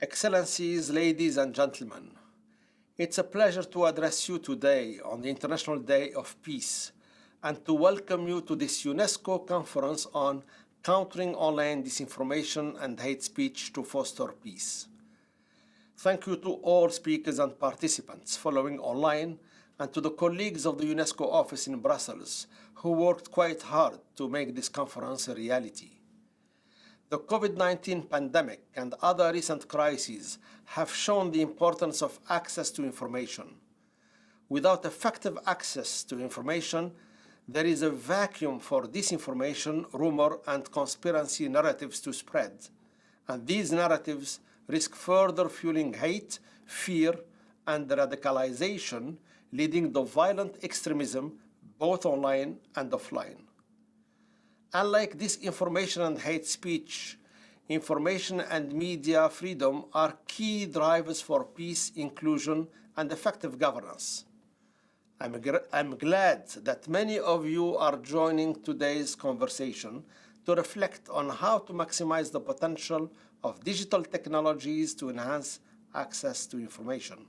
Excellencies, ladies and gentlemen, it's a pleasure to address you today on the International Day of Peace and to welcome you to this UNESCO conference on countering online disinformation and hate speech to foster peace. Thank you to all speakers and participants following online and to the colleagues of the UNESCO office in Brussels who worked quite hard to make this conference a reality. The COVID-19 pandemic and other recent crises have shown the importance of access to information. Without effective access to information, there is a vacuum for disinformation, rumor, and conspiracy narratives to spread. And these narratives risk further fueling hate, fear, and radicalization, leading to violent extremism both online and offline. Unlike disinformation and hate speech, information and media freedom are key drivers for peace, inclusion, and effective governance. I'm glad that many of you are joining today's conversation to reflect on how to maximize the potential of digital technologies to enhance access to information.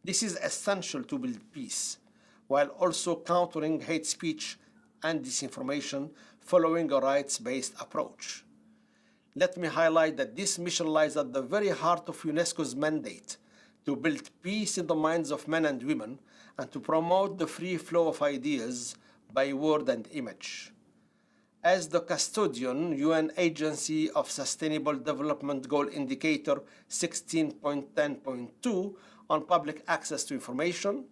This is essential to build peace, while also countering hate speech and disinformation following a rights-based approach. Let me highlight that this mission lies at the very heart of UNESCO's mandate to build peace in the minds of men and women and to promote the free flow of ideas by word and image. As the custodian UN Agency of Sustainable Development Goal Indicator 16.10.2 on public access to information,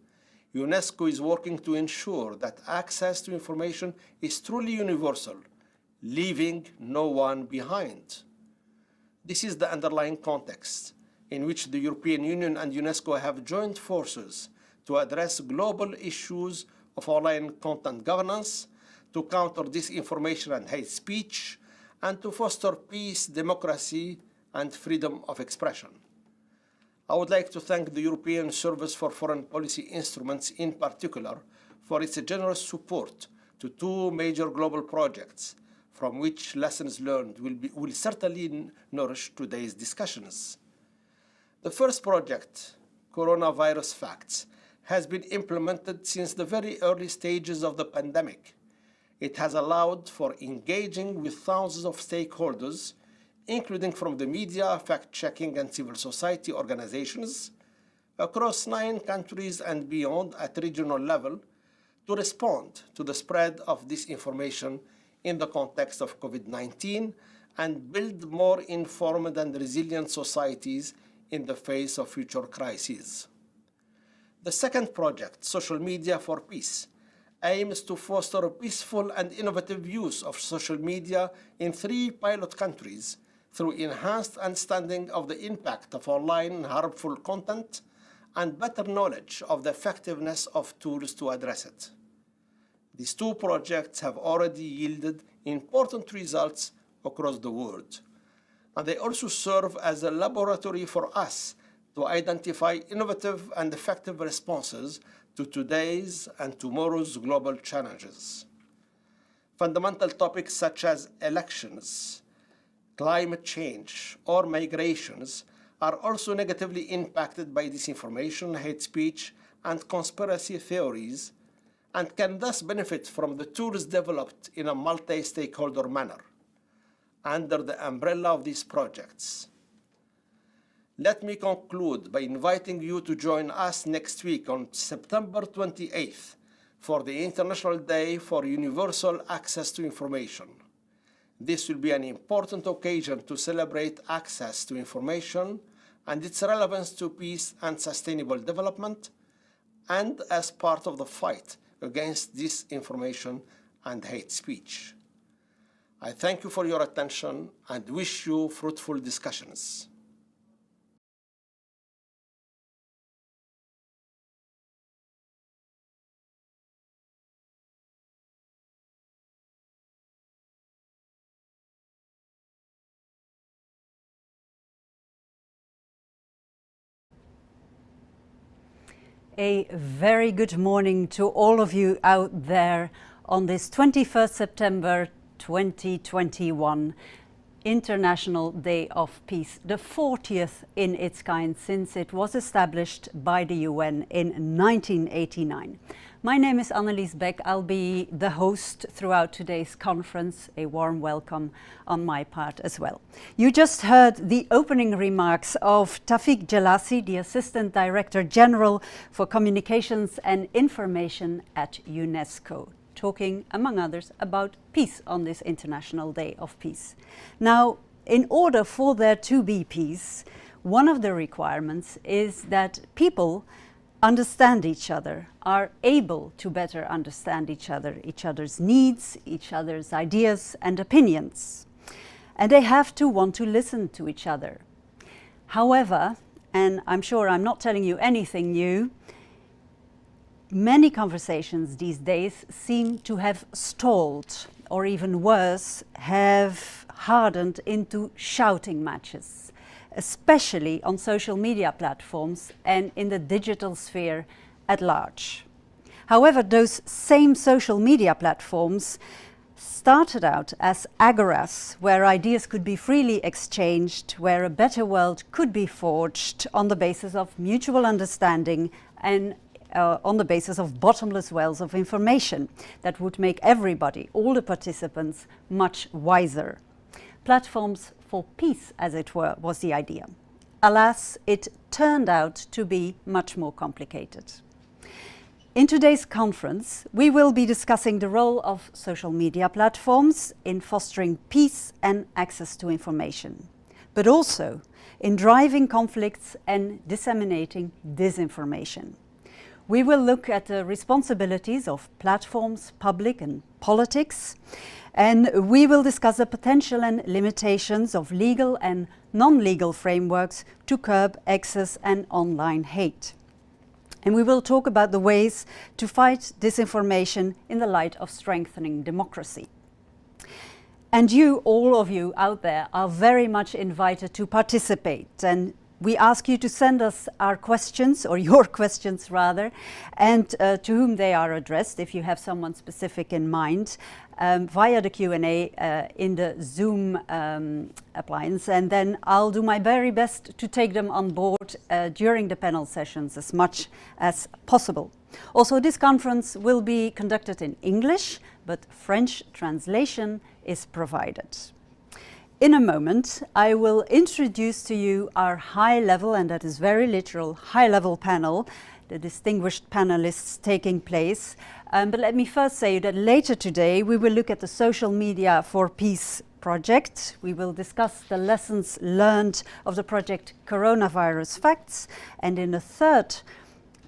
UNESCO is working to ensure that access to information is truly universal, leaving no one behind. This is the underlying context in which the European Union and UNESCO have joined forces to address global issues of online content governance, to counter disinformation and hate speech, and to foster peace, democracy, and freedom of expression. I would like to thank the European Service for Foreign Policy Instruments in particular for its generous support to two major global projects, from which lessons learned will certainly nourish today's discussions. The first project, Coronavirus Facts, has been implemented since the very early stages of the pandemic. It has allowed for engaging with thousands of stakeholders, including from the media, fact-checking, and civil society organizations, across 9 countries and beyond at regional level, to respond to the spread of disinformation in the context of COVID-19 and build more informed and resilient societies in the face of future crises. The second project, Social Media for Peace, aims to foster a peaceful and innovative use of social media in 3 pilot countries through enhanced understanding of the impact of online harmful content and better knowledge of the effectiveness of tools to address it. These 2 projects have already yielded important results across the world, and they also serve as a laboratory for us to identify innovative and effective responses to today's and tomorrow's global challenges. Fundamental topics such as elections, climate change, or migrations are also negatively impacted by disinformation, hate speech, and conspiracy theories, and can thus benefit from the tools developed in a multi-stakeholder manner under the umbrella of these projects. Let me conclude by inviting you to join us next week on September 28th for the International Day for Universal Access to Information. This will be an important occasion to celebrate access to information and its relevance to peace and sustainable development, and as part of the fight against disinformation and hate speech. I thank you for your attention and wish you fruitful discussions. A very good morning to all of you out there on this 21st September 2021. International Day of Peace, the 40th in its kind since it was established by the UN in 1989. My name is Annelies Beck. I'll be the host throughout today's conference. A warm welcome on my part as well. You just heard the opening remarks of Tawfiq Jelassi, the Assistant Director General for Communications and Information at UNESCO, talking, among others, about peace on this International Day of Peace. Now, in order for there to be peace, one of the requirements is that people understand each other, are able to better understand each other's needs, each other's ideas and opinions. And they have to want to listen to each other. However, and I'm sure I'm not telling you anything new, many conversations these days seem to have stalled, or even worse, have hardened into shouting matches, especially on social media platforms and in the digital sphere at large. However, those same social media platforms started out as agoras, where ideas could be freely exchanged, where a better world could be forged on the basis of mutual understanding and on the basis of bottomless wells of information that would make everybody, all the participants, much wiser. Platforms for peace, as it were, was the idea. Alas, it turned out to be much more complicated. In today's conference, we will be discussing the role of social media platforms in fostering peace and access to information, but also in driving conflicts and disseminating disinformation. We will look at the responsibilities of platforms, public and politics, and we will discuss the potential and limitations of legal and non-legal frameworks to curb excess and online hate. And we will talk about the ways to fight disinformation in the light of strengthening democracy. And you, all of you out there, are very much invited to participate, and we ask you to send us our questions, or your questions rather, and to whom they are addressed, if you have someone specific in mind, via the Q&A in the Zoom appliance. And then I'll do my very best to take them on board during the panel sessions as much as possible. Also, this conference will be conducted in English, but French translation is provided. In a moment, I will introduce to you our high-level, and that is very literal, high-level panel, the distinguished panelists taking place. But let me first say that later today we will look at the Social Media for Peace project. We will discuss the lessons learned of the project Coronavirus Facts. And in the third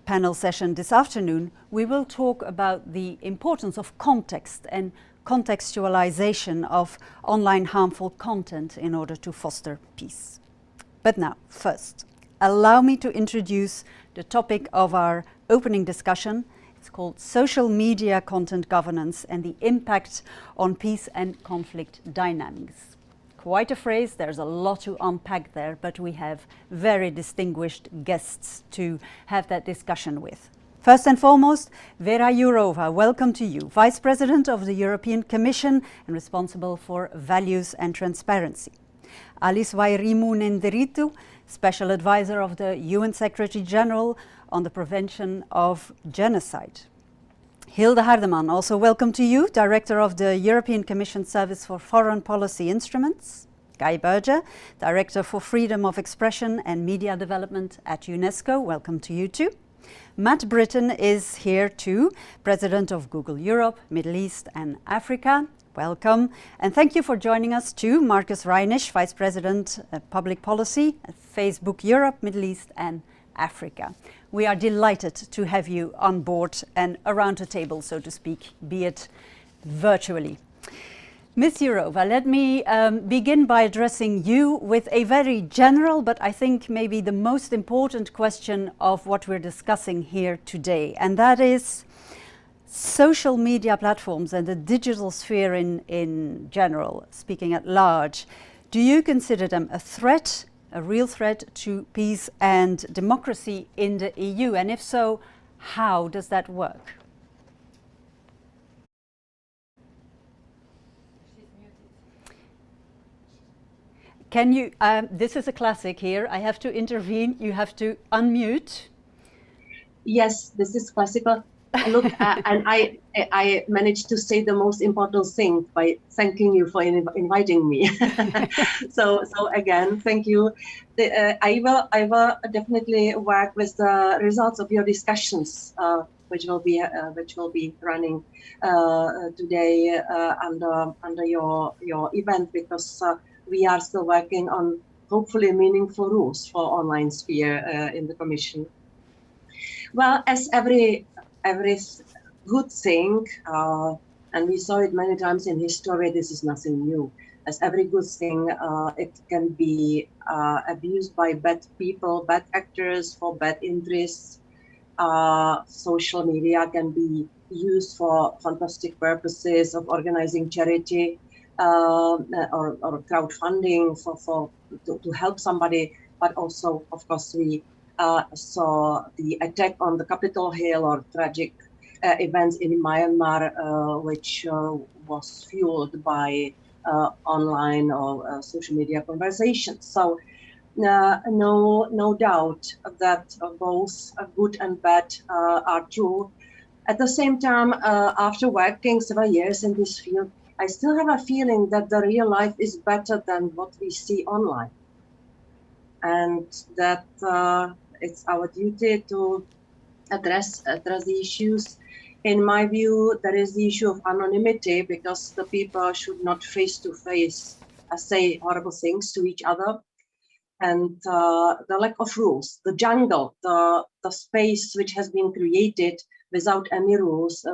panel session this afternoon, we will talk about the importance of context and contextualization of online harmful content in order to foster peace. But now, first, allow me to introduce the topic of our opening discussion. It's called Social Media Content Governance and the Impact on Peace and Conflict Dynamics. Quite a phrase, there's a lot to unpack there, but we have very distinguished guests to have that discussion with. First and foremost, Vera Jourova, welcome to you, Vice President of the European Commission and responsible for values and transparency. Alice Wairimu-Nenderitu, Special Advisor of the UN Secretary General on the prevention of genocide. Hilde Hardeman, also welcome to you, Director of the European Commission Service for Foreign Policy Instruments. Guy Berger, Director for Freedom of Expression and Media Development at UNESCO, welcome to you too. Matt Britton is here too, President of Google Europe, Middle East and Africa. Welcome. And thank you for joining us too, Marcus Reinisch, Vice President of Public Policy at Facebook Europe, Middle East and Africa. We are delighted to have you on board and around the table, so to speak, be it virtually. Ms. Jourova, let me begin by addressing you with a very general, but I think maybe the most important question of what we're discussing here today, and that is social media platforms and the digital sphere in general, speaking at large. Do you consider them a threat, a real threat to peace and democracy in the EU? And if so, how does that work? can you, this is a classic here, I have to intervene, you have to unmute. Yes, this is classical. Look, and I managed to say the most important thing by thanking you for inviting me. so again, thank you. I will definitely work with the results of your discussions, which will be running today under your event, because we are still working on hopefully meaningful rules for online sphere in the Commission. Well, as every good thing, and we saw it many times in history, this is nothing new. As every good thing, it can be abused by bad people, bad actors for bad interests. Social media can be used for fantastic purposes of organizing charity or crowdfunding to help somebody, but also, of course, we saw the attack on the Capitol Hill or tragic events in Myanmar, which was fueled by online or social media conversations. So no doubt that both good and bad are true. At the same time, after working several years in this field, I still have a feeling that the real life is better than what we see online, and that it's our duty to address the issues. In my view, there is the issue of anonymity, because the people should not face to face say horrible things to each other, and the lack of rules, the jungle, the space which has been created without any rules.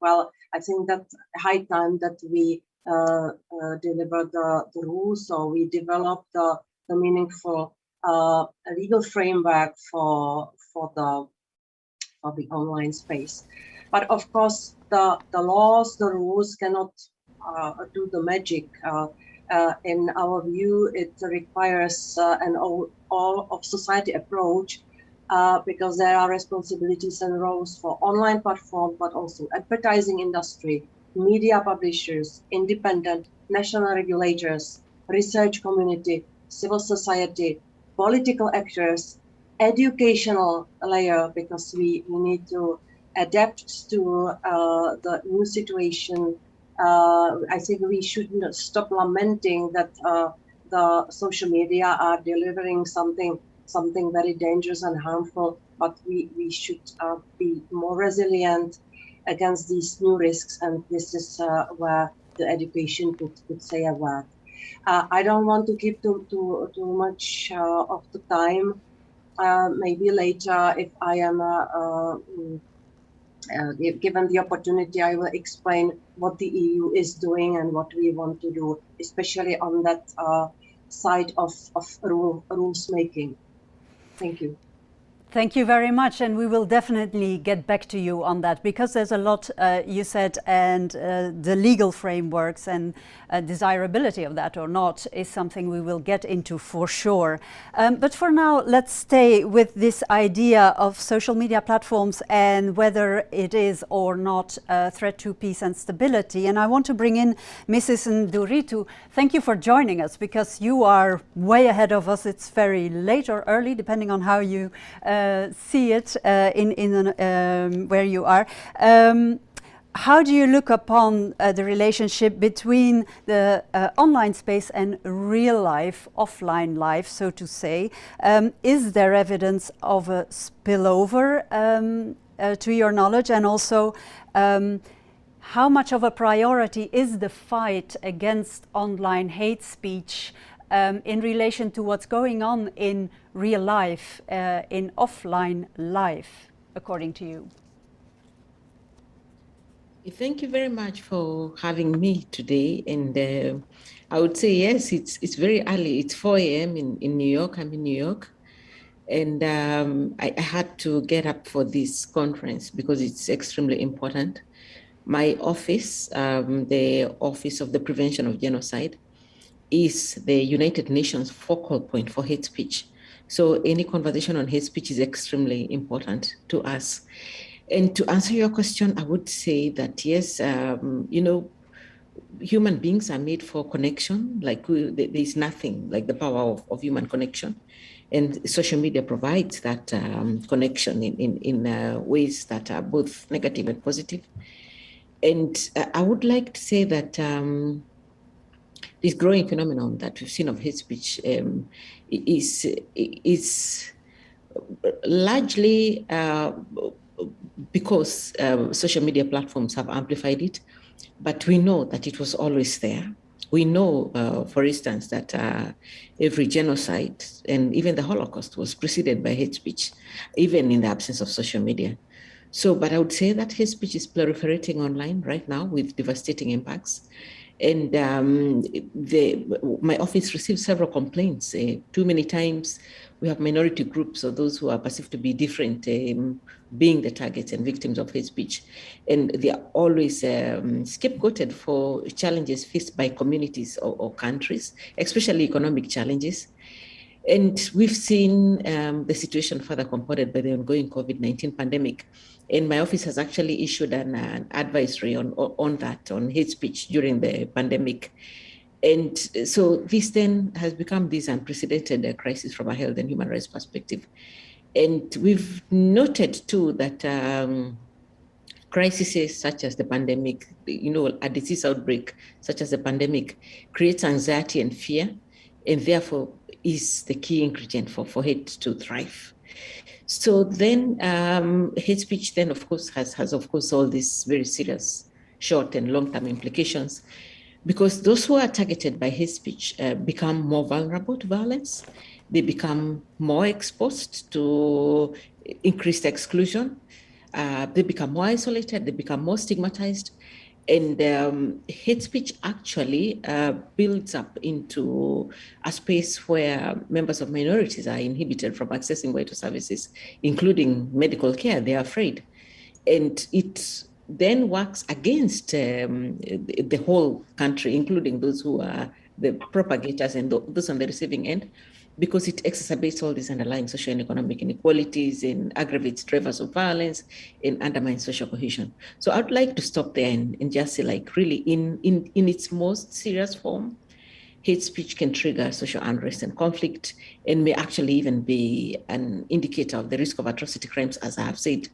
Well, I think that high time that we deliver the rules, so we develop the meaningful legal framework for the online space. But of course, the laws, the rules cannot do the magic. In our view, it requires an all of society approach, because there are responsibilities and roles for online platform, but also advertising industry, media publishers, independent national regulators, research community, civil society, political actors, educational layer, because we need to adapt to the new situation. I think we shouldn't stop lamenting that the social media are delivering something very dangerous and harmful, but we should be more resilient against these new risks, and this is where the education could say a word. I don't want to keep too much of the time. Maybe later, if I am given the opportunity, I will explain what the EU is doing and what we want to do, especially on that side of rules making. Thank you. Thank you very much, and we will definitely get back to you on that, because there's a lot you said, and the legal frameworks and desirability of that or not is something we will get into for sure. But for now, let's stay with this idea of social media platforms and whether it is or not a threat to peace and stability. And I want to bring in Mrs. Nduritu. Thank you for joining us, because you are way ahead of us. It's very late or early, depending on how you see it where you are. How do you look upon the relationship between the online space and real life, offline life, so to say? Is there evidence of a spillover to your knowledge? And also, how much of a priority is the fight against online hate speech in relation to what's going on in real life, in offline life, according to you? Thank you very much for having me today. And I would say, yes, it's very early. It's 4 a.m. in New York. I'm in New York. And I had to get up for this conference because it's extremely important. My office, the Office of the Prevention of Genocide, is the United Nations focal point for hate speech. So any conversation on hate speech is extremely important to us. And to answer your question, I would say that yes, human beings are made for connection. Like there's nothing like the power of human connection. And social media provides that connection in ways that are both negative and positive. And I would like to say that this growing phenomenon that we've seen of hate speech is largely because social media platforms have amplified it, but we know that it was always there. We know, for instance, that every genocide and even the Holocaust was preceded by hate speech, even in the absence of social media. So, but I would say that hate speech is proliferating online right now with devastating impacts. And my office received several complaints. Too many times we have minority groups or those who are perceived to be different being the targets and victims of hate speech. And they are always scapegoated for challenges faced by communities or countries, especially economic challenges. And we've seen the situation further compounded by the ongoing COVID-19 pandemic. And my office has actually issued an advisory on that, on hate speech during the pandemic. And so this then has become this unprecedented crisis from a health and human rights perspective. And we've noted too that crises such as the pandemic, a disease outbreak such as the pandemic creates anxiety and fear, and therefore is the key ingredient for hate to thrive. So then hate speech then, of course, has of course all these very serious short and long-term implications, because those who are targeted by hate speech become more vulnerable to violence. They become more exposed to increased exclusion. They become more isolated. They become more stigmatized. And hate speech actually builds up into a space where members of minorities are inhibited from accessing vital services, including medical care. They are afraid. And it then works against the whole country, including those who are the propagators and those on the receiving end, because it exacerbates all these underlying social and economic inequalities and aggravates drivers of violence and undermines social cohesion. So I'd like to stop there and just say, like, really in its most serious form, hate speech can trigger social unrest and conflict and may actually even be an indicator of the risk of atrocity crimes, as I have said.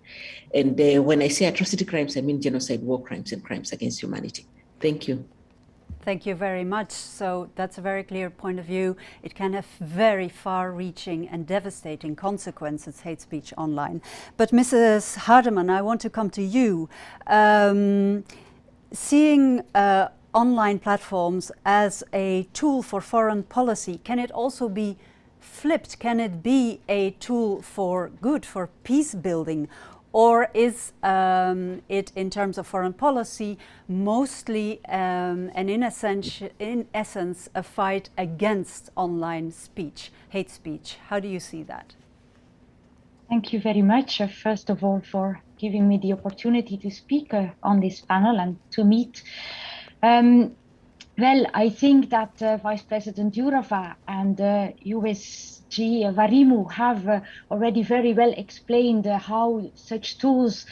And when I say atrocity crimes, I mean genocide, war crimes, and crimes against humanity. Thank you. Thank you very much. So that's a very clear point of view. It can have very far-reaching and devastating consequences, hate speech online. But Mrs. Hardeman, I want to come to you. Seeing online platforms as a tool for foreign policy, can it also be flipped? Can it be a tool for good, for peace building? Or is it, in terms of foreign policy, mostly and in essence, a fight against online speech, hate speech? How do you see that? Thank you very much, first of all, for giving me the opportunity to speak on this panel and to meet. Well, I think that Vice President Jourova and USG Varimu have already very well explained how such tools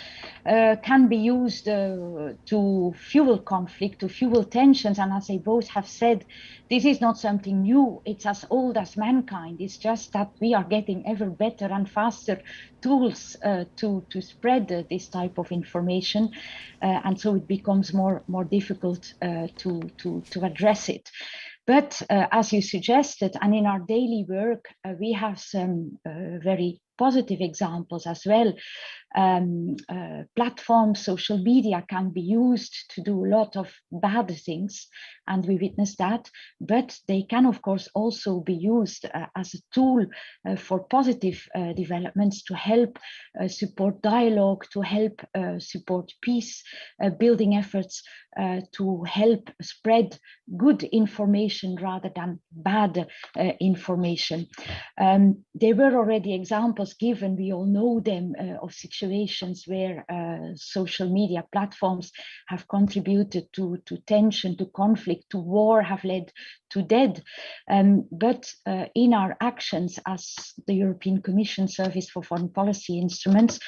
can be used to fuel conflict, to fuel tensions. And as they both have said, this is not something new. It's as old as mankind. It's just that we are getting ever better and faster tools to spread this type of information. And so it becomes more difficult to address it. But as you suggested, and in our daily work, we have some very positive examples as well. Platforms, social media can be used to do a lot of bad things, and we witness that, but they can of course also be used as a tool for positive developments, to help support dialogue, to help support peace building efforts, to help spread good information rather than bad information. There were already examples given, we all know them, of situations where social media platforms have contributed to tension, to conflict, to war, have led to death. But in our actions as the European Commission Service for Foreign Policy Instruments,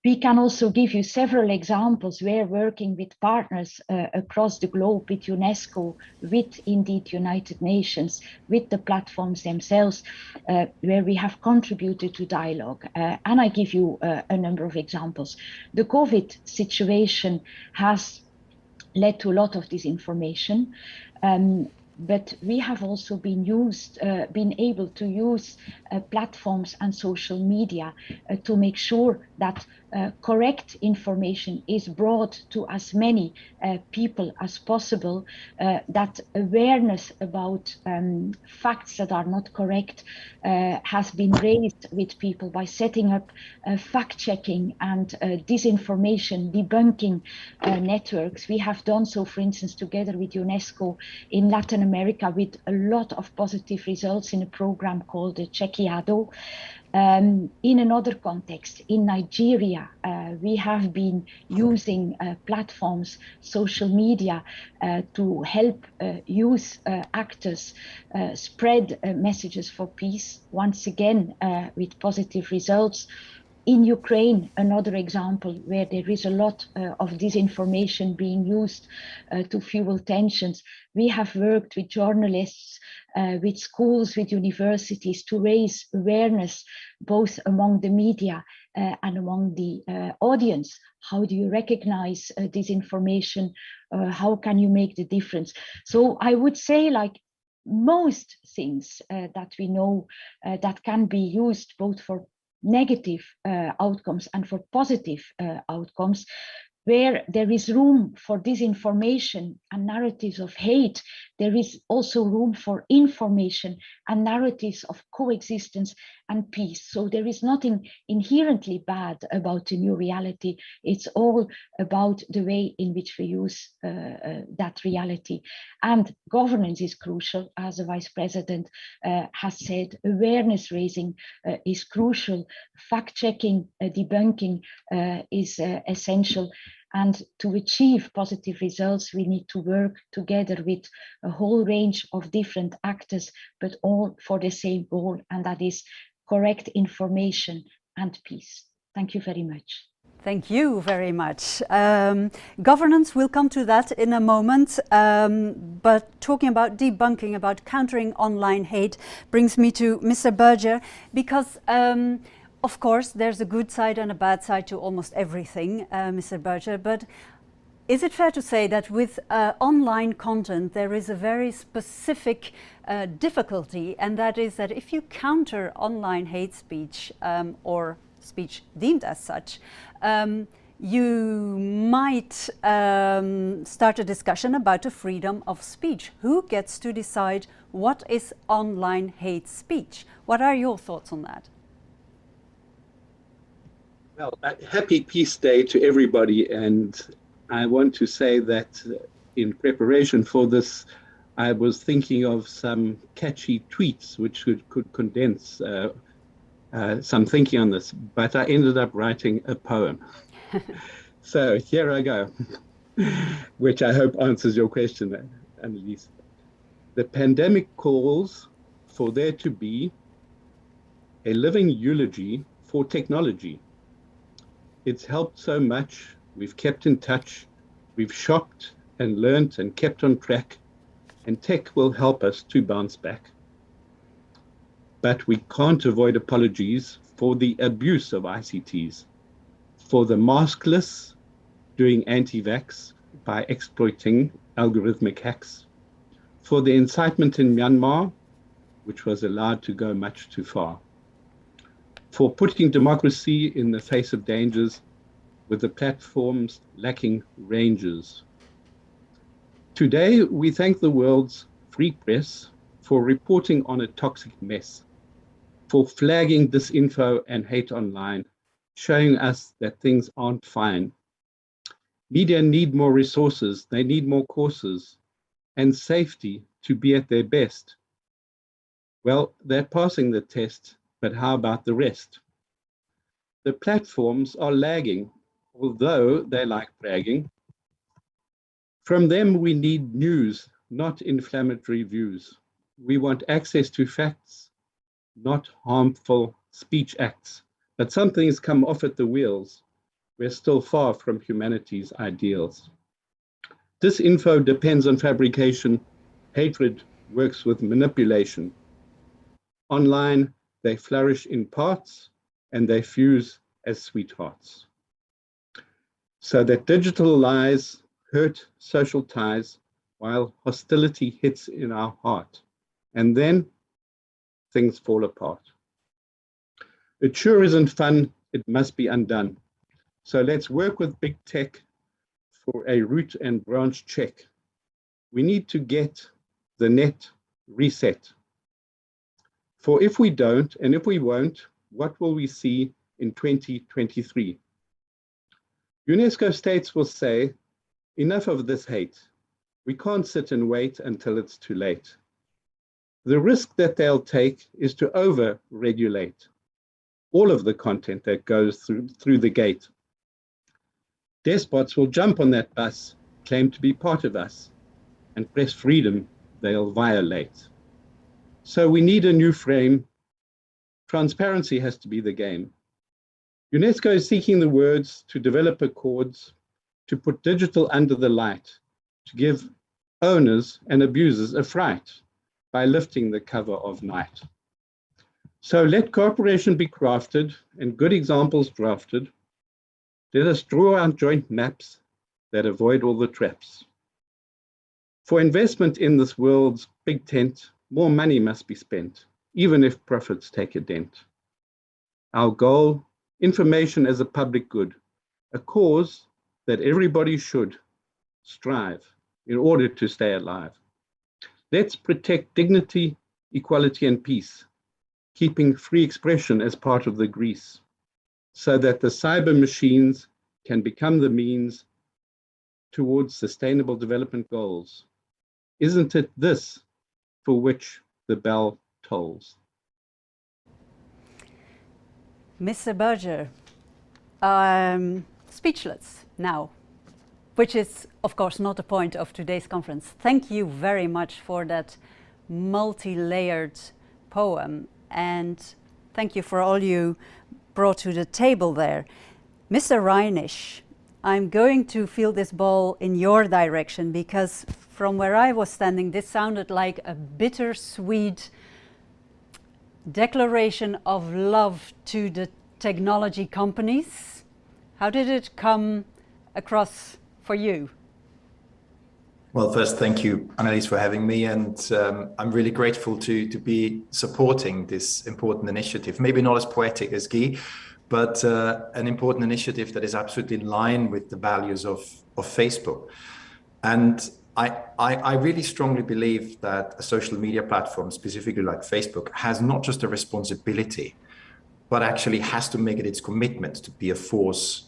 We can also give you several examples where working with partners across the globe, with UNESCO, with indeed United Nations, with the platforms themselves, where we have contributed to dialogue. And I give you a number of examples. The COVID situation has led to a lot of disinformation. But we have also been able to use platforms and social media to make sure that correct information is brought to as many people as possible, that awareness about facts that are not correct has been raised with people by setting up fact-checking and disinformation debunking networks. We have done so, for instance, together with UNESCO in Latin America, with a lot of positive results in a program called Chequeado. In another context, in Nigeria, we have been using platforms, social media, to help youth actors spread messages for peace, once again with positive results. In Ukraine, another example where there is a lot of disinformation being used to fuel tensions. We have worked with journalists, with schools, with universities to raise awareness, both among the media and among the audience. How do you recognize disinformation? How can you make the difference? So I would say, like most things that we know that can be used both for negative outcomes and for positive outcomes, where there is room for disinformation and narratives of hate, there is also room for information and narratives of coexistence and peace. So there is nothing inherently bad about the new reality. It's all about the way in which we use that reality. And governance is crucial, as the Vice President has said. Awareness raising is crucial. Fact-checking, debunking is essential. And to achieve positive results, we need to work together with a whole range of different actors, but all for the same goal, and that is correct information and peace. Thank you very much. Thank you very much. Governance, we'll come to that in a moment. But talking about debunking, about countering online hate, brings me to Mr. Berger, because of course, there's a good side and a bad side to almost everything, Mr. Berger, but is it fair to say that with online content there is a very specific difficulty, and that is that if you counter online hate speech or speech deemed as such, you might start a discussion about the freedom of speech. Who gets to decide what is online hate speech? What are your thoughts on that? Well, happy Peace Day to everybody, and I want to say that in preparation for this, I was thinking of some catchy tweets which could condense some thinking on this, but I ended up writing a poem. So here I go, which I hope answers your question, Annelies. The pandemic calls for there to be a living eulogy for technology. It's helped so much, we've kept in touch, we've shopped and learnt and kept on track, and tech will help us to bounce back. But we can't avoid apologies for the abuse of ICTs, for the maskless doing anti-vax by exploiting algorithmic hacks, for the incitement in Myanmar, which was allowed to go much too far, for putting democracy in the face of dangers with the platforms lacking ranges. Today, we thank the world's free press for reporting on a toxic mess, for flagging disinfo and hate online, showing us that things aren't fine. Media need more resources, they need more courses, and safety to be at their best. Well, they're passing the test, but how about the rest? The platforms are lagging, although they like bragging. From them, we need news, not inflammatory views. We want access to facts, not harmful speech acts. But something's come off at the wheels. we're still far from humanity's ideals. Disinfo depends on fabrication. Hatred works with manipulation. Online, they flourish in parts and they fuse as sweethearts. So that digital lies hurt social ties while hostility hits in our heart. And then things fall apart. It sure isn't fun, it must be undone. So let's work with big tech for a root and branch check. We need to get the net reset. For if we don't, and if we won't, what will we see in 2023? UNESCO states will say, enough of this hate. We can't sit and wait until it's too late. The risk that they'll take is to over-regulate all of the content that goes through the gate. Despots will jump on that bus, claim to be part of us, and press freedom they'll violate. So we need a new frame. Transparency has to be the game. UNESCO is seeking the words to develop accords, to put digital under the light, to give owners and abusers a fright by lifting the cover of night. So let cooperation be crafted and good examples drafted. Let us draw our joint maps that avoid all the traps. For investment in this world's big tent, more money must be spent, even if profits take a dent. Our goal, information as a public good, a cause that everybody should strive in order to stay alive. Let's protect dignity, equality, and peace, keeping free expression as part of the grease, so that the cyber machines can become the means towards sustainable development goals. Isn't it this for which the bell tolls? Mr. Berger, speechless now, which is, of course, not the point of today's conference. Thank you very much for that multi-layered poem, and thank you for all you brought to the table there. Mr. Reinisch, I'm going to field this ball in your direction, because from where I was standing, this sounded like a bittersweet declaration of love to the technology companies. How did it come across for you? Well, first, thank you, Annelies, for having me, and I'm really grateful to be supporting this important initiative. Maybe not as poetic as Guy, but an important initiative that is absolutely in line with the values of Facebook. And I really strongly believe that a social media platform, specifically like Facebook, has not just a responsibility, but actually has to make it its commitment to be a force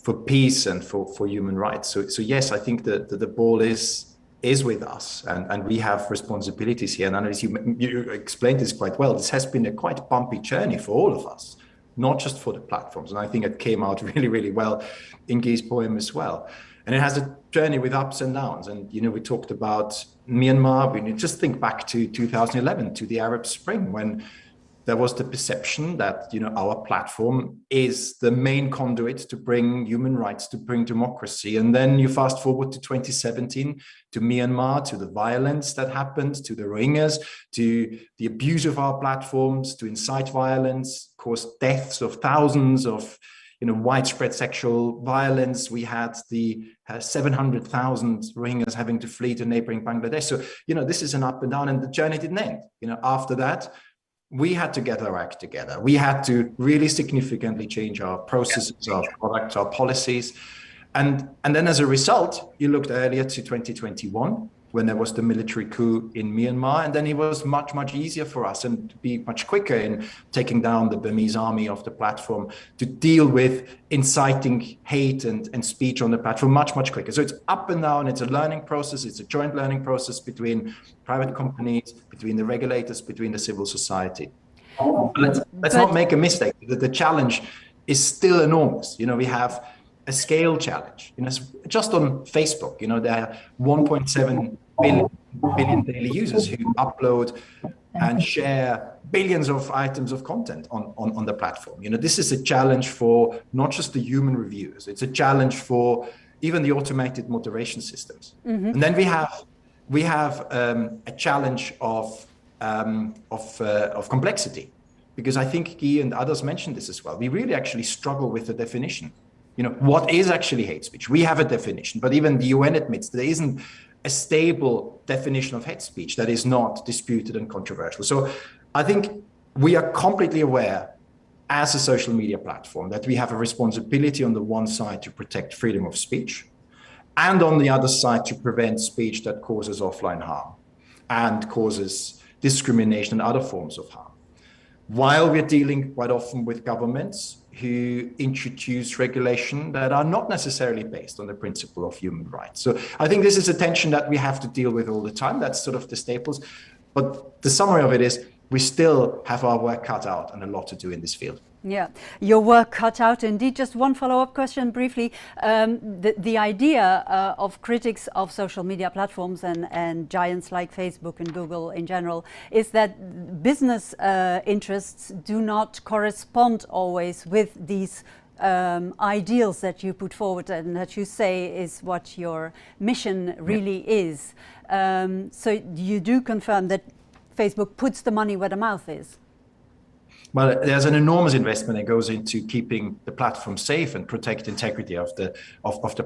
for peace and for human rights. So yes, I think that the ball is with us, and we have responsibilities here. And Annelies, you explained this quite well. This has been a quite bumpy journey for all of us, not just for the platforms. And I think it came out really, really well in Guy's poem as well. And it has a journey with ups and downs. And, you know, we talked about Myanmar. We just think back to 2011, to the Arab Spring, when there was the perception that, you know, our platform is the main conduit to bring human rights, to bring democracy. And then you fast forward to 2017, to Myanmar, to the violence that happened, to the Rohingyas, to the abuse of our platforms, to incite violence, cause deaths of thousands, of, you know, widespread sexual violence. We had the 700,000 Rohingyas having to flee to neighboring Bangladesh. So, you know, this is an up and down, and the journey didn't end. You know, after that, we had to get our act together. We had to really significantly change our processes, our products, our policies. And then as a result, you looked earlier to 2021, when there was the military coup in Myanmar, and then it was much, much easier for us and to be much quicker in taking down the Burmese army off the platform, to deal with inciting hate and speech on the platform much, much quicker. So it's up and down, it's a learning process, it's a joint learning process between private companies, between the regulators, between the civil society. But let's not make a mistake. The challenge is still enormous. You know, we have a scale challenge. You know, just on Facebook, you know, there are 1.7 billion daily users who upload and share billions of items of content on the platform. This is a challenge for not just the human reviewers, it's a challenge for even the automated moderation systems. And then we have a challenge of complexity, because I think Guy and others mentioned this as well. We really actually struggle with the definition. What is actually hate speech? We have a definition, but even the UN admits there isn't a stable definition of hate speech that is not disputed and controversial. So I think we are completely aware as a social media platform that we have a responsibility on the one side to protect freedom of speech, and on the other side to prevent speech that causes offline harm and causes discrimination and other forms of harm. While we're dealing quite often with governments who introduce regulation that are not necessarily based on the principle of human rights. So I think this is a tension that we have to deal with all the time. That's sort of the staples. But the summary of it is we still have our work cut out and a lot to do in this field. Yeah, your work cut out indeed. Just one follow-up question briefly. The idea of critics of social media platforms and giants like Facebook and Google in general is that business interests do not correspond always with these ideals that you put forward and that you say is what your mission really is. So you do confirm that Facebook puts the money where the mouth is? Well, there's an enormous investment that goes into keeping the platform safe and protect integrity of the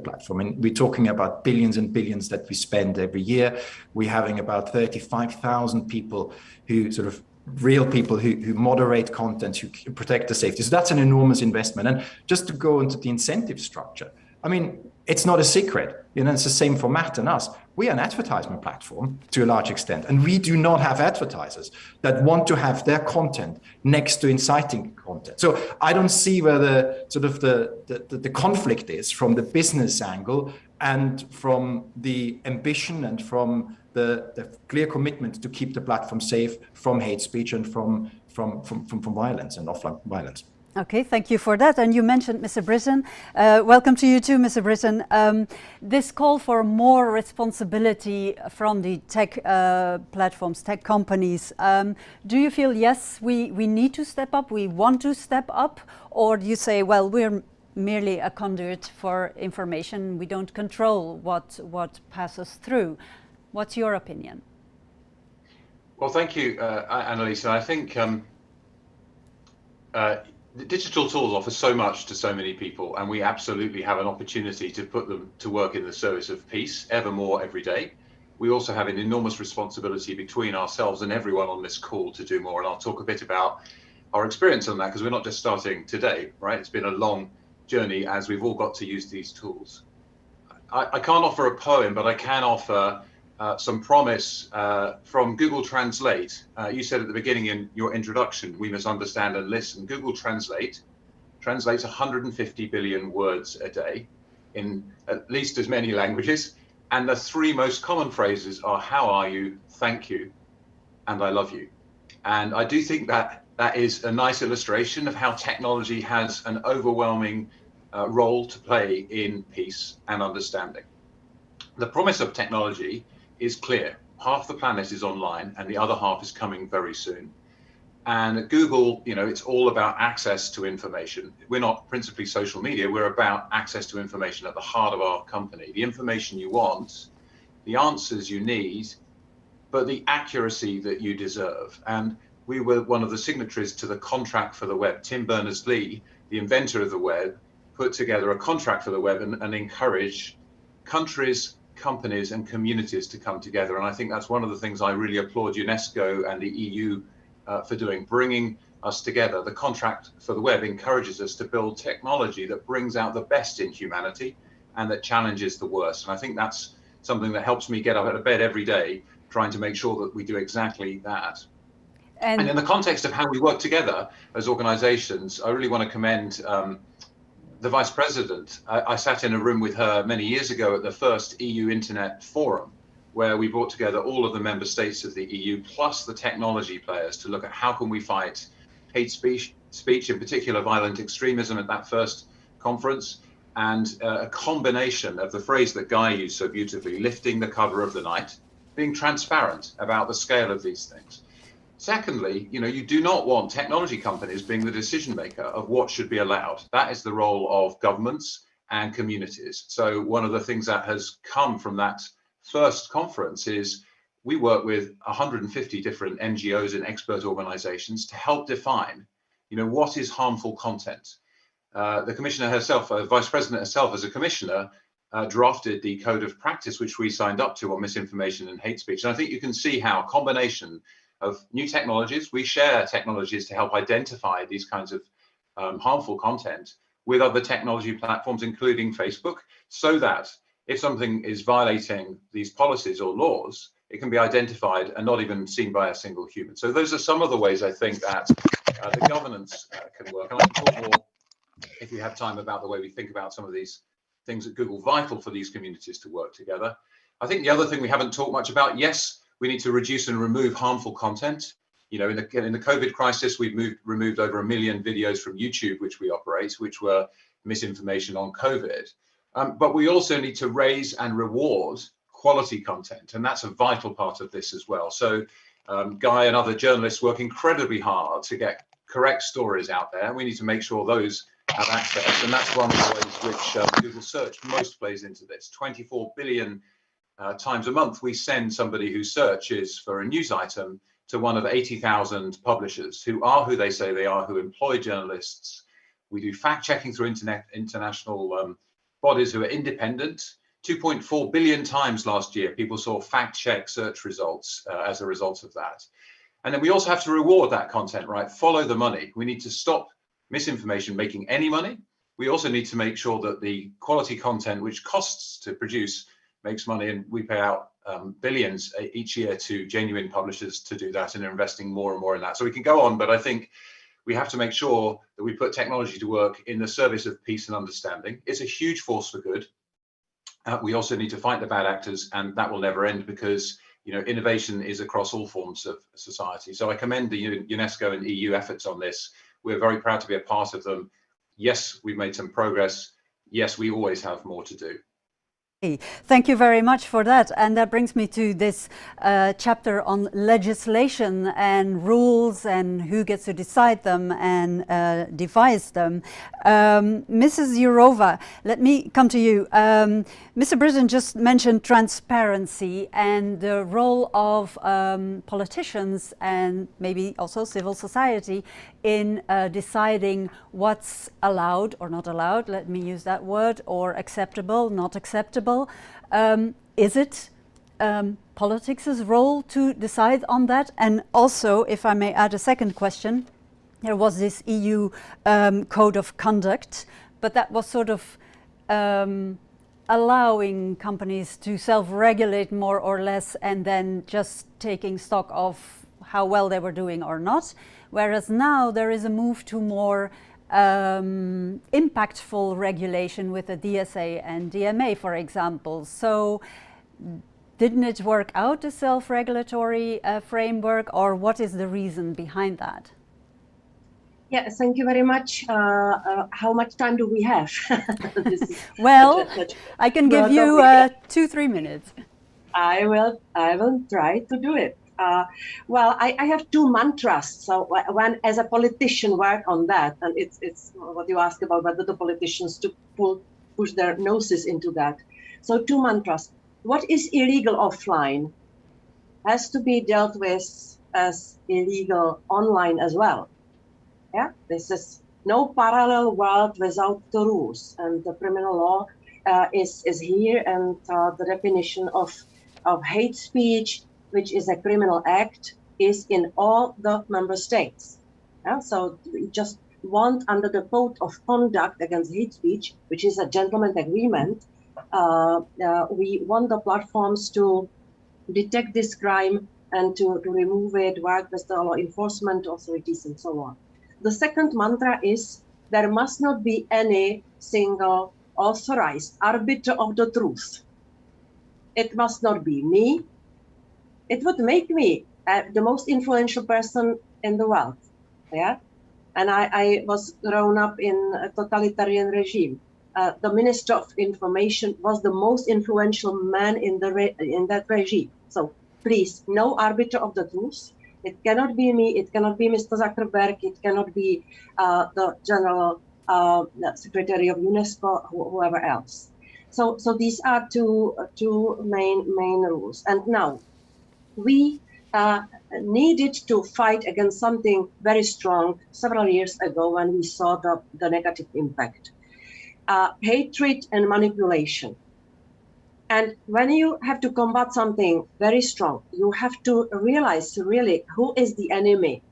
platform. And we're talking about billions and billions that we spend every year. We're having about 35,000 people who sort of real people who moderate content, who protect the safety. So that's an enormous investment. And just to go into the incentive structure, I mean, it's not a secret. It's the same for Matt and us. We are an advertisement platform to a large extent, and we do not have advertisers that want to have their content next to inciting content. So I don't see where the conflict is from the business angle and from the ambition and from the clear commitment to keep the platform safe from hate speech and from violence and offline violence. Okay, thank you for that. And you mentioned Mr. Britton. Welcome to you too, Mr. Britton. This call for more responsibility from the tech platforms, tech companies. Do you feel, yes, we need to step up, we want to step up? Or do you say, well, we're merely a conduit for information, we don't control what passes through? What's your opinion? Well, thank you, Annelies. I think the digital tools offer so much to so many people, and we absolutely have an opportunity to put them to work in the service of peace ever more every day. We also have an enormous responsibility between ourselves and everyone on this call to do more, and I'll talk a bit about our experience on that, because we're not just starting today, right? It's been a long journey as we've all got to use these tools. I can't offer a poem, but I can offer some promise from Google Translate. You said at the beginning in your introduction, we must understand and listen. Google Translate translates 150 billion words a day in at least as many languages. And the three most common phrases are, how are you, thank you, and I love you. And I do think that that is a nice illustration of how technology has an overwhelming role to play in peace and understanding. The promise of technology is clear. Half the planet is online and the other half is coming very soon. And at Google, it's all about access to information. We're not principally social media, we're about access to information at the heart of our company. The information you want, the answers you need, but the accuracy that you deserve. And we were one of the signatories to the contract for the web. Tim Berners-Lee, the inventor of the web, put together a contract for the web and encourage countries, companies and communities to come together. And I think that's one of the things I really applaud UNESCO and the EU for doing, bringing us together. The contract for the web encourages us to build technology that brings out the best in humanity and that challenges the worst. And I think that's something that helps me get up out of bed every day, trying to make sure that we do exactly that. And in the context of how we work together as organizations, I really want to commend the Vice President. I sat in a room with her many years ago at the first EU Internet Forum, where we brought together all of the member states of the EU, plus the technology players, to look at how can we fight hate speech, in particular violent extremism, at that first conference, and a combination of the phrase that Guy used so beautifully, lifting the cover of the night, being transparent about the scale of these things. Secondly, you do not want technology companies being the decision maker of what should be allowed. That is the role of governments and communities. So one of the things that has come from that first conference is we work with 150 different NGOs and expert organizations to help define, what is harmful content. The commissioner herself, vice president herself as a commissioner, drafted the code of practice, which we signed up to on misinformation and hate speech. And I think you can see how a combination of new technologies, we share technologies to help identify these kinds of harmful content with other technology platforms, including Facebook, so that if something is violating these policies or laws, it can be identified and not even seen by a single human. So those are some of the ways I think that the governance can work. And I can talk more, if we have time, about the way we think about some of these things at Google vital for these communities to work together. I think the other thing we haven't talked much about, yes, we need to reduce and remove harmful content. In the COVID crisis, we've removed over 1 million videos from YouTube, which we operate, which were misinformation on COVID. But we also need to raise and reward quality content, and that's a vital part of this as well. So Guy and other journalists work incredibly hard to get correct stories out there. We need to make sure those have access, and that's one of the ways which Google Search most plays into this. 24 billion times a month we send somebody who searches for a news item to one of 80,000 publishers who are who they say they are, who employ journalists. We do fact checking through international bodies who are independent. 2.4 billion times last year people saw fact check search results as a result of that. And then we also have to reward that content, right? Follow the money. We need to stop misinformation making any money. We also need to make sure that the quality content, which costs to produce, makes money, and we pay out billions each year to genuine publishers to do that, and are investing more and more in that. So we can go on, but I think we have to make sure that we put technology to work in the service of peace and understanding. It's a huge force for good. We also need to fight the bad actors, and that will never end, because innovation is across all forms of society. So I commend the UNESCO and EU efforts on this. We're very proud to be a part of them. Yes, we've made some progress. Yes, we always have more to do. Thank you very much for that. And that brings me to this chapter on legislation and rules and who gets to decide them and devise them. Mrs. Jourova, let me come to you. Mr. Britton just mentioned transparency and the role of politicians and maybe also civil society in deciding what's allowed or not allowed, let me use that word, or acceptable, not acceptable. Is it politics' role to decide on that? And also, if I may add a second question, there was this EU code of conduct, but that was sort of allowing companies to self-regulate more or less, and then just taking stock of how well they were doing or not. Whereas now there is a move to more impactful regulation with the DSA and DMA, for example. So didn't it work out, the self-regulatory framework, or what is the reason behind that? Yeah, thank you very much. How much time do we have? Well, I can give you 2-3 minutes. I will try to do it. Well, I have two mantras. So when, as a politician, work on that, and it's what you ask about, whether the politicians to push their noses into that. So two mantras. What is illegal offline has to be dealt with as illegal online as well. Yeah, this is no parallel world without the rules, and the criminal law is here, and the definition of hate speech, which is a criminal act, is in all the member states. Yeah? So we just want, under the code of conduct against hate speech, which is a gentleman's agreement, we want the platforms to detect this crime and to remove it, work with the law enforcement authorities and so on. The second mantra is there must not be any single authorized arbiter of the truth. It must not be me. It would make me the most influential person in the world. Yeah, and I was grown up in a totalitarian regime. The Minister of Information was the most influential man in that regime. So please, no arbiter of the truth. It cannot be me, it cannot be Mr. Zuckerberg, it cannot be the General Secretary of UNESCO, whoever else. So these are two main rules. And now we needed to fight against something very strong several years ago when we saw the negative impact. Hatred and manipulation. And when you have to combat something very strong, you have to realize really who is the enemy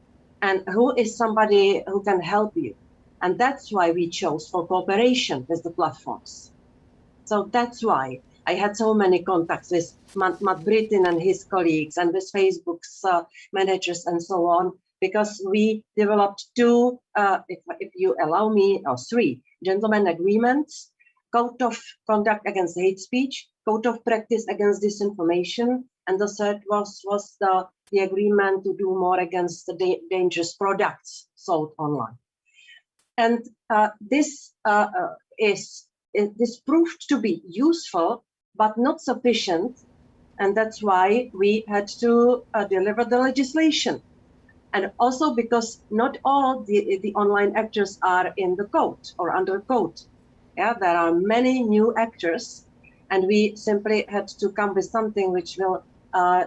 and who is somebody who can help you. And that's why we chose for cooperation with the platforms. So that's why I had so many contacts with Matt Brittin and his colleagues and with Facebook's managers and so on, because we developed two, if you allow me, or three gentlemen agreements: code of conduct against hate speech, code of practice against disinformation, and the third was the agreement to do more against the dangerous products sold online. And this proved to be useful, but not sufficient. And that's why we had to deliver the legislation. And also because not all the online actors are in the code or under code. Yeah, there are many new actors, and we simply had to come with something which will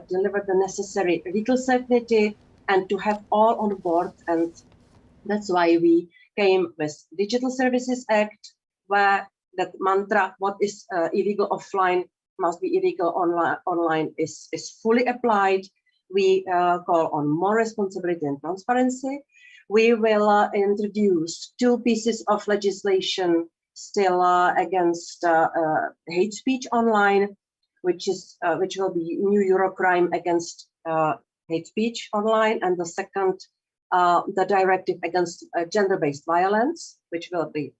deliver the necessary legal certainty and to have all on board. And that's why we came with Digital Services Act, where that mantra, what is illegal offline must be illegal online is fully applied. We call on more responsibility and transparency. We will introduce two pieces of legislation still against hate speech online, which will be new Eurocrime against hate speech online, and the second, the directive against gender-based violence, which will be,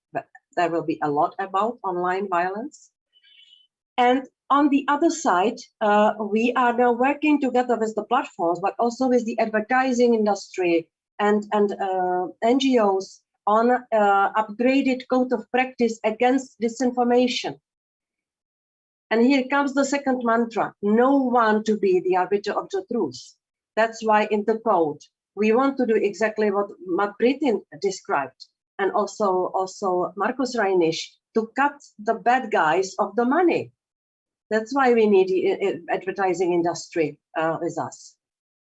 there will be a lot about online violence. And on the other side, we are now working together with the platforms, but also with the advertising industry and NGOs on upgraded code of practice against disinformation. And here comes the second mantra: no one to be the arbiter of the truth. That's why in the code, we want to do exactly what Matt Brittin described, and also Markus Reinisch, to cut the bad guys of the money. That's why we need the advertising industry with us.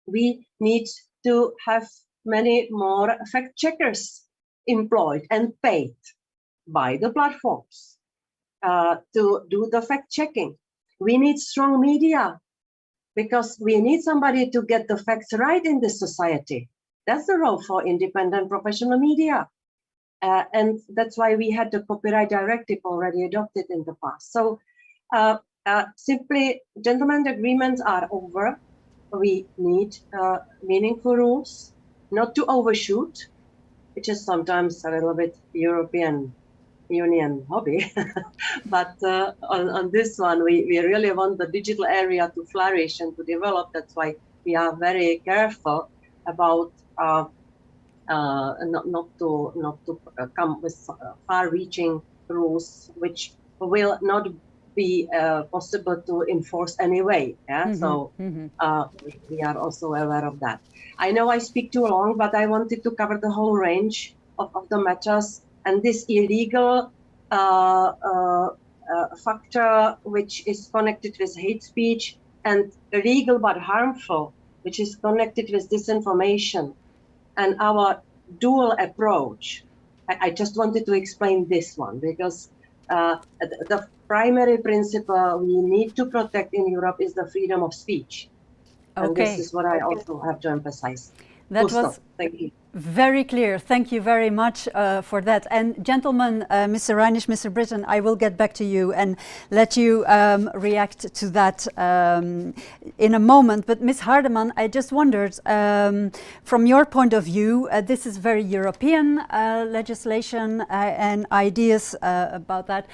We need to have many more fact checkers employed and paid by the platforms to do the fact checking. We need strong media, because we need somebody to get the facts right in this society. That's the role for independent professional media. And that's why we had the copyright directive already adopted in the past. So simply, gentlemen agreements are over. We need meaningful rules, not to overshoot, which is sometimes a little bit European Union hobby. But on this one, we really want the digital area to flourish and to develop. That's why we are very careful about not to come with far-reaching rules, which will not be possible to enforce anyway. Yeah? Mm-hmm. So we are also aware of that. I know I speak too long, but I wanted to cover the whole range of the matters. And this illegal factor, which is connected with hate speech, and illegal but harmful, which is connected with disinformation, and our dual approach. I just wanted to explain this one, because the primary principle we need to protect in Europe is the freedom of speech. Okay. And this is what I also have to emphasize. That was Thank you. Very clear. Thank you very much for that. And gentlemen, Mr. Reinisch, Mr. Brittin, I will get back to you and let you react to that in a moment. But Ms. Hardeman, I just wondered, from your point of view, this is very European legislation and ideas about that.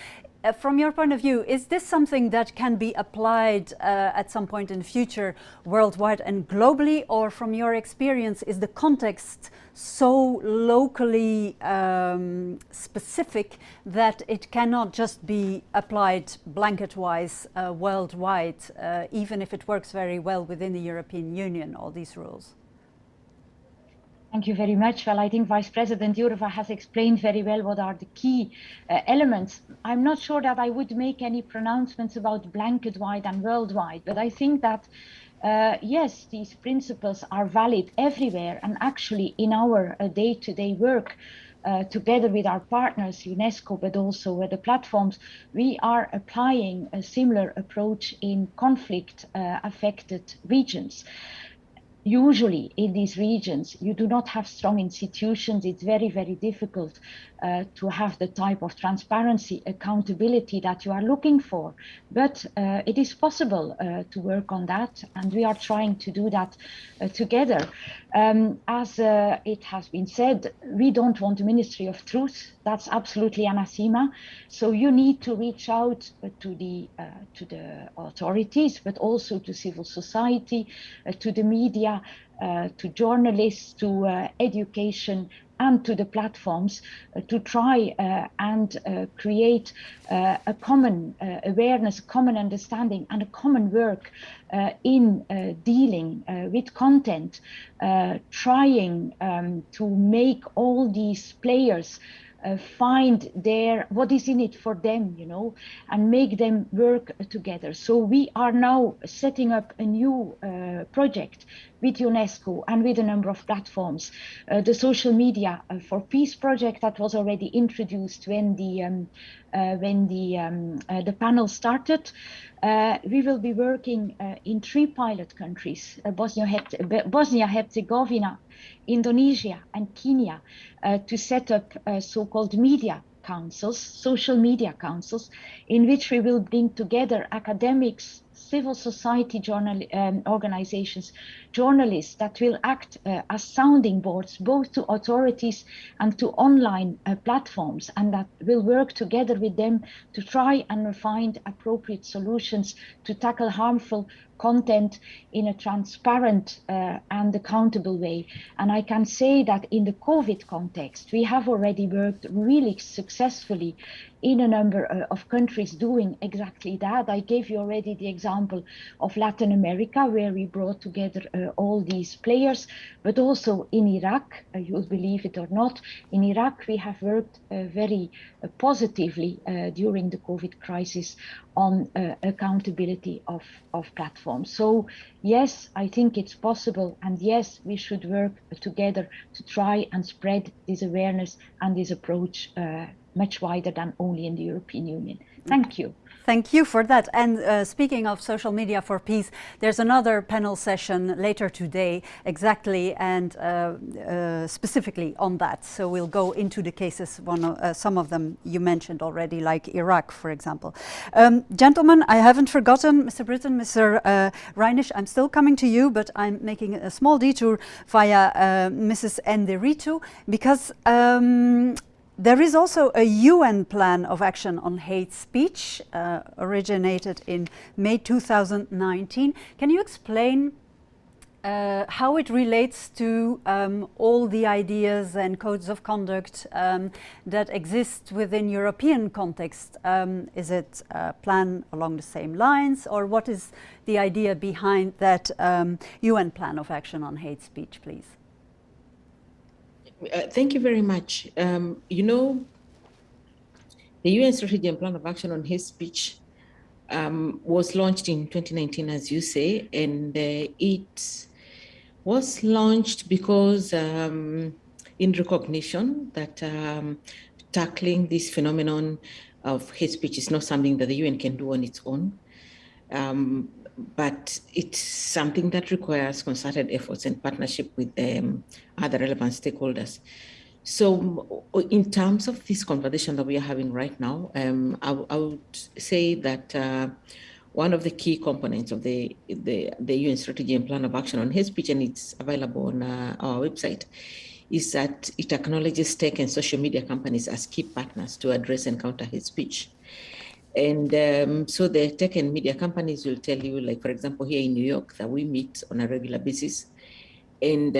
From your point of view, is this something that can be applied at some point in the future worldwide and globally, or from your experience, is the context so locally specific that it cannot just be applied blanket-wise worldwide, even if it works very well within the European Union, all these rules? Thank you very much. Well, I think Vice President Jourova has explained very well what are the key elements. I'm not sure that I would make any pronouncements about blanket-wide and worldwide, but I think that yes, these principles are valid everywhere, and actually in our day-to-day work, together with our partners, UNESCO, but also with the platforms, we are applying a similar approach in conflict-affected regions. Usually in these regions, you do not have strong institutions. It's very, very difficult to have the type of transparency, accountability that you are looking for. But it is possible to work on that, and we are trying to do that together. As it has been said, we don't want a Ministry of Truth. That's absolutely anathema. So you need to reach out to the authorities, but also to civil society, to the media, to journalists, to education, and to the platforms to try and create a common awareness, common understanding, and a common work in dealing with content, trying to make all these players find what is in it for them, you know, and make them work together. So we are now setting up a new project with UNESCO and with a number of platforms. The Social Media for Peace project that was already introduced when the panel started. We will be working in 3 pilot countries, Bosnia-Herzegovina, Indonesia, and Kenya, to set up so-called media councils, social media councils, in which we will bring together academics, civil society organizations, journalists that will act as sounding boards, both to authorities and to online platforms, and that will work together with them to try and find appropriate solutions to tackle harmful content in a transparent and accountable way. And I can say that in the COVID context, we have already worked really successfully in a number of countries doing exactly that. I gave you already the example of Latin America, where we brought together all these players, but also in Iraq, you'll believe it or not, in Iraq we have worked very positively during the COVID crisis on accountability of platforms. So yes, I think it's possible, and yes, we should work together to try and spread this awareness and this approach much wider than only in the European Union. Thank you. Thank you for that. And speaking of social media for peace, there's another panel session later today exactly and specifically on that. So we'll go into the cases, some of them you mentioned already, like Iraq, for example. Gentlemen, I haven't forgotten, Mr. Britton, Mr. Reinisch, I'm still coming to you, but I'm making a small detour via Mrs. Nderitu, because there is also a UN plan of action on hate speech, originated in May 2019. Can you explain how it relates to all the ideas and codes of conduct that exist within European context? Is it a plan along the same lines, or what is the idea behind that UN plan of action on hate speech, please? Thank you very much. You know, the UN Strategy and Plan of Action on Hate Speech was launched in 2019, as you say, and it was launched because in recognition that tackling this phenomenon of hate speech is not something that the UN can do on its own. But it's something that requires concerted efforts and partnership with other relevant stakeholders. So in terms of this conversation that we are having right now, I would say that one of the key components of the UN Strategy and Plan of Action on Hate Speech, and it's available on our website, is that it acknowledges tech and social media companies as key partners to address and counter hate speech. And so the tech and media companies will tell you, like, for example, here in New York, that we meet on a regular basis. And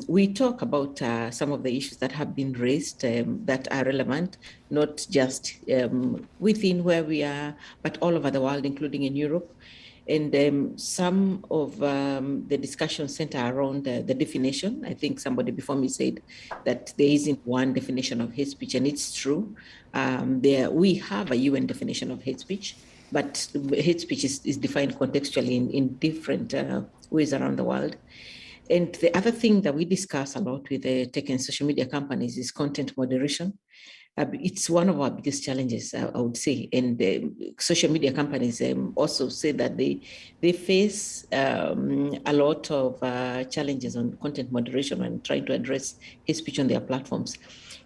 we talk about some of the issues that have been raised that are relevant, not just within where we are, but all over the world, including in Europe. And some of the discussion center around the definition. I think somebody before me said that there isn't one definition of hate speech, and it's true. We have a UN definition of hate speech, but hate speech is defined contextually in different ways around the world. And the other thing that we discuss a lot with the tech and social media companies is content moderation. It's one of our biggest challenges, I would say. And social media companies also say that they face a lot of challenges on content moderation and trying to address hate speech on their platforms.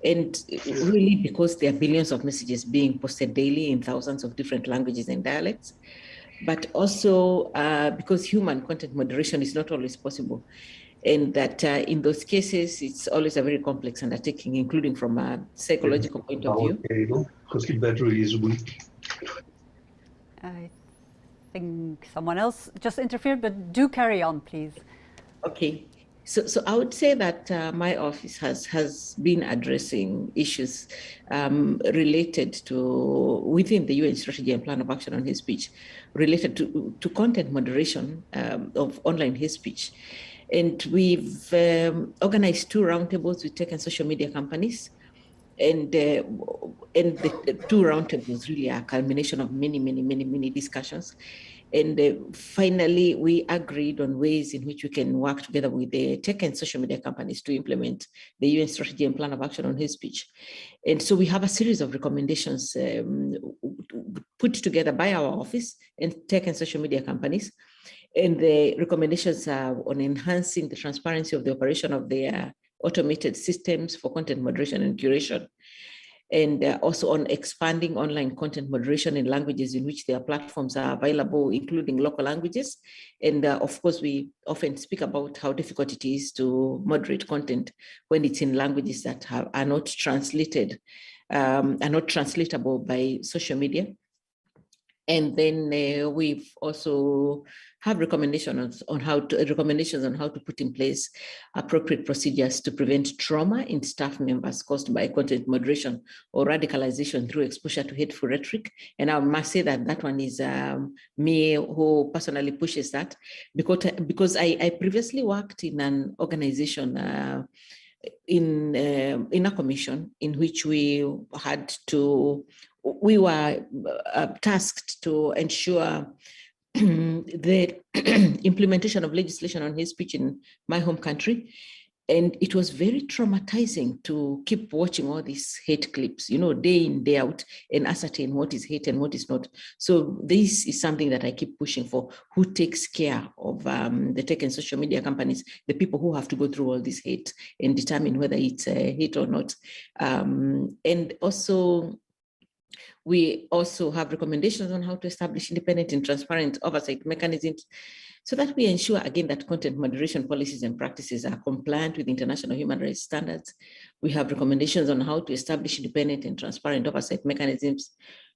And really because there are billions of messages being posted daily in thousands of different languages and dialects, but also because human content moderation is not always possible. And that in those cases, it's always a very complex undertaking, including from a psychological point of view. Because the battery is weak. I think someone else just interfered, but do carry on, please. Okay. So I would say that my office has been addressing issues related to, within the UN Strategy and Plan of Action on Hate Speech, related to content moderation of online hate speech. And we've organized 2 roundtables with tech and social media companies. And the 2 roundtables really are a culmination of many discussions. And finally, we agreed on ways in which we can work together with the tech and social media companies to implement the UN Strategy and Plan of Action on Hate Speech. And so we have a series of recommendations put together by our office and tech and social media companies. And the recommendations are on enhancing the transparency of the operation of their automated systems for content moderation and curation, and also on expanding online content moderation in languages in which their platforms are available, including local languages. And of course, we often speak about how difficult it is to moderate content when it's in languages that are not translated, are not translatable by social media. And then we've also have recommendations on how to put in place appropriate procedures to prevent trauma in staff members caused by content moderation or radicalization through exposure to hateful rhetoric. And I must say that one is me who personally pushes that, because I previously worked in an organization in a commission in which we were tasked to ensure the implementation of legislation on hate speech in my home country. And it was very traumatizing to keep watching all these hate clips, day in, day out, and ascertain what is hate and what is not. So this is something that I keep pushing for. Who takes care of the tech and social media companies, the people who have to go through all this hate and determine whether it's hate or not. And also, we also have recommendations on how to establish independent and transparent oversight mechanisms so that we ensure, again, that content moderation policies and practices are compliant with international human rights standards. We have recommendations on how to establish independent and transparent oversight mechanisms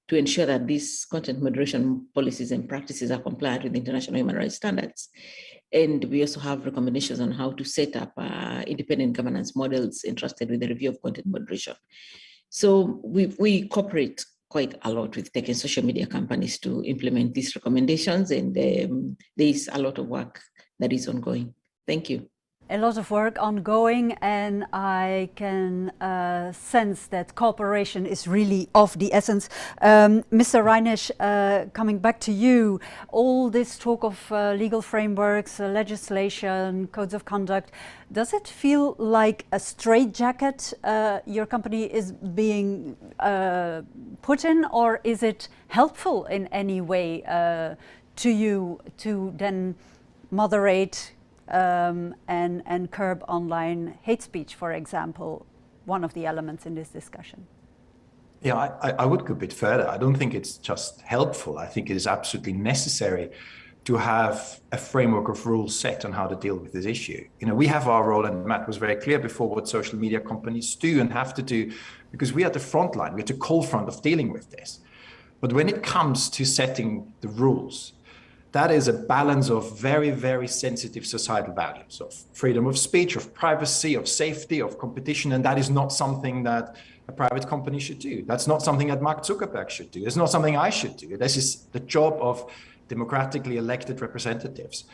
to ensure that these content moderation policies and practices are compliant with international human rights standards. And we also have recommendations on how to set up independent governance models entrusted with the review of content moderation. So we cooperate quite a lot with tech and social media companies to implement these recommendations, and there is a lot of work that is ongoing. Thank you. A lot of work ongoing, and I can sense that cooperation is really of the essence. Mr. Reinisch, coming back to you, all this talk of legal frameworks, legislation, codes of conduct, does it feel like a straitjacket your company is being put in, or is it helpful in any way to you to then moderate and curb online hate speech, for example, one of the elements in this discussion? Yeah, I would go a bit further. I don't think it's just helpful. I think it is absolutely necessary to have a framework of rules set on how to deal with this issue. We have our role, and Matt was very clear before what social media companies do and have to do, because we are at the front line, we're at the cold front of dealing with this. But when it comes to setting the rules, that is a balance of very, very sensitive societal values of freedom of speech, of privacy, of safety, of competition. And that is not something that a private company should do. That's not something that Mark Zuckerberg should do. It's not something I should do. This is the job of democratically elected representatives.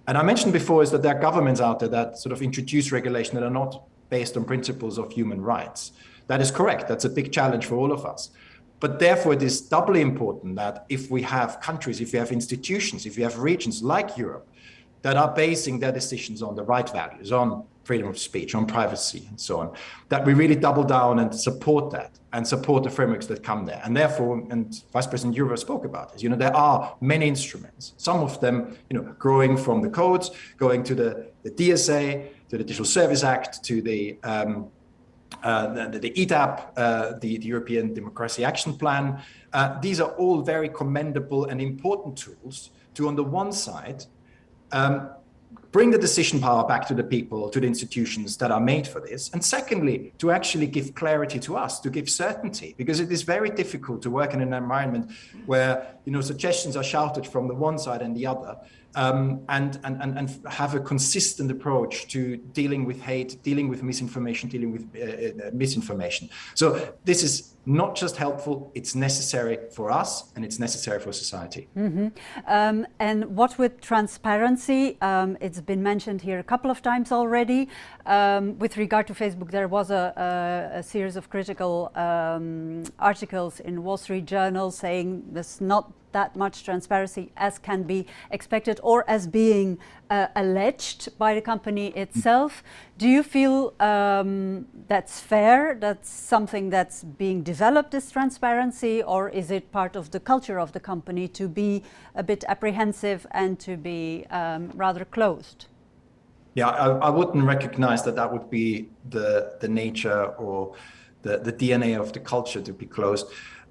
And I mentioned before is that there are governments out there that sort of introduce regulation that are not based on principles of human rights. That is correct. That's a big challenge for all of us. But therefore, it is doubly important that if we have countries, if we have institutions, if we have regions like Europe that are basing their decisions on the right values, on freedom of speech, on privacy, and so on, that we really double down and support that and support the frameworks that come there. And therefore, and Vice President Jourova spoke about this, there are many instruments, some of them, growing from the codes, going to the DSA, to the Digital Service Act, to the EDAP, the European Democracy Action Plan. These are all very commendable and important tools to, on the one side, bring the decision power back to the people, to the institutions that are made for this. And secondly, to actually give clarity to us, to give certainty, because it is very difficult to work in an environment where, suggestions are shouted from the one side and the other, and have a consistent approach to dealing with hate, dealing with misinformation, dealing with misinformation. So this is not just helpful, it's necessary for us and it's necessary for society. Mm-hmm. And what with transparency, it's been mentioned here a couple of times already. With regard to Facebook, there was a series of critical articles in Wall Street Journal saying there's not that much transparency as can be expected or as being alleged by the company itself. Do you feel that's fair? That's something that's being developed, this transparency, or is it part of the culture of the company to be a bit apprehensive and to be rather closed? Yeah, I wouldn't recognize that would be the nature or the DNA of the culture to be closed.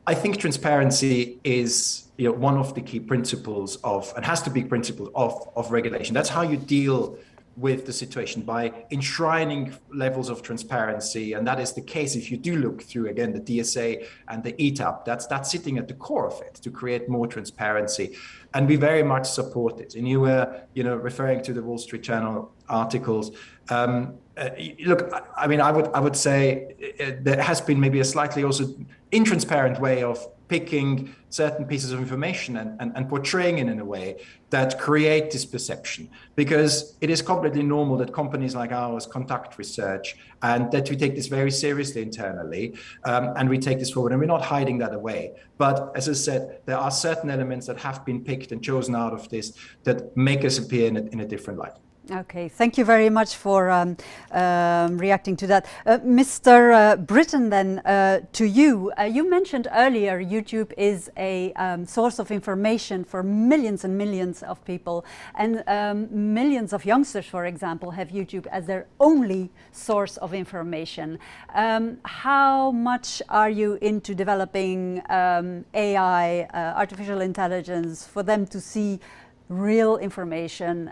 I think transparency is one of the key principles of, and has to be principles of regulation. That's how you deal with the situation, by enshrining levels of transparency. And that is the case if you do look through, again, the DSA and the ETAP. That's sitting at the core of it, to create more transparency. And we very much support it. And you were referring to the Wall Street Journal articles. Look, I mean, I would say there has been maybe a slightly also intransparent way of picking certain pieces of information and portraying it in a way that create this perception, because it is completely normal that companies like ours conduct research and that we take this very seriously internally, and we take this forward, and we're not hiding that away. But as I said, there are certain elements that have been picked and chosen out of this that make us appear in a different light. Okay, thank you very much for reacting to that. Mr. Britton, then, to you. You mentioned earlier YouTube is a source of information for millions and millions of people, and millions of youngsters, for example, have YouTube as their only source of information. How much are you into developing AI, artificial intelligence, for them to see real information,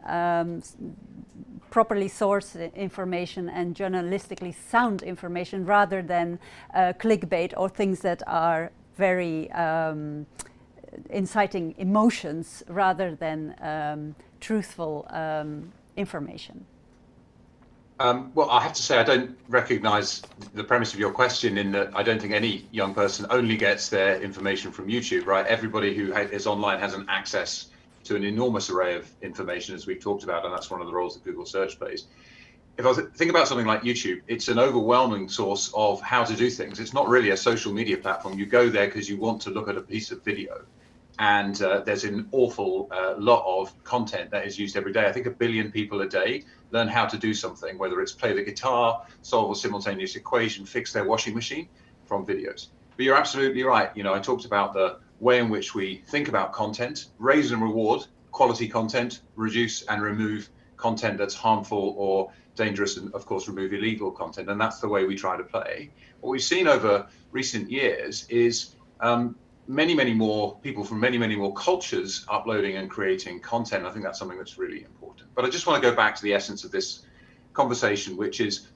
properly sourced information and journalistically sound information, rather than clickbait or things that are very inciting emotions rather than truthful information? Well, I have to say I don't recognise the premise of your question, in that I don't think any young person only gets their information from YouTube, right? Everybody who is online has an access to an enormous array of information, as we've talked about, and that's one of the roles that Google Search plays. If I think about something like YouTube, it's an overwhelming source of how to do things. It's not really a social media platform. You go there because you want to look at a piece of video, and there's an awful lot of content that is used every day. I think 1 billion people a day learn how to do something, whether it's play the guitar, solve a simultaneous equation, fix their washing machine, from videos. But you're absolutely right. I talked about the way in which we think about content: raise and reward quality content, reduce and remove content that's harmful or dangerous, and of course remove illegal content. And that's the way we try to play. What we've seen over recent years is many more people from many more cultures uploading and creating content. I think that's something that's really important. But I just want to go back to the essence of this conversation, which is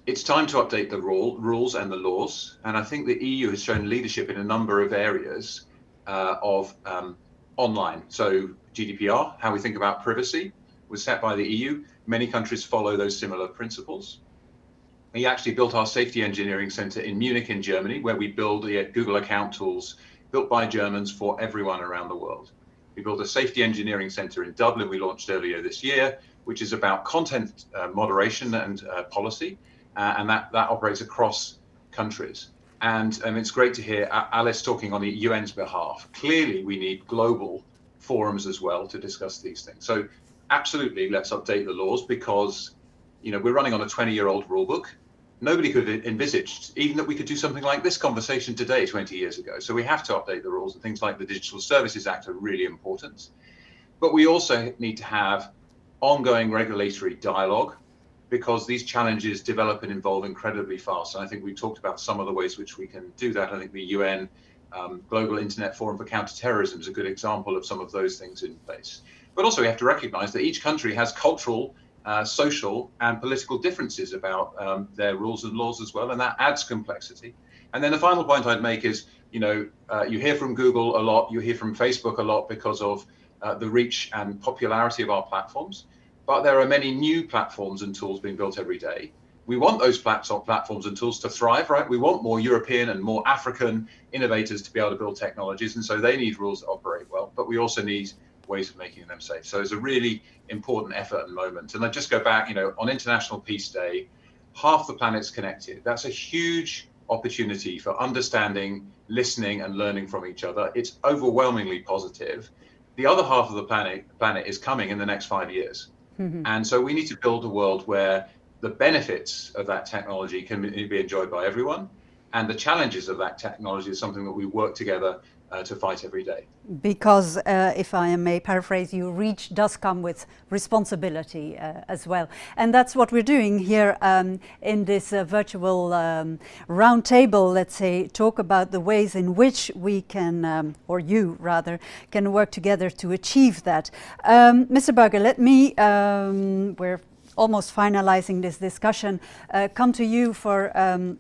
it's time to update the rules and the laws. And I think the EU has shown leadership in a number of areas of online. So GDPR, how we think about privacy, was set by the EU. Many countries follow those similar principles. We actually built our safety engineering center in Munich in Germany, where we build the Google account tools built by Germans for everyone around the world. We built a safety engineering center in Dublin we launched earlier this year, which is about content moderation and policy, and that operates across countries. And it's great to hear Alice talking on the UN's behalf. Clearly, we need global forums as well to discuss these things. So absolutely, let's update the laws, because we're running on a 20-year-old rule book. Nobody could have envisaged even that we could do something like this conversation today 20 years ago. So we have to update the rules, and things like the Digital Services Act are really important. But we also need to have ongoing regulatory dialogue, because these challenges develop and evolve incredibly fast. And I think we talked about some of the ways which we can do that. I think the UN Global Internet Forum for Counterterrorism is a good example of some of those things in place. But also we have to recognize that each country has cultural, social and political differences about their rules and laws as well, and that adds complexity. And then the final point I'd make is, you hear from Google a lot, you hear from Facebook a lot because of the reach and popularity of our platforms, but there are many new platforms and tools being built every day. We want those platforms and tools to thrive, right? We want more European and more African innovators to be able to build technologies, and so they need rules that operate well, but we also need ways of making them safe. So it's a really important effort and moment. And I just go back, on International Peace Day, half the planet's connected. That's a huge opportunity for understanding, listening and learning from each other. It's overwhelmingly positive. The other half of the planet is coming in the next 5 years. Mm-hmm. And so we need to build a world where the benefits of that technology can be enjoyed by everyone, and the challenges of that technology is something that we work together to fight every day. Because, if I may paraphrase you, reach does come with responsibility as well. And that's what we're doing here in this virtual roundtable, let's say, talk about the ways in which we can, or you rather, can work together to achieve that. Mr. Berger, let me, we're almost finalizing this discussion, come to you for an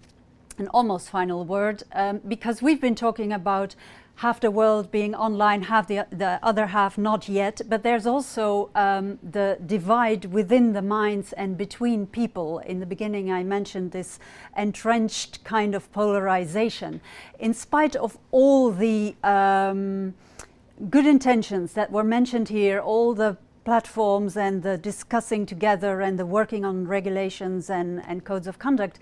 almost final word, because we've been talking about half the world being online, half the other half not yet, but there's also the divide within the minds and between people. In the beginning I mentioned this entrenched kind of polarization. In spite of all the good intentions that were mentioned here, all the platforms and the discussing together and the working on regulations and codes of conduct,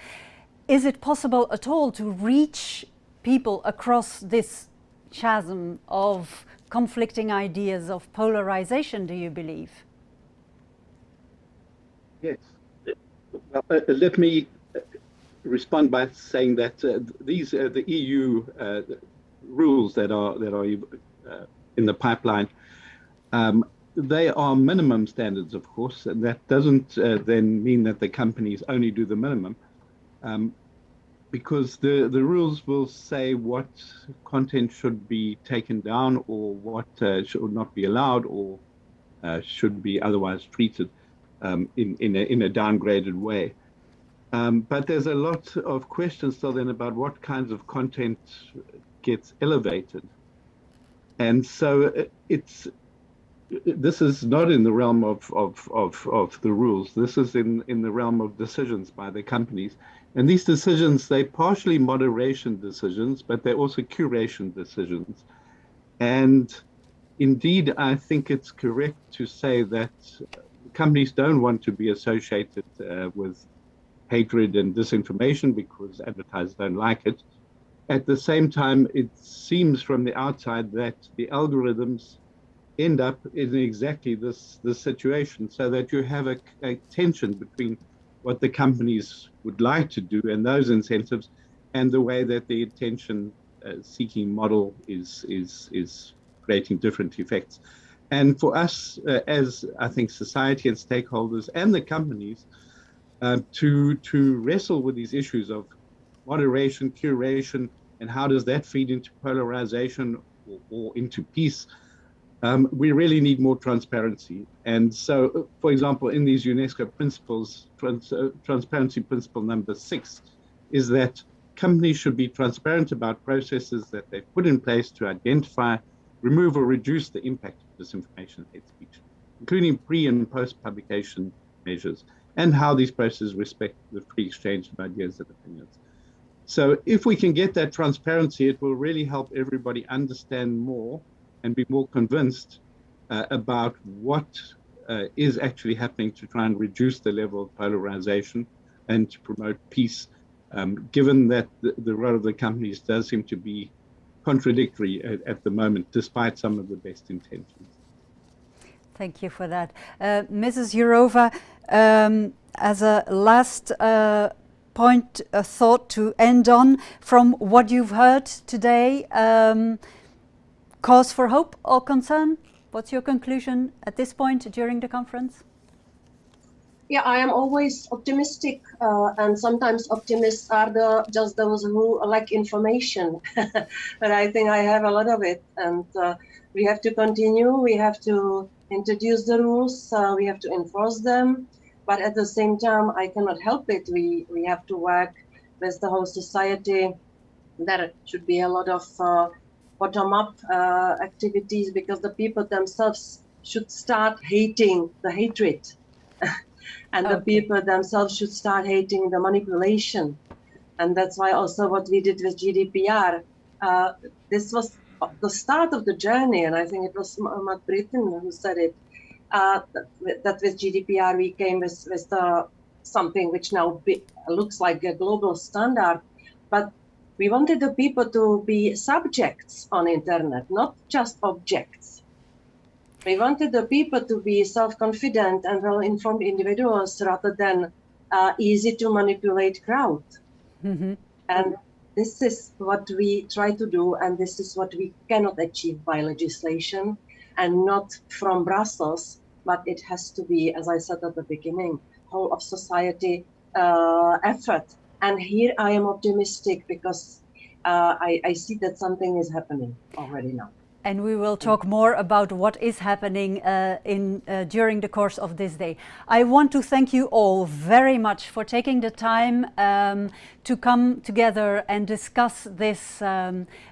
is it possible at all to reach people across this chasm of conflicting ideas, of polarization, do you believe? Yes. Well, let me respond by saying that these the EU rules that are in the pipeline, they are minimum standards, of course, and that doesn't then mean that the companies only do the minimum. Because the rules will say what content should be taken down, or what should not be allowed, or should be otherwise treated in a downgraded way. But there's a lot of questions still then about what kinds of content gets elevated. And so this is not in the realm of the rules. This is in the realm of decisions by the companies. And these decisions, they're partially moderation decisions, but they're also curation decisions. And indeed, I think it's correct to say that companies don't want to be associated with hatred and disinformation because advertisers don't like it. At the same time, it seems from the outside that the algorithms end up in exactly this situation, so that you have a tension between what the companies would like to do and those incentives, and the way that the attention-seeking model is creating different effects. And for us, as I think society and stakeholders and the companies, to wrestle with these issues of moderation, curation, and how does that feed into polarization or into peace, we really need more transparency. And so, for example, in these UNESCO principles, transparency principle number 6 is that companies should be transparent about processes that they've put in place to identify, remove, or reduce the impact of disinformation and hate speech, including pre- and post-publication measures, and how these processes respect the free exchange of ideas and opinions. So if we can get that transparency, it will really help everybody understand more and be more convinced about what is actually happening to try and reduce the level of polarization and to promote peace, given that the role of the companies does seem to be contradictory at the moment, despite some of the best intentions. Thank you for that. Mrs. Jourova, as a last point, a thought to end on, from what you've heard today, cause for hope or concern? What's your conclusion at this point during the conference? Yeah, I am always optimistic, and sometimes optimists are just those who lack information. But I think I have a lot of it, and we have to continue. We have to introduce the rules. We have to enforce them. But at the same time, I cannot help it. We have to work with the whole society. There should be a lot of bottom-up activities, because the people themselves should start hating the hatred. And the people themselves should start hating the manipulation. And that's why also what we did with GDPR, this was the start of the journey. And I think it was Matt Britton who said it, that with GDPR we came with something which now looks like a global standard. But we wanted the people to be subjects on internet, not just objects. We wanted the people to be self-confident and well-informed individuals rather than easy to manipulate crowd. Mm-hmm. And this is what we try to do, and this is what we cannot achieve by legislation and not from Brussels, but it has to be, as I said at the beginning, whole of society effort. And here I am optimistic because I see that something is happening already now. And we will talk more about what is happening during the course of this day. I want to thank you all very much for taking the time to come together and discuss this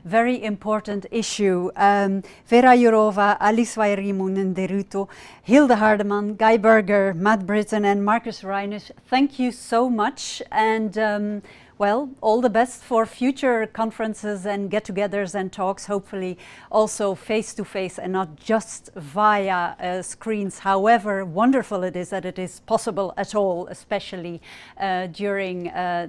very important issue. Vera Jourova, Alice Wairimunen-Deruto, Hilde Hardeman, Guy Berger, Matt Britton and Marcus Reinisch, thank you so much. And well, all the best for future conferences and get-togethers and talks, hopefully also face-to-face and not just via screens, however wonderful it is that it is possible at all, especially during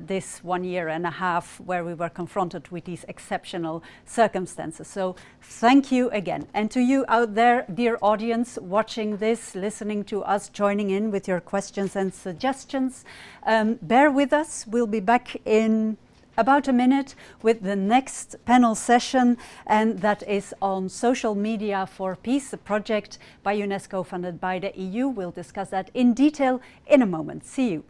this 1 year and a half where we were confronted with these exceptional circumstances. So thank you again. And to you out there, dear audience, watching this, listening to us, joining in with your questions and suggestions, bear with us. We'll be back in about a minute with the next panel session, and that is on social media for peace, a project by UNESCO funded by the EU. We'll discuss that in detail in a moment. See you.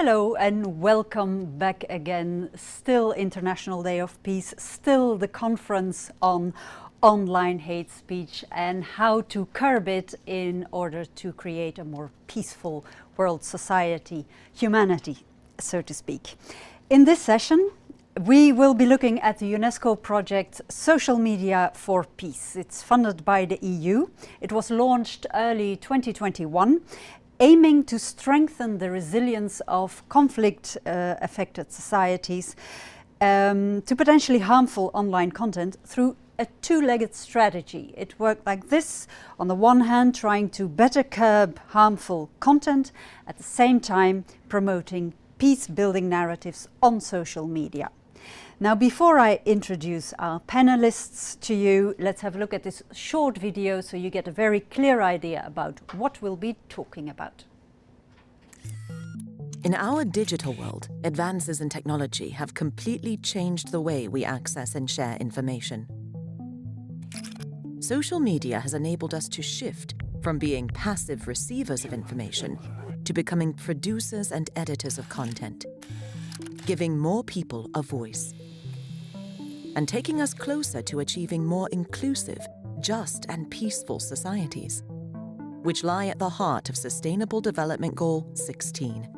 Hello and welcome back again. Still International Day of Peace, still the conference on online hate speech and how to curb it in order to create a more peaceful world society, humanity, so to speak. In this session, we will be looking at the UNESCO project Social Media for Peace. It's funded by the EU. It was launched early 2021, aiming to strengthen the resilience of conflict-affected societies to potentially harmful online content through a two-legged strategy. It worked like this: on the one hand, trying to better curb harmful content, at the same time promoting peace-building narratives on social media. Now, before I introduce our panelists to you, let's have a look at this short video so you get a very clear idea about what we'll be talking about. In our digital world, advances in technology have completely changed the way we access and share information. Social media has enabled us to shift from being passive receivers of information to becoming producers and editors of content, giving more people a voice, and taking us closer to achieving more inclusive, just and peaceful societies, which lie at the heart of Sustainable Development Goal 16.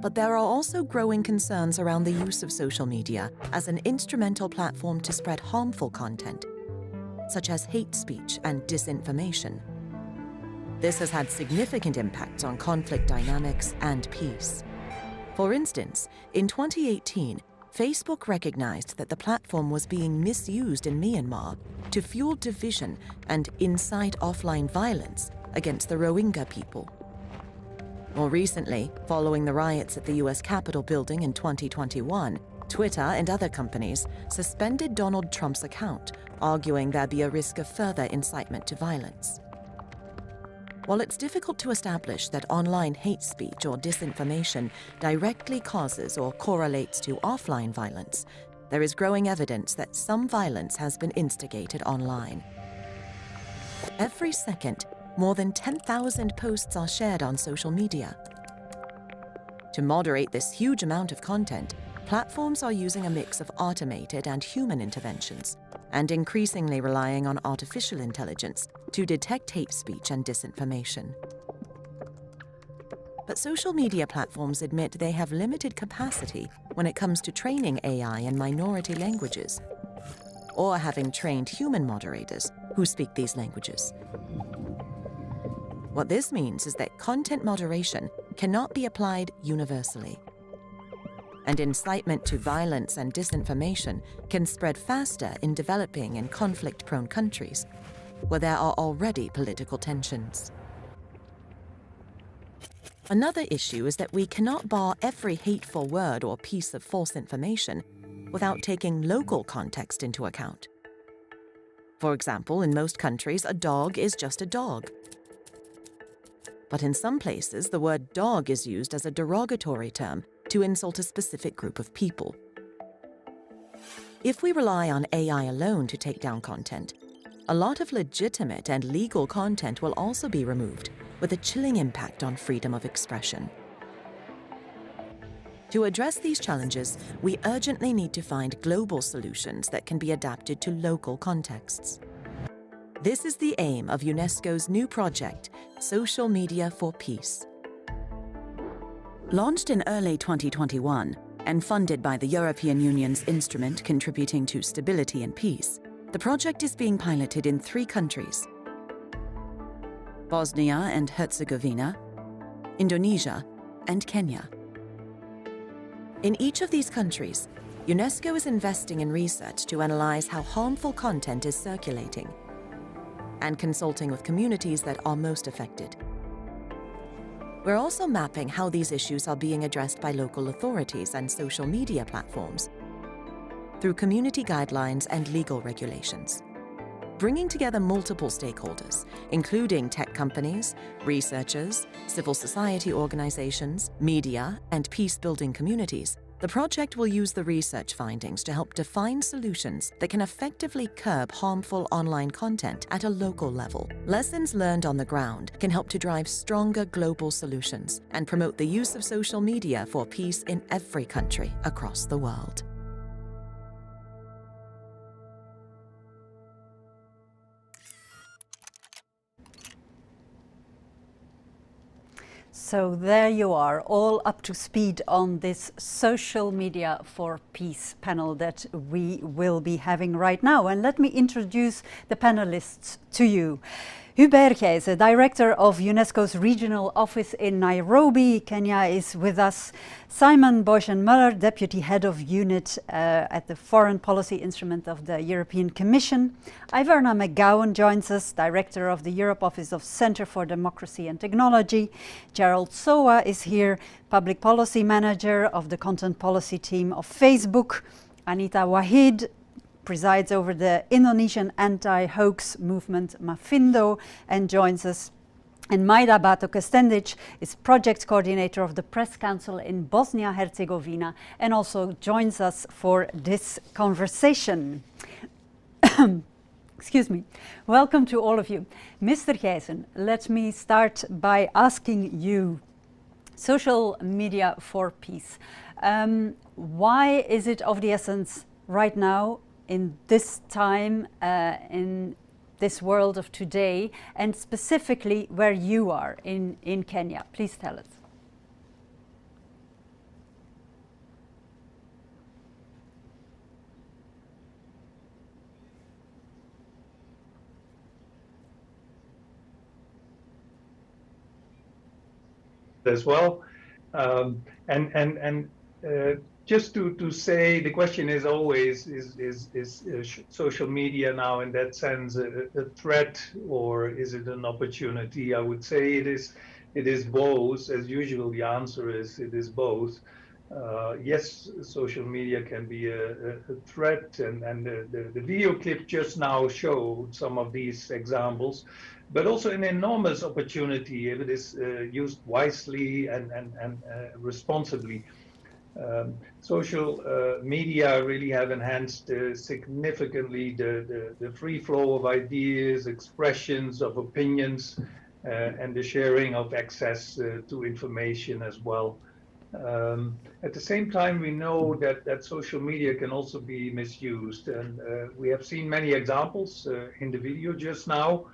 But there are also growing concerns around the use of social media as an instrumental platform to spread harmful content, such as hate speech and disinformation. This has had significant impacts on conflict dynamics and peace. For instance, in 2018, Facebook recognized that the platform was being misused in Myanmar to fuel division and incite offline violence against the Rohingya people. More recently, following the riots at the US Capitol building in 2021, Twitter and other companies suspended Donald Trump's account, arguing there'd be a risk of further incitement to violence. While it's difficult to establish that online hate speech or disinformation directly causes or correlates to offline violence, there is growing evidence that some violence has been instigated online. Every second, more than 10,000 posts are shared on social media. To moderate this huge amount of content, platforms are using a mix of automated and human interventions, and increasingly relying on artificial intelligence to detect hate speech and disinformation. But social media platforms admit they have limited capacity when it comes to training AI in minority languages, or having trained human moderators who speak these languages. What this means is that content moderation cannot be applied universally, and incitement to violence and disinformation can spread faster in developing and conflict-prone countries, where there are already political tensions. Another issue is that we cannot bar every hateful word or piece of false information without taking local context into account. For example, in most countries, a dog is just a dog. But in some places, the word dog is used as a derogatory term to insult a specific group of people. If we rely on AI alone to take down content, a lot of legitimate and legal content will also be removed, with a chilling impact on freedom of expression. To address these challenges, we urgently need to find global solutions that can be adapted to local contexts. This is the aim of UNESCO's new project, Social Media for Peace. Launched in early 2021 and funded by the European Union's instrument contributing to stability and peace, the project is being piloted in 3 countries: Bosnia and Herzegovina, Indonesia, and Kenya. In each of these countries, UNESCO is investing in research to analyze how harmful content is circulating and consulting with communities that are most affected. We're also mapping how these issues are being addressed by local authorities and social media platforms through community guidelines and legal regulations, bringing together multiple stakeholders, including tech companies, researchers, civil society organizations, media, and peace-building communities The project will use the research findings to help define solutions that can effectively curb harmful online content at a local level. Lessons learned on the ground can help to drive stronger global solutions and promote the use of social media for peace in every country across the world. So there you are, all up to speed on this Social Media for Peace panel that we will be having right now. And let me introduce the panelists to you. Hubert Gijzen, Director of UNESCO's Regional Office in Nairobi, Kenya, is with us. Simon Boyschen-Muller, Deputy Head of Unit at the Foreign Policy Instrument of the European Commission. Iverna McGowan joins us, Director of the Europe Office of Centre for Democracy and Technology. Gerald Sowa is here, Public Policy Manager of the Content Policy Team of Facebook. Anita Wahid presides over the Indonesian anti-hoax movement Mafindo and joins us. And Maida Bato-Kestendic is project coordinator of the Press Council in Bosnia-Herzegovina and also joins us for this conversation. Excuse me. Welcome to all of you. Mr. Gijzen, let me start by asking you, Social Media for Peace. Why is it of the essence right now in this time, in this world of today, and specifically where you are in Kenya? Please tell us. As well, just to say, the question is always, is social media now in that sense a threat, or is it an opportunity? I would say it is both. As usual, the answer is it is both. Yes, social media can be a threat, and the video clip just now showed some of these examples, but also an enormous opportunity if it is used wisely and responsibly. Social media really have enhanced significantly the free flow of ideas, expressions of opinions, and the sharing of access to information as well. At the same time, we know that social media can also be misused, and we have seen many examples in the video just now.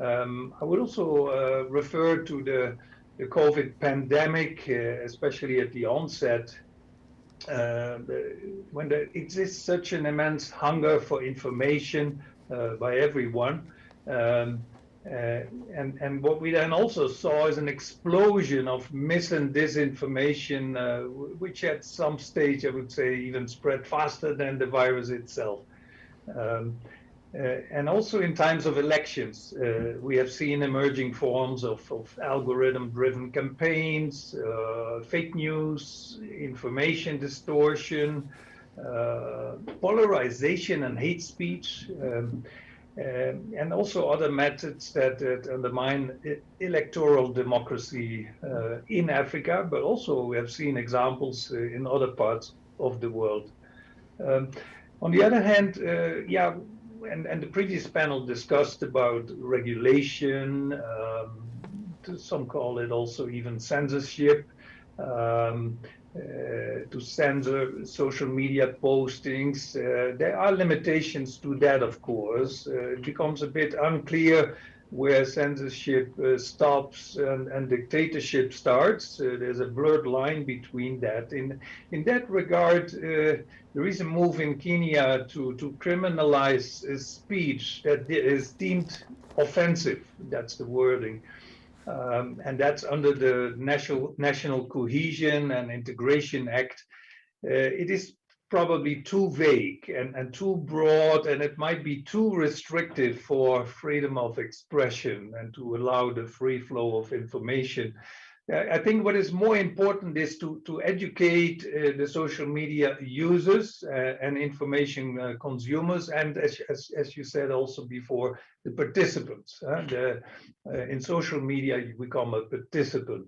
I would also refer to the COVID pandemic, especially at the onset, when there exists such an immense hunger for information by everyone. And what we then also saw is an explosion of mis and disinformation, which at some stage, I would say, even spread faster than the virus itself. And also in times of elections, we have seen emerging forms of algorithm-driven campaigns, fake news, information distortion, polarization and hate speech, and also other methods that undermine electoral democracy in Africa, but also we have seen examples in other parts of the world. On the other hand, and the previous panel discussed about regulation, some call it also even censorship, to censor social media postings. There are limitations to that, of course. It becomes a bit unclear where censorship stops and dictatorship starts. There's a blurred line between that. In that regard, there is a move in Kenya to criminalize speech that is deemed offensive. That's the wording. And that's under the National Cohesion and Integration Act. It is probably too vague and too broad, and it might be too restrictive for freedom of expression and to allow the free flow of information. I think what is more important is to educate the social media users and information consumers, and as you said also before, the participants. In social media, you become a participant.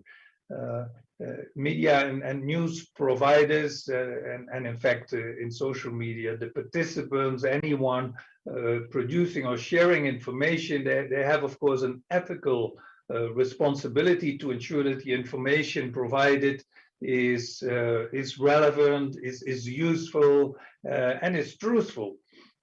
media and news providers, and in fact, in social media, the participants, anyone producing or sharing information, they have, of course, an ethical responsibility to ensure that the information provided is relevant, is useful, and is truthful.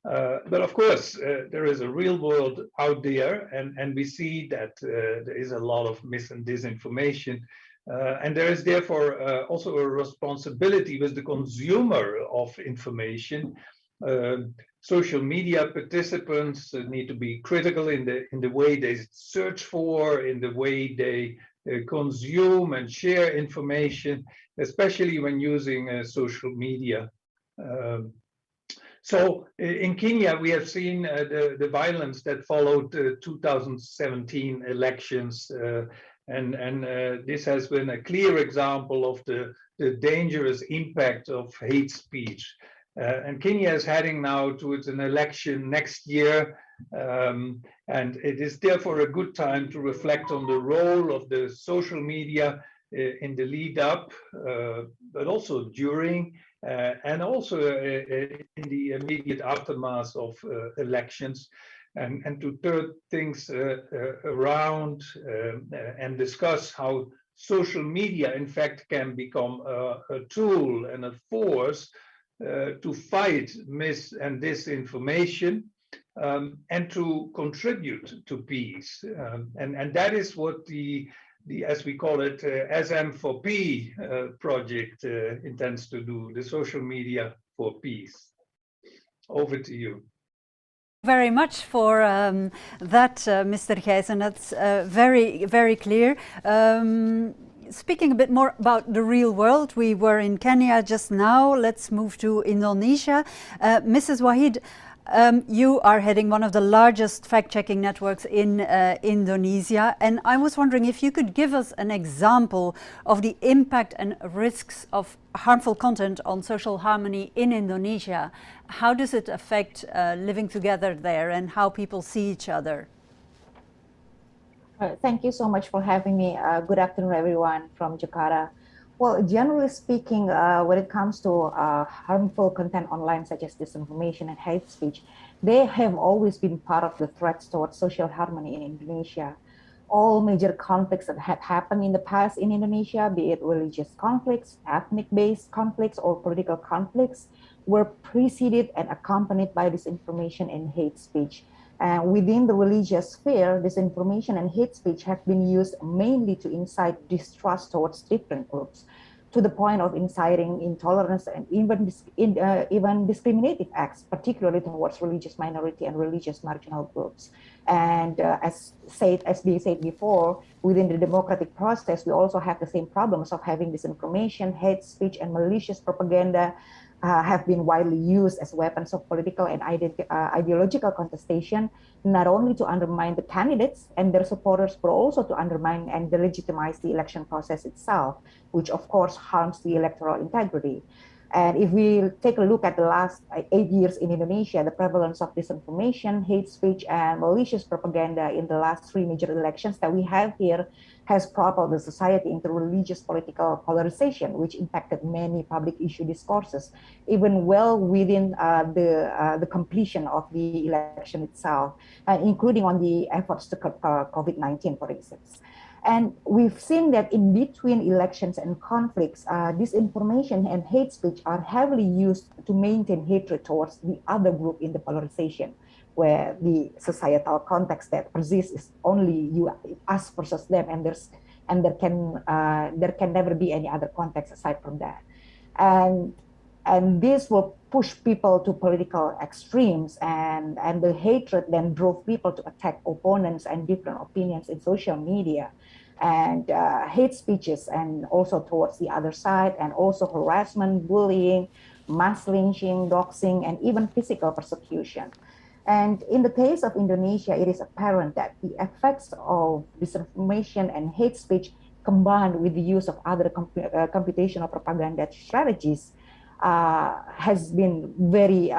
But of course, there is a real world out there, and we see that there is a lot of mis and disinformation. And there is therefore also a responsibility with the consumer of information. Social media participants need to be critical in the way they search for, in the way they consume and share information, especially when using social media. So in Kenya, we have seen the violence that followed the 2017 elections. And this has been a clear example of the dangerous impact of hate speech. And Kenya is heading now towards an election next year. And it is therefore a good time to reflect on the role of the social media in the lead up, but also during, and also in the immediate aftermath of elections. And to turn things around and discuss how social media, in fact, can become a tool and a force to fight mis and disinformation and to contribute to peace. And that is what the as we call it, SM4P project intends to do, the social media for peace. Over to you. Very much for that, Mr. Gijzen. That's very, very clear. Speaking a bit more about the real world, we were in Kenya just now. Let's move to Indonesia. Mrs. Wahid, you are heading one of the largest fact-checking networks in Indonesia, and I was wondering if you could give us an example of the impact and risks of harmful content on social harmony in Indonesia. How does it affect living together there and how people see each other? Thank you so much for having me. Good afternoon, everyone from Jakarta. Well, generally speaking, when it comes to harmful content online, such as disinformation and hate speech, they have always been part of the threats towards social harmony in Indonesia. All major conflicts that have happened in the past in Indonesia, be it religious conflicts, ethnic-based conflicts, or political conflicts, were preceded and accompanied by disinformation and hate speech. Within the religious sphere, disinformation and hate speech have been used mainly to incite distrust towards different groups, to the point of inciting intolerance and even discriminative acts, particularly towards religious minority and religious marginal groups. And as being said before, within the democratic process, we also have the same problems of having disinformation, hate speech, and malicious propaganda have been widely used as weapons of political and ideological contestation, not only to undermine the candidates and their supporters, but also to undermine and delegitimize the election process itself, which of course harms the electoral integrity. And if we take a look at the last 8 years in Indonesia, the prevalence of disinformation, hate speech, and malicious propaganda in the last 3 major elections that we have here has propelled the society into religious political polarization, which impacted many public issue discourses, even well within the completion of the election itself, including on the efforts to curb COVID-19, for instance. And we've seen that in between elections and conflicts, disinformation and hate speech are heavily used to maintain hatred towards the other group in the polarization, where the societal context that persists is only us versus them, and there can never be any other context aside from that. And this will push people to political extremes, and the hatred then drove people to attack opponents and different opinions in social media, and hate speeches, and also towards the other side, and also harassment, bullying, mass lynching, doxing, and even physical persecution. And in the case of Indonesia, it is apparent that the effects of disinformation and hate speech, combined with the use of other computational propaganda strategies, has been very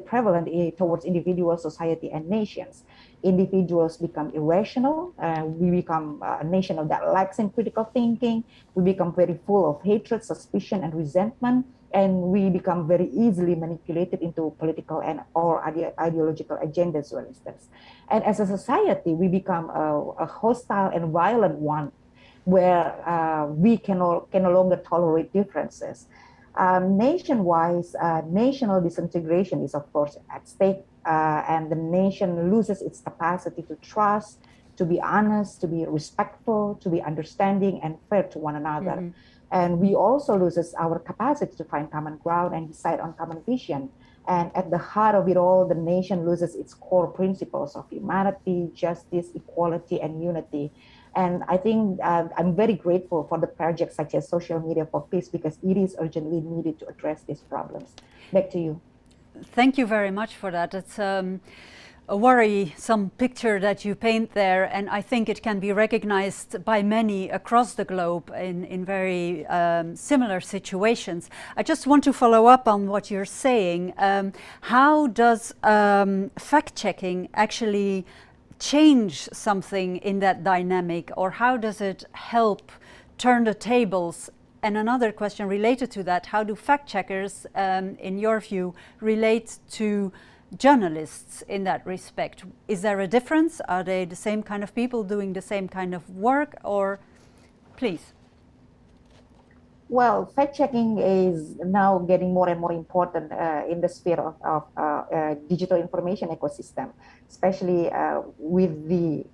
prevalent towards individual, society, and nations. individuals become irrational. We become a nation that lacks in critical thinking. We become very full of hatred, suspicion, and resentment. And we become very easily manipulated into political and or ideological agendas, for instance. And as a society, we become a hostile and violent one, where we can no longer tolerate differences. Nation-wide, national disintegration is, of course, at stake, and the nation loses its capacity to trust, to be honest, to be respectful, to be understanding and fair to one another. Mm-hmm. And we also loses our capacity to find common ground and decide on common vision. And at the heart of it all, the nation loses its core principles of humanity, justice, equality, and unity. And I think I'm very grateful for the projects such as Social Media for Peace, because it is urgently needed to address these problems. Back to you. Thank you very much for that. It's a worrisome picture that you paint there, and I think it can be recognized by many across the globe in very similar situations. I just want to follow up on what you're saying. How does fact-checking actually change something in that dynamic, or how does it help turn the tables? And another question related to that, how do fact-checkers, in your view, relate to journalists in that respect? Is there a difference? Are they the same kind of people doing the same kind of work, or please? Well, fact-checking is now getting more and more important in the sphere of digital information ecosystem, especially with the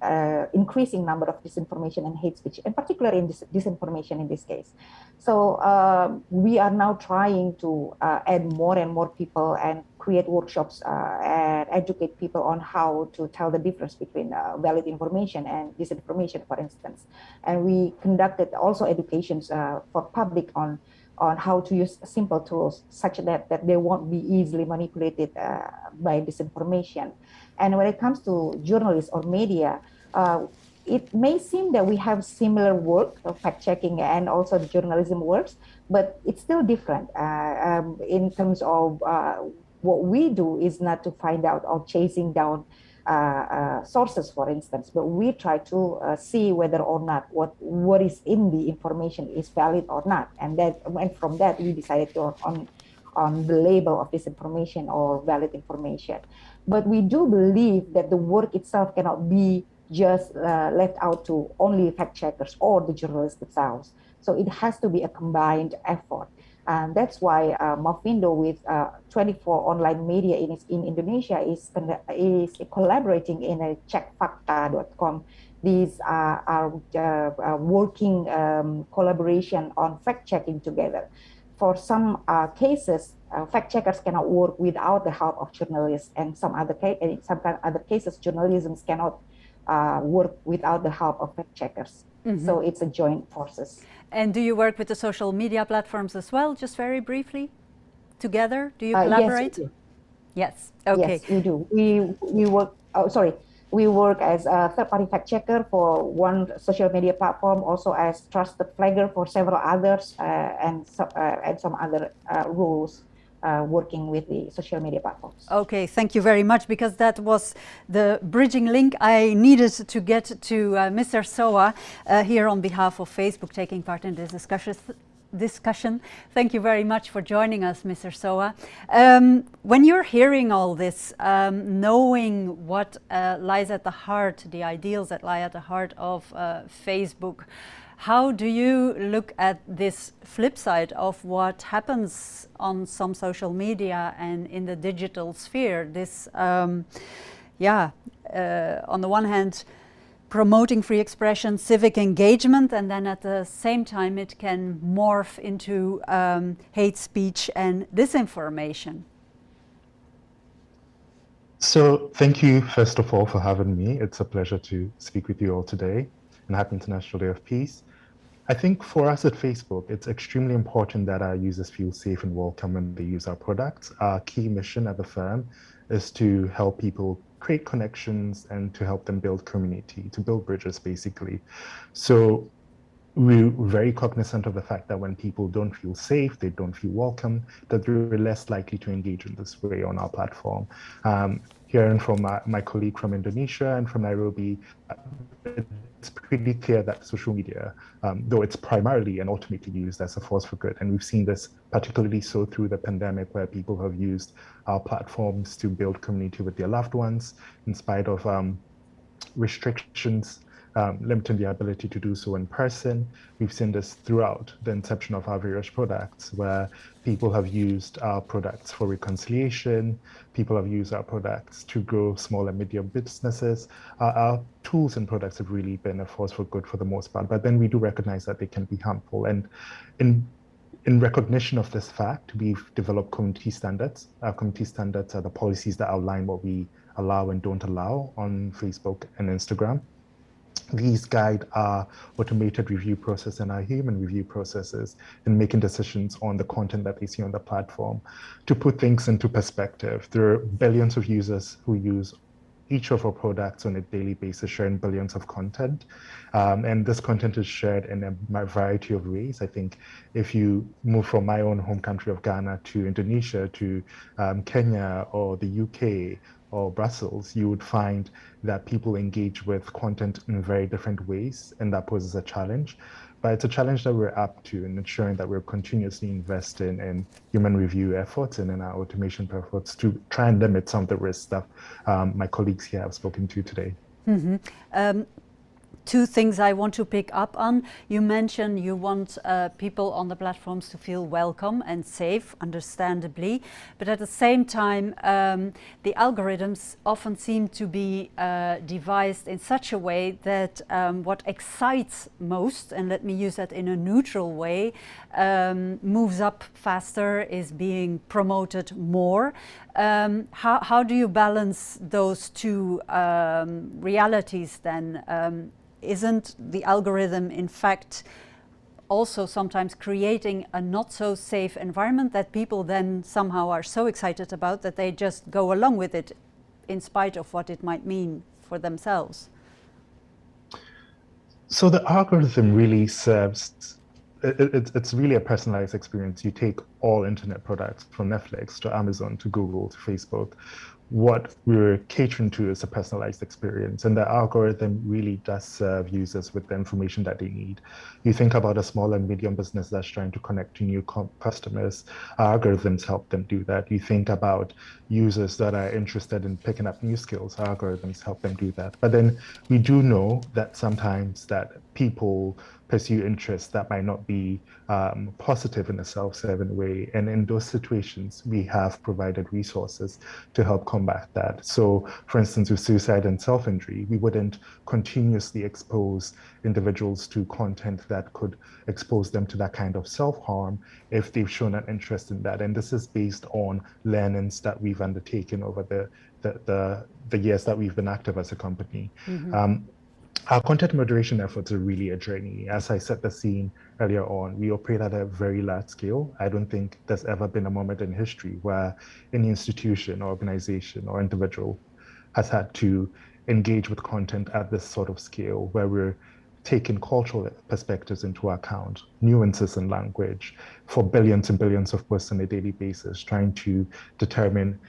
increasing number of disinformation and hate speech, in particular in disinformation in this case. So we are now trying to add more and more people and create workshops and educate people on how to tell the difference between valid information and disinformation, for instance. And we conducted also educations for public on how to use simple tools such that they won't be easily manipulated by disinformation. And when it comes to journalists or media, it may seem that we have similar work of fact-checking and also the journalism works, but it's still different in terms of what we do is not to find out or chasing down sources, for instance, but we try to see whether or not what is in the information is valid or not, and from that we decided to on the label of disinformation or valid information. But we do believe that the work itself cannot be just left out to only fact checkers or the journalists themselves. So it has to be a combined effort. And that's why Mavindo, with 24 online media in Indonesia, is collaborating in a checkfakta.com. These are working collaboration on fact-checking together. For some cases, fact checkers cannot work without the help of journalists, and some other cases, journalism cannot work without the help of fact checkers. Mm-hmm. So it's a joint forces. And do you work with the social media platforms as well, just very briefly, together? Do you collaborate? Yes. Okay. Yes, we do. We work. We work as a third-party fact checker for one social media platform, also as trusted flagger for several others, and some other roles. Working with the social media platforms. Okay, thank you very much, because that was the bridging link I needed to get to Mr. Soa here on behalf of Facebook, taking part in this discussion. Thank you very much for joining us, Mr. Soa. When you're hearing all this, knowing what lies at the heart, the ideals that lie at the heart of Facebook, how do you look at this flip side of what happens on some social media and in the digital sphere? This, on the one hand, promoting free expression, civic engagement, and then at the same time it can morph into hate speech and disinformation. So thank you, first of all, for having me. It's a pleasure to speak with you all today, and Happy International Day of Peace. I think for us at Facebook, it's extremely important that our users feel safe and welcome when they use our products. Our key mission at the firm is to help people create connections and to help them build community, to build bridges, basically. So we're very cognizant of the fact that when people don't feel safe, they don't feel welcome, that they're less likely to engage in this way on our platform. hearing from my colleague from Indonesia and from Nairobi, it's pretty clear that social media, though it's primarily and ultimately used as a force for good, and we've seen this particularly so through the pandemic, where people have used our platforms to build community with their loved ones in spite of restrictions limiting the ability to do so in person. We've seen this throughout the inception of our various products, where people have used our products for reconciliation, people have used our products to grow small and medium businesses. Our tools and products have really been a force for good for the most part, but then we do recognize that they can be harmful. And in recognition of this fact, we've developed community standards. Our community standards are the policies that outline what we allow and don't allow on Facebook and Instagram. These guide our automated review process and our human review processes in making decisions on the content that they see on the platform. To put things into perspective, there are billions of users who use each of our products on a daily basis, sharing billions of content. And this content is shared in a variety of ways. I think if you move from my own home country of Ghana to Indonesia to Kenya or the UK or Brussels, you would find that people engage with content in very different ways, and that poses a challenge. But it's a challenge that we're up to in ensuring that we're continuously investing in human review efforts and in our automation efforts to try and limit some of the risks that my colleagues here have spoken to today. Mm-hmm. Two things I want to pick up on. You mentioned you want people on the platforms to feel welcome and safe, understandably, but at the same time, the algorithms often seem to be devised in such a way that what excites most, and let me use that in a neutral way, moves up faster, is being promoted more. How do you balance those two realities then? Isn't the algorithm, in fact, also sometimes creating a not so safe environment that people then somehow are so excited about that they just go along with it in spite of what it might mean for themselves? So the algorithm really serves, it's really a personalized experience. You take all internet products from Netflix to Amazon to Google to Facebook. What we're catering to is a personalized experience, and the algorithm really does serve users with the information that they need. You think about a small and medium business that's trying to connect to new customers, algorithms help them do that. You think about users that are interested in picking up new skills, algorithms help them do that. But then we do know that sometimes that people pursue interests that might not be positive in a self-serving way. And in those situations, we have provided resources to help combat that. So for instance, with suicide and self-injury, we wouldn't continuously expose individuals to content that could expose them to that kind of self-harm if they've shown an interest in that. And this is based on learnings that we've undertaken over the years that we've been active as a company. Mm-hmm. Our content moderation efforts are really a journey. As I set the scene earlier on, we operate at a very large scale. I don't think there's ever been a moment in history where any institution, organization, or individual has had to engage with content at this sort of scale, where we're taking cultural perspectives into account, nuances in language, for billions and billions of posts on a daily basis, trying to determine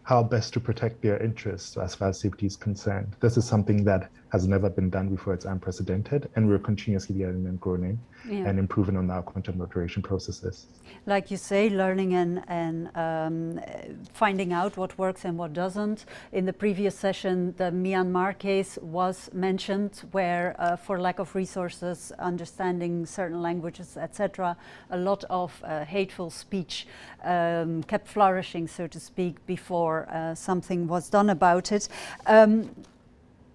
how best to protect their interests as far as safety is concerned. This is something that has never been done before. It's unprecedented, and we're continuously learning and growing and improving on our content moderation processes. Like you say, learning and finding out what works and what doesn't. In the previous session, the Myanmar case was mentioned, where for lack of resources, understanding certain languages, etc., a lot of hateful speech kept flourishing, so to speak, before something was done about it.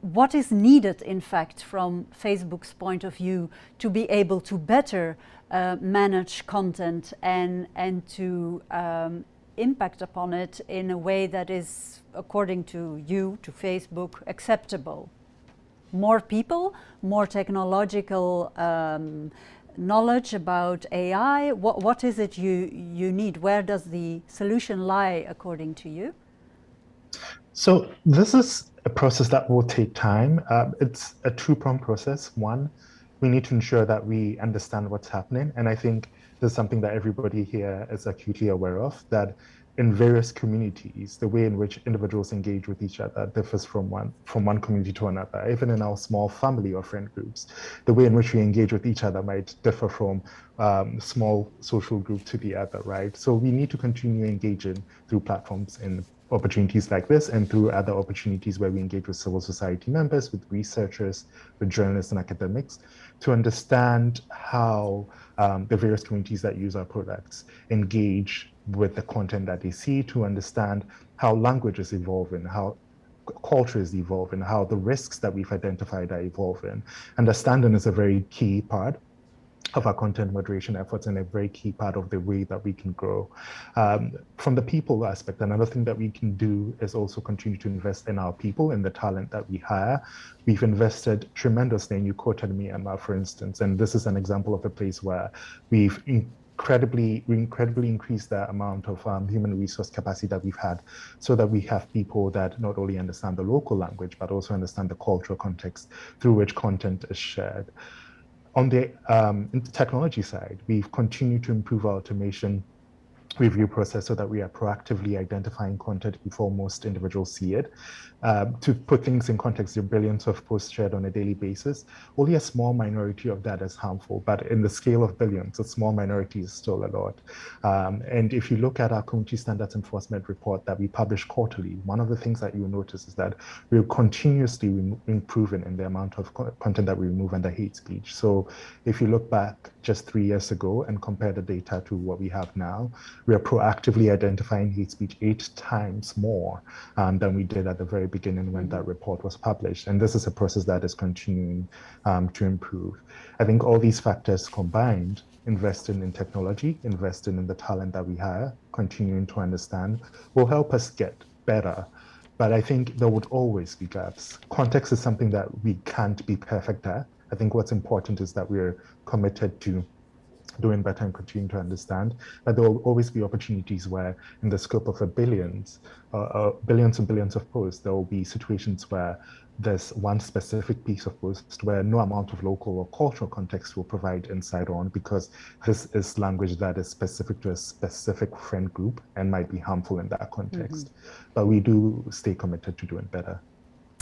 What is needed, in fact, from Facebook's point of view to be able to better manage content and to impact upon it in a way that is, according to you, to Facebook, acceptable? More people, more technological knowledge about AI? What is it you need? Where does the solution lie, according to you? So this is a process that will take time. It's a two-pronged process. One, we need to ensure that we understand what's happening. And I think this is something that everybody here is acutely aware of, that in various communities, the way in which individuals engage with each other differs from one community to another. Even in our small family or friend groups, the way in which we engage with each other might differ from small social group to the other, right? So we need to continue engaging through platforms and opportunities like this, and through other opportunities where we engage with civil society members, with researchers, with journalists and academics, to understand how the various communities that use our products engage with the content that they see, to understand how language is evolving, how culture is evolving, how the risks that we've identified are evolving. Understanding is a very key part of our content moderation efforts and a very key part of the way that we can grow. From the people aspect, another thing that we can do is also continue to invest in our people and the talent that we hire. We've invested tremendously, and you quoted Myanmar, for instance, and this is an example of a place where we've incredibly increased the amount of human resource capacity that we've had, so that we have people that not only understand the local language, but also understand the cultural context through which content is shared. On the technology side, we've continued to improve our automation review process so that we are proactively identifying content before most individuals see it. To put things in context, there are billions of posts shared on a daily basis. Only a small minority of that is harmful, but in the scale of billions, a small minority is still a lot. And if you look at our community standards enforcement report that we publish quarterly, one of the things that you'll notice is that we're continuously improving in the amount of content that we remove under hate speech. So if you look back just 3 years ago and compare the data to what we have now, we are proactively identifying hate speech 8 times more than we did at the very beginning when that report was published. And this is a process that is continuing to improve. I think all these factors combined, investing in technology, investing in the talent that we hire, continuing to understand, will help us get better. But I think there would always be gaps. Context is something that we can't be perfect at. I think what's important is that we're committed to doing better and continuing to understand, but there will always be opportunities where in the scope of billions and billions of posts, there will be situations where there's one specific piece of post where no amount of local or cultural context will provide insight on, because this is language that is specific to a specific friend group and might be harmful in that context. But we do stay committed to doing better.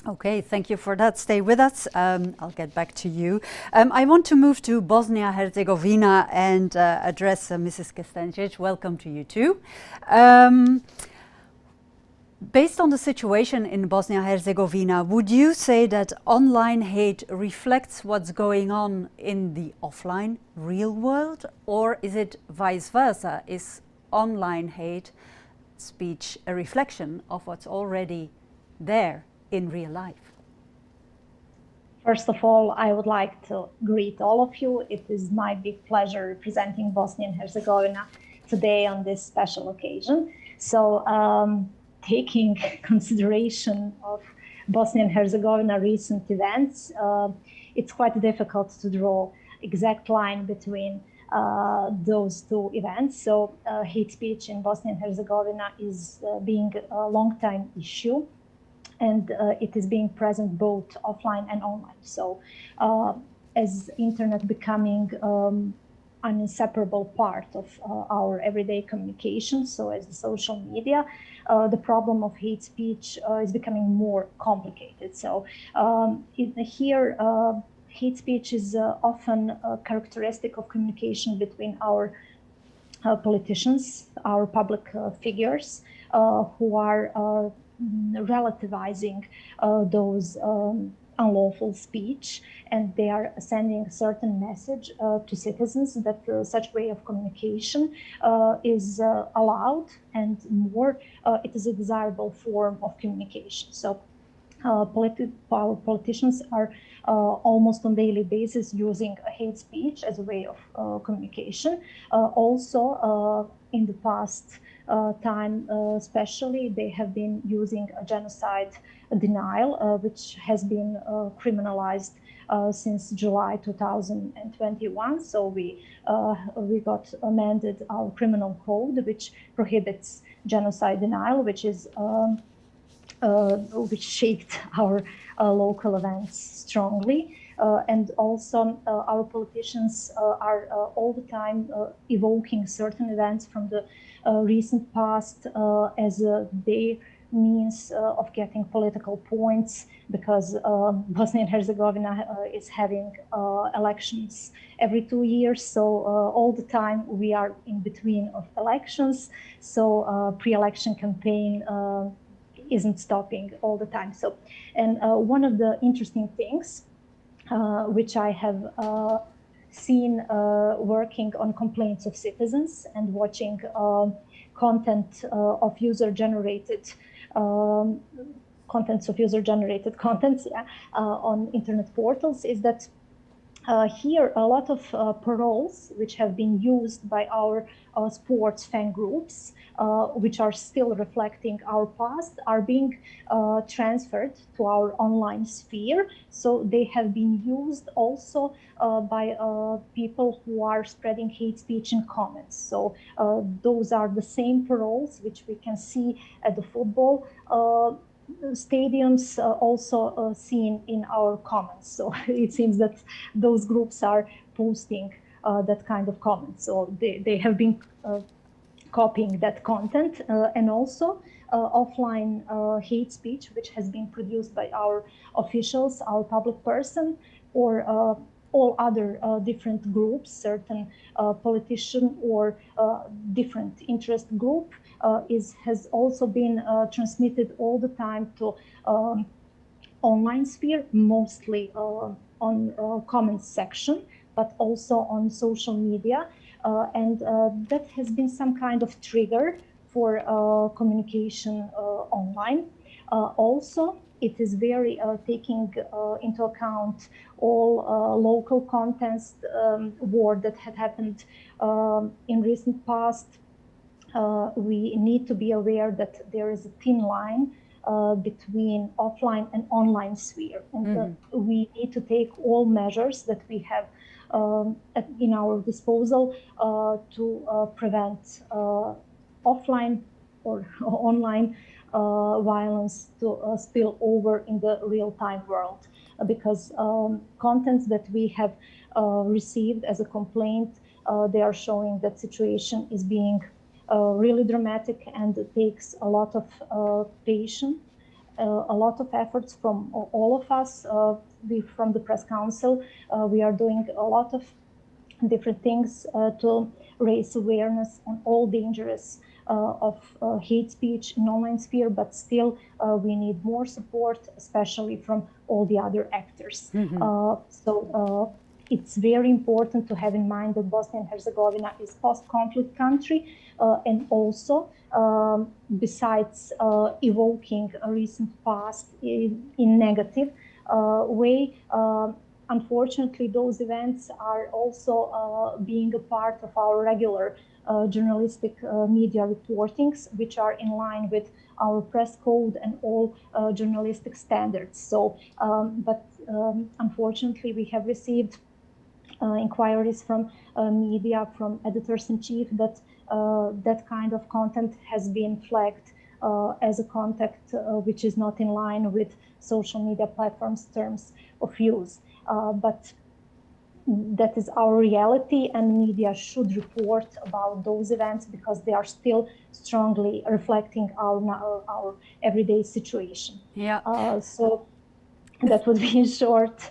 Okay, thank you for that. Stay with us. I'll get back to you. I want to move to Bosnia-Herzegovina and address Mrs. Kestenčić. Welcome to you too. Based on the situation in Bosnia-Herzegovina, would you say that online hate reflects what's going on in the offline real world, or is it vice versa? Is online hate speech a reflection of what's already there in real life? First of all, I would like to greet all of you. It is my big pleasure representing Bosnia and Herzegovina today on this special occasion. So taking consideration of Bosnia and Herzegovina recent events, it's quite difficult to draw exact line between those two events. So hate speech in Bosnia and Herzegovina is being a long-time issue, and it is being present both offline and online. So as internet becoming an inseparable part of our everyday communication, so as the social media, the problem of hate speech is becoming more complicated. So here, hate speech is often a characteristic of communication between our politicians, our public figures, who are relativizing those unlawful speech, and they are sending a certain message to citizens that such way of communication is allowed, and more, it is a desirable form of communication. So our politicians are almost on daily basis using hate speech as a way of communication. Also, in the past time, especially, they have been using a genocide denial, which has been criminalized since July 2021. So we got amended our criminal code, which prohibits genocide denial, which is which shaped our local events strongly. And also our politicians are all the time evoking certain events from the recent past as their means of getting political points, because Bosnia and Herzegovina is having elections every 2 years. So all the time we are in between of elections. So pre-election campaign isn't stopping all the time. So, and one of the interesting things which I have seen working on complaints of citizens and watching content of user-generated contents on internet portals is that here a lot of paroles which have been used by our sports fan groups, which are still reflecting our past, are being transferred to our online sphere. So they have been used also by people who are spreading hate speech in comments. So those are the same paroles which we can see at the football stadiums, also seen in our comments. So it seems that those groups are posting that kind of comments. So they have been copying that content, and also offline hate speech, which has been produced by our officials, our public person, or all other different groups, certain politician or different interest group, has also been transmitted all the time to online sphere, mostly on comments section, but also on social media. And that has been some kind of trigger for communication online. Also, it is very taking into account all local contents, war that had happened in recent past. We need to be aware that there is a thin line between offline and online sphere. And we need to take all measures that we have in our disposal to prevent offline or online violence to spill over in the real-time world, because contents that we have received as a complaint, they are showing that situation is being really dramatic, and it takes a lot of patience, a lot of efforts from all of us. From the Press Council, we are doing a lot of different things to raise awareness on all dangers of hate speech in online sphere, but still we need more support, especially from all the other actors. So it's very important to have in mind that Bosnia and Herzegovina is post-conflict country, and also besides evoking a recent past in negative way, unfortunately those events are also being a part of our regular journalistic media reportings, which are in line with our press code and all journalistic standards. So, but unfortunately we have received inquiries from media, from editors-in-chief, that that kind of content has been flagged as a content which is not in line with social media platforms' terms of use. But that is our reality, and media should report about those events because they are still strongly reflecting our everyday situation. Yeah. So that would be in short.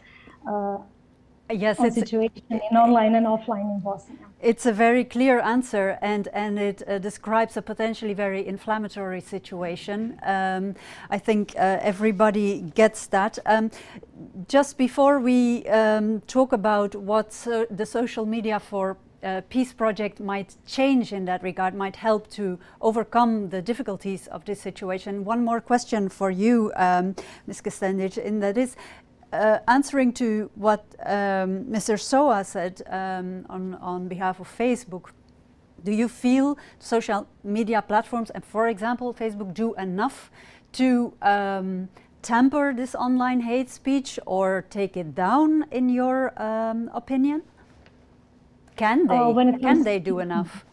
Yes, it's situation in online and offline in Bosnia. It's a very clear answer, and it describes a potentially very inflammatory situation. I think everybody gets that. Just before we talk about what the social media for Peace project might change in that regard, might help to overcome the difficulties of this situation, one more question for you, Ms. Kostenic, and that is, answering to what Mr. Soa said on behalf of Facebook, do you feel social media platforms, and for example Facebook, do enough to temper this online hate speech or take it down, in your opinion? Can they? Can they do enough?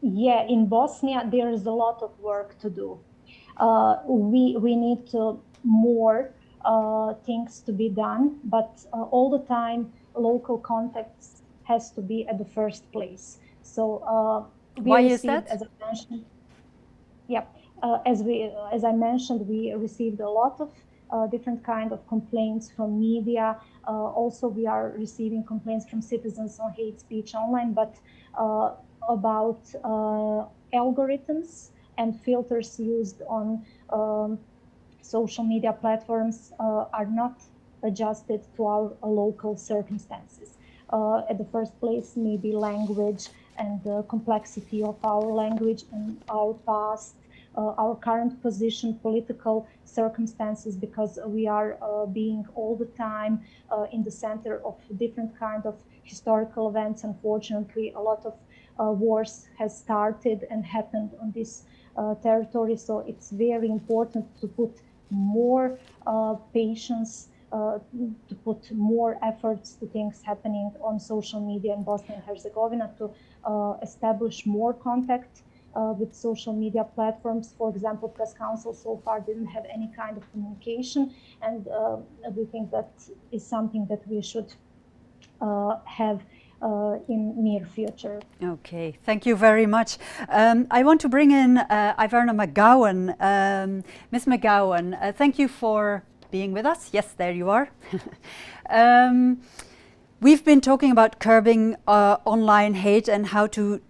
Yeah, in Bosnia there is a lot of work to do. We need to more things to be done, but all the time local context has to be at the first place. So we Why received, is that? as I mentioned, yeah, as I mentioned, we received a lot of different kind of complaints from media. Also, we are receiving complaints from citizens on hate speech online, but about algorithms and filters used on social media platforms are not adjusted to our local circumstances. At the first place, maybe language and the complexity of our language and our past, our current position, political circumstances, because we are being all the time in the center of different kind of historical events. Unfortunately, a lot of wars has started and happened on this territory. So it's very important to put more patience, to put more efforts to things happening on social media in Bosnia and Herzegovina, to establish more contact with social media platforms. For example, Press Council so far didn't have any kind of communication, and we think that is something that we should have in near future. Okay, thank you very much. I want to bring in Iverna McGowan. Ms. McGowan, thank you for being with us. Yes, there you are. We've been talking about curbing online hate, and how to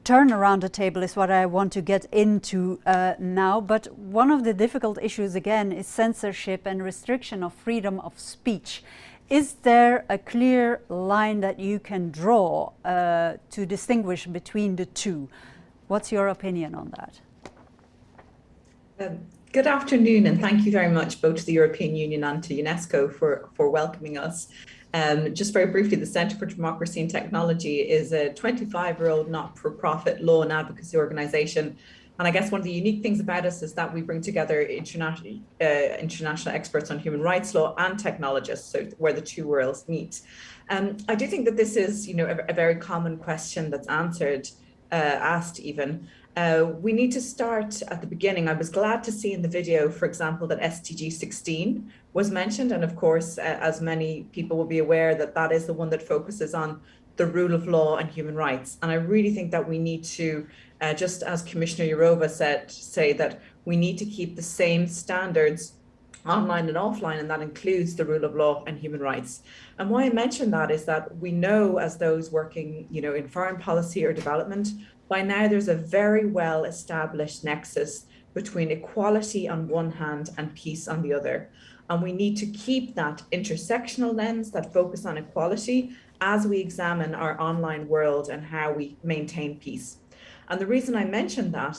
turn around the table is what I want to get into now. But one of the difficult issues again is censorship and restriction of freedom of speech. Is there a clear line that you can draw to distinguish between the two? What's your opinion on that? Good afternoon, and thank you very much both to the European Union and to UNESCO for welcoming us. Just very briefly, the Centre for Democracy and Technology is a 25-year-old not-for-profit law and advocacy organisation. And I guess one of the unique things about us is that we bring together international experts on human rights law and technologists, so where the two worlds meet. I do think that this is, a very common question that's asked even. We need to start at the beginning. I was glad to see in the video, for example, that SDG 16 was mentioned. And of course, as many people will be aware, that is the one that focuses on the rule of law and human rights. And I really think that we need to, just as Commissioner Jourova say that we need to keep the same standards online and offline, and that includes the rule of law and human rights. And why I mention that is that we know, as those working, in foreign policy or development, by now there's a very well established nexus between equality on one hand and peace on the other. And we need to keep that intersectional lens, that focus on equality, as we examine our online world and how we maintain peace. And the reason I mentioned that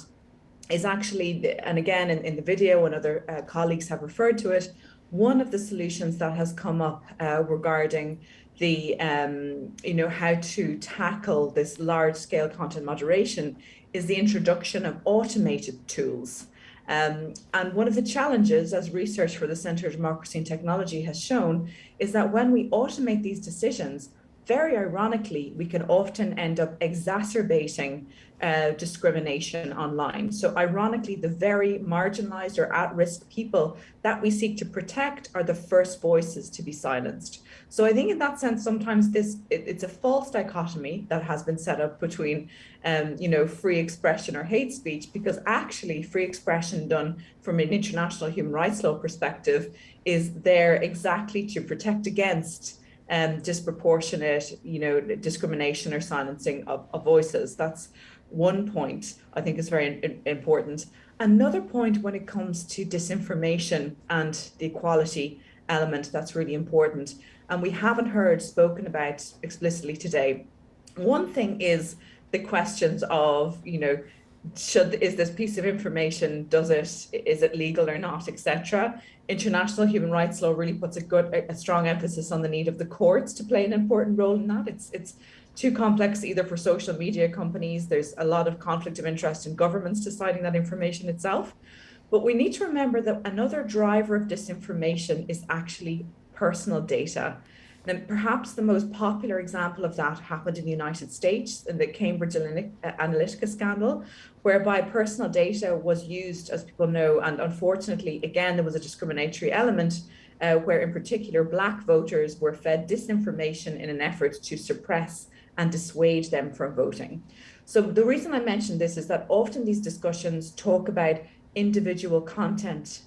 is actually, and again, in the video and other colleagues have referred to it, one of the solutions that has come up regarding the, how to tackle this large-scale content moderation is the introduction of automated tools. And one of the challenges, as research for the Centre for Democracy and Technology has shown, is that when we automate these decisions, very ironically, we can often end up exacerbating discrimination online. So ironically, the very marginalized or at-risk people that we seek to protect are the first voices to be silenced. So I think in that sense, sometimes it's a false dichotomy that has been set up between, free expression or hate speech, because actually free expression done from an international human rights law perspective is there exactly to protect against disproportionate, discrimination or silencing of voices. That's one point I think is very important. Another point when it comes to disinformation and the equality element that's really important, and we haven't heard spoken about explicitly today. One thing is the questions of, is this piece of information, is it legal or not, etc. International human rights law really puts a strong emphasis on the need of the courts to play an important role in that. It's too complex either for social media companies. There's a lot of conflict of interest in governments deciding that information itself. But we need to remember that another driver of disinformation is actually personal data. Now, perhaps the most popular example of that happened in the United States in the Cambridge Analytica scandal, whereby personal data was used, as people know, and unfortunately, again, there was a discriminatory element where in particular Black voters were fed disinformation in an effort to suppress and dissuade them from voting. So the reason I mention this is that often these discussions talk about individual content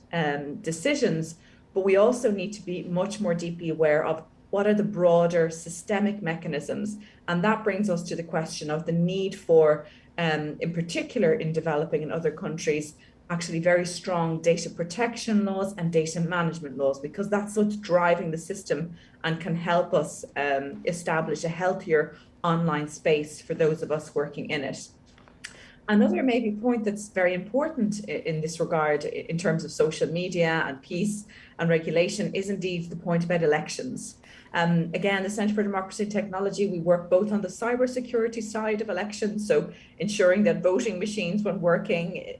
decisions, but we also need to be much more deeply aware of what are the broader systemic mechanisms. And that brings us to the question of the need for, in particular in developing and other countries, actually very strong data protection laws and data management laws, because that's what's driving the system and can help us establish a healthier online space for those of us working in it. Another maybe point that's very important in this regard in terms of social media and peace and regulation is indeed the point about elections. Again, the Centre for Democracy and Technology, we work both on the cybersecurity side of elections, so ensuring that voting machines, when working,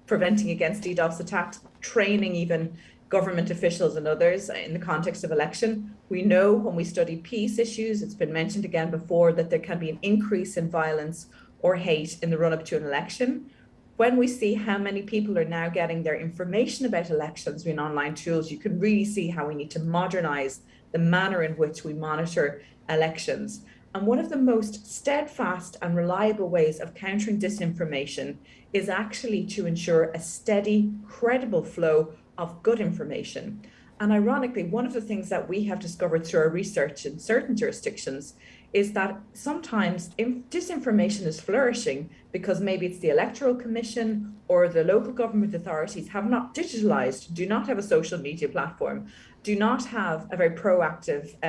preventing against DDoS attacks, training even government officials and others in the context of election. We know when we study peace issues, it's been mentioned again before, that there can be an increase in violence or hate in the run-up to an election. When we see how many people are now getting their information about elections in online tools, you can really see how we need to modernize the manner in which we monitor elections. And one of the most steadfast and reliable ways of countering disinformation is actually to ensure a steady, credible flow of good information. And ironically, one of the things that we have discovered through our research in certain jurisdictions is that sometimes disinformation is flourishing because maybe it's the Electoral Commission or the local government authorities have not digitalized, do not have a social media platform, do not have a very proactive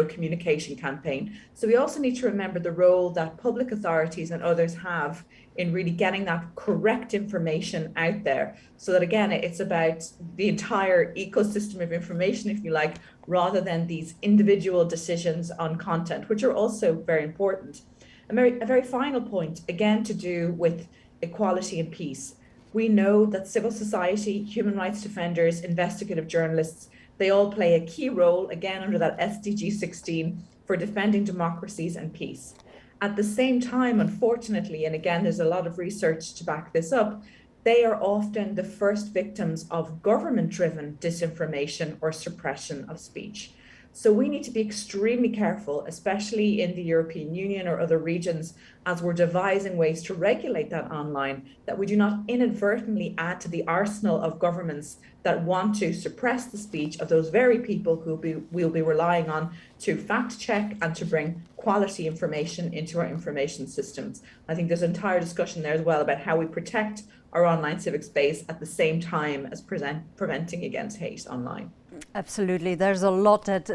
communication campaign. So we also need to remember the role that public authorities and others have in really getting that correct information out there. So that again, it's about the entire ecosystem of information, if you like, rather than these individual decisions on content, which are also very important. A very final point, again, to do with equality and peace. We know that civil society, human rights defenders, investigative journalists, they all play a key role, again, under that SDG 16 for defending democracies and peace. At the same time, unfortunately, and again, there's a lot of research to back this up, they are often the first victims of government-driven disinformation or suppression of speech. So we need to be extremely careful, especially in the European Union or other regions, as we're devising ways to regulate that online, that we do not inadvertently add to the arsenal of governments that want to suppress the speech of those very people who we'll be relying on to fact check and to bring quality information into our information systems. I think there's an entire discussion there as well about how we protect our online civic space at the same time as preventing against hate online. Absolutely. There's a lot that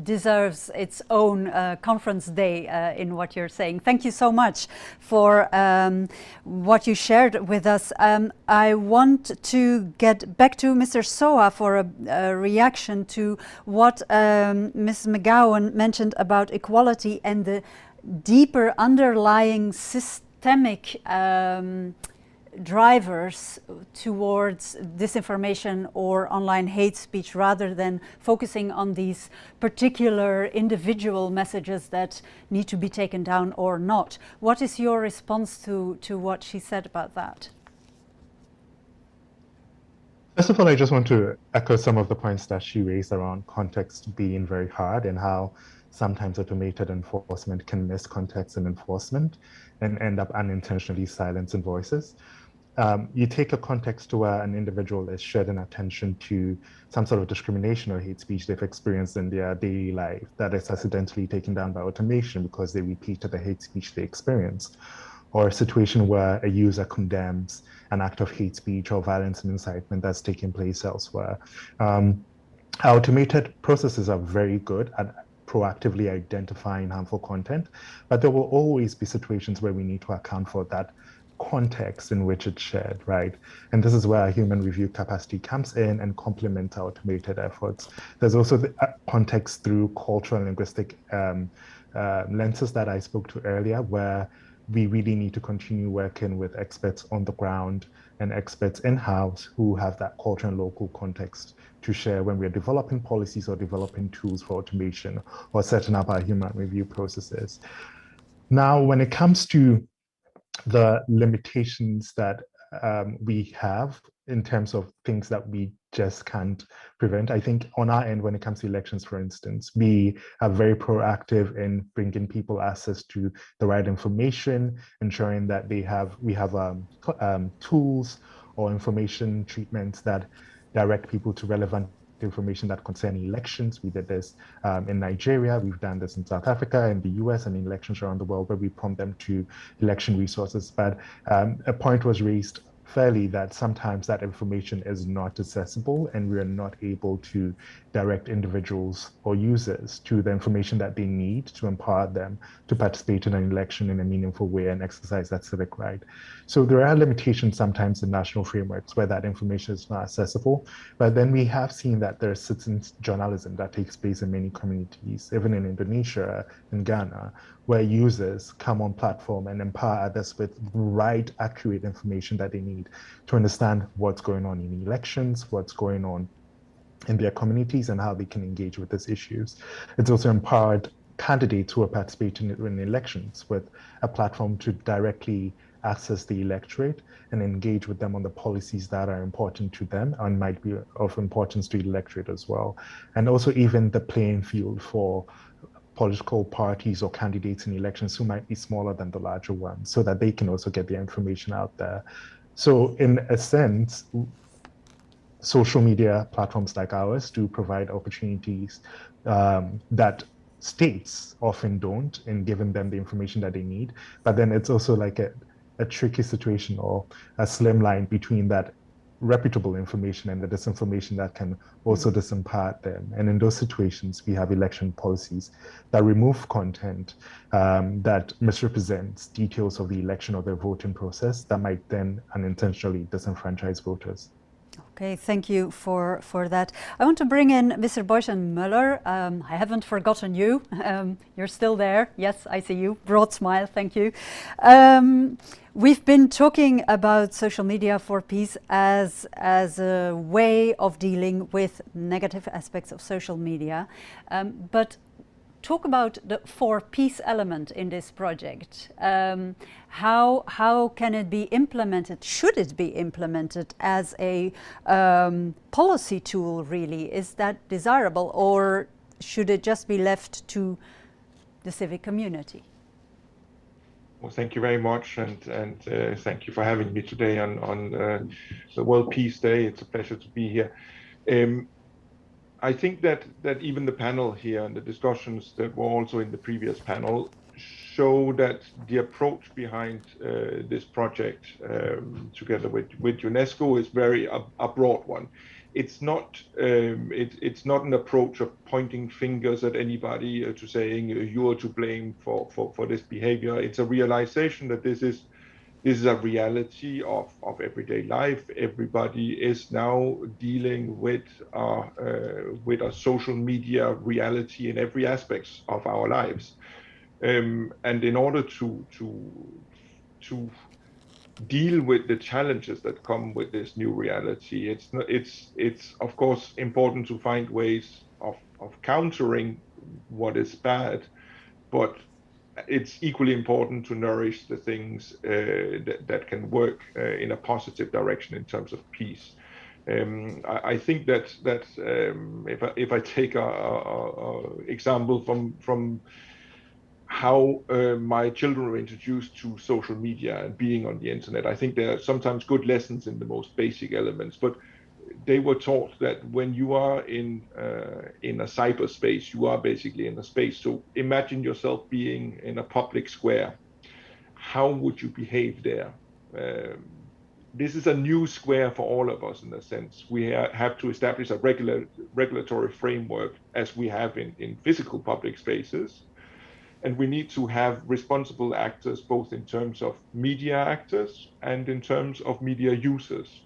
deserves its own conference day in what you're saying. Thank you so much for what you shared with us. I want to get back to Mr. Soa for a reaction to what Ms. McGowan mentioned about equality and the deeper underlying systemic drivers towards disinformation or online hate speech, rather than focusing on these particular individual messages that need to be taken down or not. What is your response to what she said about that? First of all, I just want to echo some of the points that she raised around context being very hard and how sometimes automated enforcement can miss context and enforcement and end up unintentionally silencing voices. You take a context where an individual is shedding attention to some sort of discrimination or hate speech they've experienced in their daily life that is accidentally taken down by automation because they repeated the hate speech they experienced, or a situation where a user condemns an act of hate speech or violence and incitement that's taking place elsewhere. Automated processes are very good at proactively identifying harmful content, but there will always be situations where we need to account for that context in which it's shared, right? And this is where our human review capacity comes in and complements our automated efforts. There's also the context through cultural and linguistic lenses that I spoke to earlier, where we really need to continue working with experts on the ground and experts in-house who have that culture and local context to share when we're developing policies or developing tools for automation or setting up our human review processes. Now, when it comes to the limitations that we have in terms of things that we just can't prevent. I think on our end, when it comes to elections, for instance, we are very proactive in bringing people access to the right information, ensuring that we have tools or information treatments that direct people to relevant information that concern elections. We did this in Nigeria, we've done this in South Africa, in the US, and in elections around the world, where we prompt them to election resources. But a point was raised fairly that sometimes that information is not accessible and we are not able to direct individuals or users to the information that they need to empower them to participate in an election in a meaningful way and exercise that civic right. So there are limitations sometimes in national frameworks where that information is not accessible, but then we have seen that there's citizen journalism that takes place in many communities, even in Indonesia, in Ghana, where users come on platform and empower others with right, accurate information that they need to understand what's going on in elections, what's going on in their communities, and how they can engage with these issues. It's also empowered candidates who are participating in elections with a platform to directly access the electorate and engage with them on the policies that are important to them and might be of importance to the electorate as well. And also even the playing field for political parties or candidates in elections who might be smaller than the larger ones, so that they can also get their information out there. So in a sense, social media platforms like ours do provide opportunities that states often don't in giving them the information that they need. But then it's also like a tricky situation or a slim line between that reputable information and the disinformation that can also disempower them. And in those situations, we have election policies that remove content that misrepresents details of the election or the voting process that might then unintentionally disenfranchise voters. Okay, thank you for that. I want to bring in Mr. Boysen-Muller. I haven't forgotten you. You're still there. Yes, I see you. Broad smile, thank you. We've been talking about social media for peace as a way of dealing with negative aspects of social media. But talk about the for peace element in this project. How can it be implemented? Should it be implemented as a policy tool, really? Is that desirable, or should it just be left to the civic community? Well, thank you very much, and thank you for having me today on the World Peace Day. It's a pleasure to be here. I think that even the panel here and the discussions that were also in the previous panel show that the approach behind this project together with UNESCO is very a broad one. It's not an approach of pointing fingers at anybody to saying you're to blame for this behavior. It's a realization that this is a reality of everyday life. Everybody is now dealing with a social media reality in every aspect of our lives. And in order to deal with the challenges that come with this new reality, it's of course important to find ways of countering what is bad, but it's equally important to nourish the things that can work in a positive direction in terms of peace. I think that if I take a example from how my children were introduced to social media and being on the internet, I think there are sometimes good lessons in the most basic elements, but they were taught that when you are in a cyberspace, you are basically in a space. So imagine yourself being in a public square. How would you behave there? This is a new square for all of us in a sense. We have to establish a regulatory framework as we have in physical public spaces. And we need to have responsible actors, both in terms of media actors and in terms of media users.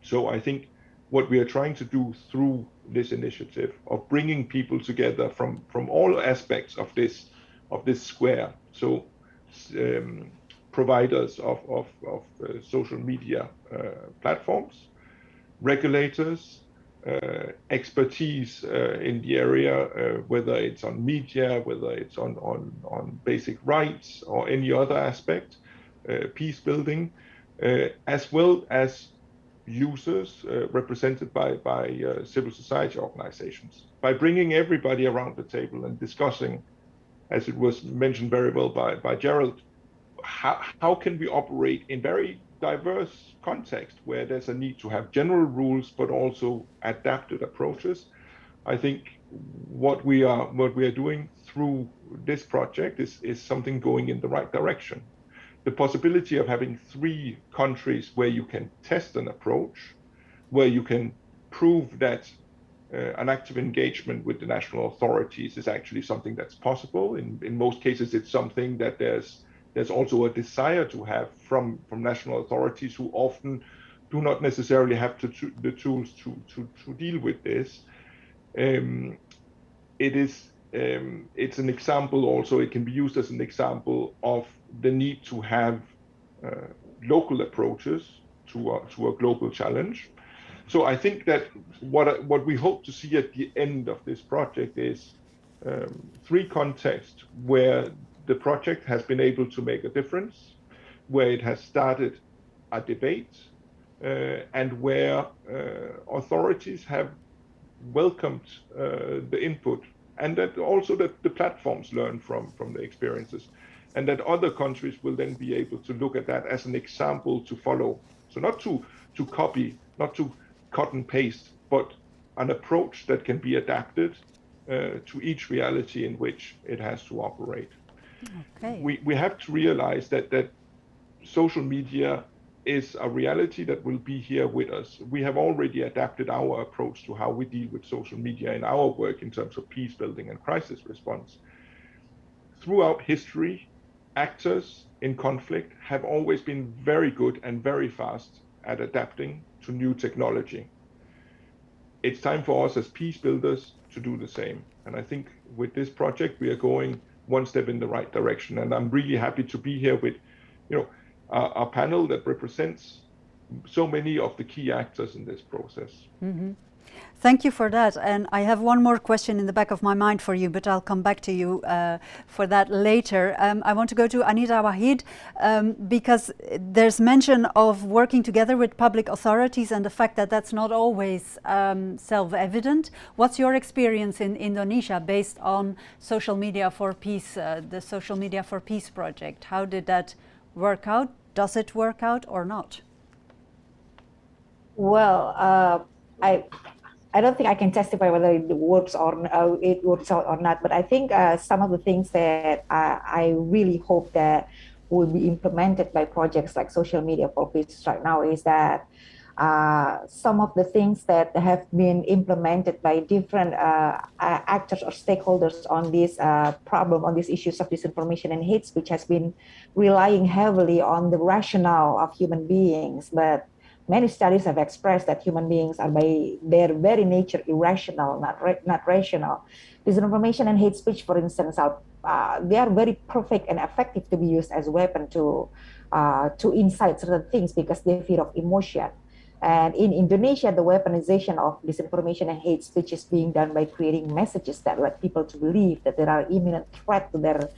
So I think what we are trying to do through this initiative of bringing people together from all aspects of this square, so providers of social media platforms, regulators, expertise in the area, whether it's on media, whether it's on basic rights or any other aspect, peace building, as well as users represented by civil society organizations. By bringing everybody around the table and discussing, as it was mentioned very well by Gerald, how can we operate in very diverse context where there's a need to have general rules but also adapted approaches. I think what we are doing through this project is something going in the right direction. The possibility of having 3 countries where you can test an approach, where you can prove that an active engagement with the national authorities is actually something that's possible. In most cases, it's something that there's also a desire to have from national authorities who often do not necessarily have the tools to deal with this. It's an example also, it can be used as an example of the need to have local approaches to a global challenge. So I think that what we hope to see at the end of this project is 3 contexts where the project has been able to make a difference, where it has started a debate, and where authorities have welcomed the input, and that also that the platforms learn from the experiences, and that other countries will then be able to look at that as an example to follow. So not to copy, not to cut and paste, but an approach that can be adapted to each reality in which it has to operate. Okay. We have to realize that social media is a reality that will be here with us. We have already adapted our approach to how we deal with social media in our work in terms of peace building and crisis response. Throughout history, actors in conflict have always been very good and very fast at adapting to new technology. It's time for us as peace builders to do the same. And I think with this project, we are going one step in the right direction. And I'm really happy to be here with, a panel that represents so many of the key actors in this process. Mm-hmm. Thank you for that. And I have one more question in the back of my mind for you, but I'll come back to you for that later. I want to go to Anita Wahid because there's mention of working together with public authorities and the fact that that's not always self-evident. What's your experience in Indonesia based on Social Media for Peace, the Social Media for Peace project? How did that work out? Does it work out or not? Well, I don't think I can testify whether it works or it works out or not, but I think some of the things that I really hope that will be implemented by projects like Social Media for Peace right now is that some of the things that have been implemented by different actors or stakeholders on this problem, on these issues of disinformation and hate speech, has been relying heavily on the rationale of human beings. But many studies have expressed that human beings are by their very nature irrational, not rational. Disinformation and hate speech, for instance, they are very perfect and effective to be used as a weapon to incite certain things because they feed off emotion. And in Indonesia, the weaponization of disinformation and hate speech is being done by creating messages that let people to believe that there are imminent threat to their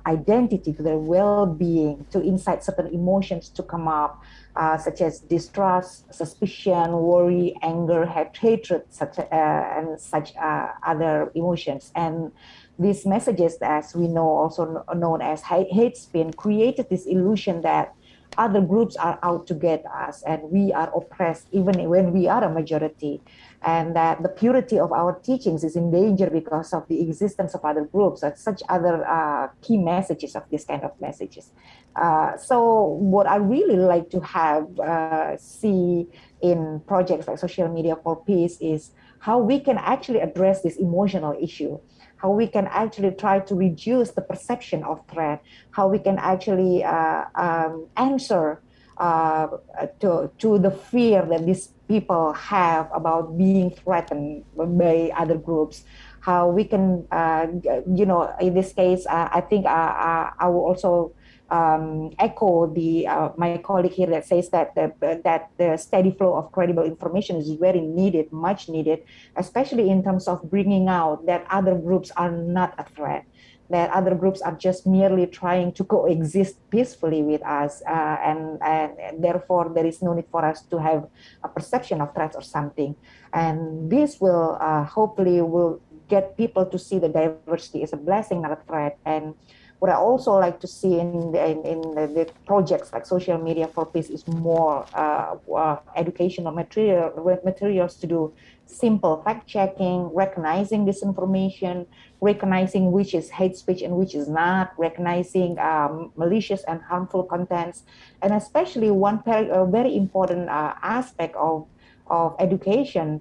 identity, to their well-being, to incite certain emotions to come up, such as distrust, suspicion, worry, anger, hatred, and such other emotions. And these messages, as we know, also known as hate speech, created this illusion that other groups are out to get us and we are oppressed even when we are a majority, and that the purity of our teachings is in danger because of the existence of other groups and such other key messages of this kind of messages. So what I really like to have see in projects like Social Media for Peace is how we can actually address this emotional issue, how we can actually try to reduce the perception of threat, how we can actually answer to the fear that these people have about being threatened by other groups, how we can, in this case, I think I will also echo my colleague here that says that the steady flow of credible information is very needed, much needed, especially in terms of bringing out that other groups are not a threat, that other groups are just merely trying to coexist peacefully with us, and therefore there is no need for us to have a perception of threats or something. And this will hopefully will get people to see the diversity as a blessing, not a threat. And what I also like to see in the projects like Social Media for Peace is more educational materials to do simple fact checking, recognizing disinformation, recognizing which is hate speech and which is not, recognizing malicious and harmful contents, and especially one very important aspect of education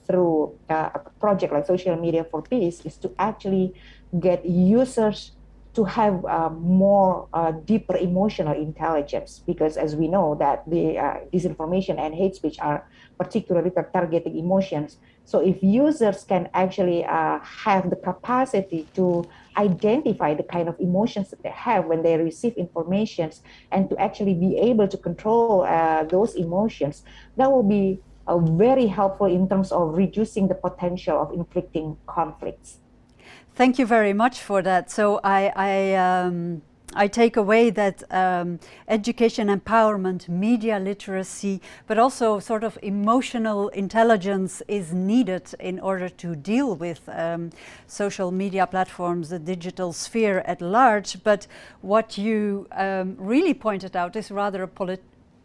through a project like Social Media for Peace is to actually get users to have more deeper emotional intelligence, because as we know that the disinformation and hate speech are particularly targeting emotions. So if users can actually have the capacity to identify the kind of emotions that they have when they receive informations, and to actually be able to control those emotions, that will be very helpful in terms of reducing the potential of inflicting conflicts. Thank you very much for that. So I take away that education, empowerment, media literacy, but also sort of emotional intelligence is needed in order to deal with social media platforms, the digital sphere at large. But what you really pointed out is rather a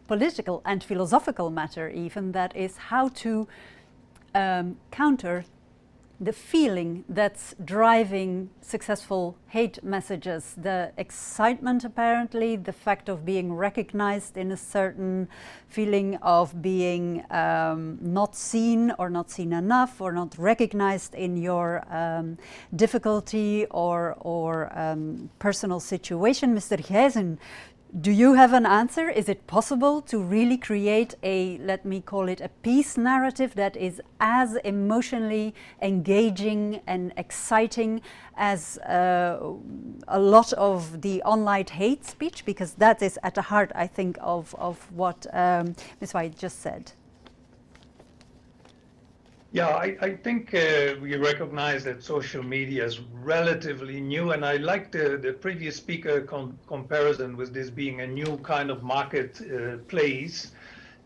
political and philosophical matter even, that is how to counter the feeling that's driving successful hate messages, the excitement apparently, the fact of being recognized in a certain feeling of being not seen or not seen enough or not recognized in your difficulty or personal situation. Mr. Gijzen, do you have an answer? Is it possible to really create a, let me call it a peace narrative that is as emotionally engaging and exciting as a lot of the online hate speech? Because that is at the heart, I think, of what Ms. White just said. Yeah, I think we recognize that social media is relatively new, and I like the previous speaker comparison with this being a new kind of marketplace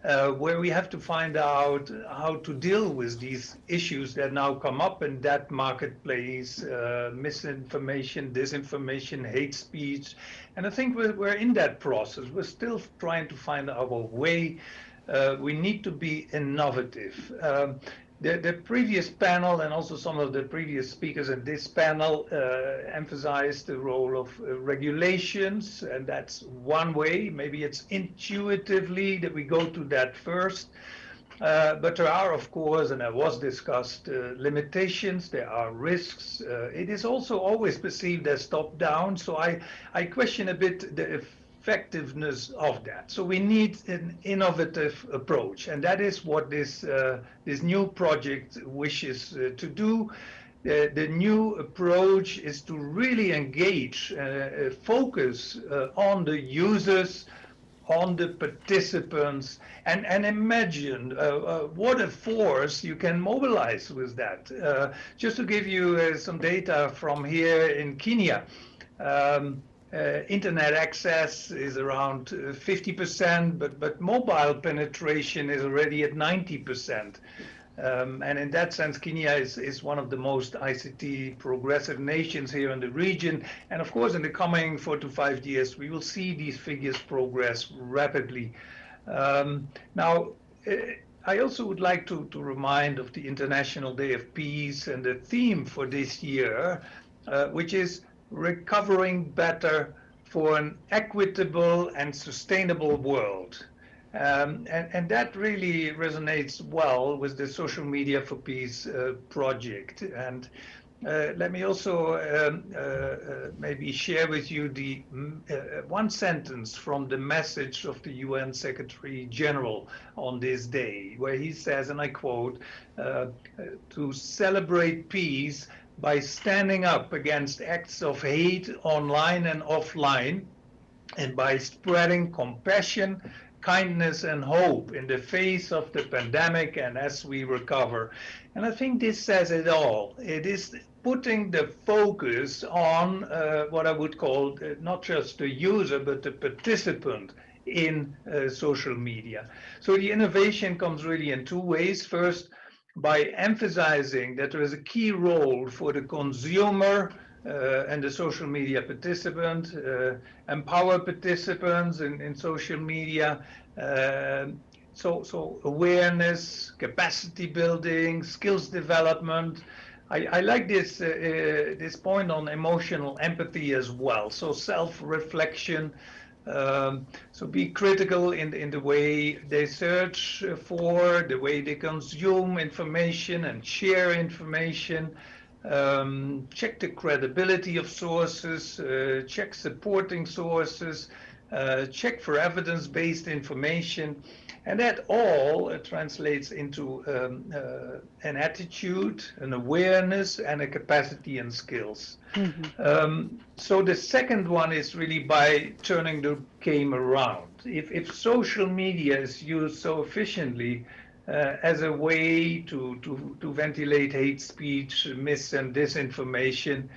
where we have to find out how to deal with these issues that now come up in that marketplace, misinformation, disinformation, hate speech. And I think we're in that process. We're still trying to find our way. We need to be innovative. The previous panel and also some of the previous speakers in this panel emphasized the role of regulations, and that's one way. Maybe it's intuitively that we go to that first. But there are, of course, and that was discussed, limitations, there are risks. It is also always perceived as top-down, so I question a bit the effectiveness of that. So we need an innovative approach, and that is what this new project wishes to do. The new approach is to really engage, focus on the users, on the participants, and imagine what a force you can mobilize with that. Just to give you some data from here in Kenya, internet access is around 50%, but mobile penetration is already at 90%. And in that sense, Kenya is one of the most ICT progressive nations here in the region. And of course, in the coming 4 to 5 years, we will see these figures progress rapidly. Now, I also would like to remind of the International Day of Peace and the theme for this year, which is recovering better for an equitable and sustainable world. And that really resonates well with the Social Media for Peace project. And let me also maybe share with you the one sentence from the message of the UN Secretary General on this day, where he says, and I quote, to celebrate peace by standing up against acts of hate online and offline, and by spreading compassion, kindness and hope in the face of the pandemic and as we recover. And I think this says it all. It is putting the focus on what I would call not just the user, but the participant in social media. So the innovation comes really in two ways. First, by emphasizing that there is a key role for the consumer and the social media participant, empower participants in social media. So awareness, capacity building, skills development. I like this this point on emotional empathy as well. So self-reflection. So be critical in the way they search for, the way they consume information and share information. Check the credibility of sources, check supporting sources, check for evidence-based information. And that all translates into an attitude, an awareness, and a capacity and skills. So the second one is really by turning the game around. If social media is used so efficiently as a way to ventilate hate speech, mis and disinformation,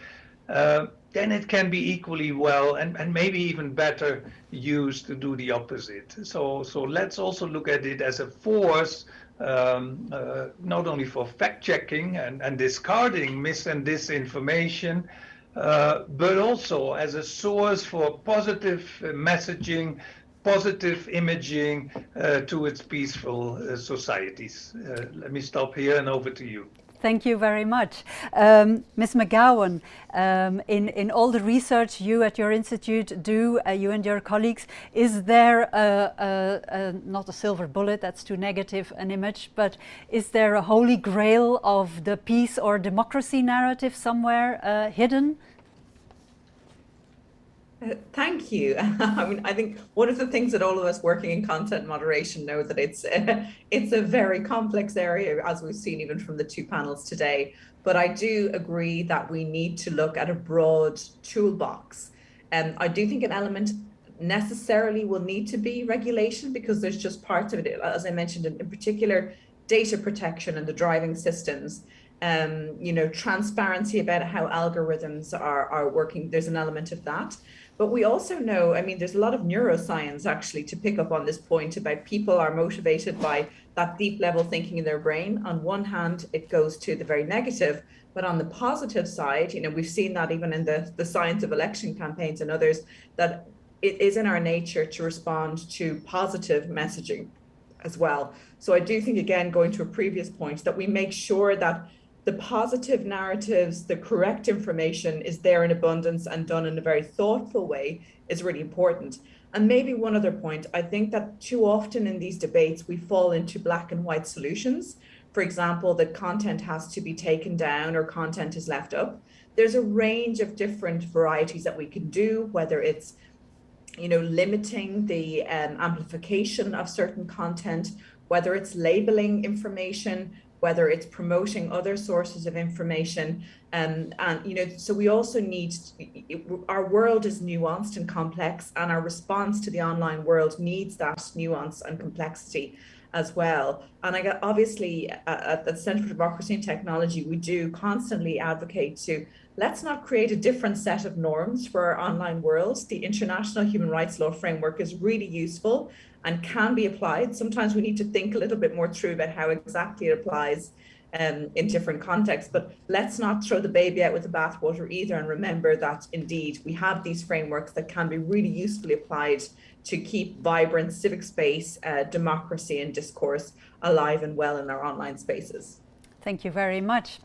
then it can be equally well and maybe even better used to do the opposite. So let's also look at it as a force, not only for fact-checking and discarding mis and disinformation, but also as a source for positive messaging, positive imaging towards peaceful societies. Let me stop here and over to you. Thank you very much. Ms. McGowan, in all the research you at your institute do, you and your colleagues, is there not a silver bullet, that's too negative an image, but is there a holy grail of the peace or democracy narrative somewhere hidden? Thank you. I mean, I think one of the things that all of us working in content moderation know that it's a very complex area, as we've seen even from the two panels today. But I do agree that we need to look at a broad toolbox. And I do think an element necessarily will need to be regulation, because there's just parts of it, as I mentioned, in particular, data protection and the driving systems. You know, transparency about how algorithms are working. There's an element of that. But we also know, I mean, there's a lot of neuroscience actually to pick up on this point about people are motivated by that deep level thinking in their brain. On one hand, it goes to the very negative, but on the positive side, you know, we've seen that even in the science of election campaigns and others, that it is in our nature to respond to positive messaging as well. So I do think, again, going to a previous point, that we make sure that the positive narratives, the correct information is there in abundance and done in a very thoughtful way is really important. And maybe one other point, I think that too often in these debates, we fall into black and white solutions. For example, that content has to be taken down or content is left up. There's a range of different varieties that we can do, whether it's, you know, limiting the amplification of certain content, whether it's labeling information, whether it's promoting other sources of information. And you know, so we also need, our world is nuanced and complex, and our response to the online world needs that nuance and complexity as well. And I got, obviously at the Centre for Democracy and Technology, we do constantly advocate to, let's not create a different set of norms for our online world. The International Human Rights Law framework is really useful and can be applied. Sometimes we need to think a little bit more through about how exactly it applies in different contexts, but let's not throw the baby out with the bathwater either, and remember that indeed we have these frameworks that can be really usefully applied to keep vibrant civic space, democracy and discourse alive and well in our online spaces. Thank you very much.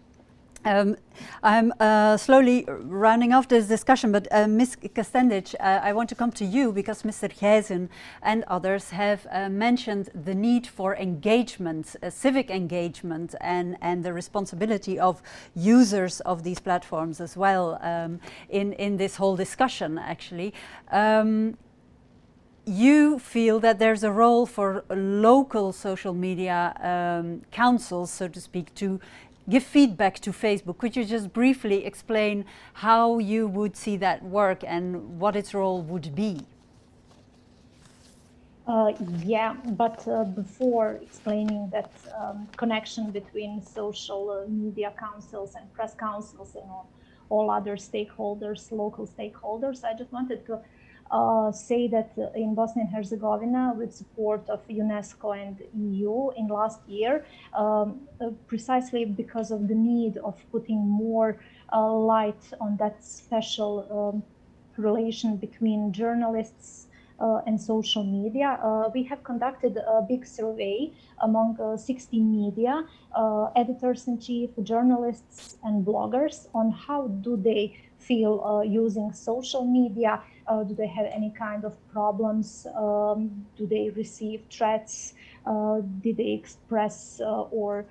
I'm slowly rounding off this discussion, but Ms. Kastendic, I want to come to you because Mr. Gijzen and others have mentioned the need for engagement, civic engagement, and the responsibility of users of these platforms as well in this whole discussion, actually. You feel that there's a role for local social media councils, so to speak, to give feedback to Facebook. Could you just briefly explain how you would see that work and what its role would be? Yeah, but before explaining that connection between social media councils and press councils and all other stakeholders, local stakeholders, I just wanted to say that in Bosnia and Herzegovina, with support of UNESCO and EU in last year, precisely because of the need of putting more light on that special relation between journalists and social media, we have conducted a big survey among 60 media, editors-in-chief, journalists and bloggers on how do they feel using social media, do they have any kind of problems, do they receive threats, did they express or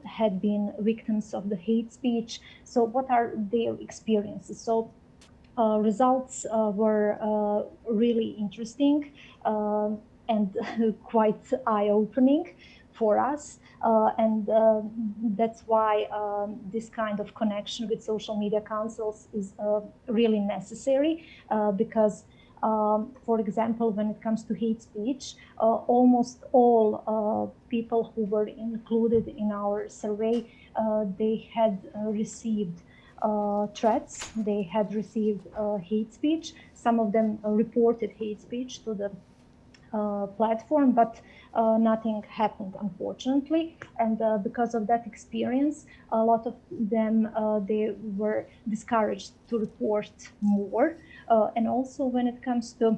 had been victims of the hate speech, so what are their experiences. So results were really interesting and quite eye-opening for us, and that's why this kind of connection with social media councils is really necessary, because for example, when it comes to hate speech, almost all people who were included in our survey, they had received threats, they had received hate speech. Some of them reported hate speech to the platform, but nothing happened, unfortunately. And because of that experience, a lot of them, they were discouraged to report more. And also when it comes to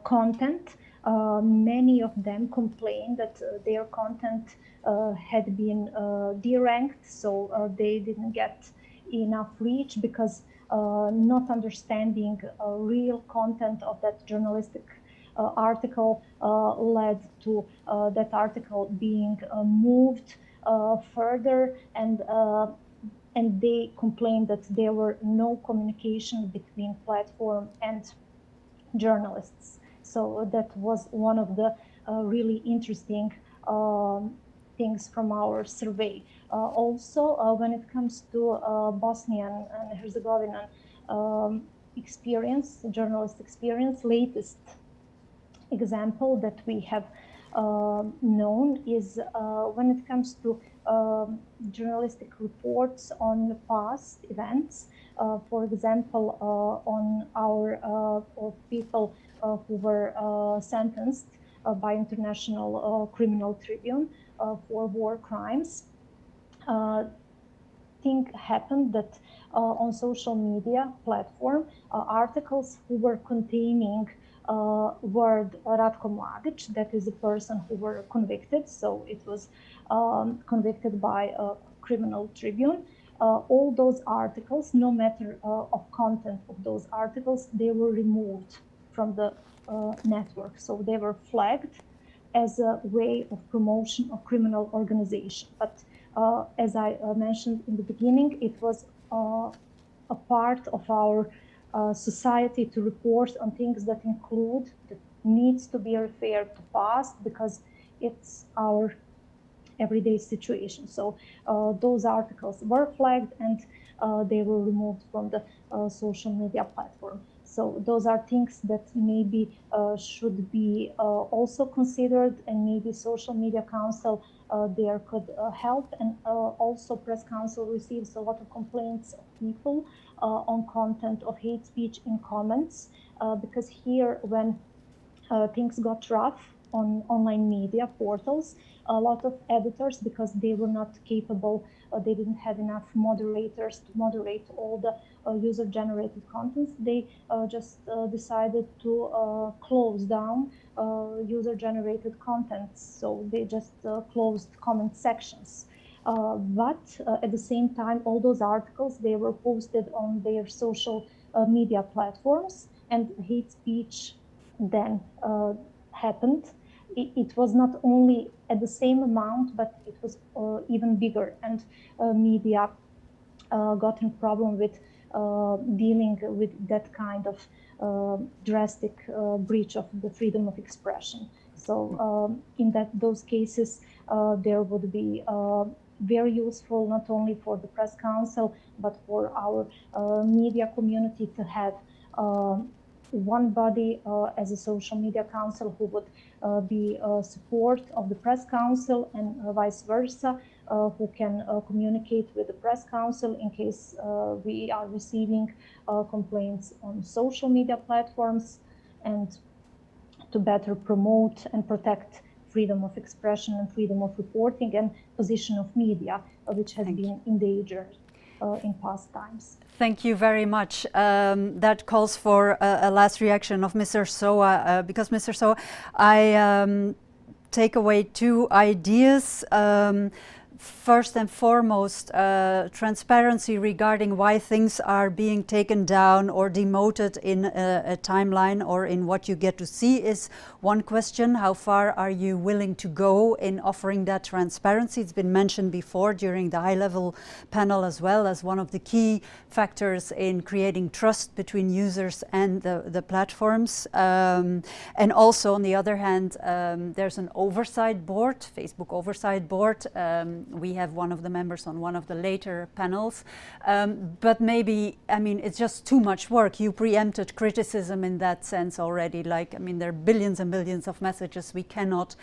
content, many of them complained that their content had been deranked, so they didn't get enough reach because not understanding real content of that journalistic article led to that article being moved further, and they complained that there were no communication between platform and journalists. So that was one of the really interesting things from our survey. Also, when it comes to Bosnian and Herzegovina experience, journalist experience, latest example that we have known is when it comes to journalistic reports on past events. For example, on our people who were sentenced by International Criminal Tribunal for war crimes. Thing happened that on social media platform, articles who were containing word Ratko Mladic, that is a person who were convicted, so it was convicted by a criminal tribunal. All those articles, no matter of content of those articles, they were removed from the network. So they were flagged as a way of promotion of criminal organization. But as I mentioned in the beginning, it was a part of our society to report on things that include, that needs to be referred to past, because it's our everyday situation. So those articles were flagged and they were removed from the social media platform. So those are things that maybe should be also considered, and maybe social media council there could help. And also press council receives a lot of complaints of people on content of hate speech in comments, because here when things got rough on online media portals, a lot of editors, because they were not capable, they didn't have enough moderators to moderate all the user-generated contents, they just decided to close down user-generated contents. So they just closed comment sections. But at the same time, all those articles, they were posted on their social media platforms, and hate speech then happened. It was not only at the same amount, but it was even bigger, and media got in problem with dealing with that kind of drastic breach of the freedom of expression. So in those cases, there would be very useful not only for the press council, but for our media community to have one body as a social media council who would be support of the press council, and vice versa, who can communicate with the press council in case we are receiving complaints on social media platforms, and to better promote and protect freedom of expression and freedom of reporting and position of media, which has been endangered in past times. Thank you very much. That calls for a last reaction of Mr. Soa, because Mr. Soa, I take away two ideas. First and foremost, transparency regarding why things are being taken down or demoted in a timeline or in what you get to see is one question. How far are you willing to go in offering that transparency? It's been mentioned before during the high-level panel as well as one of the key factors in creating trust between users and the platforms. And also, on the other hand, there's an oversight board, Facebook oversight board. We have one of the members on one of the later panels, but maybe, I mean, it's just too much work. You preempted criticism in that sense already. Like, I mean, there are billions and billions of messages. We cannot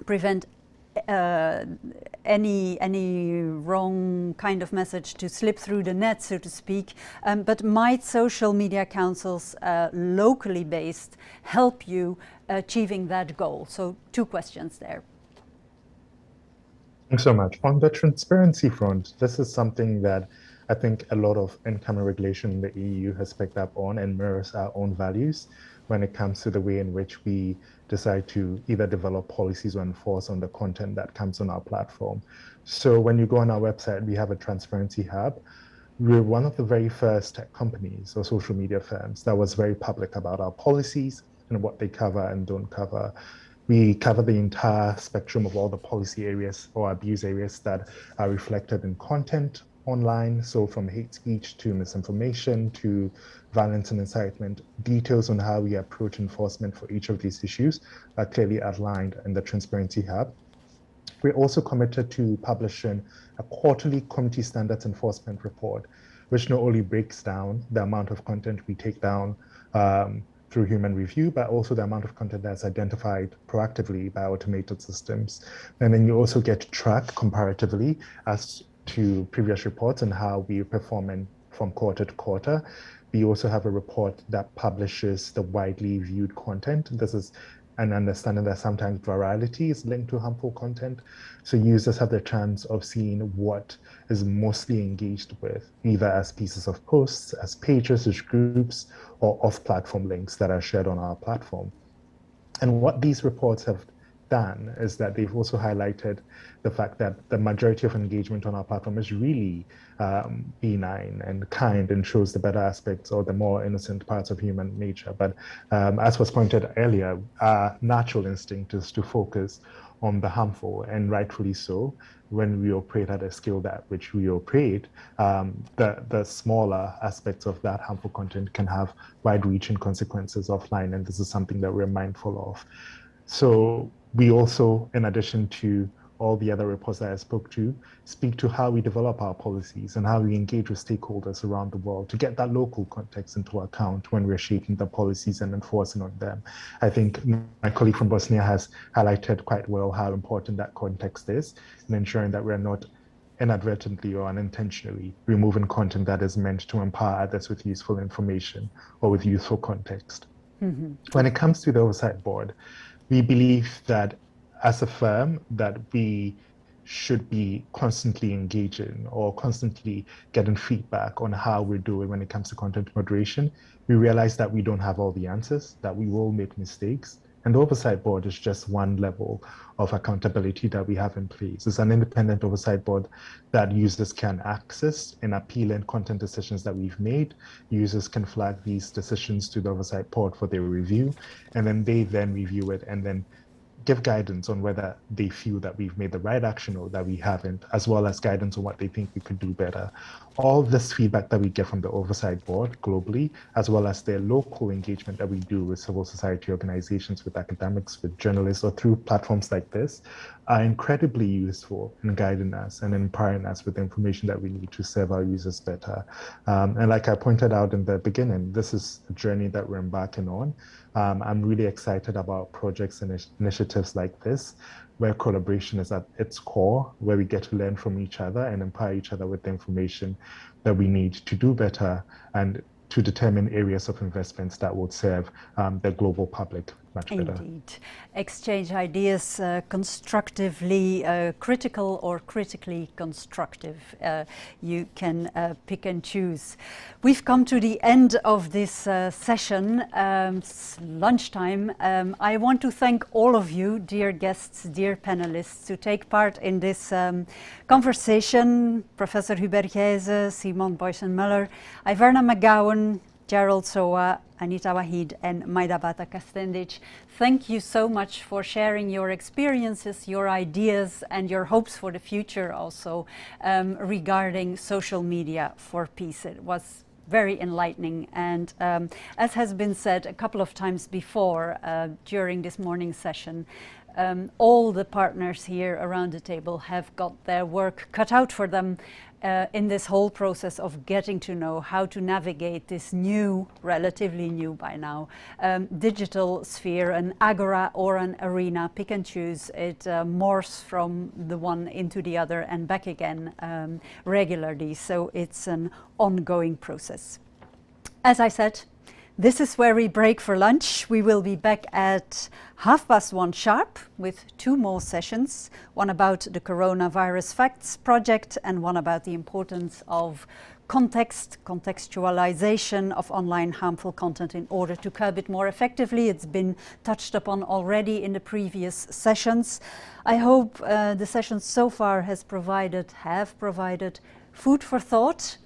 prevent any wrong kind of message to slip through the net, so to speak. But might social media councils, locally based, help you achieving that goal? So two questions there. Thanks so much. On the transparency front, this is something that I think a lot of in-camera regulation in the EU has picked up on and mirrors our own values when it comes to the way in which we decide to either develop policies or enforce on the content that comes on our platform. So when you go on our website, we have a transparency hub. We're one of the very first tech companies or social media firms that was very public about our policies and what they cover and don't cover. We cover the entire spectrum of all the policy areas or abuse areas that are reflected in content online. So from hate speech to misinformation to violence and incitement, details on how we approach enforcement for each of these issues are clearly outlined in the Transparency Hub. We're also committed to publishing a quarterly community standards enforcement report, which not only breaks down the amount of content we take down through human review, but also the amount of content that's identified proactively by automated systems. And then you also get to track comparatively as to previous reports and how we are performing from quarter to quarter. We also have a report that publishes the widely viewed content. This is an understanding that sometimes virality is linked to harmful content. So users have the chance of seeing what is mostly engaged with, either as pieces of posts, as pages, as groups, or off-platform links that are shared on our platform. And what these reports have done is that they've also highlighted the fact that the majority of engagement on our platform is really benign and kind and shows the better aspects or the more innocent parts of human nature. But as was pointed earlier, our natural instinct is to focus on the harmful, and rightfully so. When we operate at a scale that which we operate, the smaller aspects of that harmful content can have wide-reaching consequences offline, and this is something that we're mindful of. So we also, in addition to all the other reports that I spoke to, speak to how we develop our policies and how we engage with stakeholders around the world to get that local context into account when we're shaping the policies and enforcing on them. I think my colleague from Bosnia has highlighted quite well how important that context is in ensuring that we're not inadvertently or unintentionally removing content that is meant to empower others with useful information or with useful context. Mm-hmm. When it comes to the oversight board, we believe that as a firm that we should be constantly engaging or constantly getting feedback on how we're doing when it comes to content moderation. We realize that we don't have all the answers, that we will make mistakes. And the oversight board is just one level of accountability that we have in place. It's an independent oversight board that users can access in appealing content decisions that we've made. Users can flag these decisions to the oversight board for their review, and then they then review it and then give guidance on whether they feel that we've made the right action or that we haven't, as well as guidance on what they think we could do better. All this feedback that we get from the Oversight Board globally, as well as their local engagement that we do with civil society organizations, with academics, with journalists, or through platforms like this, are incredibly useful in guiding us and empowering us with the information that we need to serve our users better. And like I pointed out in the beginning, this is a journey that we're embarking on. I'm really excited about projects and initiatives like this, where collaboration is at its core, where we get to learn from each other and empower each other with the information that we need to do better and to determine areas of investments that would serve the global public much better. Indeed. Exchange ideas constructively critical or critically constructive. You can pick and choose. We've come to the end of this session. It's lunchtime. I want to thank all of you, dear guests, dear panelists, to take part in this conversation. Professor Hubert Gijzen, Simon Boysen-Muller, Iverna McGowan, Gerald Soa, Anita Wahid and Maida Bata Kastendic. Thank you so much for sharing your experiences, your ideas and your hopes for the future also regarding social media for peace. It was very enlightening, and as has been said a couple of times before during this morning session, all the partners here around the table have got their work cut out for them in this whole process of getting to know how to navigate this new, relatively new by now, digital sphere, an agora or an arena, pick and choose. It morphs from the one into the other and back again regularly, so it's an ongoing process. As I said, this is where we break for lunch. We will be back at 1:30 sharp with 2 more sessions, one about the Coronavirus Facts Project and one about the importance of contextualization of online harmful content in order to curb it more effectively. It's been touched upon already in the previous sessions. I hope the sessions so far have provided food for thought,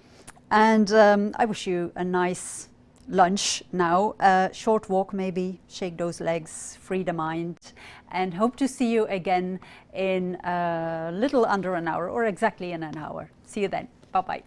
and I wish you a nice lunch now, short walk maybe, shake those legs, free the mind, and hope to see you again in a little under an hour or exactly in an hour. See you then. Bye-bye.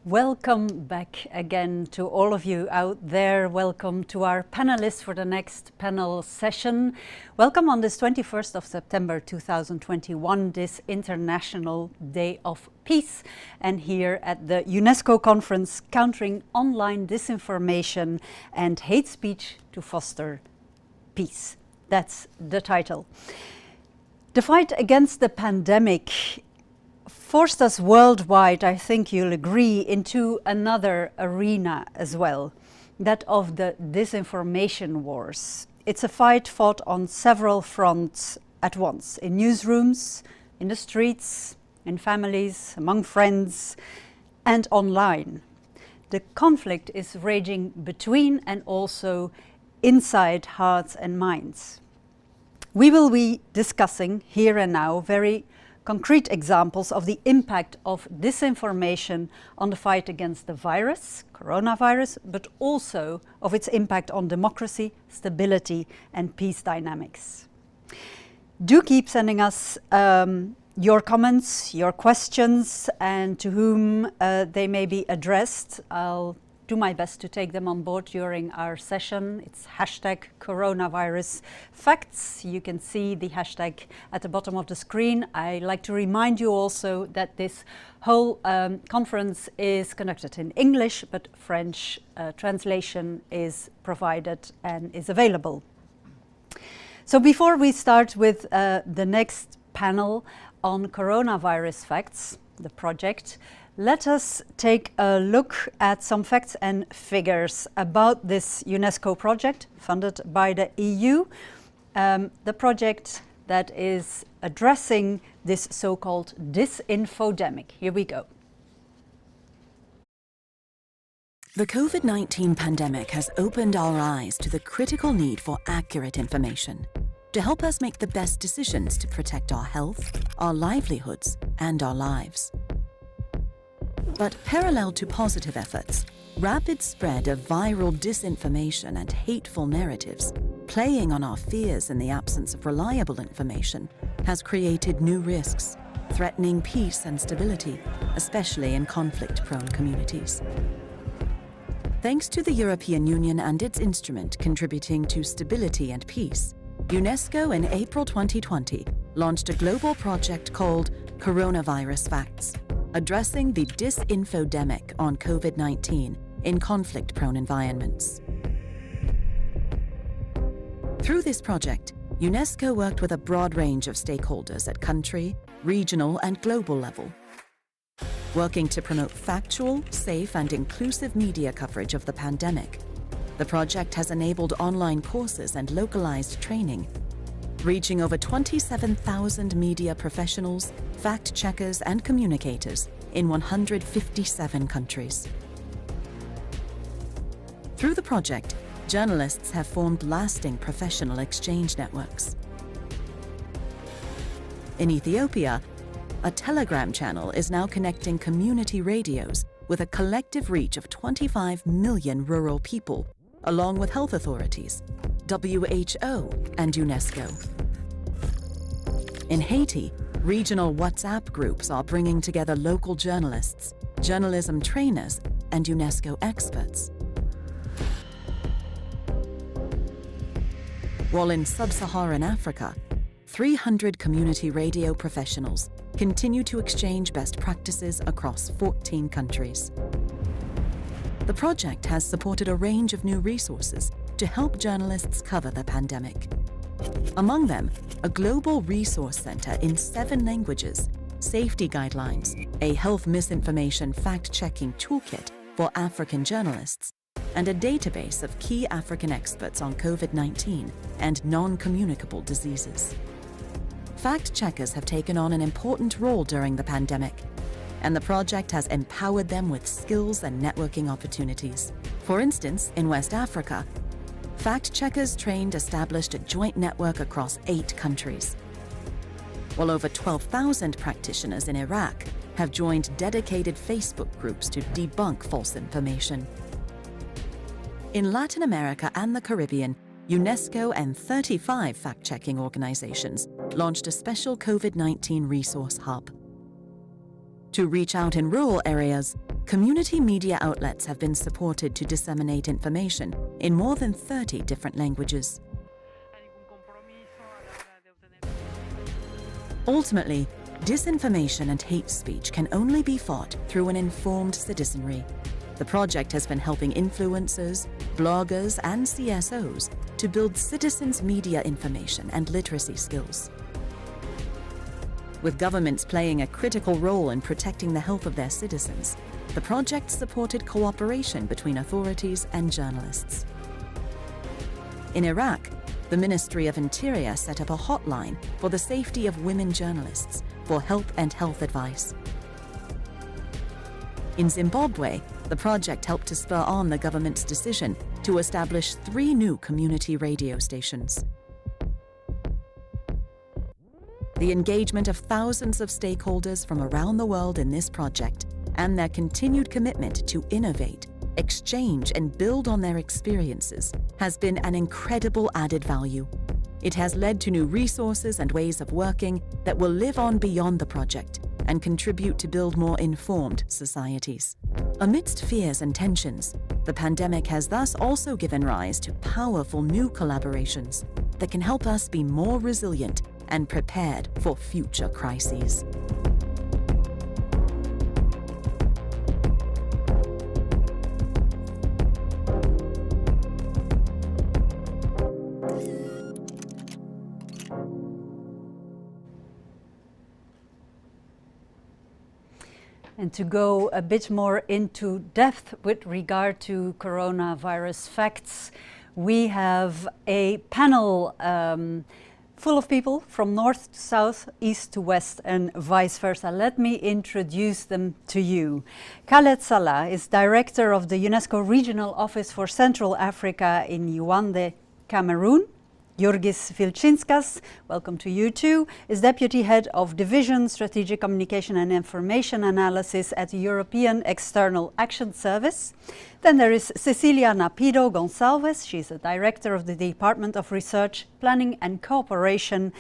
Welcome back again to all of you out there. Welcome to our panelists for the next panel session. Welcome on this 21st of September 2021, this International Day of Peace, and here at the UNESCO conference, Countering Online Disinformation and Hate Speech to Foster Peace. That's the title. The fight against the pandemic forced us worldwide, I think you'll agree, into another arena as well, that of the disinformation wars. It's a fight fought on several fronts at once, in newsrooms, in the streets, in families, among friends, and online. The conflict is raging between and also inside hearts and minds. We will be discussing here and now very concrete examples of the impact of disinformation on the fight against the virus, coronavirus, but also of its impact on democracy, stability, and peace dynamics. Do keep sending us your comments, your questions, and to whom they may be addressed. I'll do my best to take them on board during our session. It's hashtag coronavirus facts. You can see the hashtag at the bottom of the screen. I like to remind you also that this whole conference is conducted in English, but French translation is provided and is available. So before we start with the next panel on coronavirus facts, the project, let us take a look at some facts and figures about this UNESCO project funded by the EU, the project that is addressing this so-called disinfodemic. Here we go. The COVID-19 pandemic has opened our eyes to the critical need for accurate information to help us make the best decisions to protect our health, our livelihoods, and our lives. But parallel to positive efforts, rapid spread of viral disinformation and hateful narratives, playing on our fears in the absence of reliable information, has created new risks, threatening peace and stability, especially in conflict-prone communities. Thanks to the European Union and its instrument contributing to stability and peace, UNESCO in April 2020 launched a global project called Coronavirus Facts, addressing the disinfodemic on COVID-19 in conflict-prone environments. Through this project, UNESCO worked with a broad range of stakeholders at country, regional, and global level, working to promote factual, safe, and inclusive media coverage of the pandemic. The project has enabled online courses and localized training, reaching over 27,000 media professionals, fact-checkers, and communicators in 157 countries. Through the project, journalists have formed lasting professional exchange networks. In Ethiopia, a Telegram channel is now connecting community radios with a collective reach of 25 million rural people, along with health authorities, WHO, and UNESCO. In Haiti, regional WhatsApp groups are bringing together local journalists, journalism trainers, and UNESCO experts. While in sub-Saharan Africa, 300 community radio professionals continue to exchange best practices across 14 countries. The project has supported a range of new resources to help journalists cover the pandemic. Among them, a global resource center in 7 languages, safety guidelines, a health misinformation fact-checking toolkit for African journalists, and a database of key African experts on COVID-19 and non-communicable diseases. Fact-checkers have taken on an important role during the pandemic, and the project has empowered them with skills and networking opportunities. For instance, in West Africa, fact-checkers trained established a joint network across 8 countries, while over 12,000 practitioners in Iraq have joined dedicated Facebook groups to debunk false information. In Latin America and the Caribbean, UNESCO and 35 fact-checking organizations launched a special COVID-19 resource hub. To reach out in rural areas, community media outlets have been supported to disseminate information in more than 30 different languages. Ultimately, disinformation and hate speech can only be fought through an informed citizenry. The project has been helping influencers, bloggers, and CSOs to build citizens' media information and literacy skills. With governments playing a critical role in protecting the health of their citizens, the project supported cooperation between authorities and journalists. In Iraq, the Ministry of Interior set up a hotline for the safety of women journalists for help and health advice. In Zimbabwe, the project helped to spur on the government's decision to establish 3 new community radio stations. The engagement of thousands of stakeholders from around the world in this project and their continued commitment to innovate, exchange, and build on their experiences has been an incredible added value. It has led to new resources and ways of working that will live on beyond the project and contribute to build more informed societies. Amidst fears and tensions, the pandemic has thus also given rise to powerful new collaborations that can help us be more resilient and prepared for future crises. And to go a bit more into depth with regard to coronavirus facts, we have a panel full of people from north to south, east to west, and vice versa. Let me introduce them to you. Khaled Salah is director of the UNESCO Regional Office for Central Africa in Yaoundé, Cameroon. Jurgis Vilčinskas, welcome to you too, is Deputy Head of Division Strategic Communication and Information Analysis at the European External Action Service. Then there is Cecilia Napido Gonçalves. She's the Director of the Department of Research, Planning and Cooperation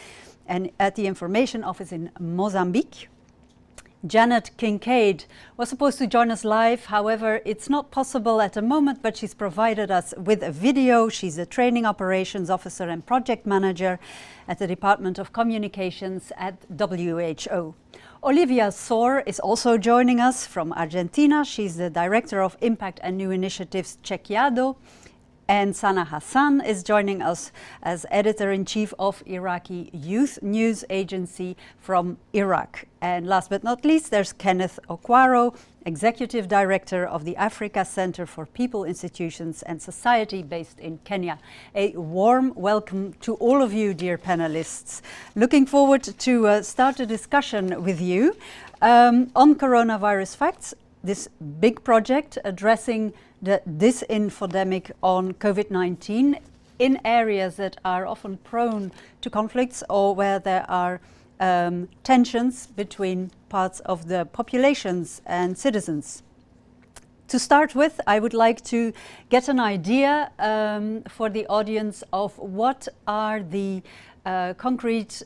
and at the Information Office in Mozambique. Janet Kincaid was supposed to join us live, however, it's not possible at the moment, but she's provided us with a video. She's a Training Operations Officer and Project Manager at the Department of Communications at WHO. Olivia Sohr is also joining us from Argentina. She's the Director of Impact and New Initiatives, Chequeado. And Sana Hassan is joining us as Editor-in-Chief of Iraqi Youth News Agency from Iraq. And last but not least, there's Kenneth Okwaro, Executive Director of the Africa Center for People, Institutions and Society based in Kenya. A warm welcome to all of you, dear panelists. Looking forward to start a discussion with you on coronavirus facts, this big project addressing the disinfodemic on COVID-19 in areas that are often prone to conflicts or where there are tensions between parts of the populations and citizens. To start with, I would like to get an idea for the audience of what are the concrete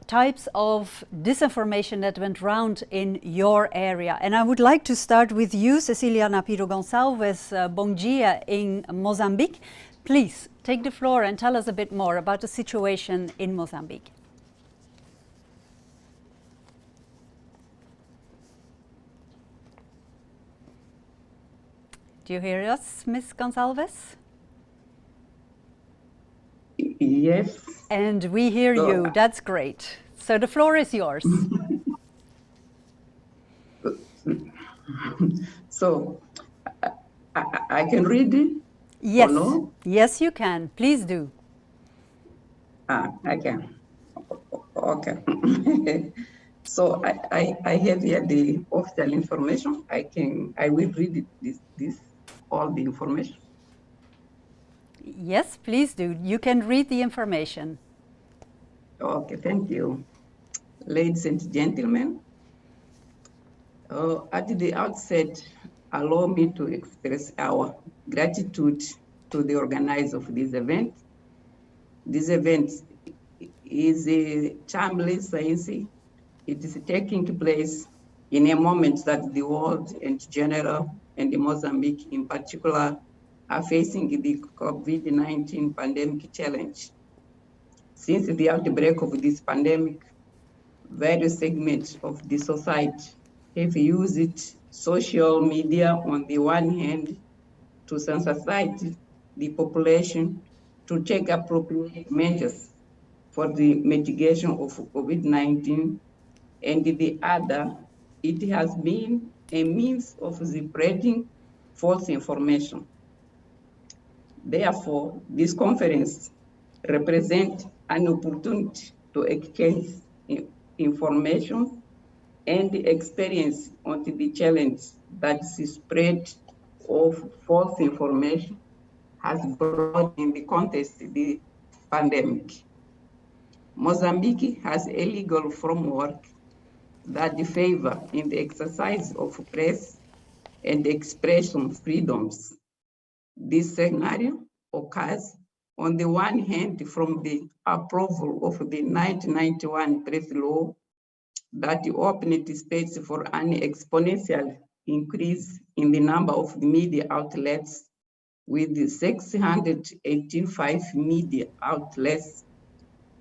types of disinformation that went round in your area. And I would like to start with you, Cecilia Napido Gonçalves, bom dia in Mozambique. Please take the floor and tell us a bit more about the situation in Mozambique. Do you hear us, Ms. Gonçalves? Yes. And we hear you. That's great. So the floor is yours. So I can read it? Yes. Or no? Yes, you can. Please do. I can. Okay. So I have here the official information. I will read this all the information. Yes, please do. You can read the information. Okay, thank you. Ladies and gentlemen, at the outset, allow me to express our gratitude to the organizer of this event. This event is a timeless science. It is taking place in a moment that the world in general and Mozambique in particular are facing the COVID-19 pandemic challenge. Since the outbreak of this pandemic, various segments of the society have used social media on the one hand to sensitize the population to take appropriate measures for the mitigation of COVID-19, and the other, it has been a means of spreading false information. Therefore, this conference represents an opportunity to exchange information and experience on the challenge that the spread of false information has brought in the context of the pandemic. Mozambique has a legal framework that favor in the exercise of press and expression freedoms. This scenario occurs on the one hand from the approval of the 1991 press law that opened the space for an exponential increase in the number of media outlets, with 685 media outlets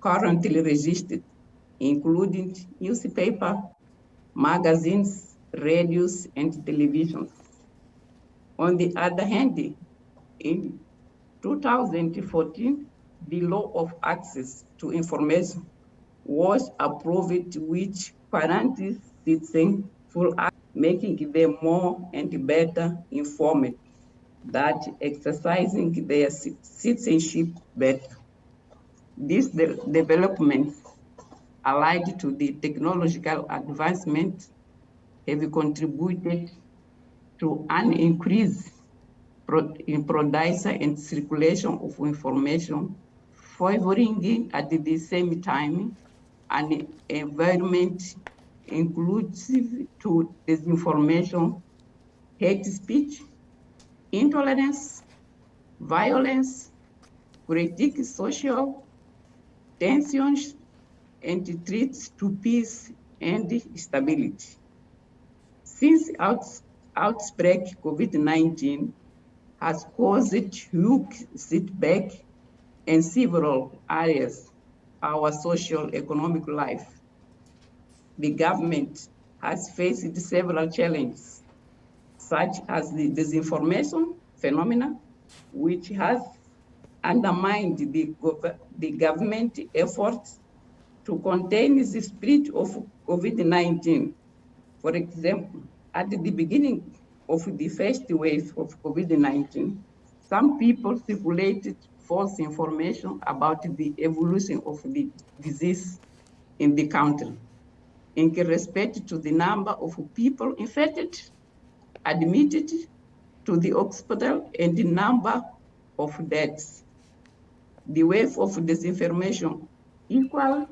currently registered, including newspaper, magazines, radios, and televisions. On the other hand, in 2014, the law of access to information was approved, which guarantees citizens full access, making them more and better informed, that exercising their citizenship better. These developments, allied to the technological advancement, have contributed to an increase in production and circulation of information, favoring at the same time an environment inclusive to disinformation, hate speech, intolerance, violence, critique social tensions, and threats to peace and stability. Since outbreak COVID-19 has caused huge setback in several areas our social economic life. The government has faced several challenges, such as the disinformation phenomena, which has undermined the government efforts to contain the spread of COVID-19. For example, at the beginning of the first wave of COVID-19, some people circulated false information about the evolution of the disease in the country, in respect to the number of people infected, admitted to the hospital, and the number of deaths. The wave of disinformation equally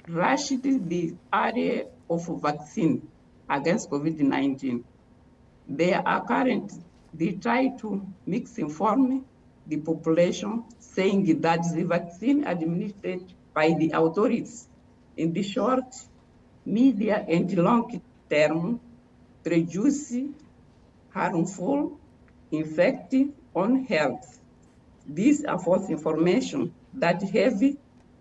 rushed the area of vaccine against COVID-19. They try to misinform the population, saying that the vaccine administered by the authorities in the short, medium, and long term produce harmful effect on health. These are false information that have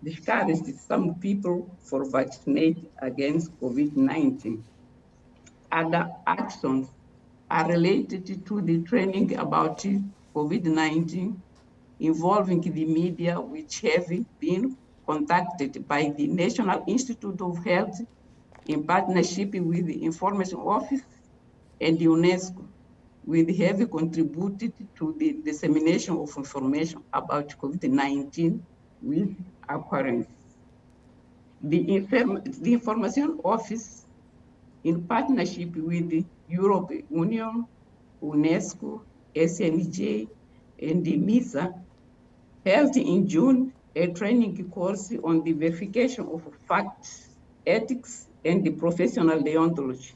discouraged some people for vaccinate against COVID-19. Other actions are related to the training about COVID-19 involving the media, which have been contacted by the National Institute of Health in partnership with the Information Office and UNESCO, which have contributed to the dissemination of information about COVID-19 with occurrence. The Information Office, in partnership with the European Union, UNESCO, SNJ, and the MISA, held in June a training course on the verification of facts, ethics, and the professional deontology,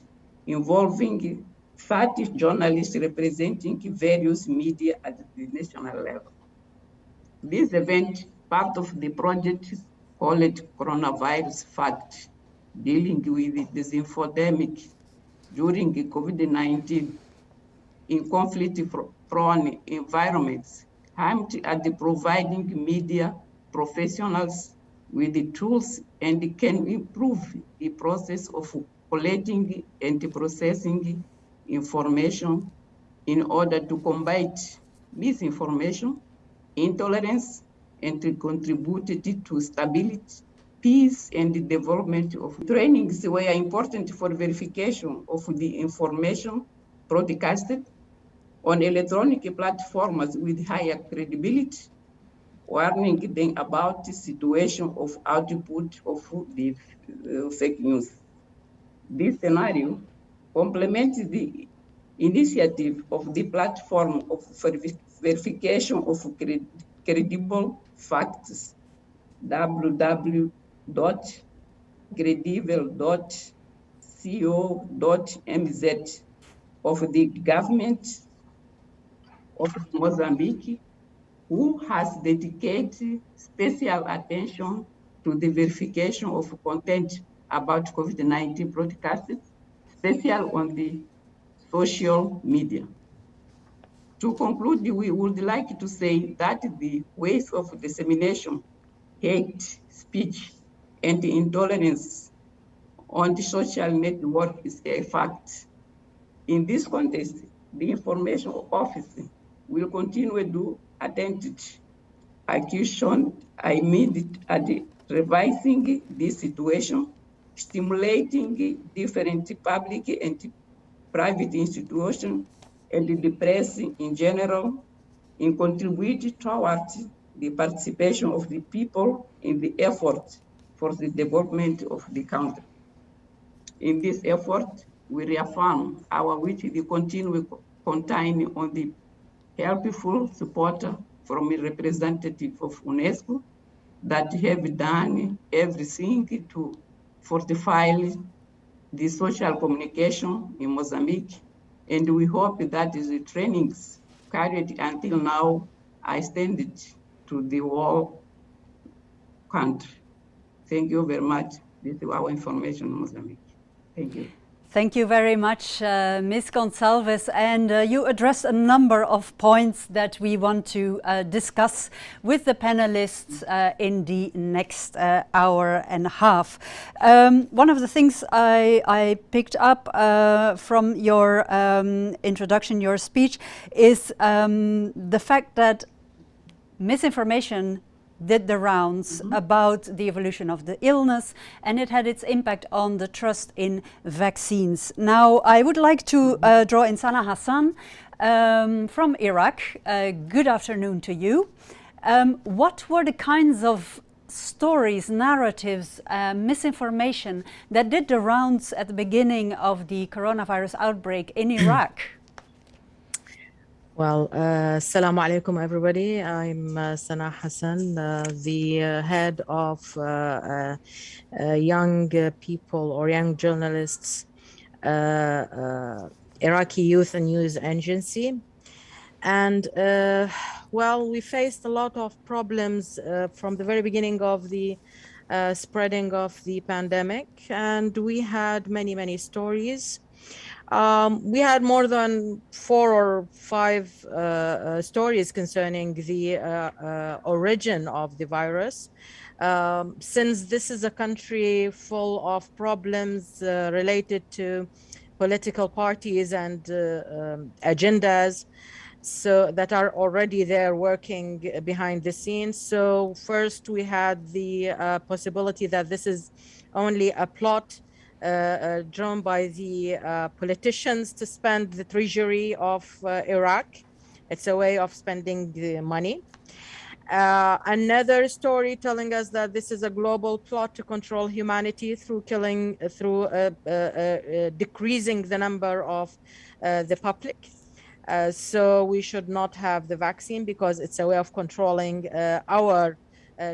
involving 30 journalists representing various media at the national level. This event, part of the project called Coronavirus Fact, dealing with this infodemic during COVID-19 in conflict-prone environments aimed at providing media professionals with the tools and can improve the process of collecting and processing information in order to combat misinformation, intolerance, and to contribute to stability, peace, and the development of trainings were important for verification of the information broadcasted on electronic platforms with higher credibility, warning them about the situation of output of the fake news. This scenario complements the initiative of the platform of verification of credible facts, www.credible.co.mz of the government of Mozambique, who has dedicated special attention to the verification of content about COVID-19 broadcasts, especially on the social media. To conclude, we would like to say that the ways of dissemination, hate speech, and intolerance on the social network is a fact. In this context, the Information Office will continue to attend action aimed at revising this situation, stimulating different public and private institutions and the press in general in contributing towards the participation of the people in the effort for the development of the country. In this effort, we reaffirm our wish to continue counting on the helpful support from a representative of UNESCO that have done everything to fortify the social communication in Mozambique. And we hope that the trainings carried until now are extended to the whole country. Thank you very much. This is our information in Mozambique. Thank you. Thank you very much, Ms. Gonçalves. And you addressed a number of points that we want to discuss with the panelists in the next hour and a half. One of the things I picked up from your introduction, your speech, is the fact that misinformation did the rounds about the evolution of the illness, and it had its impact on the trust in vaccines. Now, I would like to draw in Sana Hassan from Iraq. Good afternoon to you. What were the kinds of stories, narratives, misinformation that did the rounds at the beginning of the coronavirus outbreak in Iraq? Well, assalamu alaikum, everybody. I'm Sana Hassan, the head of young people or young journalists, Iraqi Youth and News Agency. And well, we faced a lot of problems from the very beginning of the spreading of the pandemic, and we had many stories. We had more than 4 or 5 stories concerning the origin of the virus. Since this is a country full of problems related to political parties and agendas, so that are already there working behind the scenes. So first we had the possibility that this is only a plot drawn by the politicians to spend the treasury of Iraq. It's a way of spending the money. Another story telling us that this is a global plot to control humanity through decreasing the number of the public. So we should not have the vaccine because it's a way of controlling our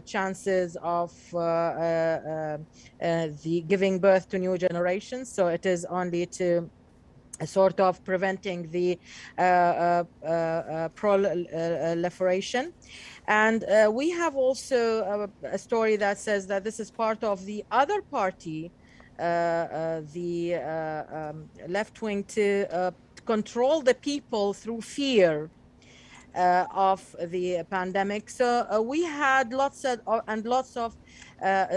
chances of the giving birth to new generations. So it is only to sort of preventing the proliferation. And we have also a story that says that this is part of the other party left-wing to control the people through fear of the pandemic. So we had lots of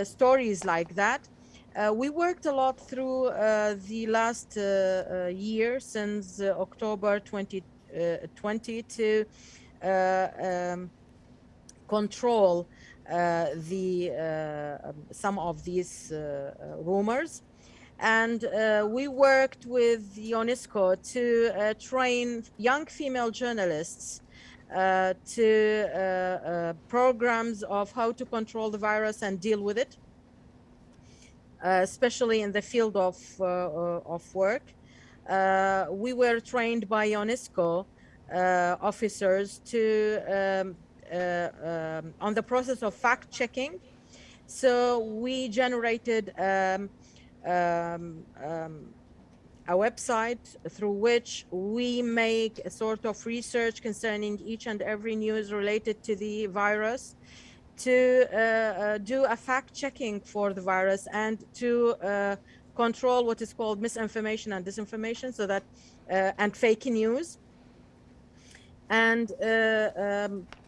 stories like that. We worked a lot through the last year, since October 2020, to control some of these rumors. And we worked with UNESCO to train young female journalists to programs of how to control the virus and deal with it, especially in the field of work. We were trained by UNESCO officers to on the process of fact-checking. So we generated a website through which we make a sort of research concerning each and every news related to the virus, to do a fact-checking for the virus and to control what is called misinformation and disinformation, so that and fake news. And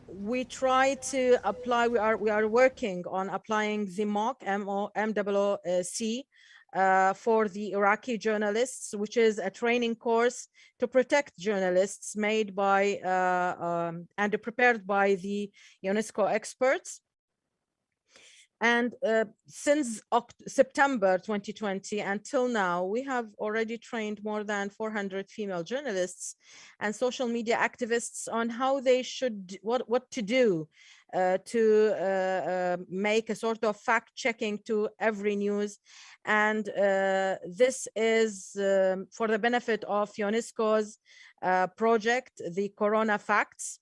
we try to apply. We are working on applying the MOOC, MOOC, for the Iraqi journalists, which is a training course to protect journalists made by and prepared by the UNESCO experts. And since September 2020 until now, we have already trained more than 400 female journalists and social media activists on how they should, what to do to make a sort of fact-checking to every news. And this is for the benefit of UNESCO's project, the Corona Facts.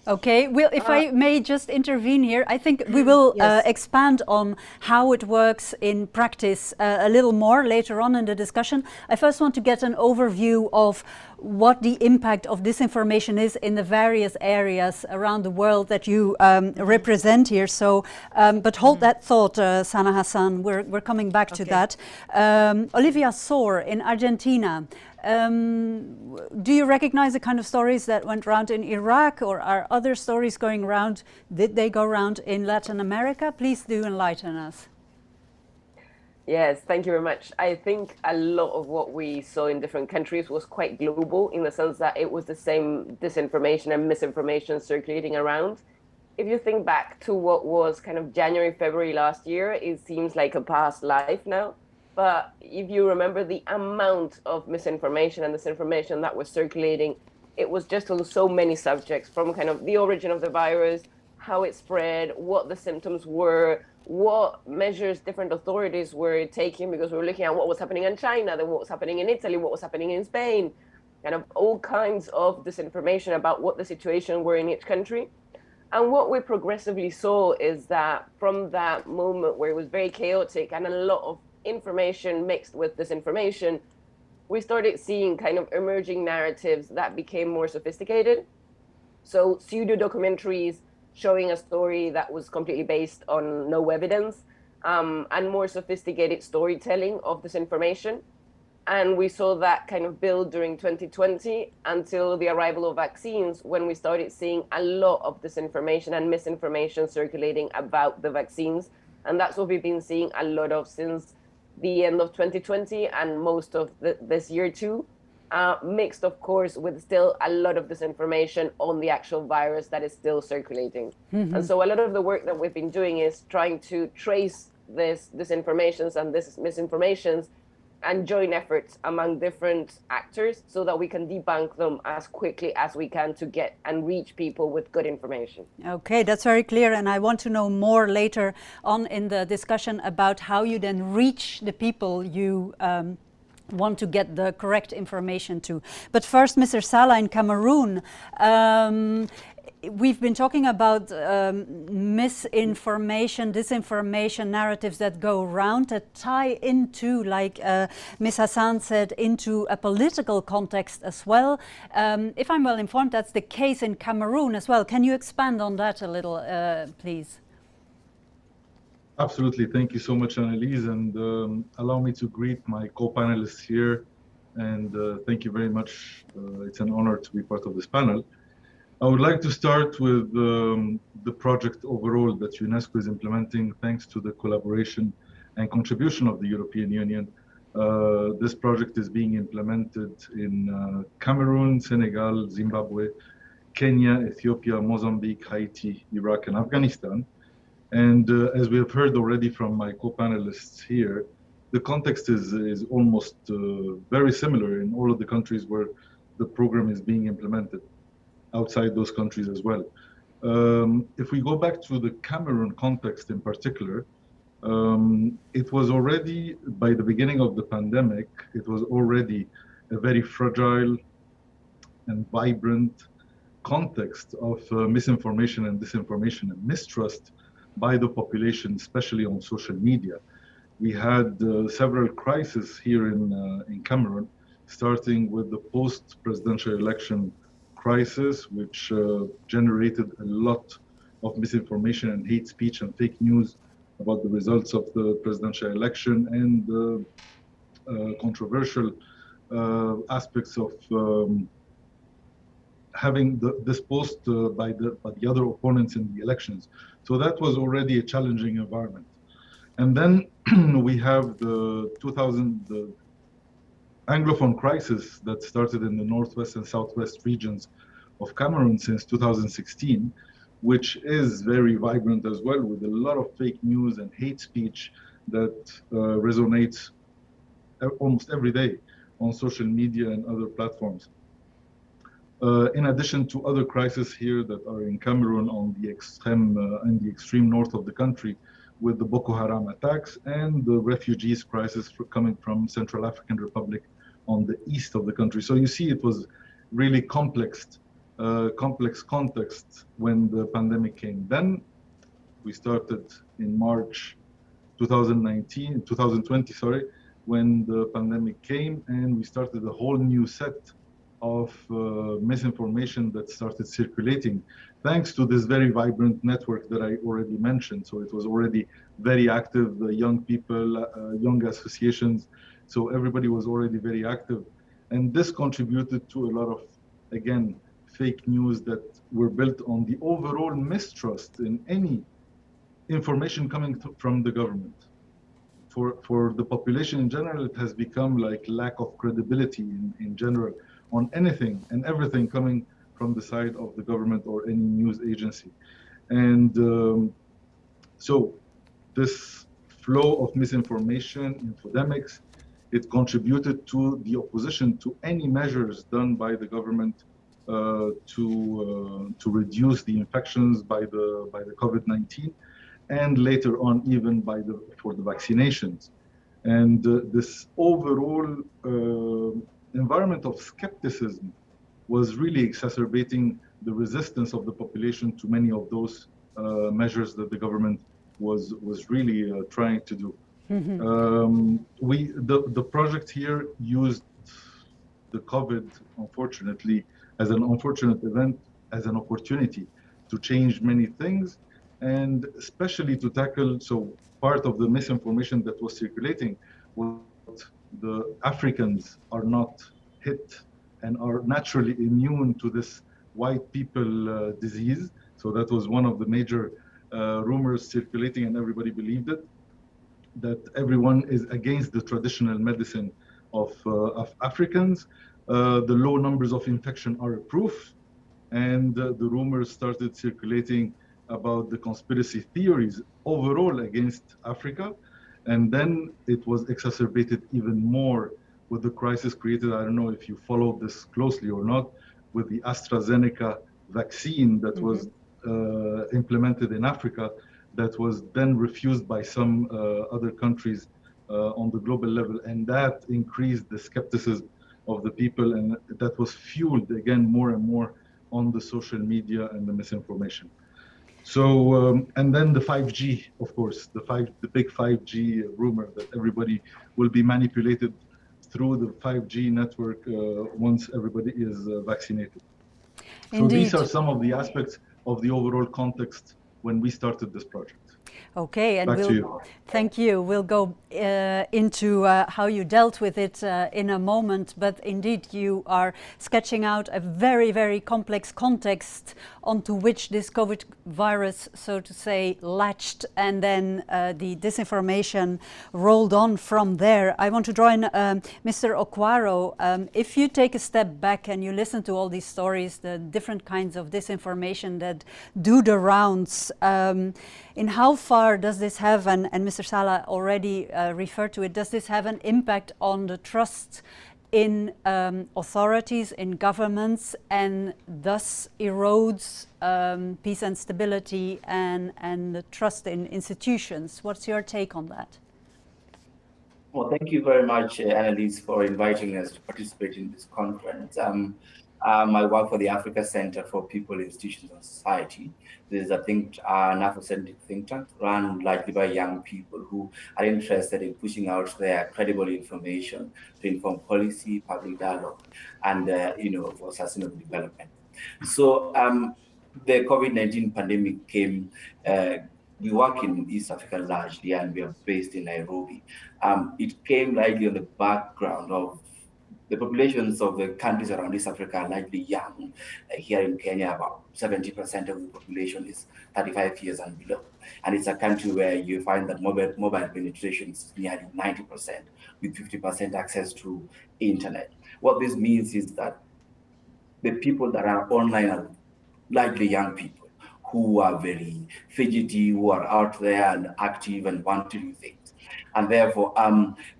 Okay, well, if I may just intervene here, I think we will expand on how it works in practice a little more later on in the discussion. I first want to get an overview of what the impact of disinformation is in the various areas around the world that you represent here. So, but hold that thought, Sana Hassan, we're coming back to that. Olivia Soar in Argentina. Do you recognize the kind of stories that went around in Iraq, or are other stories going around? Did they go around in Latin America? Please do enlighten us. Yes, thank you very much. I think a lot of what we saw in different countries was quite global, in the sense that it was the same disinformation and misinformation circulating around. If you think back to what was kind of January, February last year, it seems like a past life now. But if you remember the amount of misinformation and disinformation that was circulating, it was just on so many subjects, from kind of the origin of the virus, how it spread, what the symptoms were, what measures different authorities were taking, because we were looking at what was happening in China, then what was happening in Italy, what was happening in Spain, kind of all kinds of disinformation about what the situation were in each country. And what we progressively saw is that from that moment where it was very chaotic and a lot of information mixed with disinformation, we started seeing kind of emerging narratives that became more sophisticated. So pseudo documentaries showing a story that was completely based on no evidence, and more sophisticated storytelling of disinformation. And we saw that kind of build during 2020 until the arrival of vaccines, when we started seeing a lot of disinformation and misinformation circulating about the vaccines. And that's what we've been seeing a lot of since the end of 2020 and most of this year too, mixed of course with still a lot of disinformation on the actual virus that is still circulating. And so a lot of the work that we've been doing is trying to trace this disinformations and this misinformations and join efforts among different actors so that we can debunk them as quickly as we can to get and reach people with good information. Okay, that's very clear, and I want to know more later on in the discussion about how you then reach the people you want to get the correct information to. But first, Mr. Salah in Cameroon. We've been talking about misinformation, disinformation narratives that go around that tie into, like Ms. Hassan said, into a political context as well. If I'm well informed, that's the case in Cameroon as well. Can you expand on that a little, please? Absolutely. Thank you so much, Annelise. And allow me to greet my co-panelists here. And thank you very much. It's an honor to be part of this panel. I would like to start with the project overall that UNESCO is implementing thanks to the collaboration and contribution of the European Union. This project is being implemented in Cameroon, Senegal, Zimbabwe, Kenya, Ethiopia, Mozambique, Haiti, Iraq, and Afghanistan. And as we have heard already from my co-panelists here, the context is almost very similar in all of the countries where the program is being implemented, outside those countries as well. If we go back to the Cameroon context in particular, it was already, by the beginning of the pandemic, it was already a very fragile and vibrant context of misinformation and disinformation and mistrust by the population, especially on social media. We had several crises here in Cameroon, starting with the post-presidential election crisis, which generated a lot of misinformation and hate speech and fake news about the results of the presidential election and the controversial aspects of having this post by the other opponents in the elections. So that was already a challenging environment. And then we have the Anglophone crisis that started in the northwest and southwest regions of Cameroon since 2016, which is very vibrant as well, with a lot of fake news and hate speech that resonates almost every day on social media and other platforms. In addition to other crises here that are in Cameroon on the extreme north of the country, with the Boko Haram attacks and the refugees crisis coming from Central African Republic on the east of the country. So you see, it was really complex context when the pandemic came. Then we started in March 2020, when the pandemic came, and we started a whole new set of misinformation that started circulating thanks to this very vibrant network that I already mentioned. So it was already very active, the young people, young associations. So everybody was already very active. And this contributed to a lot of, again, fake news that were built on the overall mistrust in any information coming from the government. For the population in general, it has become like lack of credibility in general on anything and everything coming from the side of the government or any news agency. And so this flow of misinformation, infodemics, it contributed to the opposition to any measures done by the government to reduce the infections by the COVID-19, and later on even for the vaccinations. And this overall environment of skepticism was really exacerbating the resistance of the population to many of those measures that the government was really trying to do. The project here used the COVID, unfortunately, as an unfortunate event, as an opportunity to change many things, and especially to tackle, so part of the misinformation that was circulating was the Africans are not hit and are naturally immune to this white people disease. So that was one of the major rumors circulating, and everybody believed it, that everyone is against the traditional medicine of Africans. The low numbers of infection are a proof, and the rumors started circulating about the conspiracy theories overall against Africa. And then it was exacerbated even more with the crisis created, I don't know if you followed this closely or not, with the AstraZeneca vaccine that was implemented in Africa, that was then refused by some other countries on the global level. And that increased the skepticism of the people, and that was fueled again more and more on the social media and the misinformation. So, and then the 5G, of course, the big 5G rumor that everybody will be manipulated through the 5G network once everybody is vaccinated. Indeed. So these are some of the aspects of the overall context when we started this project. Okay, and Back to you. Thank you. We'll go into how you dealt with it in a moment, but indeed you are sketching out a very, very complex context onto which this COVID virus, so to say, latched, and then the disinformation rolled on from there. I want to draw in Mr. Okwaro. If you take a step back and you listen to all these stories, the different kinds of disinformation that do the rounds, in how far does this have, and Mr. Sala already referred to it, does this have an impact on the trust in authorities, in governments, and thus erodes peace and stability and the trust in institutions? What's your take on that? Well, thank you very much, Annalise, for inviting us to participate in this conference. I work for the Africa Center for People, Institutions and Society. This is an Afrocentric think tank run largely by young people who are interested in pushing out their credible information to inform policy, public dialogue, and for sustainable development. So the COVID-19 pandemic came. We work in East Africa largely, and we are based in Nairobi. It came largely on the background of the populations of the countries around East Africa are largely young. Here in Kenya, about 70% of the population is 35 years and below. And it's a country where you find that mobile penetration is nearly 90%, with 50% access to internet. What this means is that the people that are online are largely young people who are very fidgety, who are out there and active and want to do things. And therefore,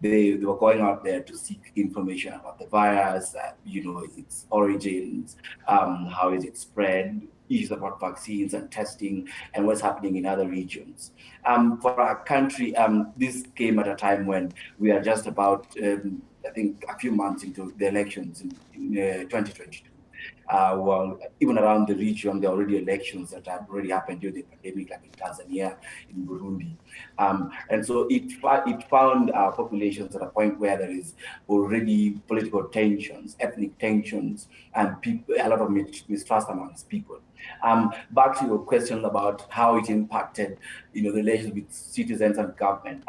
they were going out there to seek information about the virus, its origins, how is it spread, issues about vaccines and testing, and what's happening in other regions. For our country, this came at a time when we are just about, I think, a few months into the elections in 2022. Well, even around the region, there are already elections that have already happened during the pandemic, like in Tanzania, in Burundi. And so it found populations at a point where there is already political tensions, ethnic tensions, and a lot of mistrust amongst people. Back to your question about how it impacted, the relations with citizens and government.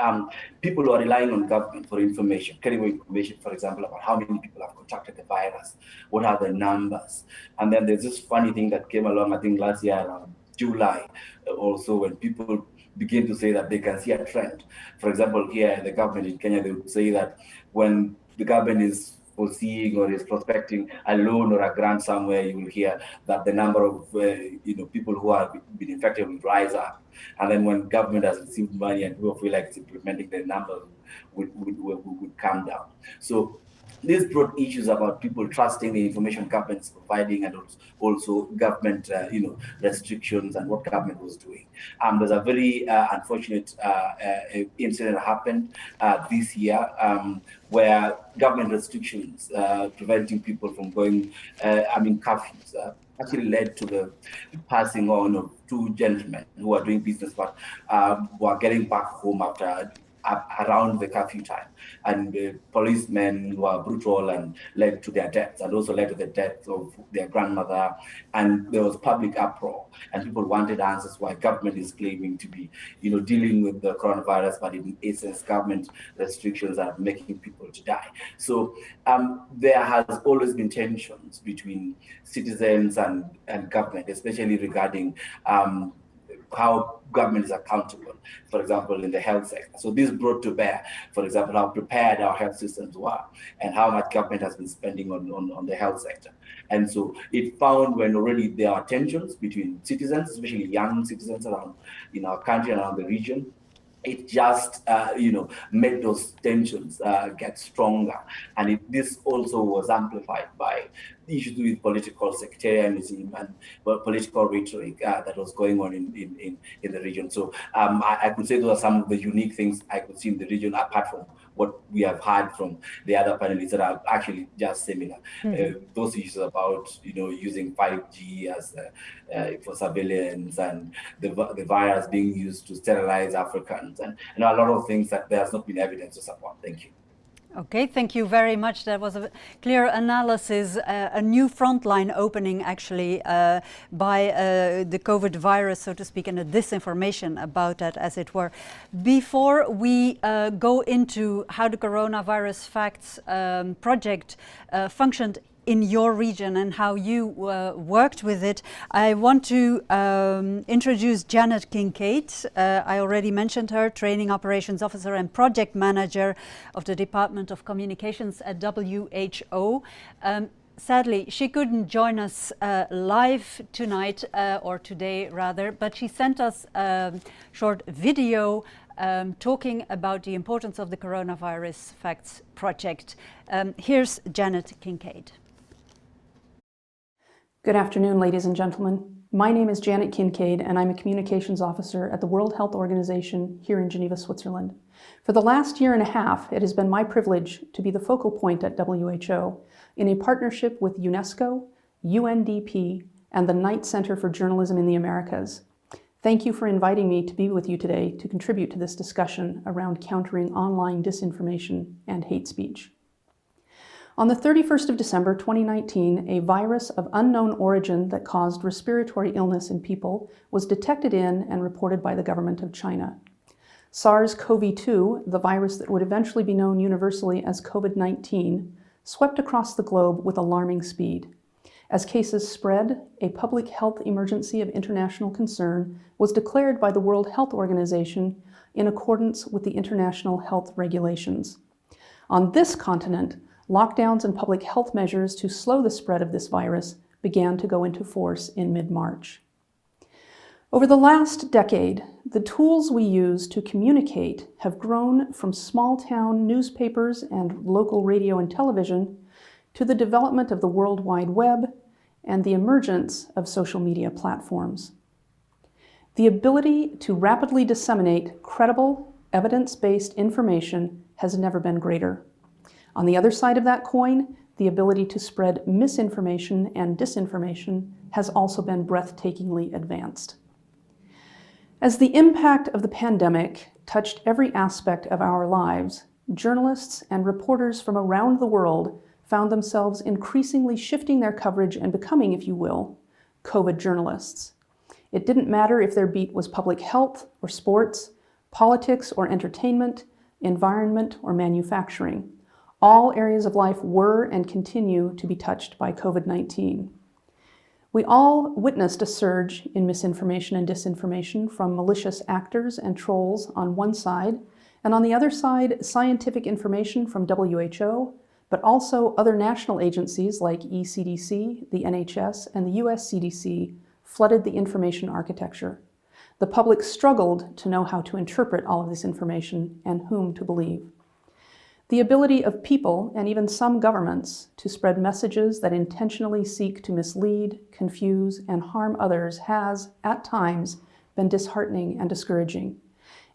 People who are relying on government for information, credible information, for example, about how many people have contracted the virus, what are the numbers. And then there's this funny thing that came along, I think last year around July, also when people begin to say that they can see a trend. For example, here the government in Kenya, they would say that when the government is foreseeing or is prospecting a loan or a grant somewhere, you will hear that the number of people who have been infected will rise up. And then when government has received money and people feel like it's implementing, the number would come down. So this brought issues about people trusting the information government is providing, and also government, restrictions and what government was doing. There's a very unfortunate incident that happened this year where government restrictions preventing people from going, curfews, actually led to the passing on of two gentlemen who are doing business but who are getting back home after around the curfew time, and policemen who are brutal and led to their deaths, and also led to the death of their grandmother. And there was public uproar, and people wanted answers why government is claiming to be, dealing with the coronavirus, but in essence, government restrictions are making people to die. So there has always been tensions between citizens and government, especially regarding how government is accountable, for example, in the health sector. So this brought to bear, for example, how prepared our health systems were and how much government has been spending on the health sector. And so it found when already there are tensions between citizens, especially young citizens around in our country and around the region, it just, made those tensions get stronger. And this also was amplified by the issues with political sectarianism and political rhetoric that was going on in the region. So I could say those are some of the unique things I could see in the region, apart from what we have heard from the other panelists that are actually just similar. Those issues about, using 5G as for surveillance, and the virus being used to sterilize Africans, and a lot of things that there has not been evidence to support. Thank you. Okay, thank you very much. That was a clear analysis, a new front line opening actually by the COVID virus, so to speak, and the disinformation about that, as it were. Before we go into how the Coronavirus Facts project functioned in your region and how you worked with it, I want to introduce Janet Kincaid. I already mentioned her, Training Operations Officer and Project Manager of the Department of Communications at WHO. Sadly, she couldn't join us live tonight, or today rather, but she sent us a short video talking about the importance of the Coronavirus Facts project. Here's Janet Kincaid. Good afternoon, ladies and gentlemen. My name is Janet Kincaid, and I'm a communications officer at the World Health Organization here in Geneva, Switzerland. For the last year and a half, it has been my privilege to be the focal point at WHO in a partnership with UNESCO, UNDP, and the Knight Center for Journalism in the Americas. Thank you for inviting me to be with you today to contribute to this discussion around countering online disinformation and hate speech. On the 31st of December 2019, a virus of unknown origin that caused respiratory illness in people was detected in and reported by the government of China. SARS-CoV-2, the virus that would eventually be known universally as COVID-19, swept across the globe with alarming speed. As cases spread, a public health emergency of international concern was declared by the World Health Organization in accordance with the international health regulations. On this continent, lockdowns and public health measures to slow the spread of this virus began to go into force in mid-March. Over the last decade, the tools we use to communicate have grown from small-town newspapers and local radio and television to the development of the World Wide Web and the emergence of social media platforms. The ability to rapidly disseminate credible, evidence-based information has never been greater. On the other side of that coin, the ability to spread misinformation and disinformation has also been breathtakingly advanced. As the impact of the pandemic touched every aspect of our lives, journalists and reporters from around the world found themselves increasingly shifting their coverage and becoming, if you will, COVID journalists. It didn't matter if their beat was public health or sports, politics or entertainment, environment or manufacturing. All areas of life were and continue to be touched by COVID-19. We all witnessed a surge in misinformation and disinformation from malicious actors and trolls on one side, and on the other side, scientific information from WHO, but also other national agencies like ECDC, the NHS, and the US CDC flooded the information architecture. The public struggled to know how to interpret all of this information and whom to believe. The ability of people, and even some governments, to spread messages that intentionally seek to mislead, confuse, and harm others has, at times, been disheartening and discouraging.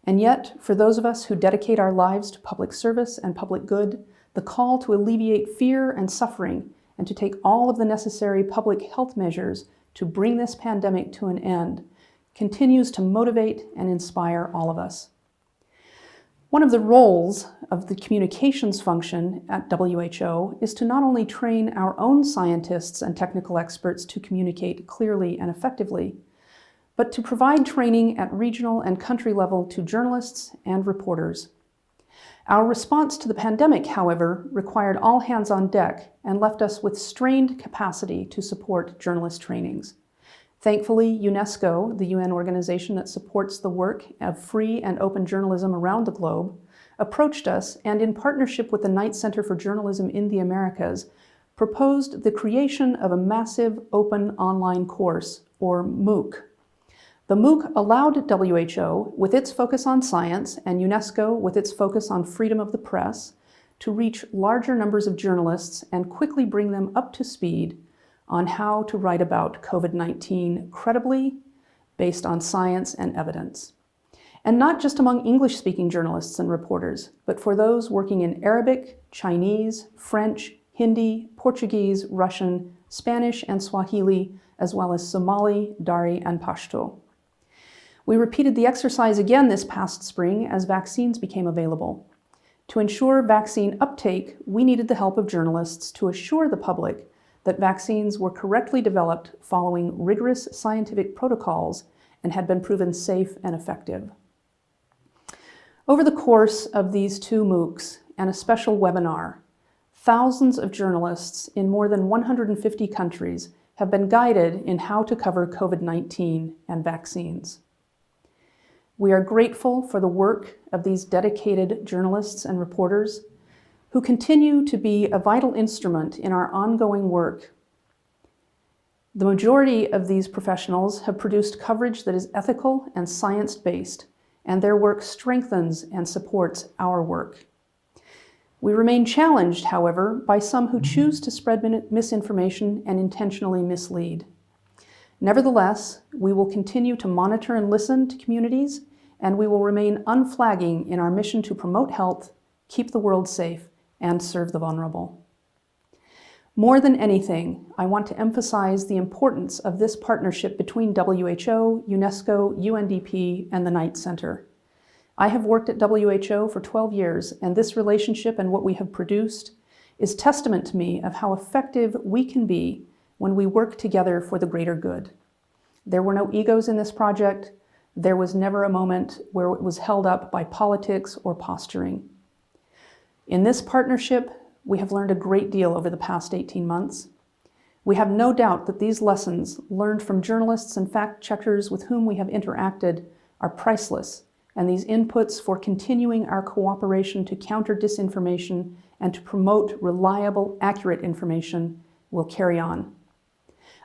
And yet, for those of us who dedicate our lives to public service and public good, the call to alleviate fear and suffering and to take all of the necessary public health measures to bring this pandemic to an end continues to motivate and inspire all of us. One of the roles of the communications function at WHO is to not only train our own scientists and technical experts to communicate clearly and effectively, but to provide training at regional and country level to journalists and reporters. Our response to the pandemic, however, required all hands on deck and left us with strained capacity to support journalist trainings. Thankfully, UNESCO, the UN organization that supports the work of free and open journalism around the globe, approached us and, in partnership with the Knight Center for Journalism in the Americas, proposed the creation of a massive open online course, or MOOC. The MOOC allowed WHO, with its focus on science, and UNESCO, with its focus on freedom of the press, to reach larger numbers of journalists and quickly bring them up to speed on how to write about COVID-19 credibly, based on science and evidence. And not just among English-speaking journalists and reporters, but for those working in Arabic, Chinese, French, Hindi, Portuguese, Russian, Spanish, and Swahili, as well as Somali, Dari, and Pashto. We repeated the exercise again this past spring as vaccines became available. To ensure vaccine uptake, we needed the help of journalists to assure the public that vaccines were correctly developed following rigorous scientific protocols and had been proven safe and effective. Over the course of these 2 MOOCs and a special webinar, thousands of journalists in more than 150 countries have been guided in how to cover COVID-19 and vaccines. We are grateful for the work of these dedicated journalists and reporters who continue to be a vital instrument in our ongoing work. The majority of these professionals have produced coverage that is ethical and science-based, and their work strengthens and supports our work. We remain challenged, however, by some who choose to spread misinformation and intentionally mislead. Nevertheless, we will continue to monitor and listen to communities, and we will remain unflagging in our mission to promote health, keep the world safe, and serve the vulnerable. More than anything, I want to emphasize the importance of this partnership between WHO, UNESCO, UNDP, and the Knight Center. I have worked at WHO for 12 years, and this relationship and what we have produced is testament to me of how effective we can be when we work together for the greater good. There were no egos in this project. There was never a moment where it was held up by politics or posturing. In this partnership, we have learned a great deal over the past 18 months. We have no doubt that these lessons learned from journalists and fact-checkers with whom we have interacted are priceless, and these inputs for continuing our cooperation to counter disinformation and to promote reliable, accurate information will carry on.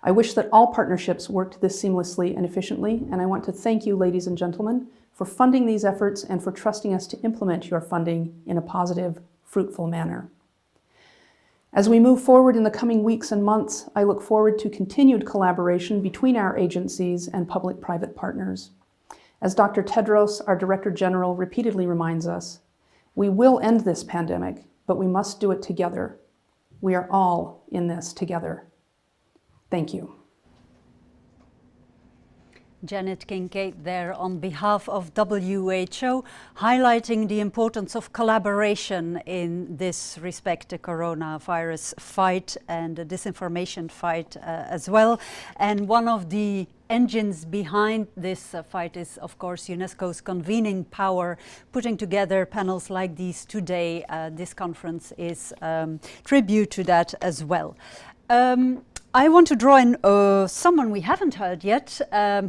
I wish that all partnerships worked this seamlessly and efficiently, and I want to thank you, ladies and gentlemen, for funding these efforts and for trusting us to implement your funding in a positive, fruitful manner. As we move forward in the coming weeks and months, I look forward to continued collaboration between our agencies and public-private partners. As Dr. Tedros, our Director General, repeatedly reminds us, we will end this pandemic, but we must do it together. We are all in this together. Thank you. Janet Kincaid there on behalf of WHO, highlighting the importance of collaboration in this respect, the coronavirus fight and the disinformation fight as well. And one of the engines behind this fight is, of course, UNESCO's convening power, putting together panels like these today. This conference is tribute to that as well. I want to draw in someone we haven't heard yet,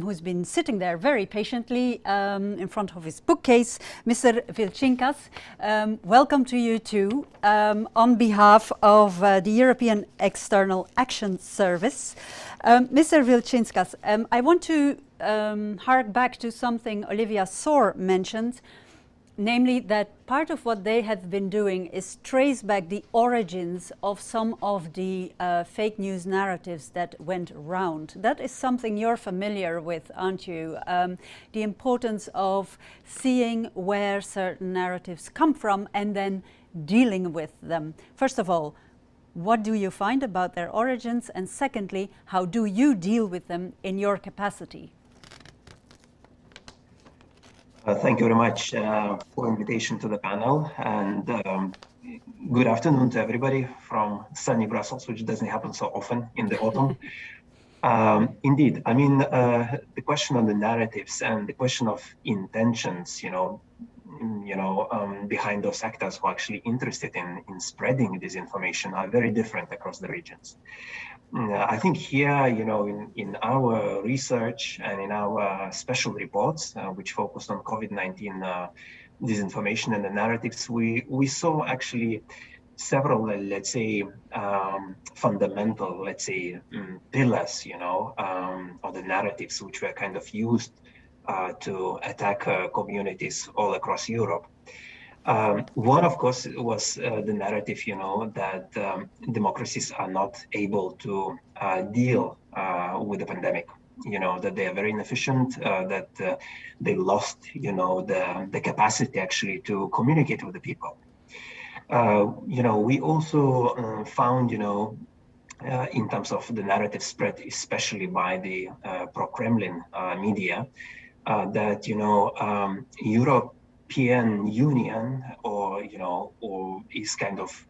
who's been sitting there very patiently in front of his bookcase, Mr. Vilčinkas. Welcome to you too, on behalf of the European External Action Service. Mr. Vilčinkas, I want to hark back to something Olivia Soar mentioned, namely that part of what they have been doing is trace back the origins of some of the fake news narratives that went round. That is something you're familiar with, aren't you? The importance of seeing where certain narratives come from and then dealing with them. First of all, what do you find about their origins? And secondly, how do you deal with them in your capacity? Thank you very much for invitation to the panel, and good afternoon to everybody from sunny Brussels, which doesn't happen so often in the autumn. Indeed, I mean, the question on the narratives and the question of intentions, behind those actors who are actually interested in spreading disinformation are very different across the regions. I think here, in our research and in our special reports, which focused on COVID-19 disinformation and the narratives, we saw actually several, let's say, fundamental, let's say, pillars, of the narratives which were kind of used to attack communities all across Europe. One, of course, was the narrative, that democracies are not able to deal with the pandemic, that they are very inefficient, that they lost, the capacity actually to communicate with the people. We also found, in terms of the narrative spread, especially by the pro-Kremlin media, that, Europe European Union, or or is kind of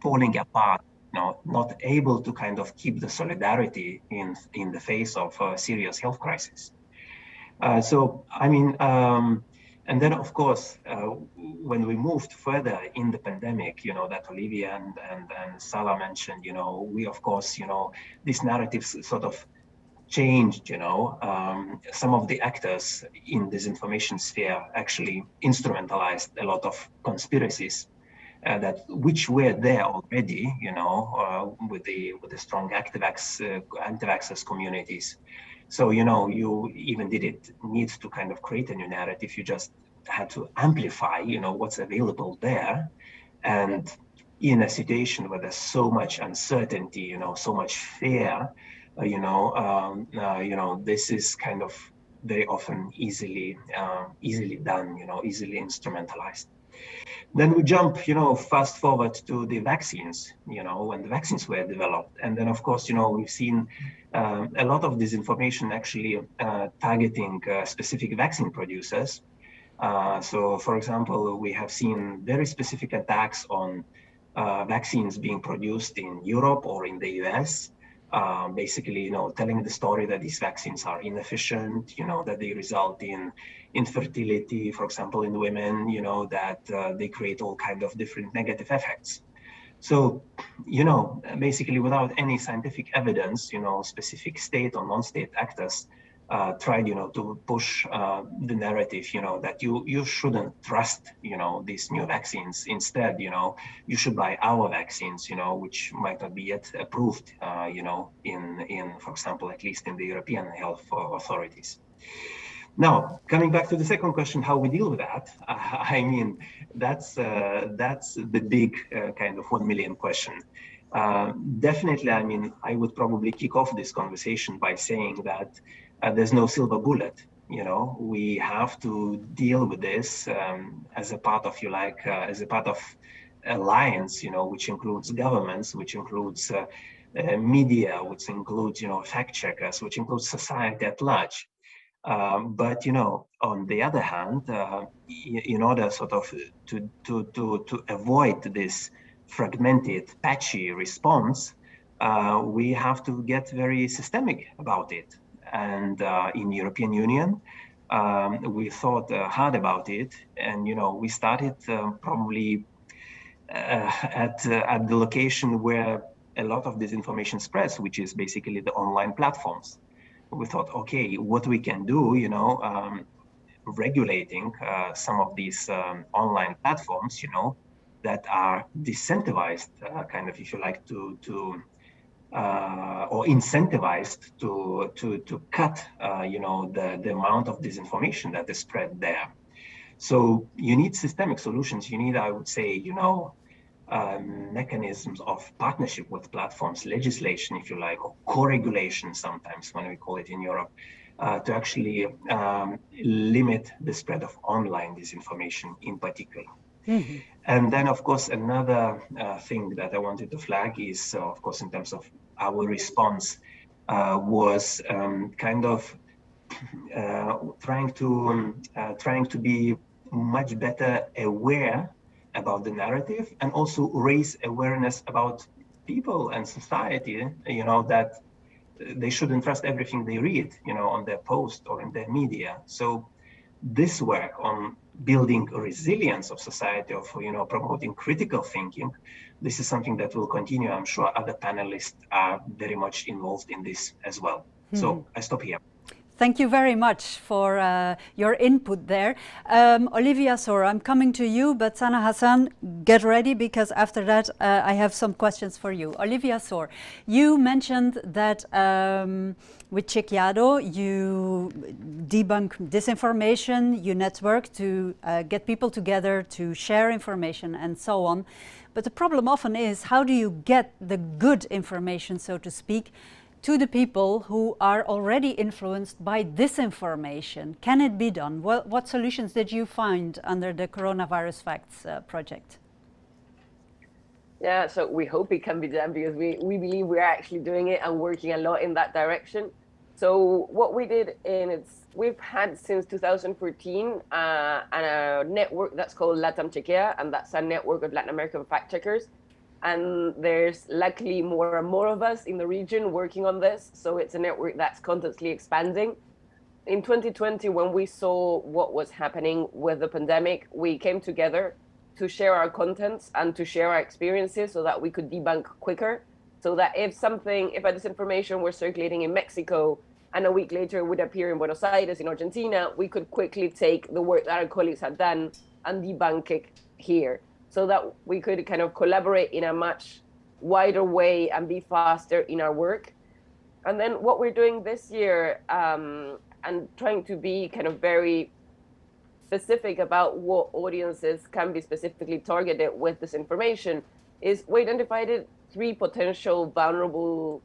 falling apart, not able to kind of keep the solidarity in the face of a serious health crisis. So I mean, and then of course, when we moved further in the pandemic, that Olivia and Salah mentioned, we of course, these narratives sort of changed. Some of the actors in disinformation sphere actually instrumentalized a lot of conspiracies which were there already, with the strong anti-vaxxers communities. So, you even didn't need to kind of create a new narrative. You just had to amplify, what's available there. And in a situation where there's so much uncertainty, so much fear, this is kind of very often easily done, easily instrumentalized. Then we jump, fast forward to the vaccines, when the vaccines were developed. And then, of course, we've seen a lot of disinformation actually targeting specific vaccine producers. So, for example, we have seen very specific attacks on vaccines being produced in Europe or in the US. Basically, telling the story that these vaccines are inefficient, that they result in infertility, for example, in women, that they create all kinds of different negative effects. So, basically without any scientific evidence, specific state or non-state actors tried, to push the narrative, that you shouldn't trust, these new vaccines. Instead, you should buy our vaccines, which might not be yet approved, in, for example, at least in the European health authorities. Now, coming back to the second question, how we deal with that, I mean, that's the big kind of 1 million question. Definitely, I mean, I would probably kick off this conversation by saying that there's no silver bullet. We have to deal with this as a part of, as a part of alliance, which includes governments, which includes media, which includes, fact checkers, which includes society at large. But on the other hand, in order sort of to avoid this fragmented, patchy response, we have to get very systemic about it. And in European Union, we thought hard about it, and we started probably at the location where a lot of disinformation spreads, which is basically the online platforms. We thought, okay, what we can do, regulating some of these online platforms, that are disincentivized, kind of, if you like, or incentivized to cut, the amount of disinformation that is spread there. So you need systemic solutions. You need, I would say, mechanisms of partnership with platforms, legislation, if you like, or co-regulation sometimes when we call it in Europe, to actually limit the spread of online disinformation in particular. Mm-hmm. And then, of course, another thing that I wanted to flag is, of course, in terms of our response, was kind of trying to be much better aware about the narrative, and also raise awareness about people and society, that they shouldn't trust everything they read, on their post or in their media. So this work on building resilience of society, of, promoting critical thinking, this is something that will continue. I'm sure other panelists are very much involved in this as well. Mm-hmm. So I stop here. Thank you very much for your input there. Olivia Soor, I'm coming to you, but Sana Hassan, get ready, because after that I have some questions for you. Olivia Soor, you mentioned that with Chequeado you debunk disinformation, you network to get people together to share information and so on. But the problem often is, how do you get the good information, so to speak, to the people who are already influenced by disinformation? Can it be done? What solutions did you find under the Coronavirus Facts project? Yeah, so we hope it can be done, because we believe we're actually doing it and working a lot in that direction. So what we did we've had since 2014 a network that's called Latam Chequea, and that's a network of Latin American fact checkers. And there's luckily more and more of us in the region working on this. So it's a network that's constantly expanding. In 2020, when we saw what was happening with the pandemic, we came together to share our contents and to share our experiences so that we could debunk quicker. So that if a disinformation were circulating in Mexico and a week later it would appear in Buenos Aires, in Argentina, we could quickly take the work that our colleagues had done and debunk it here, so that we could kind of collaborate in a much wider way and be faster in our work. And then what we're doing this year, and trying to be kind of very specific about what audiences can be specifically targeted with this information, is we identified 3 potential vulnerable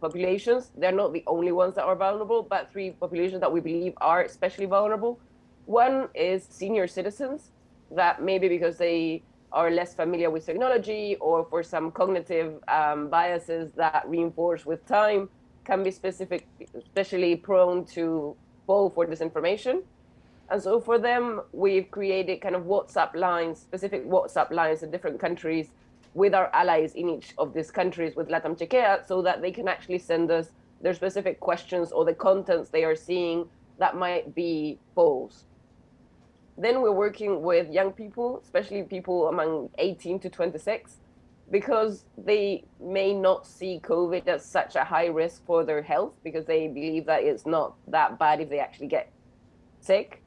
populations. They're not the only ones that are vulnerable, but 3 populations that we believe are especially vulnerable. One is senior citizens, that maybe because they are less familiar with technology or for some cognitive biases that reinforce with time, can be especially prone to fall for disinformation. And so for them, we've created kind of WhatsApp lines, specific WhatsApp lines in different countries with our allies in each of these countries with Latam Chequea, so that they can actually send us their specific questions or the contents they are seeing that might be false. Then we're working with young people, especially people among 18 to 26, because they may not see COVID as such a high risk for their health, because they believe that it's not that bad if they actually get sick.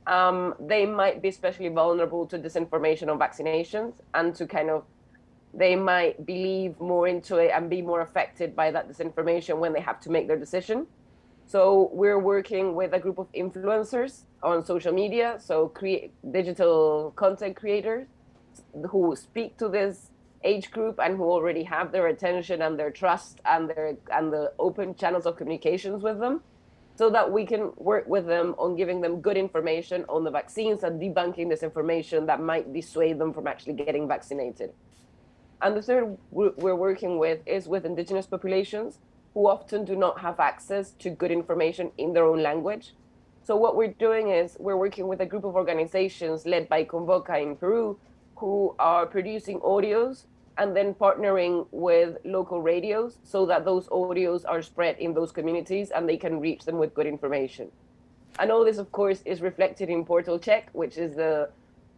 They might be especially vulnerable to disinformation on vaccinations, and to they might believe more into it and be more affected by that disinformation when they have to make their decision. So we're working with a group of influencers on social media, so digital content creators who speak to this age group and who already have their attention and their trust and the open channels of communications with them, so that we can work with them on giving them good information on the vaccines and debunking this information that might dissuade them from actually getting vaccinated. And the third we're working with is with indigenous populations who often do not have access to good information in their own language. So what we're doing is we're working with a group of organizations led by Convoca in Peru, who are producing audios and then partnering with local radios so that those audios are spread in those communities and they can reach them with good information. And all this, of course, is reflected in Portal Check, which is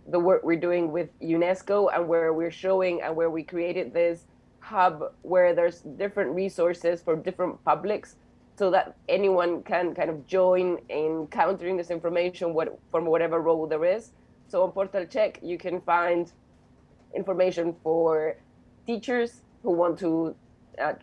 the work we're doing with UNESCO, and where we're showing and where we created this hub where there's different resources for different publics, so that anyone can kind of join in countering this information from whatever role there is. So on Portal Check, you can find information for teachers who want to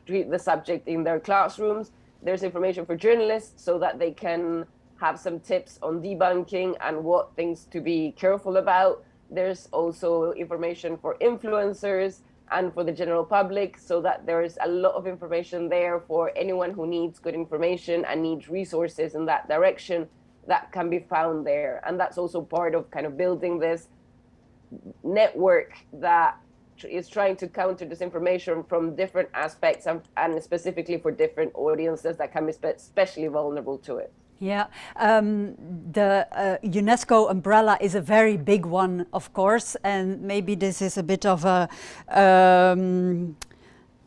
treat the subject in their classrooms. There's information for journalists so that they can have some tips on debunking and what things to be careful about. There's also information for influencers and for the general public, so that there's a lot of information there for anyone who needs good information and needs resources in that direction that can be found there. And that's also part of kind of building this network that is trying to counter disinformation from different aspects and specifically for different audiences that can be especially vulnerable to it. Yeah, the UNESCO umbrella is a very big one, of course, and maybe this is a bit of a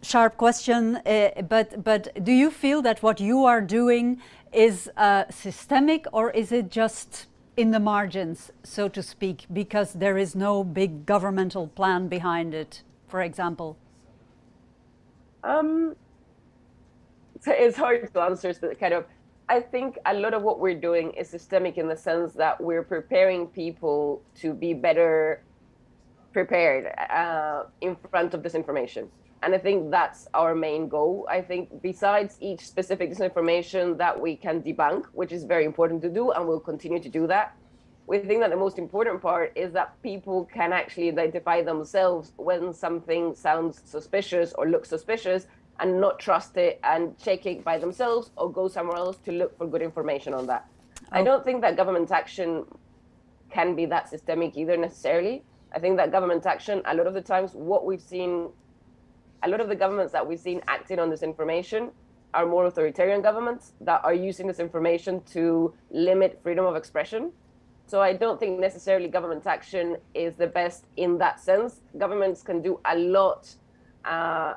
sharp question, but do you feel that what you are doing is systemic, or is it just in the margins, so to speak, because there is no big governmental plan behind it, for example? It's hard to answer, but I think a lot of what we're doing is systemic in the sense that we're preparing people to be better prepared in front of disinformation. And I think that's our main goal. I think besides each specific disinformation that we can debunk, which is very important to do, and we'll continue to do that, we think that the most important part is that people can actually identify themselves when something sounds suspicious or looks suspicious, and not trust it and check it by themselves or go somewhere else to look for good information on that. I don't think that government action can be that systemic either necessarily. I think that government action, a lot of the times what we've seen, a lot of the governments that we've seen acting on this information are more authoritarian governments that are using this information to limit freedom of expression. So I don't think necessarily government action is the best in that sense. Governments can do a lot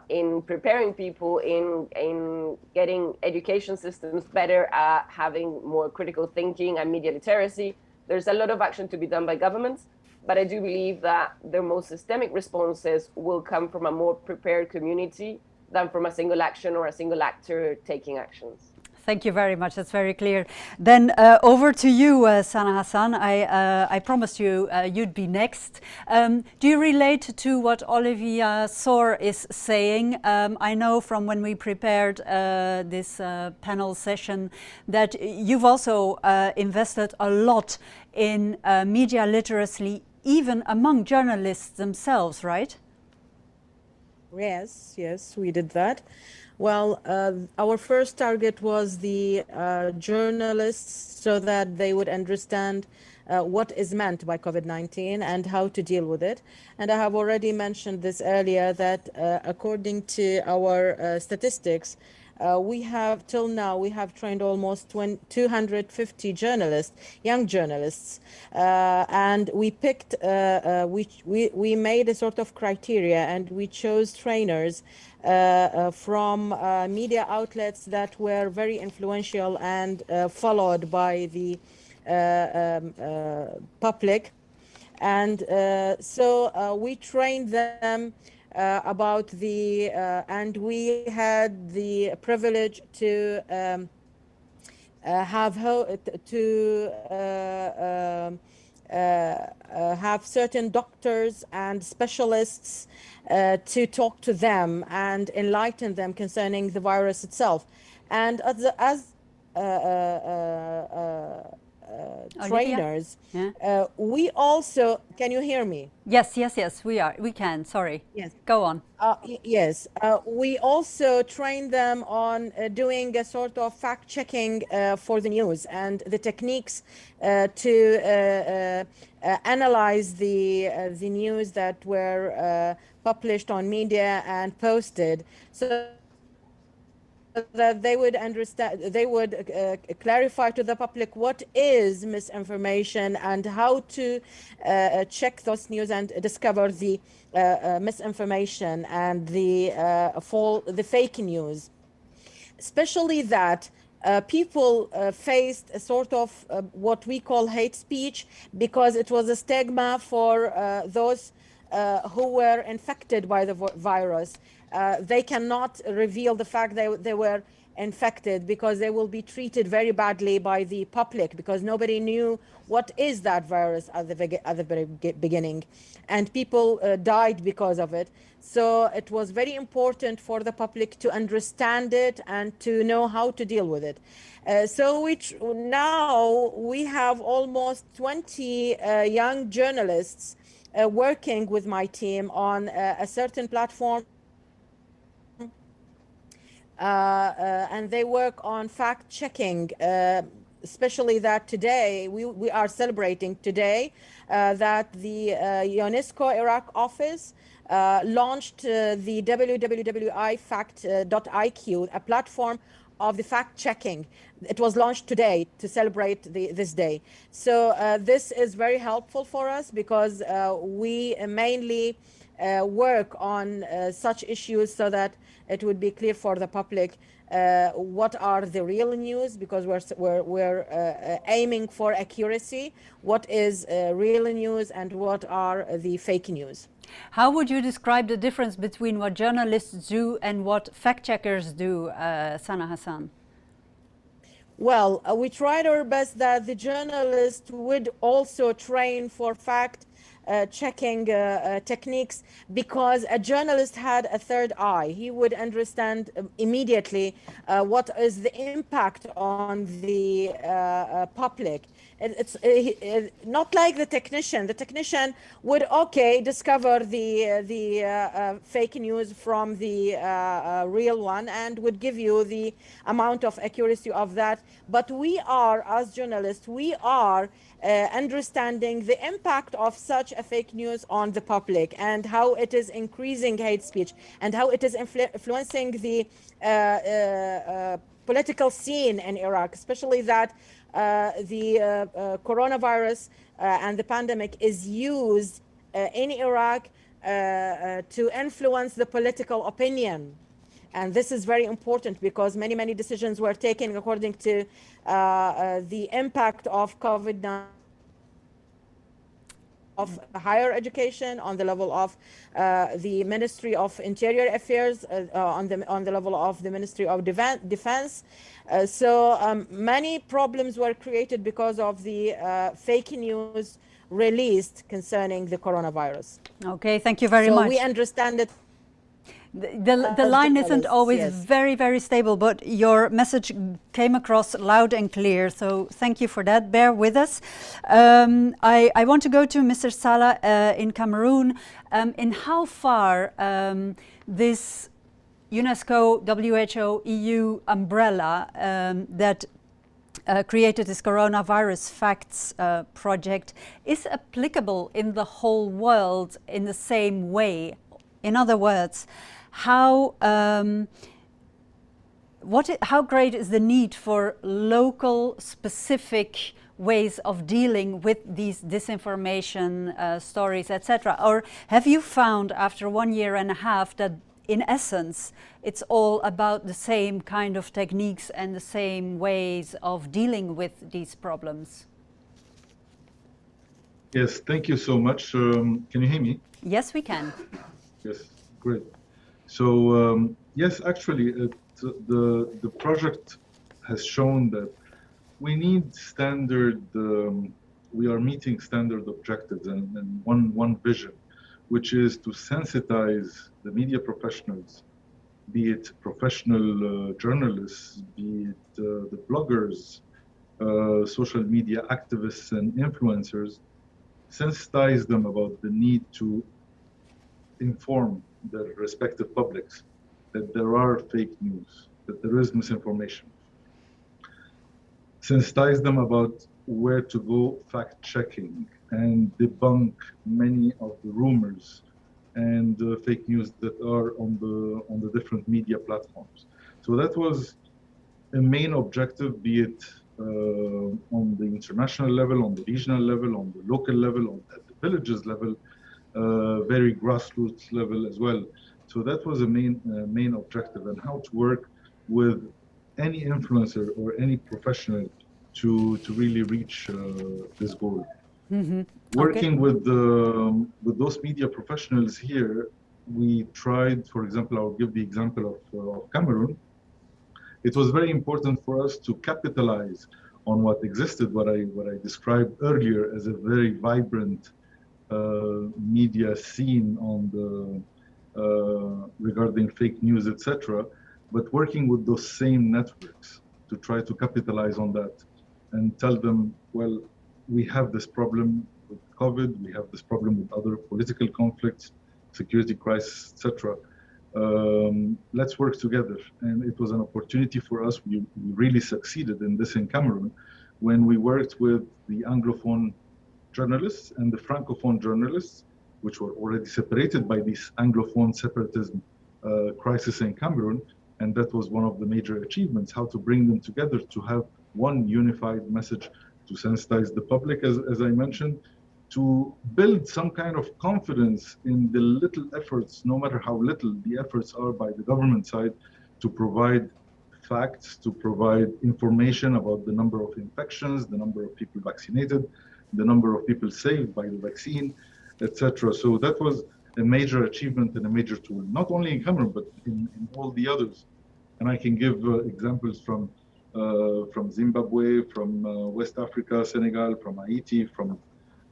in preparing people, in getting education systems better at having more critical thinking and media literacy. There's a lot of action to be done by governments, but I do believe that the most systemic responses will come from a more prepared community than from a single action or a single actor taking actions. Thank you very much. That's very clear. Then over to you, Sana Hassan. I promised you you'd be next. Do you relate to what Olivia Soar is saying? I know from when we prepared this panel session that you've also invested a lot in media literacy, even among journalists themselves, right? Yes, we did that. Well, our first target was the journalists, so that they would understand what is meant by COVID-19 and how to deal with it. And I have already mentioned this earlier, that according to our statistics, till now we have trained almost 250 journalists, young journalists, and we picked, we made a sort of criteria, and we chose trainers from media outlets that were very influential and followed by the public. And so we trained them about the, and we had the privilege to have certain doctors and specialists to talk to them and enlighten them concerning the virus itself. And as trainers, we also, can you hear me? Yes, we can, sorry. Yes. Go on. Yes, we also train them on doing a sort of fact-checking for the news and the techniques to analyze the news that were published on media and posted, so that they would understand, they would clarify to the public what is misinformation and how to check those news and discover the misinformation and the fake news. Especially that people faced a sort of what we call hate speech, because it was a stigma for those who were infected by the virus. They cannot reveal the fact they were infected, because they will be treated very badly by the public, because nobody knew what is that virus at the very beginning, and people died because of it. So it was very important for the public to understand it and to know how to deal with it. So now we have almost 20 young journalists working with my team on a certain platform, and they work on fact-checking, especially that today, we are celebrating today that the UNESCO Iraq office launched the www.ifact.iq, a platform of the fact-checking. It was launched today to celebrate this day. So this is very helpful for us, because we mainly work on such issues so that it would be clear for the public what are the real news, because we're aiming for accuracy. What is real news and what are the fake news? How would you describe the difference between what journalists do and what fact-checkers do, Sana Hassan? Well, we tried our best that the journalist would also train for fact-checking techniques, because a journalist had a third eye. He would understand immediately what is the impact on the public. It's not like the technician. The technician would discover the fake news from the real one and would give you the amount of accuracy of that. But we are, as journalists, we are understanding the impact of such a fake news on the public, and how it is increasing hate speech, and how it is influencing the political scene in Iraq, especially that the coronavirus and the pandemic is used in Iraq to influence the political opinion. And this is very important because many decisions were taken according to the impact of COVID-19 of higher education, on the level of the Ministry of Interior Affairs, on the level of the Ministry of Defense. So many problems were created because of the fake news released concerning the coronavirus. Okay, thank you very much. So we understand that the line isn't always very stable, but your message came across loud and clear. So thank you for that. Bear with us. I want to go to Mr. Salah in Cameroon. In how far this UNESCO, WHO, EU umbrella that created this coronavirus facts project is applicable in the whole world in the same way? In other words, how great is the need for local specific ways of dealing with these disinformation stories, etc.? Or have you found after 1.5 years that in essence it's all about the same kind of techniques and the same ways of dealing with these problems? Yes, thank you so much. Can you hear me? Yes, we can. Yes, great. So yes, actually, the project has shown that we need standard. We are meeting standard objectives and one vision, which is to sensitize the media professionals, be it professional journalists, be it the bloggers, social media activists and influencers, sensitize them about the need to inform their respective publics that there are fake news, that there is misinformation. Sensitize them about where to go fact-checking and debunk many of the rumors and fake news that are on the different media platforms. So that was a main objective, be it on the international level, on the regional level, on the local level, at the villages level, very grassroots level as well. So that was a main objective, and how to work with any influencer or any professional to really reach this goal. Mm-hmm. Working with those media professionals here, we tried, for example, I'll give the example of Cameroon. It was very important for us to capitalize on what existed, what I described earlier as a very vibrant media scene on the regarding fake news, etc. But working with those same networks to try to capitalize on that and tell them, well, we have this problem with COVID, we have this problem with other political conflicts, security crisis, etc. Let's work together. And it was an opportunity for us. We really succeeded in this in Cameroon when we worked with the Anglophone journalists and the Francophone journalists, which were already separated by this Anglophone separatism crisis in Cameroon. And that was one of the major achievements, how to bring them together to have one unified message, to sensitize the public, as I mentioned, to build some kind of confidence in the little efforts, no matter how little the efforts are by the government side, to provide facts, to provide information about the number of infections, the number of people vaccinated, the number of people saved by the vaccine, etc. So that was a major achievement and a major tool, not only in Cameroon, but in all the others. And I can give examples from Zimbabwe, from West Africa, Senegal, from Haiti,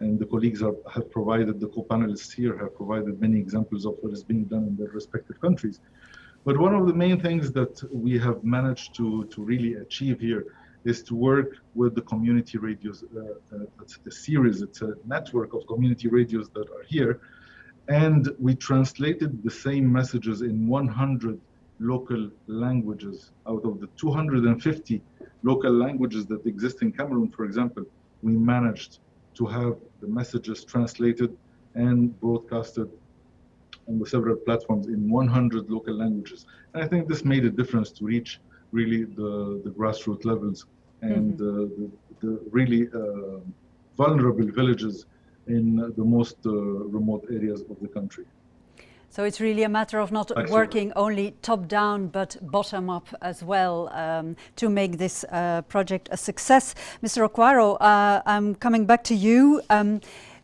and the colleagues have provided, the co-panelists here have provided many examples of what is being done in their respective countries. But one of the main things that we have managed to really achieve here is to work with the community radios. It's a series, it's a network of community radios that are here. And we translated the same messages in 100 local languages. Out of the 250 local languages that exist in Cameroon, for example, we managed to have the messages translated and broadcasted on the several platforms in 100 local languages. And I think this made a difference to reach really the grassroots levels and the really vulnerable villages in the most remote areas of the country. So it's really a matter of not working only top down, but bottom up as well to make this project a success. Mr. Okwaro, I'm coming back to you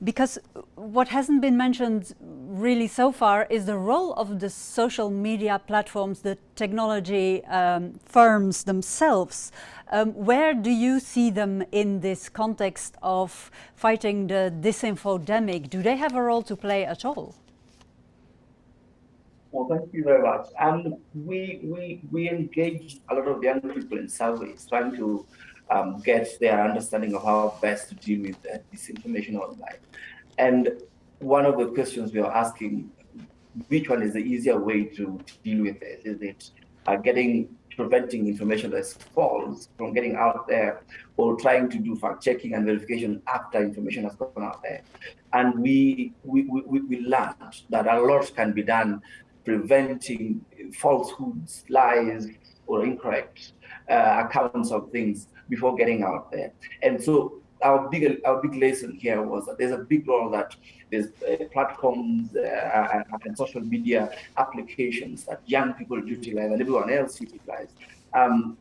because what hasn't been mentioned really so far is the role of the social media platforms, the technology firms themselves. Where do you see them in this context of fighting the disinfodemic? Do they have a role to play at all? Well, thank you very much. We engage a lot of young people in surveys, trying to get their understanding of how best to deal with disinformation online. And one of the questions we are asking, which one is the easier way to deal with it? Is it preventing information that's false from getting out there, or trying to do fact-checking and verification after information has gone out there? And we learned that a lot can be done preventing falsehoods, lies, or incorrect accounts of things before getting out there. And so our big lesson here was that there's a big role that there's platforms and social media applications that young people utilize and everyone else utilize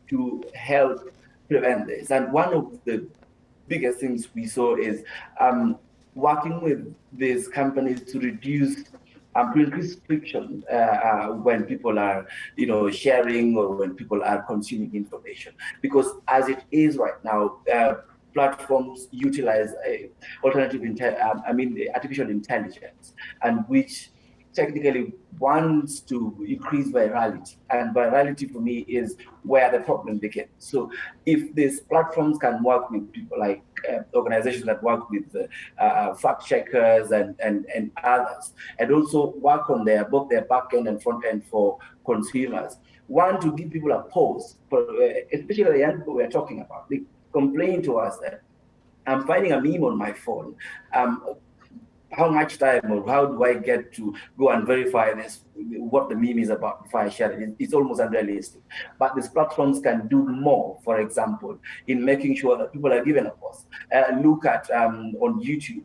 to help prevent this. And one of the biggest things we saw is working with these companies to increase friction when people are, sharing or when people are consuming information. Because as it is right now, platforms utilize artificial intelligence, and which technically wants to increase virality. And virality for me is where the problem begins. So if these platforms can work with people like organizations that work with fact checkers and others, and also work on both their back end and front end for consumers, one, to give people a pause, especially the young people we're talking about. They complain to us that I'm finding a meme on my phone. How much time or how do I get to go and verify this, what the meme is about before I share it? It's almost unrealistic. But these platforms can do more, for example, in making sure that people are given a pause. Look at on YouTube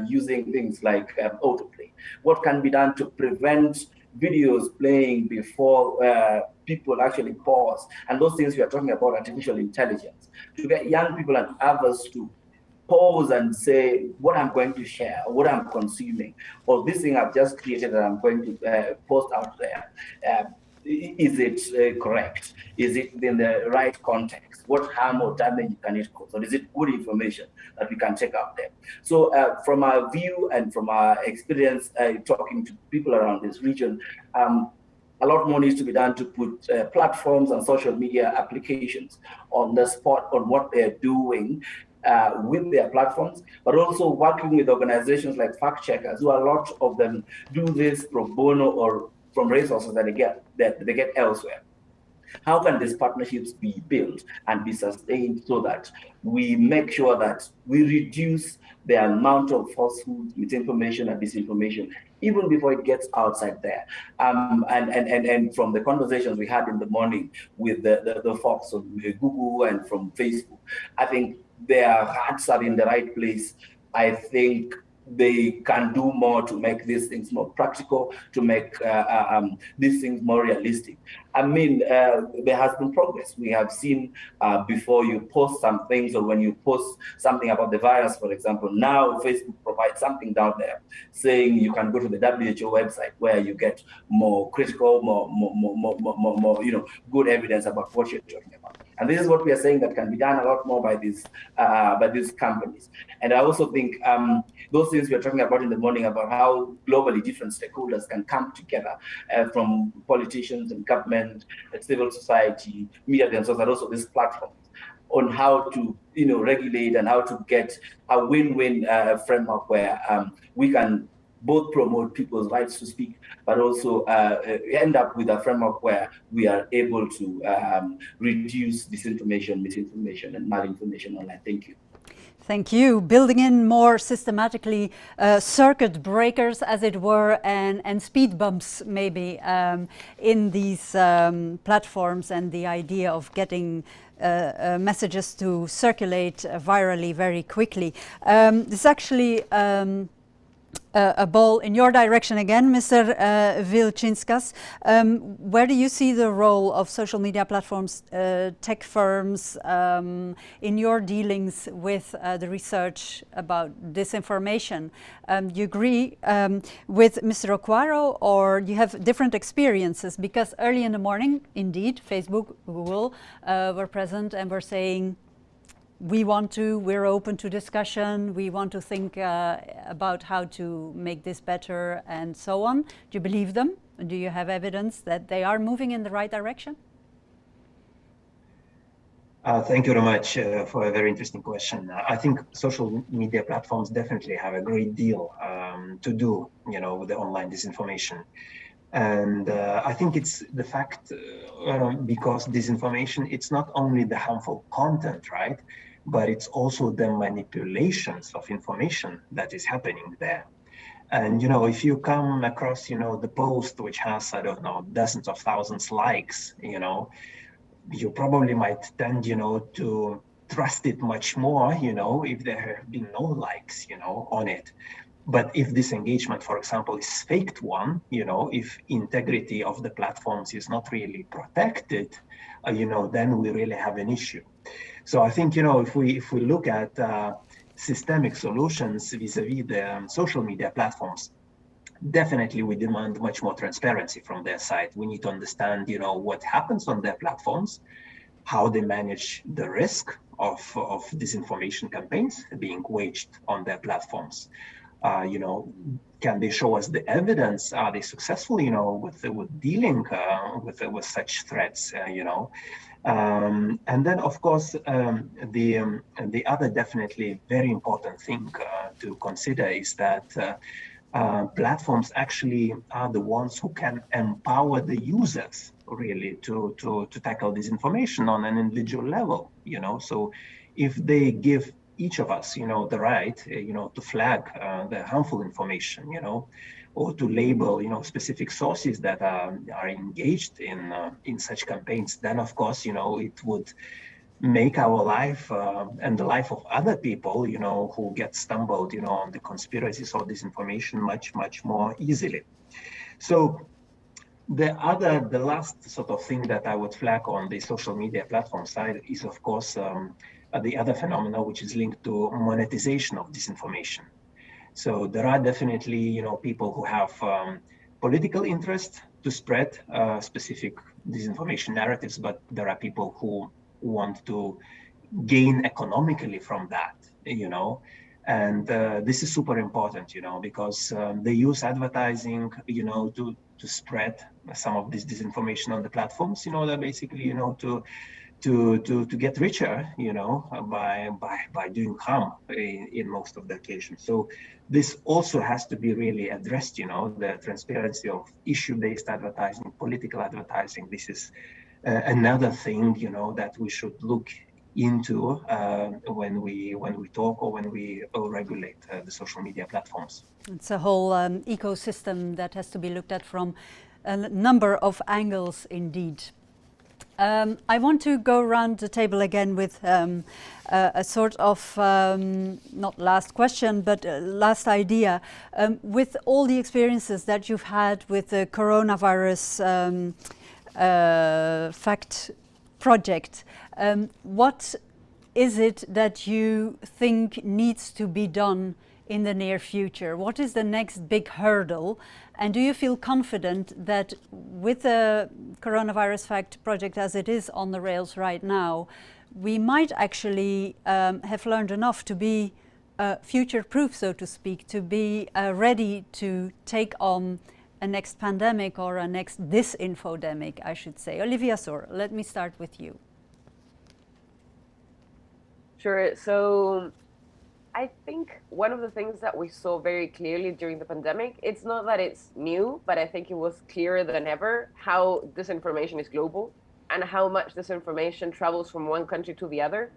using things like autoplay. What can be done to prevent videos playing before people actually pause? And those things we are talking about, artificial intelligence, to get young people and others to pause and say what I'm going to share, what I'm consuming, or this thing I've just created that I'm going to post out there. Is it correct? Is it in the right context? What harm or damage can it cause? Or is it good information that we can check out there? So from our view and from our experience talking to people around this region, a lot more needs to be done to put platforms and social media applications on the spot on what they're doing with their platforms, but also working with organizations like fact checkers, who a lot of them do this pro bono or from resources that they get elsewhere. How can these partnerships be built and be sustained so that we make sure that we reduce the amount of falsehoods, misinformation, and disinformation even before it gets outside there? And from the conversations we had in the morning with the folks on Google and from Facebook, I think their hearts are in the right place. I think they can do more to make these things more practical, to make these things more realistic. I mean, there has been progress. We have seen before you post some things, or when you post something about the virus, for example, now Facebook provides something down there saying you can go to the WHO website where you get more critical, more good evidence about what you're talking about. And this is what we are saying that can be done a lot more by these companies. And I also think those things we are talking about in the morning about how globally different stakeholders can come together from politicians and government, civil society, media themselves, and also these platforms on how to regulate and how to get a win-win framework where we can both promote people's rights to speak, but also end up with a framework where we are able to reduce disinformation, misinformation, and malinformation online. Thank you. Thank you. Building in more systematically circuit breakers, as it were, and speed bumps maybe in these platforms, and the idea of getting messages to circulate virally very quickly. This actually a ball in your direction again, Mr. Vilčinskas. Where do you see the role of social media platforms, tech firms, in your dealings with the research about disinformation? You agree with Mr. Okwaro, or you have different experiences? Because early in the morning, indeed, Facebook, Google were present and were saying, we're open to discussion, we want to think about how to make this better and so on. Do you believe them? Do you have evidence that they are moving in the right direction? Thank you very much for a very interesting question. I think social media platforms definitely have a great deal to do, with the online disinformation. And I think it's the fact, because disinformation, it's not only the harmful content, right? But it's also the manipulations of information that is happening there. And, if you come across, the post which has, I don't know, dozens of thousands likes, you probably might tend, to trust it much more, if there have been no likes, on it. But if this engagement, for example, is faked one, if integrity of the platforms is not really protected, then we really have an issue. So I think, if we look at systemic solutions vis-a-vis the social media platforms, definitely we demand much more transparency from their side. We need to understand, what happens on their platforms, how they manage the risk of disinformation campaigns being waged on their platforms. Can they show us the evidence? Are they successful, with dealing with such threats? And then, of course, the other definitely very important thing to consider is that platforms actually are the ones who can empower the users really to tackle disinformation on an individual level. So if they give each of us, the right, to flag the harmful information, or to label, specific sources that are engaged in such campaigns, then of course, it would make our life and the life of other people, who get stumbled, on the conspiracies or disinformation much, much more easily. So the last sort of thing that I would flag on the social media platform side is, of course, the other phenomena, which is linked to monetization of disinformation. So there are definitely, people who have political interest to spread specific disinformation narratives, but there are people who want to gain economically from that, and this is super important, because they use advertising, to spread some of this disinformation on the platforms, that basically, to get richer, by doing harm in most of the occasions. So this also has to be really addressed, the transparency of issue-based advertising, political advertising. This is another thing, that we should look into when we talk or when we regulate the social media platforms. It's a whole ecosystem that has to be looked at from a number of angles, indeed. I want to go around the table again with a sort of, not last question, but last idea. With all the experiences that you've had with the coronavirus fact project, what is it that you think needs to be done in the near future? What is the next big hurdle? And do you feel confident that with the coronavirus fact project as it is on the rails right now, we might actually have learned enough to be future-proof, so to speak, to be ready to take on a next pandemic or a next disinfodemic, I should say? Olivia Soor, let me start with you. Sure. So I think one of the things that we saw very clearly during the pandemic, it's not that it's new, but I think it was clearer than ever how disinformation is global and how much disinformation travels from one country to the other.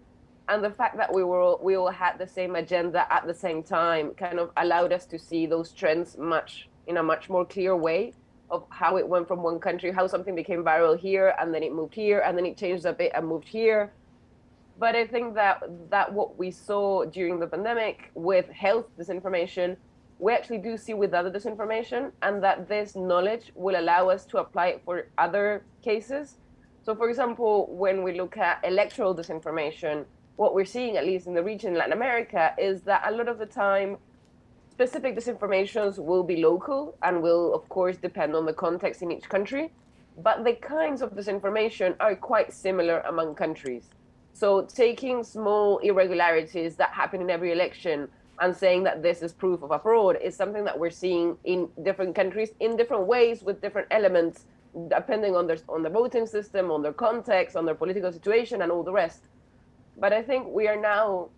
And the fact that we all had the same agenda at the same time kind of allowed us to see those trends in a much more clear way of how it went from one country, how something became viral here, and then it moved here, and then it changed a bit and moved here. But I think that what we saw during the pandemic with health disinformation, we actually do see with other disinformation, and that this knowledge will allow us to apply it for other cases. So for example, when we look at electoral disinformation, what we're seeing, at least in the region in Latin America, is that a lot of the time, specific disinformations will be local and will, of course, depend on the context in each country. But the kinds of disinformation are quite similar among countries. So taking small irregularities that happen in every election and saying that this is proof of a fraud is something that we're seeing in different countries in different ways with different elements, depending on the voting system, on their context, on their political situation, and all the rest. But I think we are now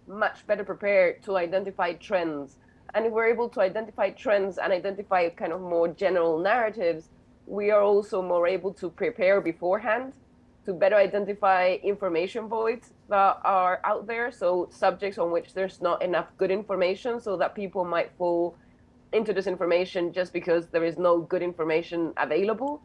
much better prepared to identify trends. And if we're able to identify trends and identify kind of more general narratives, we are also more able to prepare beforehand to better identify information voids that are out there. So subjects on which there's not enough good information, so that people might fall into disinformation just because there is no good information available.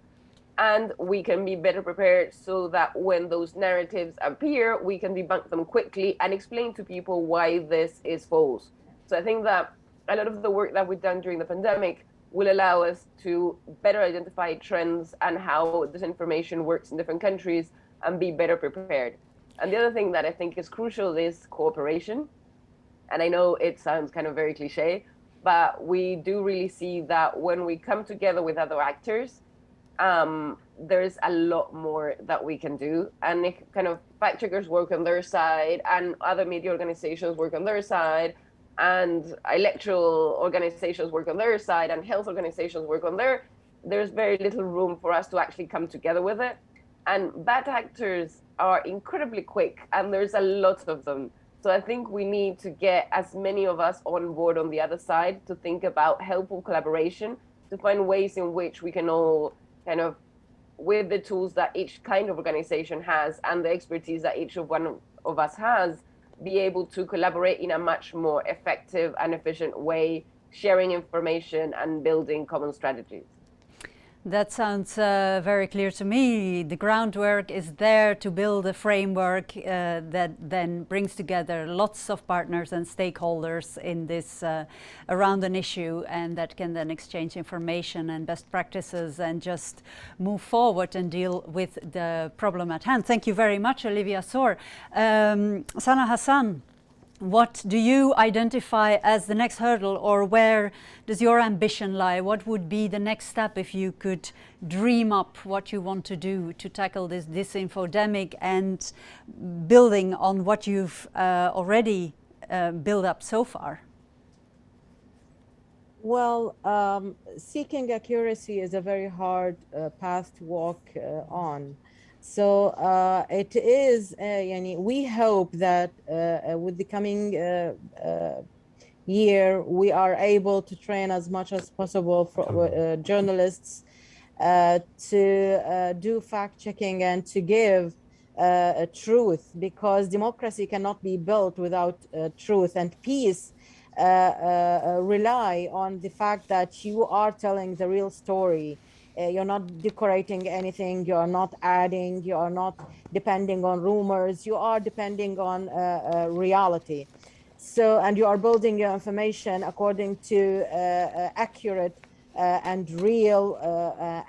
And we can be better prepared so that when those narratives appear, we can debunk them quickly and explain to people why this is false. So I think that a lot of the work that we've done during the pandemic will allow us to better identify trends and how disinformation works in different countries and be better prepared. And the other thing that I think is crucial is cooperation. And I know it sounds kind of very cliche, but we do really see that when we come together with other actors, there's a lot more that we can do. And if kind of fact checkers work on their side and other media organizations work on their side and electoral organizations work on their side and health organizations work on there's very little room for us to actually come together with it. And bad actors are incredibly quick and there's a lot of them. So I think we need to get as many of us on board on the other side to think about helpful collaboration, to find ways in which we can all kind of, with the tools that each kind of organization has and the expertise that each of one of us has, be able to collaborate in a much more effective and efficient way, sharing information and building common strategies. That sounds very clear to me. The groundwork is there to build a framework that then brings together lots of partners and stakeholders in this around an issue, and that can then exchange information and best practices and just move forward and deal with the problem at hand. Thank you very much, Olivia Soar. Sana Hassan, what do you identify as the next hurdle, or where does your ambition lie? What would be the next step if you could dream up what you want to do to tackle this disinfodemic and building on what you've already built up so far? Well, seeking accuracy is a very hard path to walk on. So it is, we hope that with the coming year, we are able to train as much as possible for journalists to do fact checking and to give truth, because democracy cannot be built without truth, and peace rely on the fact that you are telling the real story. You're not decorating anything, you are not adding, you are not depending on rumors, you are depending on reality. So, and you are building your information according to accurate and real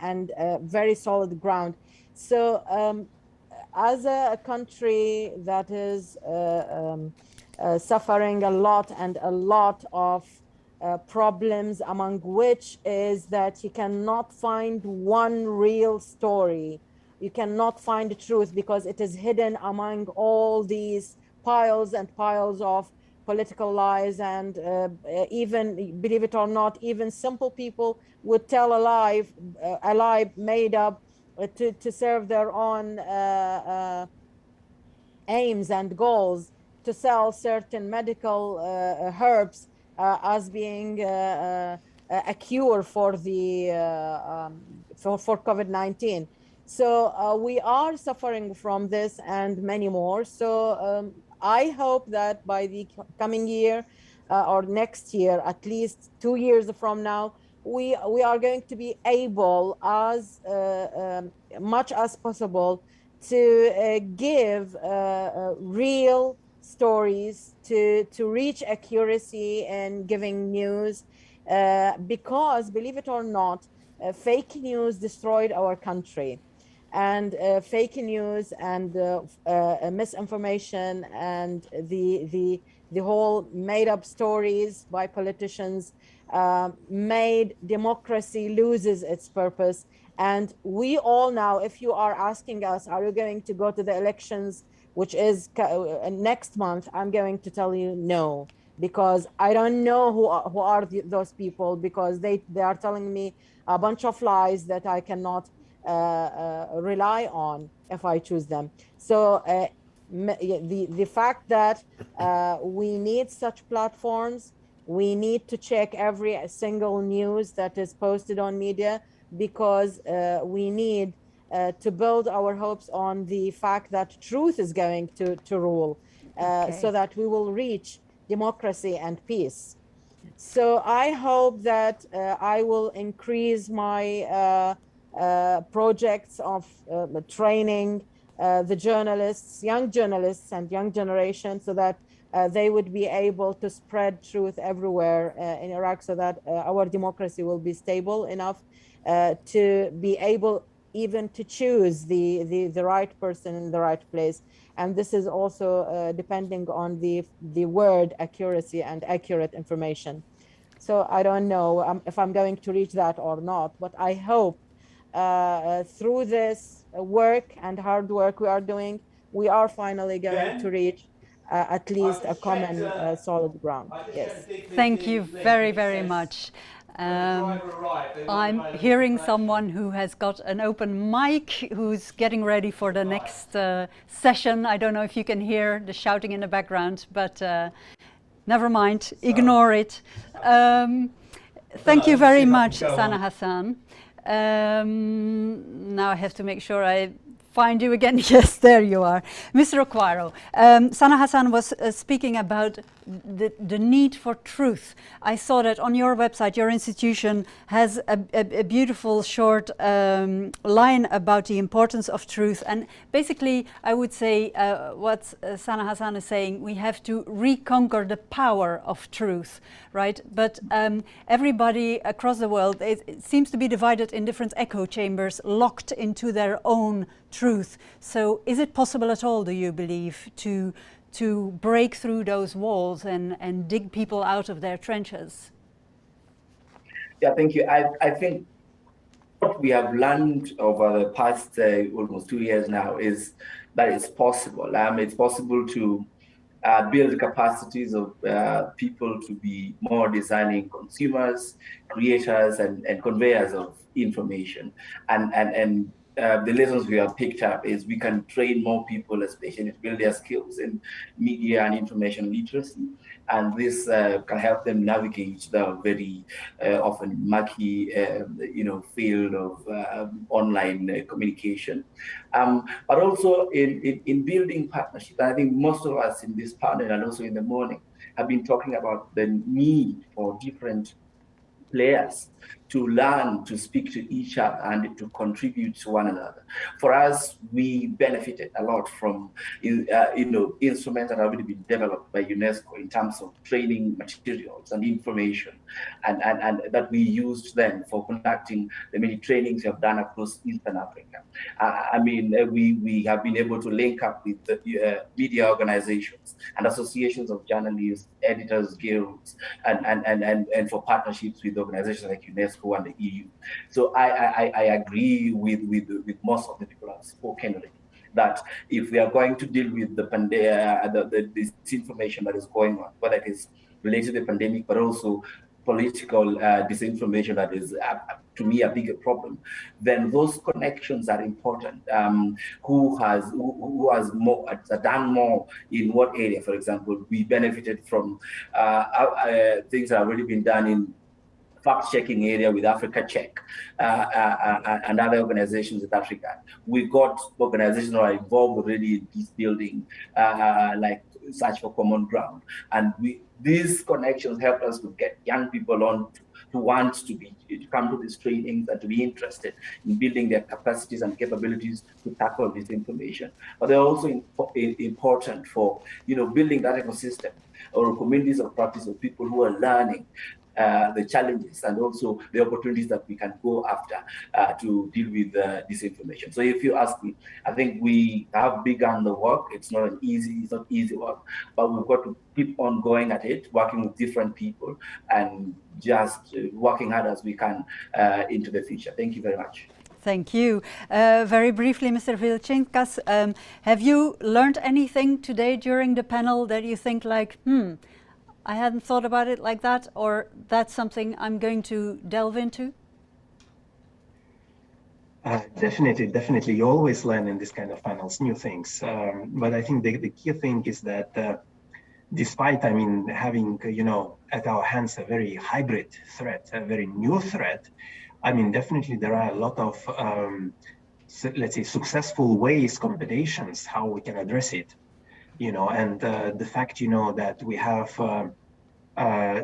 and very solid ground. So as a country that is suffering a lot and a lot of problems, among which is that you cannot find one real story. You cannot find the truth because it is hidden among all these piles and piles of political lies. And even, believe it or not, even simple people would tell a lie made up to serve their own aims and goals, to sell certain medical herbs as being a cure for the for COVID-19. So we are suffering from this and many more. So I hope that by the coming year or next year, at least 2 years from now, we are going to be able as much as possible to give real stories, to reach accuracy in giving news, because believe it or not, fake news destroyed our country. And fake news and misinformation and the whole made up stories by politicians made democracy loses its purpose. And we all now, if you are asking us, are you going to go to the elections, which is next month, I'm going to tell you no, because I don't know who are those people, because they are telling me a bunch of lies that I cannot rely on if I choose them. So the fact that we need such platforms, we need to check every single news that is posted on media, because we need to build our hopes on the fact that truth is going to rule, so that we will reach democracy and peace. So I hope that I will increase my projects of training the journalists, young journalists and young generation, so that they would be able to spread truth everywhere in Iraq, so that our democracy will be stable enough to be able even to choose the right person in the right place. And this is also depending on the word accuracy and accurate information. So I don't know if I'm going to reach that or not, but I hope through this work and hard work we are doing, we are finally going to reach at least a common solid ground. Yes. Thank you very, very much. I'm hearing someone who has got an open mic, who's getting ready for the next session. I don't know if you can hear the shouting in the background, but never mind, ignore it. Thank you very much, Sana Hassan. Now I have to make sure I find you again. Yes, there you are. Mr. Okwaro, Sana Hassan was speaking about the need for truth. I saw that on your website, your institution has a beautiful short line about the importance of truth. And basically, I would say what Sana Hassan is saying, we have to reconquer the power of truth, right? But everybody across the world, it seems to be divided in different echo chambers, locked into their own truth. So is it possible at all, do you believe, to break through those walls and dig people out of their trenches? Yeah, thank you. I think what we have learned over the past almost 2 years now is that it's possible. It's possible to build capacities of people to be more discerning consumers, creators, and conveyors of information. And the lessons we have picked up is we can train more people, especially to build their skills in media and information literacy. And this can help them navigate the very often murky, field of online communication. But also in building partnerships. I think most of us in this panel and also in the morning have been talking about the need for different players to learn to speak to each other and to contribute to one another. For us, we benefited a lot from instruments that have already been developed by UNESCO in terms of training materials and information, and that we used then for conducting the many trainings we have done across Eastern Africa. We have been able to link up with the media organizations and associations of journalists, editors, guilds, and for partnerships with organizations like UNESCO and the EU. So I agree with most of the people who have spoken already, that if we are going to deal with the disinformation that is going on, whether it is related to the pandemic, but also political disinformation that is, to me, a bigger problem, then those connections are important. Who has done more in what area? For example, we benefited from things that have already been done in fact-checking area with Africa Check and other organizations in Africa. We got organizations that are involved already in peace building, like Search for Common Ground. And these connections help us to get young people on to want to come to these trainings and to be interested in building their capacities and capabilities to tackle this information. But they're also important for building that ecosystem or communities of practice of people who are learning the challenges and also the opportunities that we can go after to deal with disinformation. So if you ask me, I think we have begun the work. It's not easy work, but we've got to keep on going at it, working with different people and just working hard as we can into the future. Thank you very much. Thank you. Very briefly, Mr. Vilchinkas, have you learned anything today during the panel that you think like, I hadn't thought about it like that, or that's something I'm going to delve into? Definitely. You always learn in this kind of panels new things. But I think the key thing is that despite, having, at our hands a very hybrid threat, a very new threat, definitely there are a lot of, let's say, successful ways, combinations, how we can address it. And the fact, that we have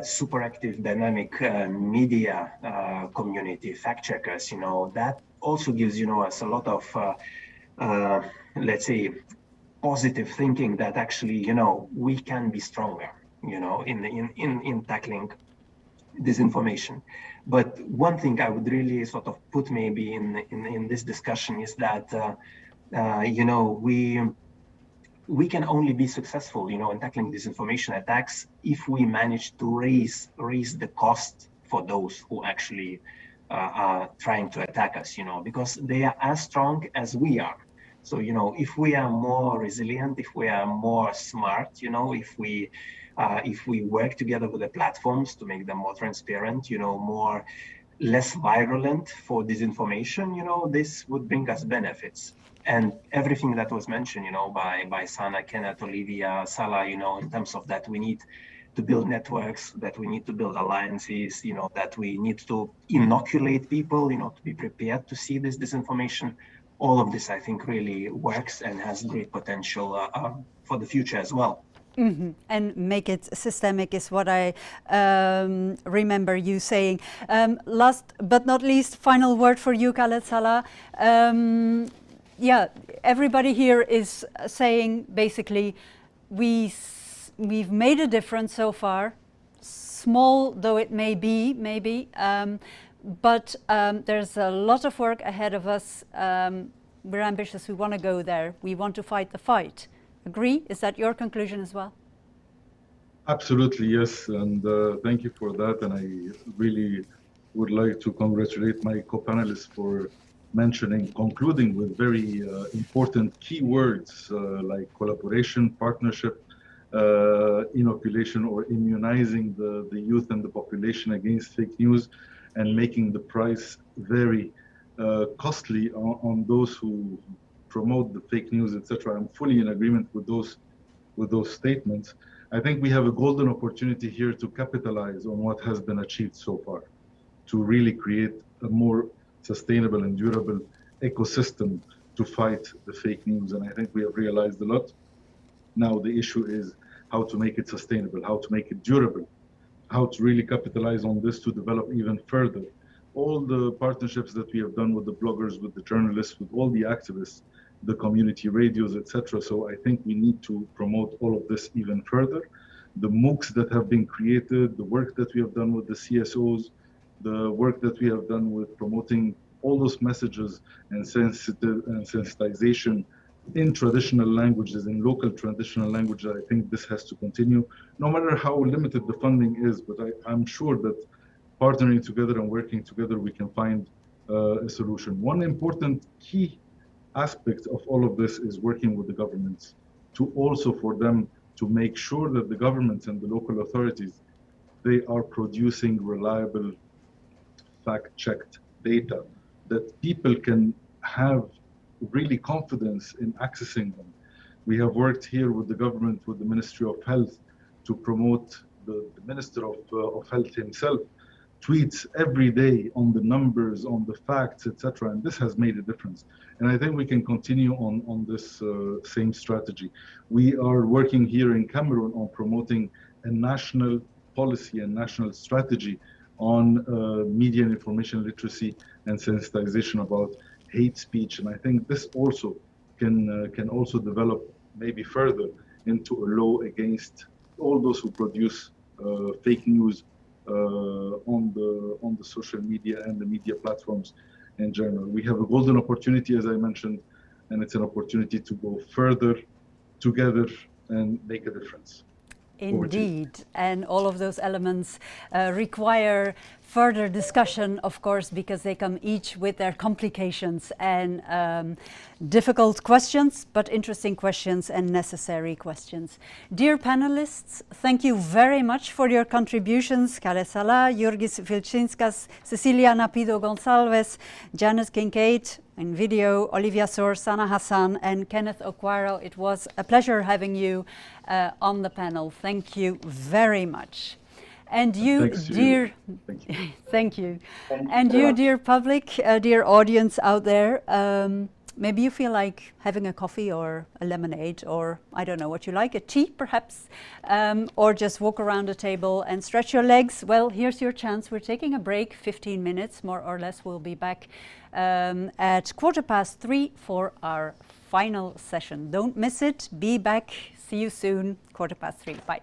super active, dynamic media community, fact checkers, that also gives, us a lot of, let's say, positive thinking that actually, we can be stronger, in tackling disinformation. But one thing I would really sort of put maybe in this discussion is that, we can only be successful, in tackling disinformation attacks if we manage to raise the cost for those who actually are trying to attack us, because they are as strong as we are. So, if we are more resilient, if we are more smart, if we work together with the platforms to make them more transparent, less virulent for disinformation, this would bring us benefits. And everything that was mentioned, by Sana, Kenneth, Olivia, Salah, in terms of that we need to build networks, that we need to build alliances, that we need to inoculate people, to be prepared to see this disinformation. All of this, I think, really works and has great potential for the future as well. Mm-hmm. And make it systemic is what I remember you saying. Last but not least, final word for you, Khaled Salah. Yeah, everybody here is saying basically we've made a difference so far, small though it may be, maybe, but there's a lot of work ahead of us. We're ambitious, we want to go there, we want to fight the fight. Agree? Is that your conclusion as well? Absolutely, yes, and thank you for that. And I really would like to congratulate my co-panelists for concluding with very important keywords like collaboration, partnership, inoculation or immunizing the youth and the population against fake news, and making the price very costly on those who promote the fake news, etc. I'm fully in agreement with those statements. I think we have a golden opportunity here to capitalize on what has been achieved so far, to really create a more sustainable and durable ecosystem to fight the fake news. And I think we have realized a lot. Now the issue is how to make it sustainable, how to make it durable, how to really capitalize on this to develop even further. All the partnerships that we have done with the bloggers, with the journalists, with all the activists, the community radios, etc. So I think we need to promote all of this even further. The MOOCs that have been created, the work that we have done with the CSOs, the work that we have done with promoting all those messages and sensitization in traditional languages, in local traditional languages. I think this has to continue, no matter how limited the funding is. But I'm sure that partnering together and working together, we can find a solution. One important key aspect of all of this is working with the governments, to also for them to make sure that the governments and the local authorities, they are producing reliable, fact-checked data that people can have really confidence in accessing them. We have worked here with the government, with the Ministry of Health, to promote the Minister of Health himself tweets every day on the numbers, on the facts, etc. And this has made a difference. And I think we can continue on this same strategy. We are working here in Cameroon on promoting a national policy and national strategy on media and information literacy and sensitization about hate speech. And I think this also can also develop maybe further into a law against all those who produce fake news on the social media and the media platforms in general. We have a golden opportunity, as I mentioned, and it's an opportunity to go further together and make a difference. Indeed, and all of those elements require further discussion, of course, because they come each with their complications and difficult questions, but interesting questions and necessary questions. Dear panelists, thank you very much for your contributions. Kale Sala, Jurgis Vilčinskas, Cecilia Napido-Gonçalves, Janet Kincaid, in video, Olivia Soar, Sana Hassan, and Kenneth Okwaro. It was a pleasure having you on the panel. Thank you very much. And you, dear, thank you. And you, dear public, dear audience out there, maybe you feel like having a coffee or a lemonade, or I don't know what you like, a tea perhaps, or just walk around the table and stretch your legs. Well, here's your chance. We're taking a break, 15 minutes more or less. We'll be back at 3:15 for our final session. Don't miss it. Be back. See you soon. 3:15. Bye.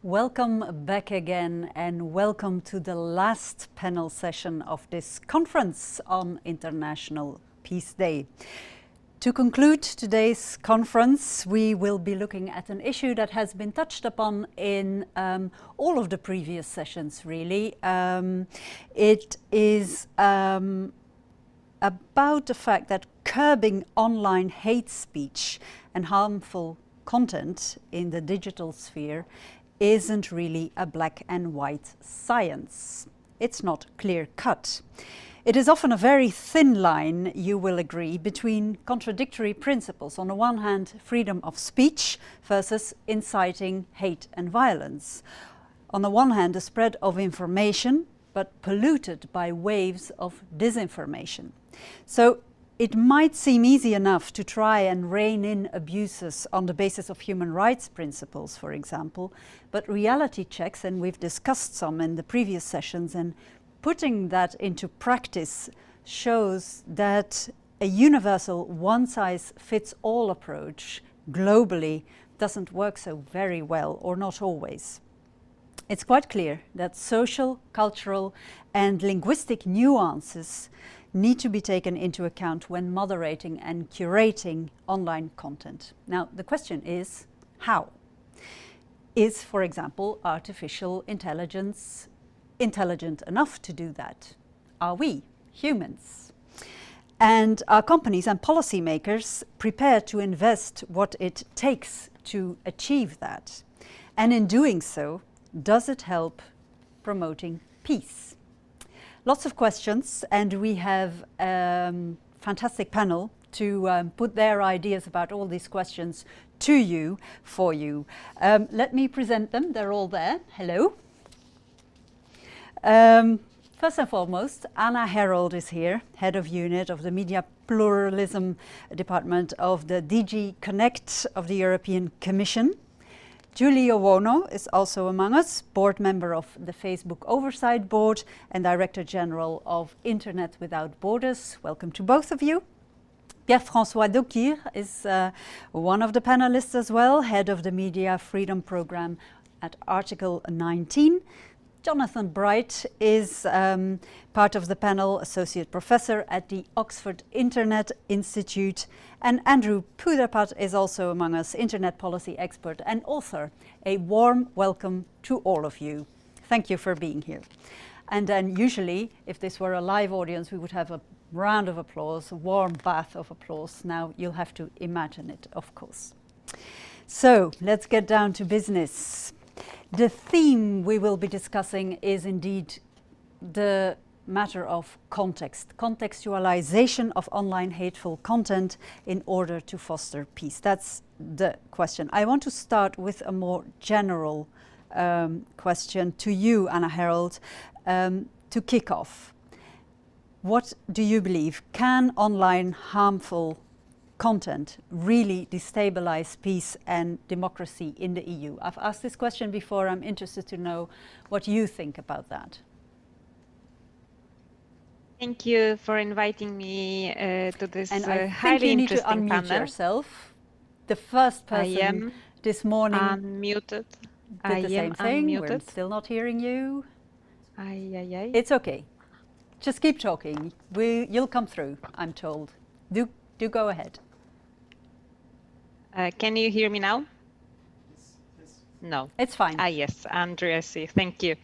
Welcome back again, and welcome to the last panel session of this conference on International Peace Day. To conclude today's conference, we will be looking at an issue that has been touched upon in all of the previous sessions, really. It is about the fact that curbing online hate speech and harmful content in the digital sphere isn't really a black and white science. It's not clear-cut. It is often a very thin line, you will agree, between contradictory principles. On the one hand, freedom of speech versus inciting hate and violence. On the one hand, the spread of information, but polluted by waves of disinformation. So it might seem easy enough to try and rein in abuses on the basis of human rights principles, for example, but reality checks, and we've discussed some in the previous sessions, and putting that into practice shows that a universal one-size-fits-all approach globally doesn't work so very well, or not always. It's quite clear that social, cultural, and linguistic nuances need to be taken into account when moderating and curating online content. Now, the question is, how? Is, for example, artificial intelligence intelligent enough to do that? Are we, humans? And are companies and policymakers prepared to invest what it takes to achieve that? And in doing so, does it help promoting peace? Lots of questions, and we have a fantastic panel to put their ideas about all these questions to you, for you. Let me present them. They're all there. Hello. First and foremost, Anna Herold is here, Head of Unit of the Media Pluralism Department of the DG Connect of the European Commission. Julie Owono is also among us, board member of the Facebook Oversight Board and Director General of Internet Without Borders. Welcome to both of you. Pierre-François Docquir is one of the panelists as well, Head of the Media Freedom Programme at Article 19. Jonathan Bright is part of the panel, Associate Professor at the Oxford Internet Institute. And Andrew Puderpat is also among us, Internet Policy Expert and author. A warm welcome to all of you. Thank you for being here. And then usually, if this were a live audience, we would have a round of applause, a warm bath of applause. Now you'll have to imagine it, of course. So let's get down to business. The theme we will be discussing is indeed the matter of context, contextualization of online hateful content in order to foster peace. That's the question. I want to start with a more general question to you, Anna Herold, to kick off. What do you believe? Can online harmful content really destabilize peace and democracy in the EU? I've asked this question before. I'm interested to know what you think about that. Thank you for inviting me to this and I highly think you need to interesting unmute panel. yourself. The first person I am this morning unmuted. did the same thing. We're Unmuted. still not hearing you. Aye. It's okay. Just keep talking. You'll come through, I'm told. Do go ahead. Can you hear me now? No. It's fine. Yes, Andrea, I see. Thank you.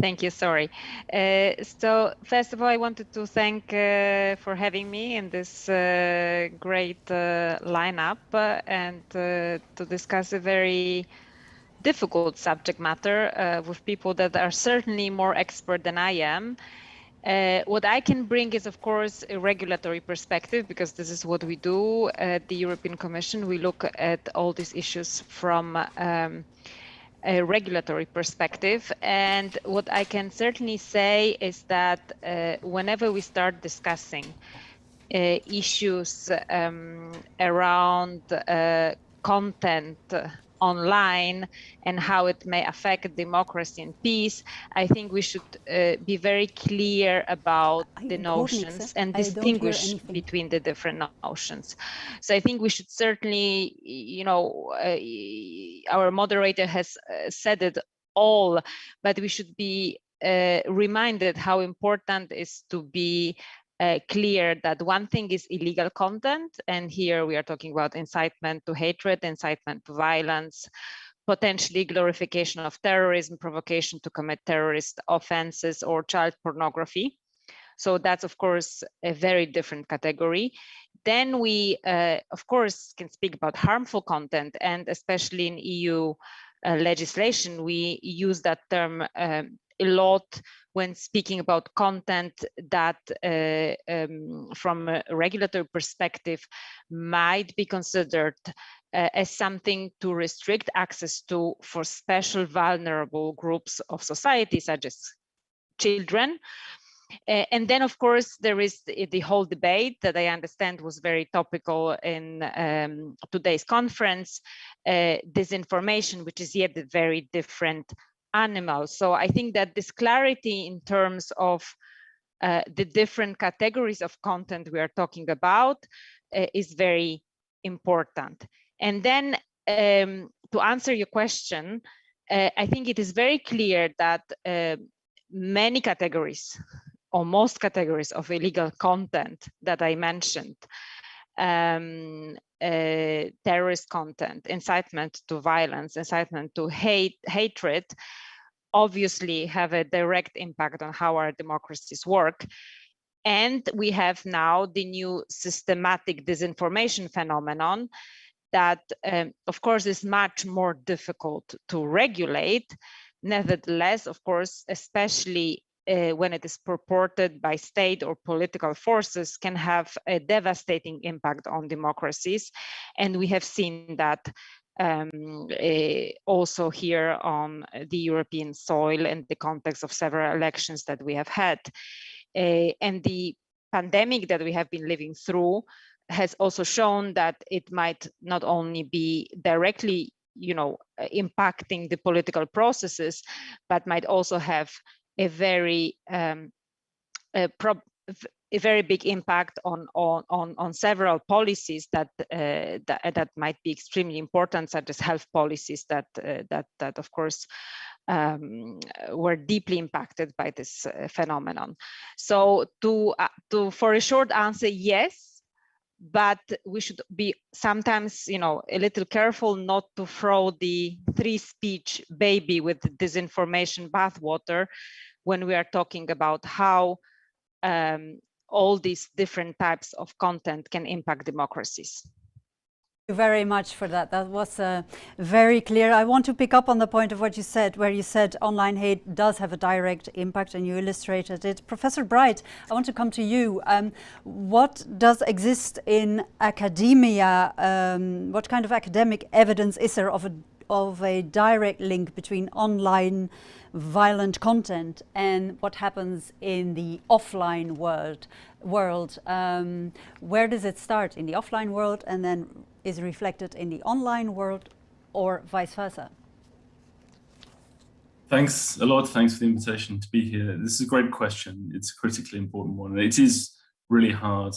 Thank you, sorry. So first of all, I wanted to thank for having me in this great lineup and to discuss a very difficult subject matter with people that are certainly more expert than I am. What I can bring is, of course, a regulatory perspective, because this is what we do at the European Commission. We look at all these issues from a regulatory perspective. And what I can certainly say is that whenever we start discussing issues around content online and how it may affect democracy and peace, I think we should be very clear about the notions and distinguish between the different notions. So I think we should certainly, our moderator has said it all, but we should be reminded how important it is to be clear that one thing is illegal content, and here we are talking about incitement to hatred, incitement to violence, potentially glorification of terrorism, provocation to commit terrorist offenses, or child pornography. So that's, of course, a very different category. Then we, of course, can speak about harmful content, and especially in EU legislation, we use that term a lot when speaking about content that from a regulatory perspective might be considered as something to restrict access to for special vulnerable groups of society, such as children. And then, of course, there is the whole debate that I understand was very topical in today's conference, disinformation, which is yet a very different animal. So I think that this clarity in terms of the different categories of content we are talking about is very important. And then to answer your question, I think it is very clear that many categories, or most categories of illegal content that I mentioned, terrorist content, incitement to violence, incitement to hatred, obviously have a direct impact on how our democracies work. And we have now the new systematic disinformation phenomenon that, of course, is much more difficult to regulate. Nevertheless, of course, especially when it is purported by state or political forces, can have a devastating impact on democracies. And we have seen that also here on the European soil in the context of several elections that we have had. And the pandemic that we have been living through has also shown that it might not only be directly, impacting the political processes, but might also have a very big impact on several policies that might be extremely important, such as health policies that of course were deeply impacted by this phenomenon. So for a short answer, yes. But we should be sometimes, a little careful not to throw the free speech baby with the disinformation bathwater when we are talking about how all these different types of content can impact democracies. Thank you very much for that. That was very clear. I want to pick up on the point of what you said, where you said online hate does have a direct impact, and you illustrated it. Professor Bright, I want to come to you. What does exist in academia? What kind of academic evidence is there of a direct link between online violent content and what happens in the offline world? Where does it start? In the offline world and then is reflected in the online world, or vice versa? Thanks a lot. Thanks for the invitation to be here. This is a great question. It's a critically important one. It is really hard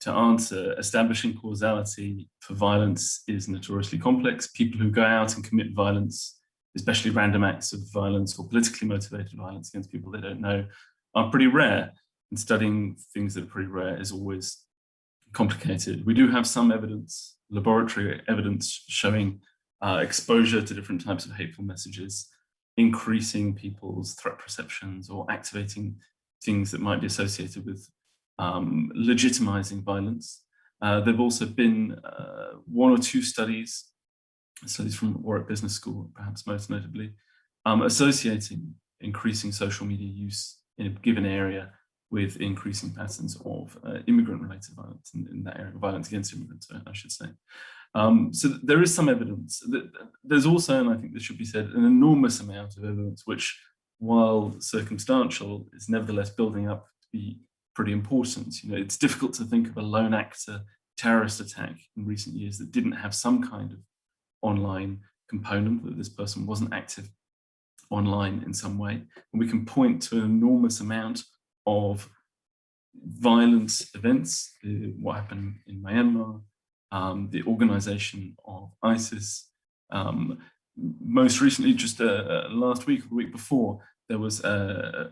to answer. Establishing causality for violence is notoriously complex. People who go out and commit violence, especially random acts of violence or politically motivated violence against people they don't know, are pretty rare. And studying things that are pretty rare is always complicated. We do have some evidence, laboratory evidence, showing exposure to different types of hateful messages, increasing people's threat perceptions or activating things that might be associated with legitimizing violence. There have also been one or two studies from Warwick Business School, perhaps most notably, associating increasing social media use in a given area with increasing patterns of immigrant-related violence in that area, violence against immigrants, I should say. So there is some evidence. There's also, and I think this should be said, an enormous amount of evidence which, while circumstantial, is nevertheless building up to be pretty important. It's difficult to think of a lone actor terrorist attack in recent years that didn't have some kind of online component, that this person wasn't active online in some way. And we can point to an enormous amount of violent events, what happened in Myanmar, the organization of ISIS, most recently, just last week or the week before, there was a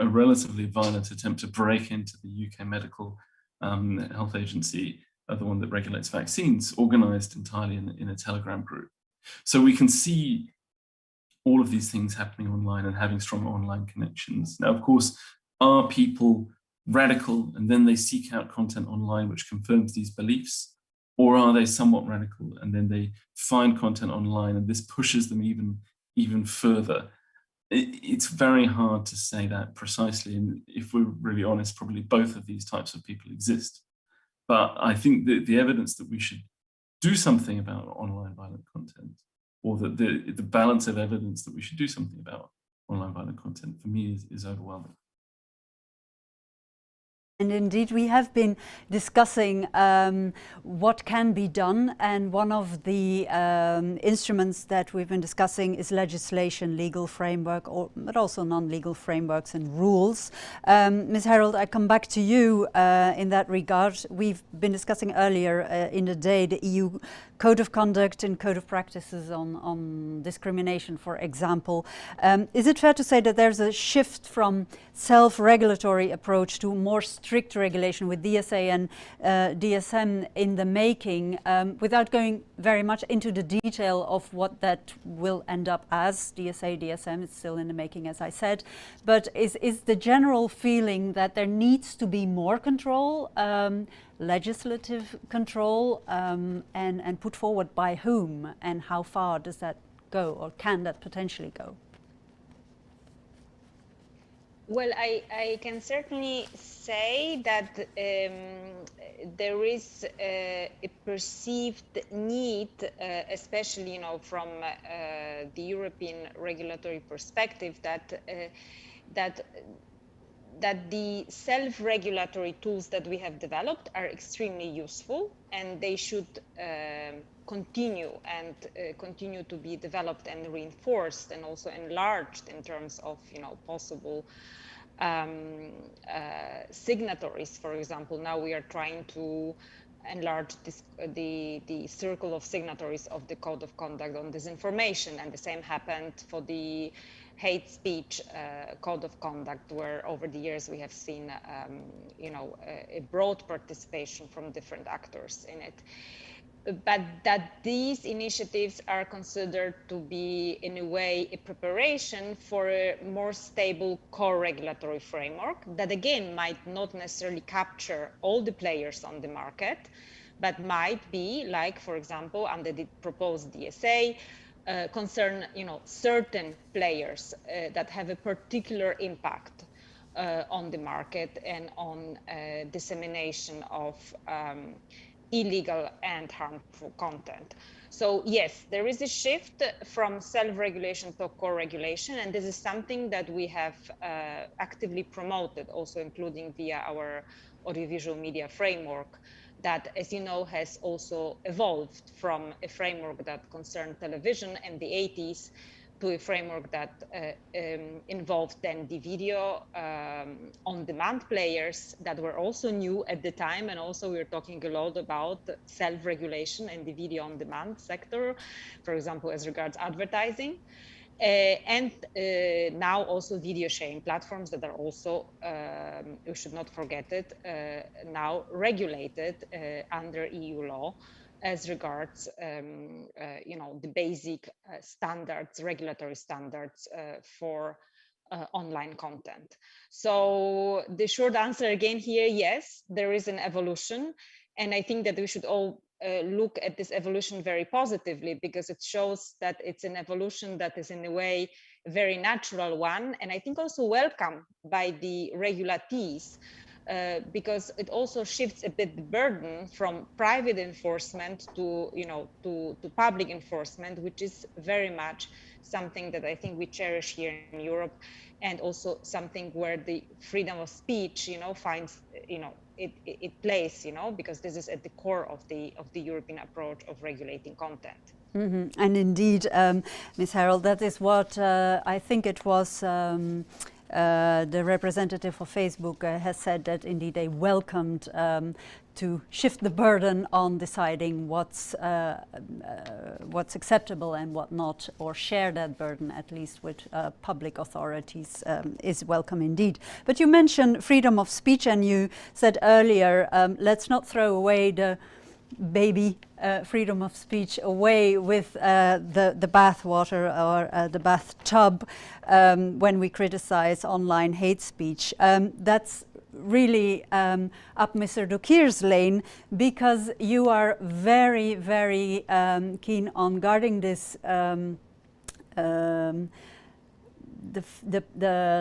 relatively violent attempt to break into the UK Medical Health Agency, the one that regulates vaccines, organised entirely in a Telegram group. So we can see all of these things happening online and having strong online connections. Now, of course, are people radical and then they seek out content online which confirms these beliefs? Or are they somewhat radical and then they find content online and this pushes them even further? It's very hard to say that precisely. And if we're really honest, probably both of these types of people exist. But I think that the evidence that we should do something about online violent content, or that the balance of evidence that we should do something about online violent content, for me is overwhelming. And indeed, we have been discussing what can be done, and one of the instruments that we've been discussing is legislation, legal framework, but also non-legal frameworks and rules. Ms. Harold, I come back to you in that regard. We've been discussing earlier in the day the EU Code of Conduct and Code of Practices on discrimination, for example. Is it fair to say that there's a shift from self-regulatory approach to more strict regulation with DSA and DSM in the making, without going very much into the detail of what that will end up as? DSA, DSM, it's still in the making, as I said. But is the general feeling that there needs to be more control, legislative control, and put forward by whom, and how far does that go, or can that potentially go? Well, I can certainly say that there is a perceived need, especially from the European regulatory perspective, that the self-regulatory tools that we have developed are extremely useful, and they should continue to be developed and reinforced, and also enlarged in terms of possible signatories. For example, now we are trying to enlarge the circle of signatories of the Code of Conduct on disinformation, and the same happened for the hate speech Code of Conduct, where over the years we have seen a broad participation from different actors in it. But that these initiatives are considered to be, in a way, a preparation for a more stable core regulatory framework that, again, might not necessarily capture all the players on the market, but might be, like, for example, under the proposed DSA, concern certain players that have a particular impact on the market and on dissemination of illegal and harmful content. So yes, there is a shift from self-regulation to core regulation, and this is something that we have actively promoted, also including via our audiovisual media framework, that, as you know, has also evolved from a framework that concerned television in the 80s to a framework that involved then the video on-demand players that were also new at the time, and also we were talking a lot about self-regulation in the video on-demand sector, for example, as regards advertising. And now also video sharing platforms that are also, we should not forget it, now regulated under EU law as regards, the basic standards, regulatory standards for online content. So the short answer again here, yes, there is an evolution, and I think that we should all look at this evolution very positively, because it shows that it's an evolution that is in a way a very natural one, and I think also welcome by the regulatees, because it also shifts a bit the burden from private enforcement to public enforcement, which is very much something that I think we cherish here in Europe, and also something where the freedom of speech finds it plays, because this is at the core of the European approach of regulating content. Mm-hmm. And indeed, Ms. Harold, that is what I think it was the representative of Facebook has said, that indeed they welcomed to shift the burden on deciding what's acceptable and what not, or share that burden at least with public authorities, is welcome indeed. But you mentioned freedom of speech, and you said earlier, let's not throw away the baby freedom of speech away with the bathwater or the bathtub when we criticize online hate speech. That's really up Mr. Dokir's lane, because you are very, very keen on guarding this the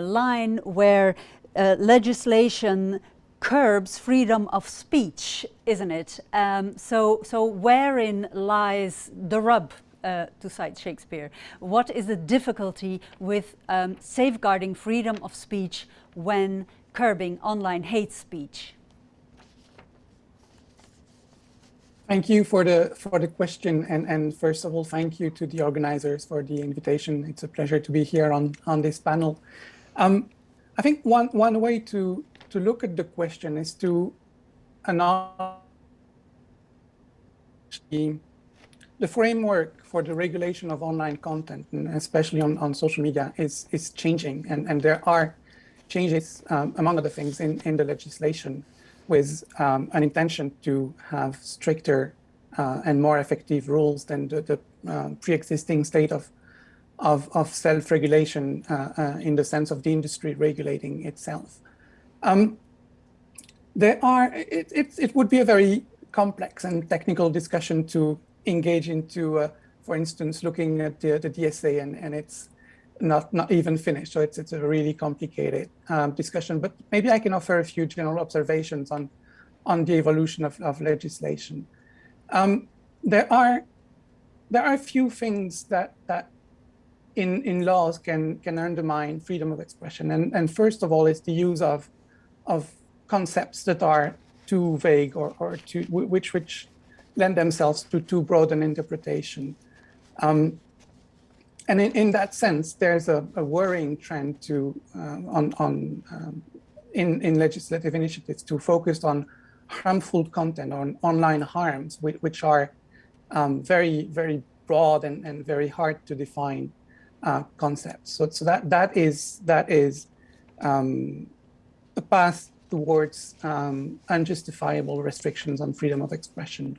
line where legislation curbs freedom of speech, isn't it? So wherein lies the rub, to cite Shakespeare? What is the difficulty with safeguarding freedom of speech when curbing online hate speech? Thank you for the question, and first of all, thank you to the organizers for the invitation. It's a pleasure to be here on this panel. I think one way to look at the question is to acknowledge the framework for the regulation of online content, and especially on social media, is changing, and there are changes, among other things, in the legislation, with an intention to have stricter and more effective rules than the pre-existing state of self-regulation in the sense of the industry regulating itself. It would be a very complex and technical discussion to engage into, for instance, looking at the DSA, and it's not even finished. So it's a really complicated discussion, but maybe I can offer a few general observations on the evolution of legislation. There are a few things that in laws can undermine freedom of expression, and first of all is the use of concepts that are too vague or which lend themselves to too broad an interpretation. And in that sense, there's a worrying trend in legislative initiatives to focus on harmful content, on online harms, which are very, very broad and very hard to define concepts. So that is a path towards unjustifiable restrictions on freedom of expression.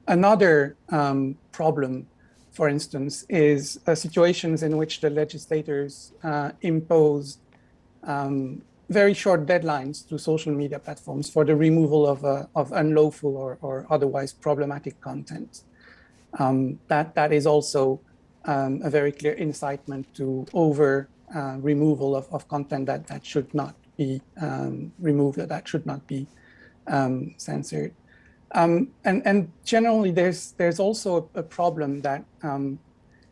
Another problem, for instance, is situations in which the legislators impose very short deadlines to social media platforms for the removal of unlawful or otherwise problematic content. That is also a very clear incitement to removal of content that should not be removed, that should not be censored. And generally, there's also a problem that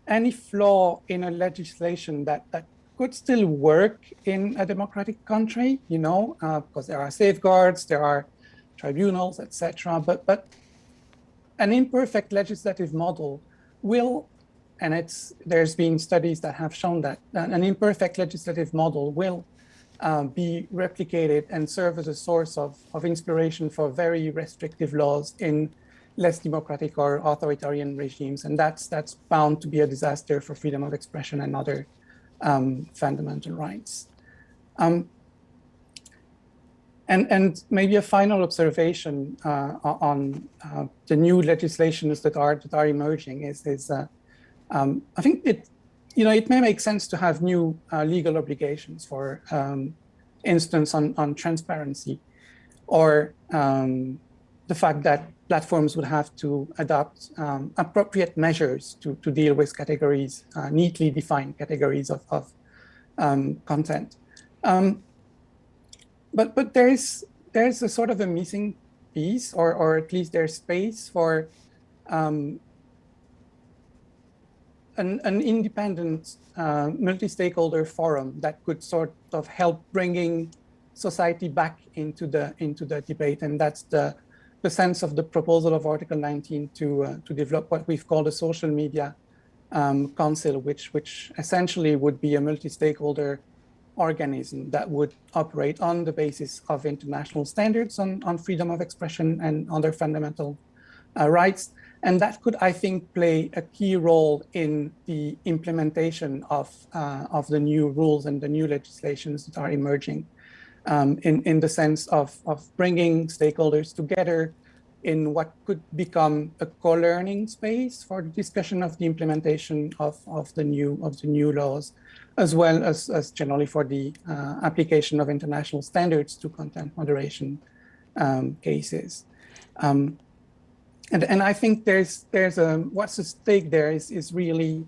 any flaw in a legislation that could still work in a democratic country, because there are safeguards, there are tribunals, etc. But an imperfect legislative model will, and there's been studies that have shown that an imperfect legislative model will be replicated and serve as a source of inspiration for very restrictive laws in less democratic or authoritarian regimes, and that's bound to be a disaster for freedom of expression and other fundamental rights. And maybe a final observation on the new legislations that are emerging is I think it may make sense to have new legal obligations, for instance, on transparency, or the fact that platforms would have to adopt appropriate measures to deal with categories, neatly defined categories of content. But there's a sort of a missing piece, or at least there's space for an independent multi-stakeholder forum that could sort of help bringing society back into the debate, and that's the sense of the proposal of Article 19 to develop what we've called a social media council, which essentially would be a multi-stakeholder organism that would operate on the basis of international standards on freedom of expression and other fundamental rights. And that could, I think, play a key role in the implementation of the new rules and the new legislations that are emerging, in the sense of bringing stakeholders together in what could become a co-learning space for the discussion of the implementation of the new laws, as well as generally for the application of international standards to content moderation cases. And I think there's what's at stake there is really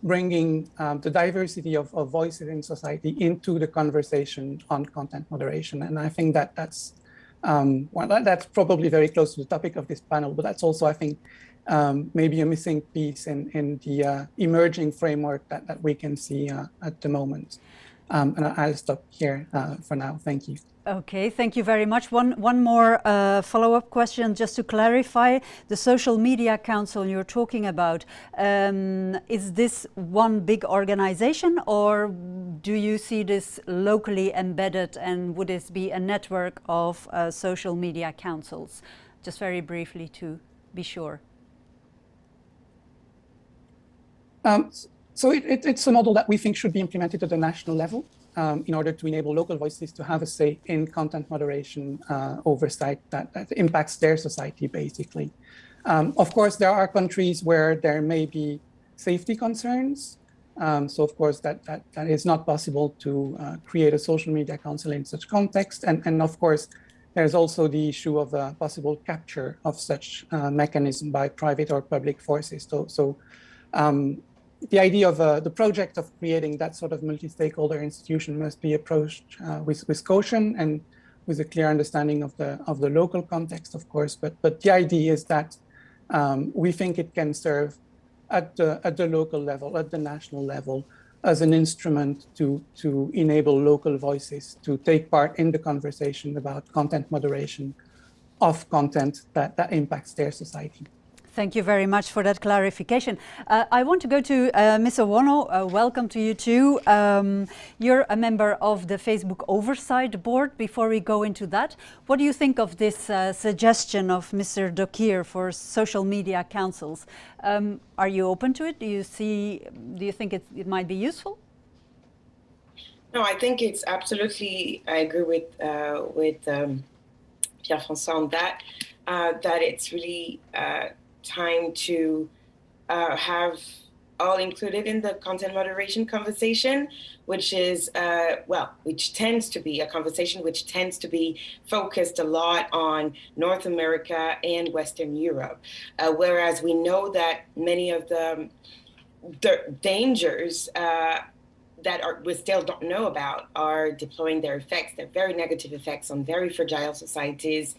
bringing the diversity of voices in society into the conversation on content moderation. And I think that's that's probably very close to the topic of this panel, but that's also, I think, maybe a missing piece in the emerging framework that we can see at the moment. And I'll stop here for now. Thank you. Okay, thank you very much. One more follow-up question, just to clarify. The Social Media Council you're talking about, is this one big organization, or do you see this locally embedded, and would this be a network of social media councils? Just very briefly to be sure. So it's a model that we think should be implemented at the national level. In order to enable local voices to have a say in content moderation oversight that impacts their society, basically. Of course, there are countries where there may be safety concerns. So of course, that is not possible to create a social media council in such context. And of course, there's also the issue of possible capture of such mechanism by private or public forces. So the idea of the project of creating that sort of multi-stakeholder institution must be approached with caution and with a clear understanding of the local context, of course. But the idea is that we think it can serve at the local level, at the national level, as an instrument to enable local voices to take part in the conversation about content moderation of content that impacts their society. Thank you very much for that clarification. I want to go to Ms. Owono. Welcome to you too. You're a member of the Facebook Oversight Board. Before we go into that, what do you think of this suggestion of Mr. Dokir for social media councils? Are you open to it? Do you think it might be useful? No, I think it's absolutely, I agree with Pierre-François on that, that it's really time to have all included in the content moderation conversation, which is, which tends to be a conversation which tends to be focused a lot on North America and Western Europe, whereas we know that many of the dangers that we still don't know about are deploying their effects, their very negative effects on very fragile societies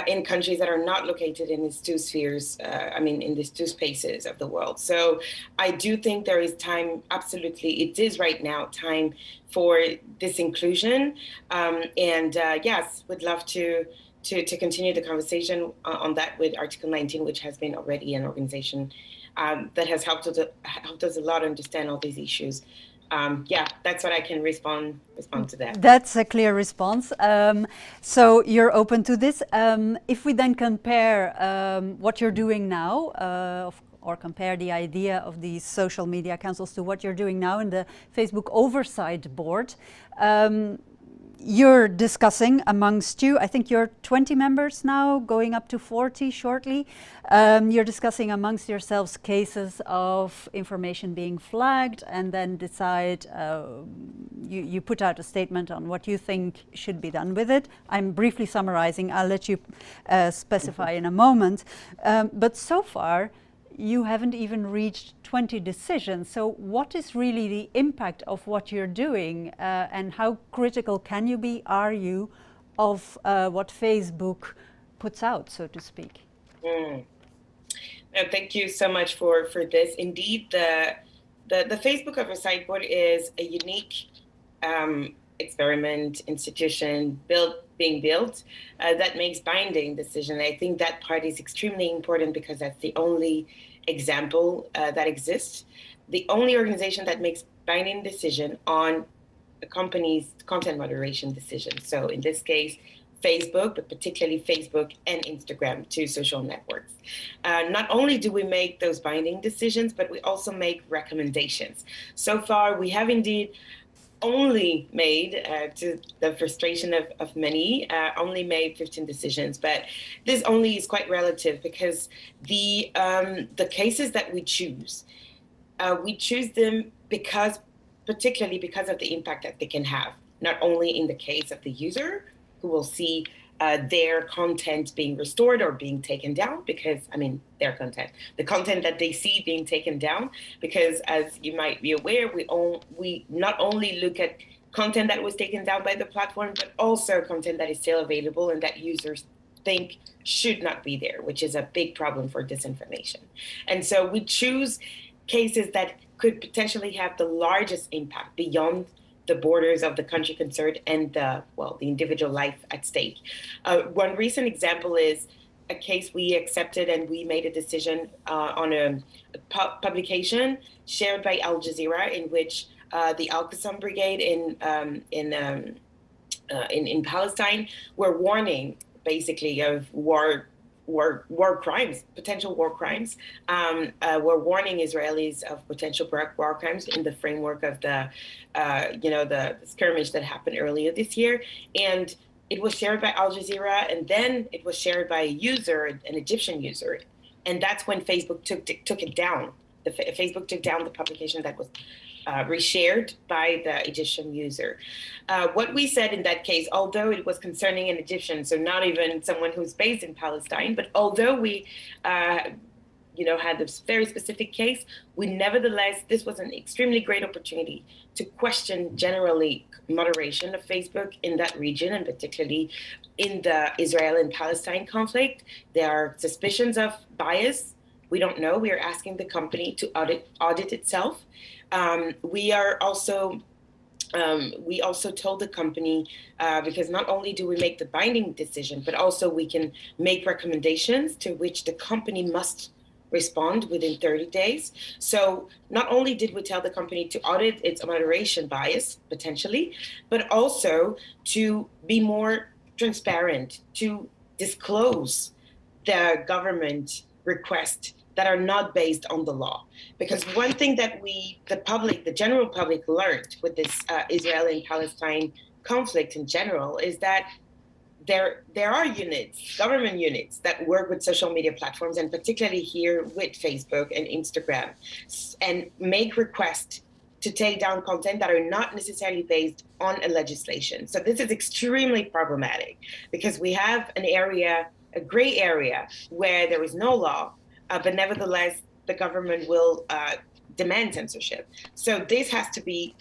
in countries that are not located in these two spheres, in these two spaces of the world. So I do think there is time, absolutely, it is right now time for this inclusion. Yes, would love to continue the conversation on that with Article 19, which has been already an organization that has helped us a lot understand all these issues. That's what I can respond to that. That's a clear response. So you're open to this. If we then compare what you're doing now, or compare the idea of these social media councils to what you're doing now in the Facebook Oversight Board, you're discussing amongst you, I think you're 20 members now, going up to 40 shortly. You're discussing amongst yourselves cases of information being flagged, and then decide, you put out a statement on what you think should be done with it. I'm briefly summarizing, I'll let you specify in a moment. But so far, you haven't even reached 20 decisions. So what is really the impact of what you're doing, and how critical are you of what Facebook puts out, so to speak? Thank you so much for this. Indeed, the Facebook Oversight Board is a unique experiment institution being built that makes binding decision. I think that part is extremely important because that's the only example that exists. The only organization that makes binding decision on a company's content moderation decisions. So in this case, Facebook, but particularly Facebook and Instagram, two social networks. Not only do we make those binding decisions, but we also make recommendations. So far, we have indeed only made, to the frustration of many, only made 15 decisions. But this only is quite relative because the cases that we choose them particularly because of the impact that they can have, not only in the case of the user, who will see their content being restored or being taken down, because, I mean, their content, the content that they see being taken down, because as you might be aware, we not only look at content that was taken down by the platform, but also content that is still available and that users think should not be there, which is a big problem for disinformation. And so we choose cases that could potentially have the largest impact beyond the borders of the country concerned and the individual life at stake. One recent example is a case we accepted and we made a decision on a publication shared by Al Jazeera, in which the Al-Qassam Brigade in Palestine were warning basically of war crimes, potential war crimes. We're warning Israelis of potential war crimes in the framework of the skirmish that happened earlier this year. And it was shared by Al Jazeera, and then it was shared by a user, an Egyptian user. And that's when Facebook took it down. Facebook took down the publication that was reshared by the Egyptian user. What we said in that case, although it was concerning an Egyptian, so not even someone who's based in Palestine, but although we had this very specific case, this was an extremely great opportunity to question generally moderation of Facebook in that region, and particularly in the Israel and Palestine conflict. There are suspicions of bias. We don't know. We are asking the company to audit itself. We also told the company, because not only do we make the binding decision, but also we can make recommendations to which the company must respond within 30 days. So not only did we tell the company to audit its moderation bias, potentially, but also to be more transparent, to disclose the government request that are not based on the law. Because one thing that the general public learned with this Israeli and Palestine conflict in general is that there are units, government units, that work with social media platforms, and particularly here with Facebook and Instagram, and make requests to take down content that are not necessarily based on a legislation. So this is extremely problematic because we have a gray area where there is no law, but nevertheless, the government will demand censorship. So this has to be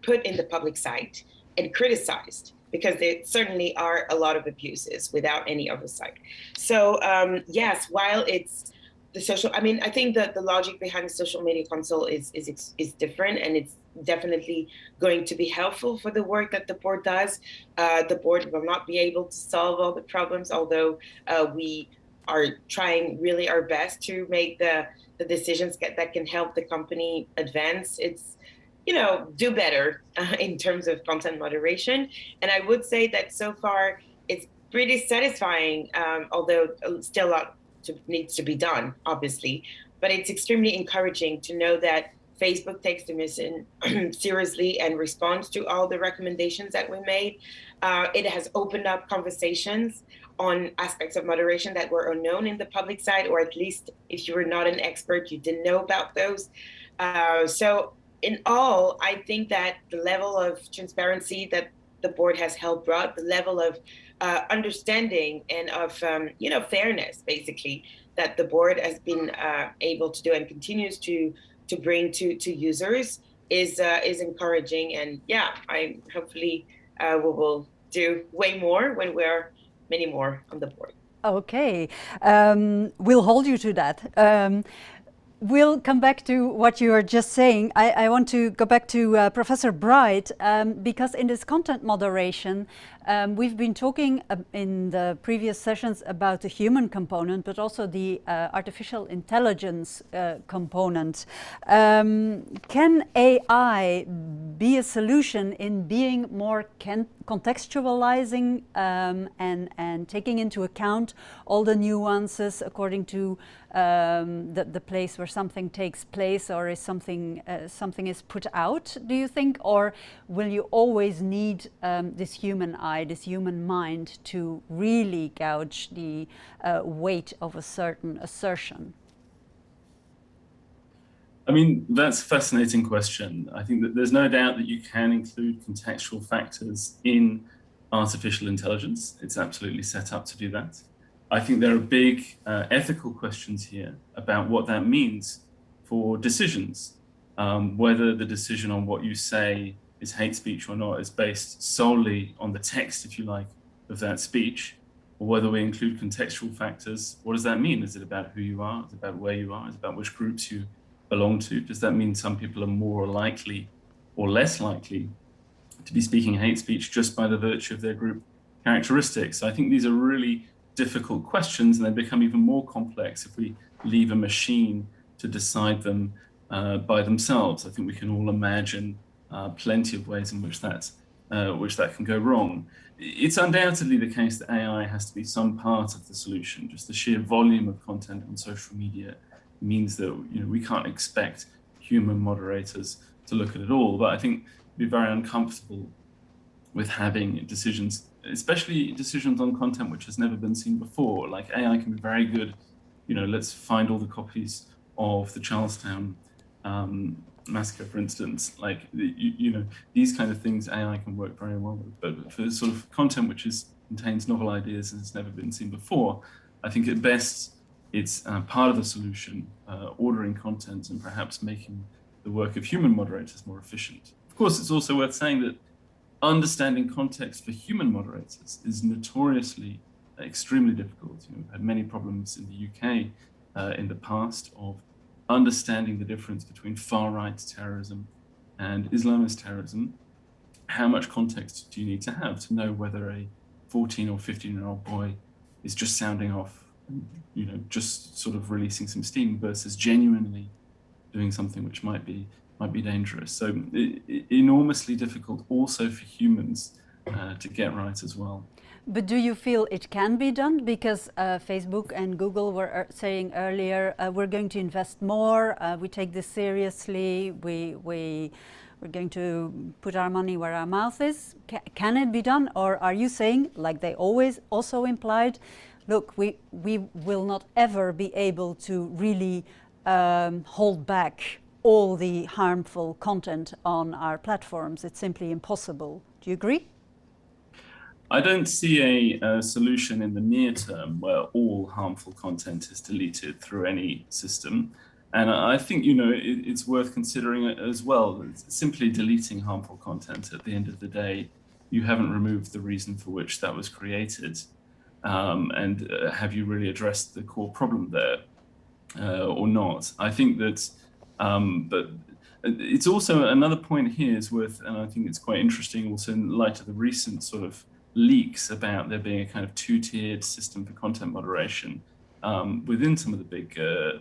put in the public sight and criticized, because there certainly are a lot of abuses without any oversight. So yes, while it's the social, I think that the logic behind the social media council is different, and it's definitely going to be helpful for the work that the board does. The board will not be able to solve all the problems, although we are trying really our best to make the decisions that can help the company advance its, do better in terms of content moderation. And I would say that so far it's pretty satisfying, although still a lot needs to be done, obviously. But it's extremely encouraging to know that Facebook takes the mission seriously and responds to all the recommendations that we made. It has opened up conversations on aspects of moderation that were unknown in the public side, or at least if you were not an expert, you didn't know about those. So in all, I think that the level of transparency that the board has helped brought, the level of understanding and of fairness, basically, that the board has been able to do and continues to bring to users is encouraging. And yeah, I hopefully we will do way more when we're many more on the board. Okay, we'll hold you to that. We'll come back to what you were just saying. I want to go back to Professor Bright, because in this content moderation, We've been talking in the previous sessions about the human component, but also the artificial intelligence component. Can AI be a solution in being more contextualizing and taking into account all the nuances according to the place where something takes place, or is something is put out, do you think? Or will you always need this human eye, this human mind to really gauge the weight of a certain assertion? I mean, that's a fascinating question. I think that there's no doubt that you can include contextual factors in artificial intelligence. It's absolutely set up to do that. I think there are big ethical questions here about what that means for decisions. Whether the decision on what you say is hate speech or not is based solely on the text, if you like, of that speech, or whether we include contextual factors. What does that mean? Is it about who you are? Is it about where you are? Is it about which groups you belong to? Does that mean some people are more likely or less likely to be speaking hate speech just by the virtue of their group characteristics? I think these are really difficult questions, and they become even more complex if we leave a machine to decide them by themselves. I think we can all imagine plenty of ways in which that can go wrong. It's undoubtedly the case that AI has to be some part of the solution. Just the sheer volume of content on social media means that we can't expect human moderators to look at it all. But I think it'd be very uncomfortable with having decisions, especially decisions on content which has never been seen before. Like AI can be very good, let's find all the copies of the Charlestown massacre, for instance. Like, these kind of things AI can work very well with. But for sort of content which contains novel ideas and has never been seen before, I think at best it's part of the solution, ordering content and perhaps making the work of human moderators more efficient. Of course, it's also worth saying that understanding context for human moderators is notoriously extremely difficult. We've had many problems in the UK in the past of understanding the difference between far-right terrorism and Islamist terrorism. How much context do you need to have to know whether a 14 or 15-year-old boy is just sounding off, just sort of releasing some steam, versus genuinely doing something which might be dangerous? So enormously difficult also for humans to get right as well. But do you feel it can be done? Because Facebook and Google were saying earlier, we're going to invest more, we take this seriously, we're going to put our money where our mouth is. Can it be done? Or are you saying, like they always also implied, look, we will not ever be able to really hold back all the harmful content on our platforms? It's simply impossible. Do you agree? I don't see a solution in the near term where all harmful content is deleted through any system. And I think, it's worth considering it as well. Simply deleting harmful content at the end of the day, you haven't removed the reason for which that was created. And have you really addressed the core problem there or not? I think that, but it's also another point here is worth, and I think it's quite interesting also in light of the recent sort of leaks about there being a kind of two-tiered system for content moderation within some of the big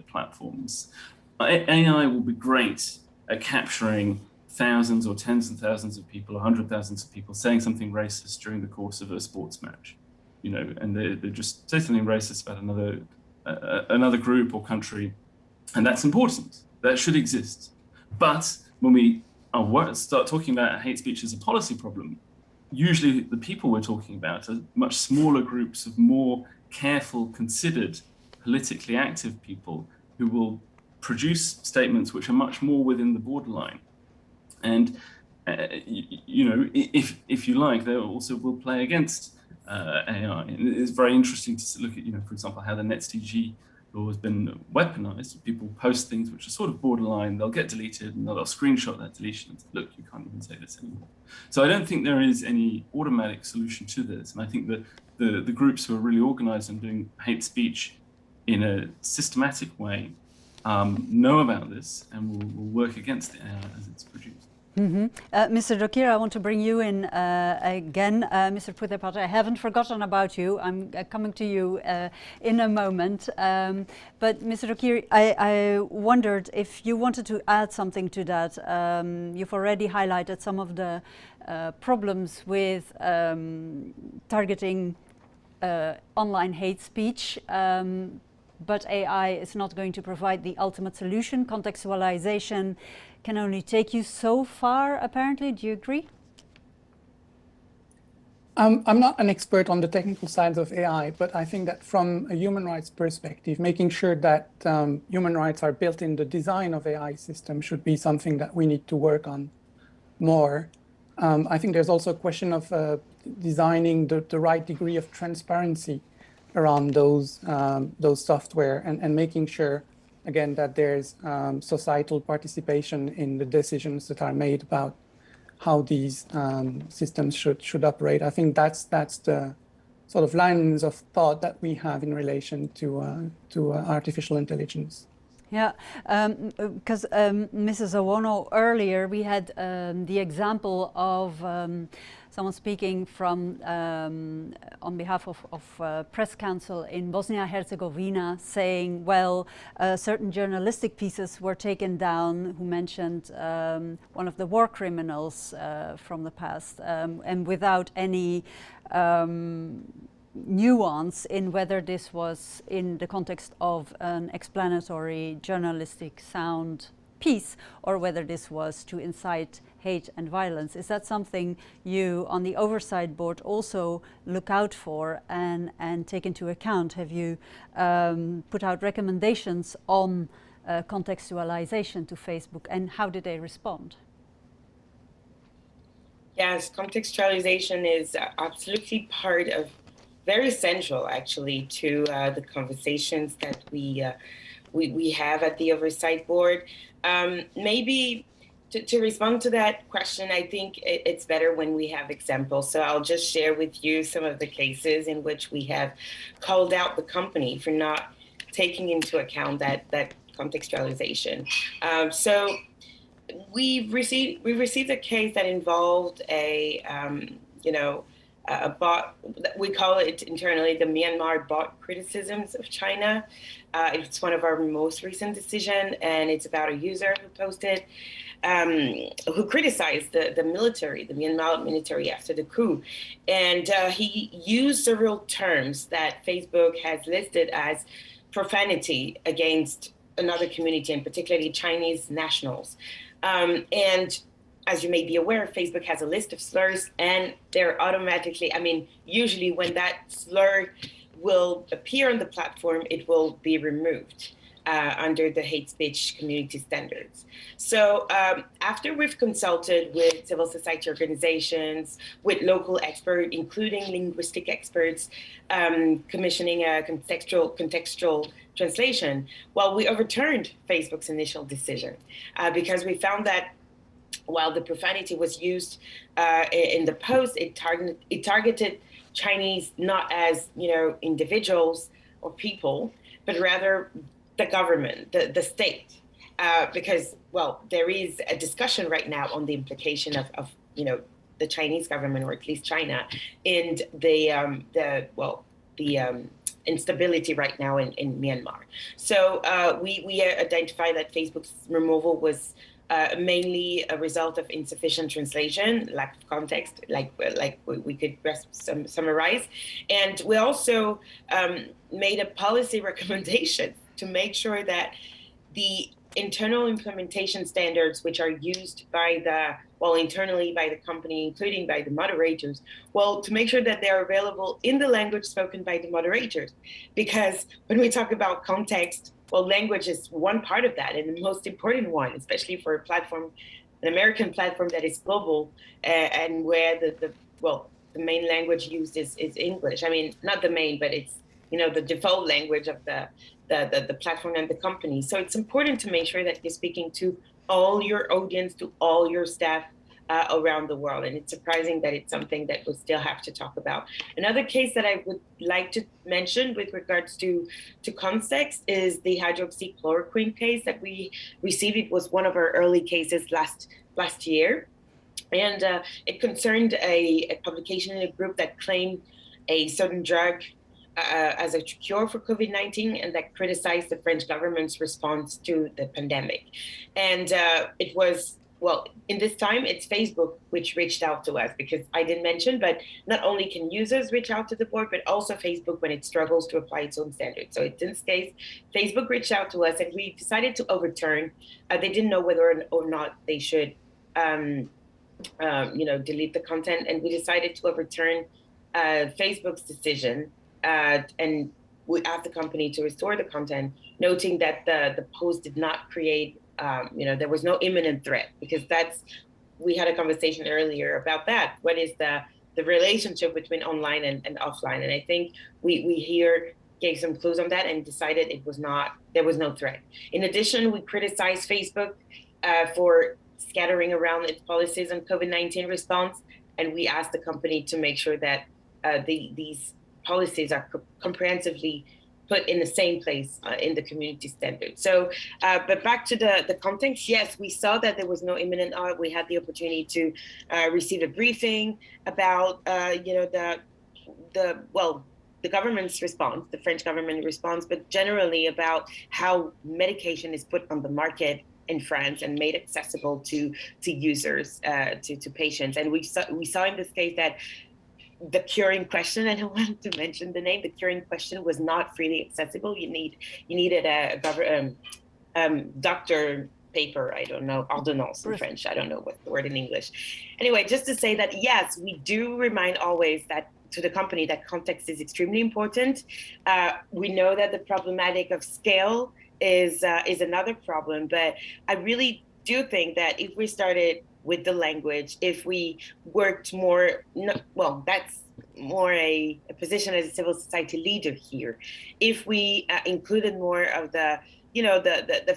platforms. AI will be great at capturing thousands or tens of thousands of people, or hundred thousands of people saying something racist during the course of a sports match, and they're just totally racist about another group or country, and that's important. That should exist. But when we start talking about hate speech as a policy problem, usually the people we're talking about are much smaller groups of more careful, considered, politically active people who will produce statements which are much more within the borderline. And, if you like, they also will play against AI. And it's very interesting to look at, for example, how the NetzDG law has been weaponized. People post things which are sort of borderline, they'll get deleted, and they'll screenshot that deletion and say, look, you can't even say this anymore. So I don't think there is any automatic solution to this. And I think that the groups who are really organized and doing hate speech in a systematic way know about this and will work against the AI as it's produced. Mr. Dokir, I want to bring you in again. Mr. Putepatra, I haven't forgotten about you. I'm coming to you in a moment. But Mr. Dokir, I wondered if you wanted to add something to that. You've already highlighted some of the problems with targeting online hate speech. But AI is not going to provide the ultimate solution. Contextualization can only take you so far, apparently. Do you agree? I'm not an expert on the technical sides of AI, but I think that from a human rights perspective, making sure that human rights are built in the design of AI systems should be something that we need to work on more. I think there's also a question of designing the right degree of transparency around those software and making sure, again, that there's societal participation in the decisions that are made about how these systems should operate. I think that's the sort of lines of thought that we have in relation to artificial intelligence. Yeah, because Mrs. Owono, earlier we had the example of someone speaking from on behalf of Press Council in Bosnia-Herzegovina saying, well, certain journalistic pieces were taken down who mentioned one of the war criminals from the past, and without any nuance in whether this was in the context of an explanatory journalistic sound piece or whether this was to incite hate and violence. Is that something you on the oversight board also look out for and take into account? Have you put out recommendations on contextualization to Facebook, and how did they respond? Yes, contextualization is absolutely part of, very central actually, to the conversations that we have at the oversight board. Maybe to respond to that question, I think it's better when we have examples. So I'll just share with you some of the cases in which we have called out the company for not taking into account that contextualization. So we received a case that involved a bot. We call it internally the Myanmar bot criticisms of China. It's one of our most recent decisions, and it's about a user who posted, who criticized the military, the Myanmar military after the coup. And he used several terms that Facebook has listed as profanity against another community, and particularly Chinese nationals. And as you may be aware, Facebook has a list of slurs, and they're automatically, usually when that slur will appear on the platform, it will be removed under the hate speech community standards. So after we've consulted with civil society organizations, with local experts, including linguistic experts, commissioning a contextual translation, well, we overturned Facebook's initial decision because we found that while the profanity was used in the post, it targeted Chinese not as individuals or people, but rather the government, the state, because there is a discussion right now on the implication of the Chinese government, or at least China, and the instability right now in Myanmar. So we identify that Facebook's removal was mainly a result of insufficient translation, lack of context, like we could summarize. And we also made a policy recommendation to make sure that the internal implementation standards, which are used by internally by the company, including by the moderators, to make sure that they're available in the language spoken by the moderators. Because when we talk about context, language is one part of that, and the most important one, especially for a platform, an American platform that is global, and where the main language used is English. Not the main, but it's the default language of the platform and the company. So it's important to make sure that you're speaking to all your audience, to all your staff, around the world. And it's surprising that it's something that we still have to talk about. Another case that I would like to mention with regards to context is the hydroxychloroquine case that we received. It was one of our early cases last year. And it concerned a publication in a group that claimed a certain drug as a cure for COVID-19 and that criticized the French government's response to the pandemic. And it was, well, in this time, it's Facebook which reached out to us, because I didn't mention, but not only can users reach out to the board, but also Facebook when it struggles to apply its own standards. So in this case, Facebook reached out to us and we decided to overturn. They didn't know whether or not they should delete the content, and we decided to overturn Facebook's decision, and we asked the company to restore the content, noting that the post did not create, there was no imminent threat, because we had a conversation earlier about that. What is the relationship between online and offline? And I think we here gave some clues on that and decided there was no threat. In addition, we criticized Facebook for scattering around its policies on COVID-19 response. And we asked the company to make sure that these policies are comprehensively put in the same place in the community standard. So, but back to the context, yes, we saw that there was no imminent threat. We had the opportunity to receive a briefing about, the government's response, the French government response, but generally about how medication is put on the market in France and made accessible to users, to patients. And we saw in this case that the cure in question, I don't want to mention the name, the cure in question was not freely accessible. You needed a doctor paper, I don't know, ordonnance in French, I don't know what the word in English. Anyway, just to say that, yes, we do remind always that to the company that context is extremely important. We know that the problematic of scale is another problem, but I really do think that if we started with the language, if we worked more, that's more a position as a civil society leader here. If we included more of the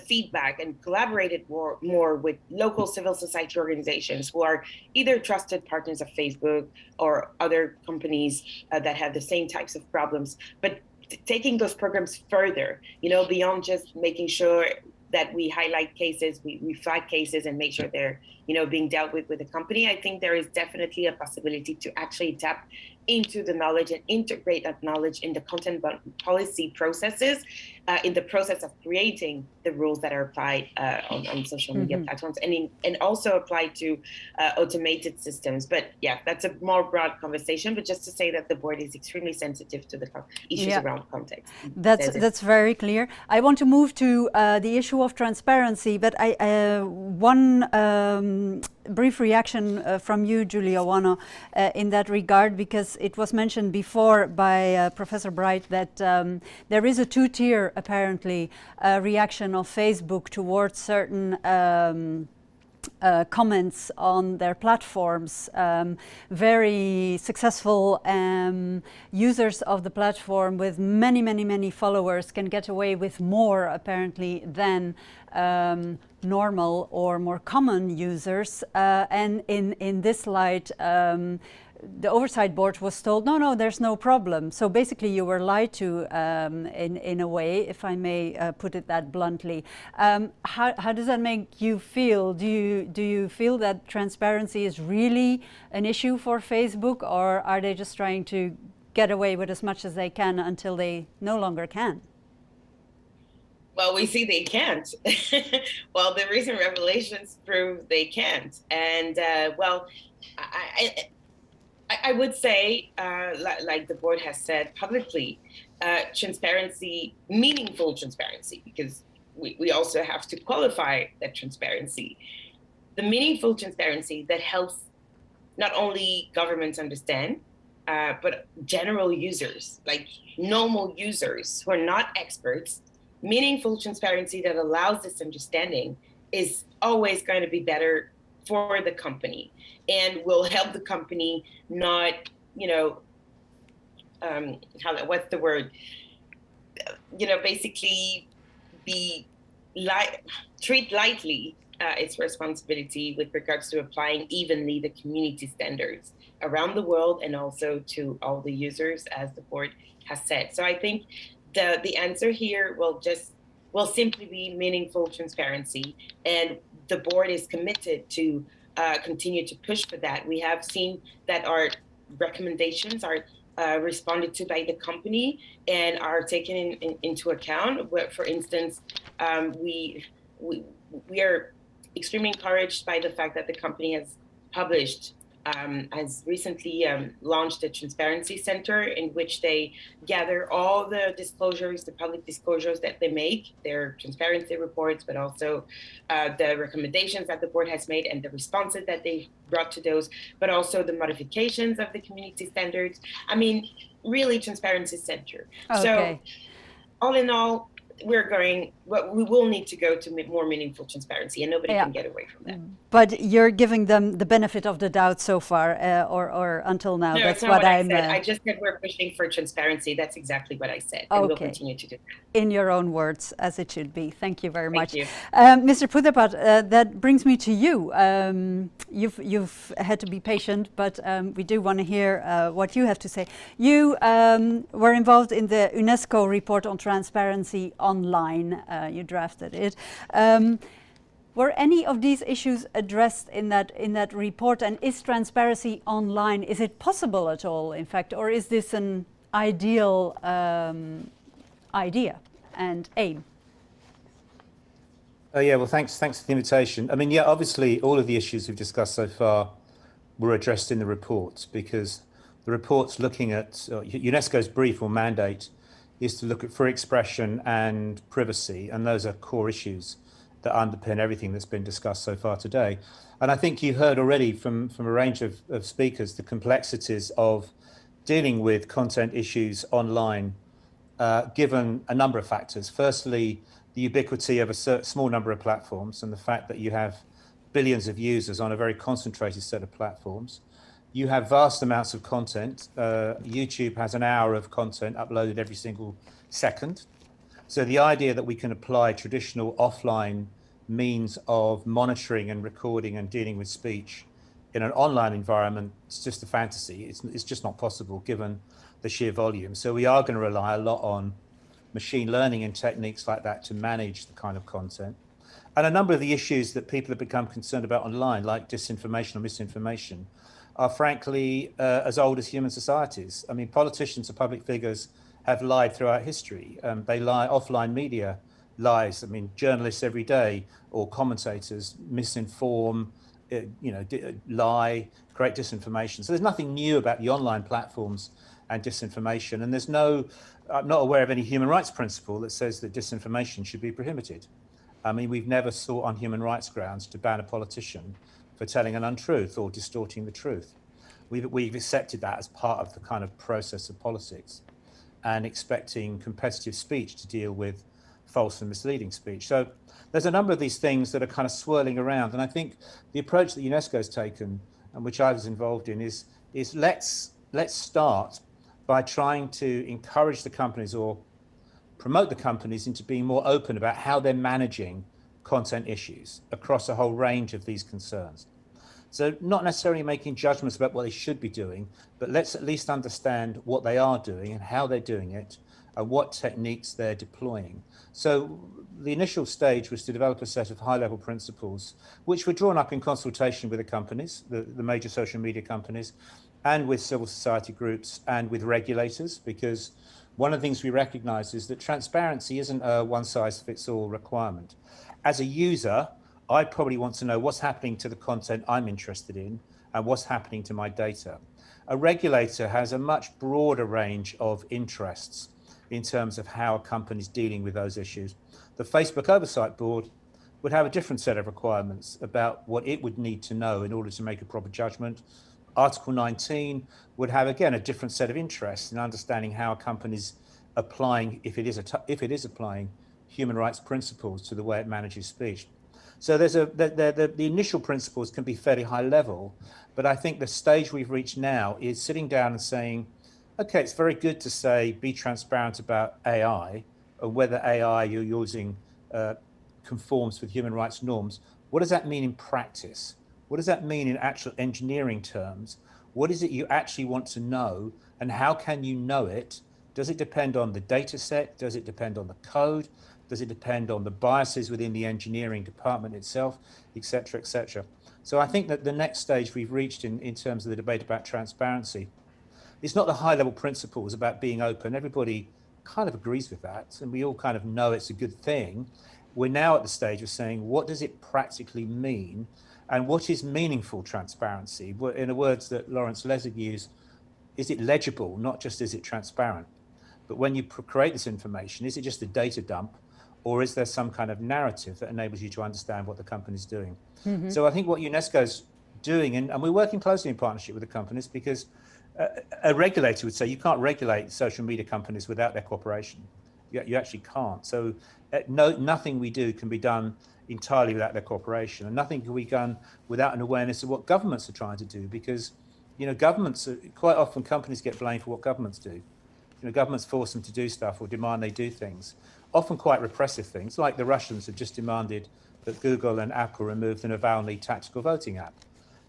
feedback and collaborated more with local civil society organizations who are either trusted partners of Facebook or other companies that have the same types of problems, but taking those programs further, beyond just making sure that we highlight cases, we flag cases and make sure they're, being dealt with the company. I think there is definitely a possibility to actually tap into the knowledge and integrate that knowledge in the content policy processes, in the process of creating the rules that are applied on social media platforms, and also applied to automated systems. But yeah, that's a more broad conversation, but just to say that the board is extremely sensitive to the issues around context. That's very clear. I want to move to the issue of transparency, but one brief reaction from you, Julia Wano, in that regard, because it was mentioned before by Professor Bright that there is a two-tier, apparently, reaction of Facebook towards certain comments on their platforms. Very successful users of the platform with many followers can get away with more, apparently, than normal or more common users. And in this light, the oversight board was told, no, there's no problem. So basically you were lied to in a way, if I may put it that bluntly. How does that make you feel? Do you feel that transparency is really an issue for Facebook, or are they just trying to get away with as much as they can until they no longer can? Well, we see they can't. Well, the recent revelations prove they can't. And I would say, like the board has said publicly, transparency, meaningful transparency, because we also have to qualify that transparency. The meaningful transparency that helps not only governments understand, but general users, like normal users who are not experts. Meaningful transparency that allows this understanding is always going to be better for the company and will help the company not, what's the word? Basically treat lightly its responsibility with regards to applying evenly the community standards around the world and also to all the users, as the board has said. So I think the answer here will simply be meaningful transparency, and the board is committed to continue to push for that. We have seen that our recommendations are responded to by the company and are taken into account. For instance, we are extremely encouraged by the fact that the company has recently launched a transparency center in which they gather all the disclosures, the public disclosures that they make, their transparency reports, but also the recommendations that the board has made and the responses that they brought to those, but also the modifications of the community standards. I mean, really transparency center. Okay. So all in all, we will need to go to more meaningful transparency, and nobody can get away from that. But you're giving them the benefit of the doubt so far, or until now. No, that's it's not what I'm. I said. I just said we're pushing for transparency. That's exactly what I said, and we'll continue to do that. In your own words, as it should be. Thank you very much. Thank you. Mr. Putherpat, that brings me to you. You've had to be patient, but we do want to hear what you have to say. You were involved in the UNESCO report on transparency online. You drafted it. Were any of these issues addressed in that report? And is transparency online, is it possible at all, in fact, or is this an ideal idea and aim? Yeah, well, thanks for the invitation. I mean, yeah, obviously all of the issues we've discussed so far were addressed in the report, because the report's looking at UNESCO's brief or mandate is to look at free expression and privacy, and those are core issues that underpin everything that's been discussed so far today. And I think you heard already from a range of speakers the complexities of dealing with content issues online, given a number of factors. Firstly, the ubiquity of a small number of platforms and the fact that you have billions of users on a very concentrated set of platforms. You have vast amounts of content. YouTube has an hour of content uploaded every single second. So the idea that we can apply traditional offline means of monitoring and recording and dealing with speech in an online environment, it's just a fantasy. It's just not possible given the sheer volume. So we are going to rely a lot on machine learning and techniques like that to manage the kind of content. And a number of the issues that people have become concerned about online, like disinformation or misinformation, are frankly as old as human societies. I mean, politicians or public figures have lied throughout history. They lie, offline media lies. I mean, journalists every day or commentators misinform, lie, create disinformation. So there's nothing new about the online platforms and disinformation. And I'm not aware of any human rights principle that says that disinformation should be prohibited. I mean, we've never sought on human rights grounds to ban a politician for telling an untruth or distorting the truth. We've accepted that as part of the kind of process of politics and expecting competitive speech to deal with false and misleading speech. So there's a number of these things that are kind of swirling around. And I think the approach that UNESCO has taken, and which I was involved in, is let's start by trying to encourage the companies or promote the companies into being more open about how they're managing content issues across a whole range of these concerns. So not necessarily making judgments about what they should be doing, but let's at least understand what they are doing and how they're doing it and what techniques they're deploying. So the initial stage was to develop a set of high-level principles, which were drawn up in consultation with the companies, the major social media companies, and with civil society groups and with regulators, because one of the things we recognize is that transparency isn't a one-size-fits-all requirement. As a user, I probably want to know what's happening to the content I'm interested in and what's happening to my data. A regulator has a much broader range of interests in terms of how a company's dealing with those issues. The Facebook Oversight Board would have a different set of requirements about what it would need to know in order to make a proper judgment. Article 19 would have, again, a different set of interests in understanding how a company's applying, if it is applying human rights principles to the way it manages speech. So the initial principles can be fairly high level, but I think the stage we've reached now is sitting down and saying, okay, it's very good to say, be transparent about AI, or whether AI you're using conforms with human rights norms. What does that mean in practice? What does that mean in actual engineering terms? What is it you actually want to know, and how can you know it? Does it depend on the data set? Does it depend on the code? Does it depend on the biases within the engineering department itself, et cetera, et cetera? So I think that the next stage we've reached in terms of the debate about transparency, it's not the high level principles about being open. Everybody kind of agrees with that, and we all kind of know it's a good thing. We're now at the stage of saying, what does it practically mean? And what is meaningful transparency? In the words that Lawrence Lessig used, is it legible, not just is it transparent? But when you create this information, is it just a data dump, or is there some kind of narrative that enables you to understand what the company's doing? Mm-hmm. So I think what UNESCO's doing, and we're working closely in partnership with the companies, because a regulator would say you can't regulate social media companies without their cooperation. You actually can't. So nothing we do can be done entirely without their cooperation, and nothing can be done without an awareness of what governments are trying to do, because governments quite often, companies get blamed for what governments do. Governments force them to do stuff or demand they do things, often quite repressive things, like the Russians have just demanded that Google and Apple remove the Navalny tactical voting app.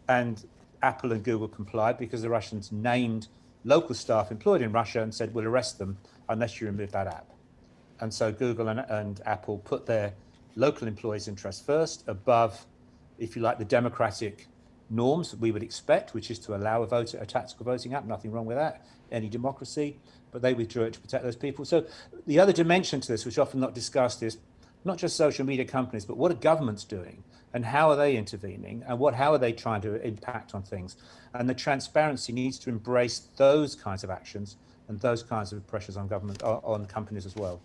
And Apple and Google complied because the Russians named local staff employed in Russia and said, we'll arrest them unless you remove that app. And so Google and Apple put their local employees' interests first, above, if you like, the democratic norms that we would expect, which is to allow a tactical voting app. Nothing wrong with that, any democracy, but they withdrew it to protect those people. So the other dimension to this, which often not discussed, is not just social media companies, but what are governments doing, and how are they intervening, and how are they trying to impact on things? And the transparency needs to embrace those kinds of actions and those kinds of pressures on government, on companies as well.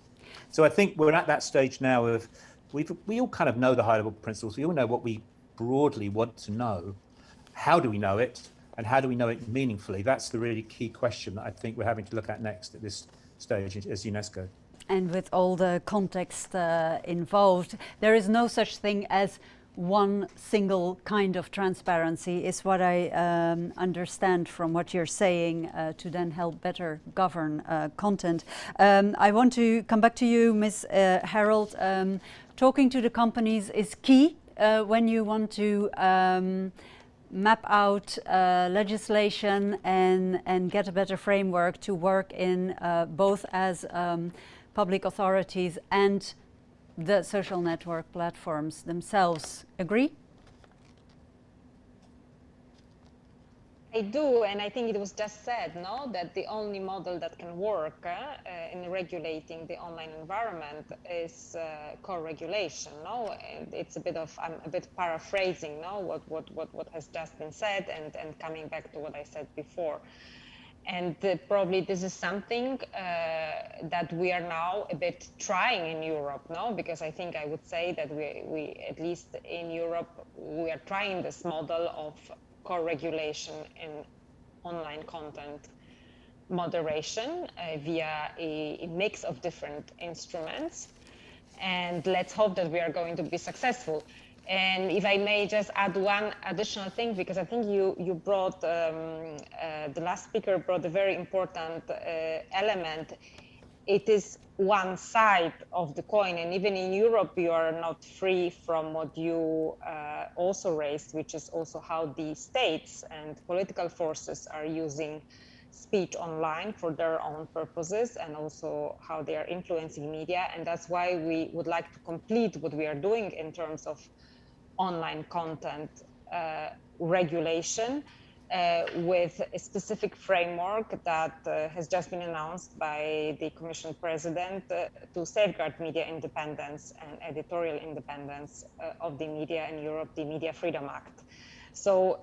So I think we're at that stage now of, we all kind of know the high level principles. We all know what we broadly want to know. How do we know it, and how do we know it meaningfully? That's the really key question that I think we're having to look at next at this stage as UNESCO. And with all the context involved, there is no such thing as one single kind of transparency, is what I understand from what you're saying, to then help better govern content. I want to come back to you, Ms. Harold. Talking to the companies is key when you want to map out legislation and get a better framework to work in, both as public authorities and the social network platforms themselves. Agree? I do, and I think it was just said, no, that the only model that can work in regulating the online environment is co-regulation. No, and it's a bit of, I'm a bit paraphrasing, no, what has just been said, and coming back to what I said before. And probably this is something that we are now a bit trying in Europe, no? Because I think I would say that we at least in Europe, we are trying this model of co-regulation in online content moderation via a mix of different instruments. And let's hope that we are going to be successful. And if I may just add one additional thing, because I think you brought, the last speaker brought a very important element. It is one side of the coin, and even in Europe, you are not free from what you also raised, which is also how the states and political forces are using speech online for their own purposes, and also how they are influencing media. And that's why we would like to complete what we are doing in terms of online content regulation with a specific framework that has just been announced by the Commission President to safeguard media independence and editorial independence of the media in Europe, the Media Freedom Act. So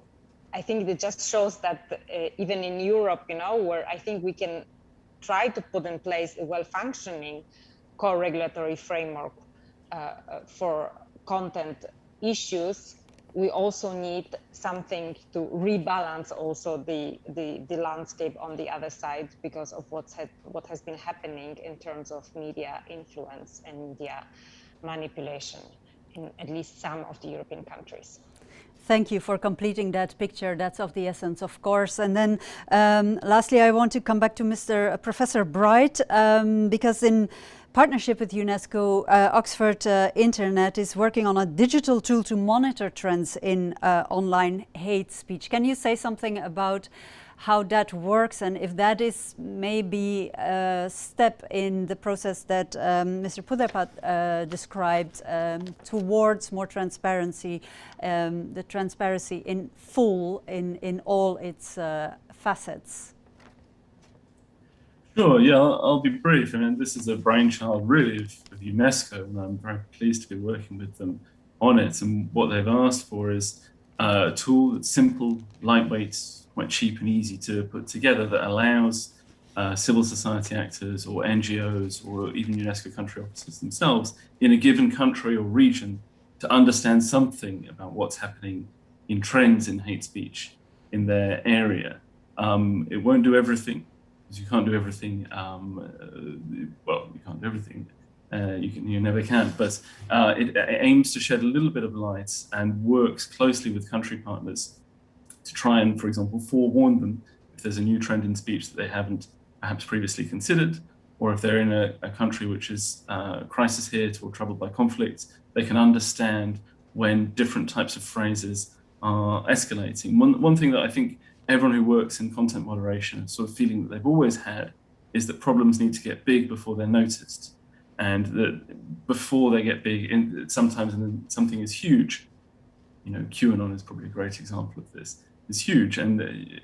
I think it just shows that even in Europe, you know, where I think we can try to put in place a well-functioning co-regulatory framework for content issues, we also need something to rebalance also the landscape on the other side, because of what has been happening in terms of media influence and media manipulation in at least some of the European countries. Thank you for completing that picture. That's of the essence, of course. And then lastly, I want to come back to Professor Bright, because in partnership with UNESCO, Oxford Internet is working on a digital tool to monitor trends in online hate speech. Can you say something about how that works, and if that is maybe a step in the process that Mr. Puderpat described towards more transparency, the transparency in full in all its facets? Sure, yeah, I'll be brief. I mean, this is a brainchild really of UNESCO, and I'm very pleased to be working with them on it. And what they've asked for is a tool that's simple, lightweight, quite cheap and easy to put together, that allows civil society actors or NGOs or even UNESCO country officers themselves in a given country or region to understand something about what's happening in trends in hate speech in their area. It won't do everything, because you can't do everything. Well, you can't do everything. You never can, but it aims to shed a little bit of light and works closely with country partners to try and, for example, forewarn them if there's a new trend in speech that they haven't perhaps previously considered, or if they're in a country which is crisis hit or troubled by conflict, they can understand when different types of phrases are escalating. One thing that I think everyone who works in content moderation has sort of feeling that they've always had is that problems need to get big before they're noticed. And that before they get big, sometimes something is huge. You know, QAnon is probably a great example of this. It's huge, and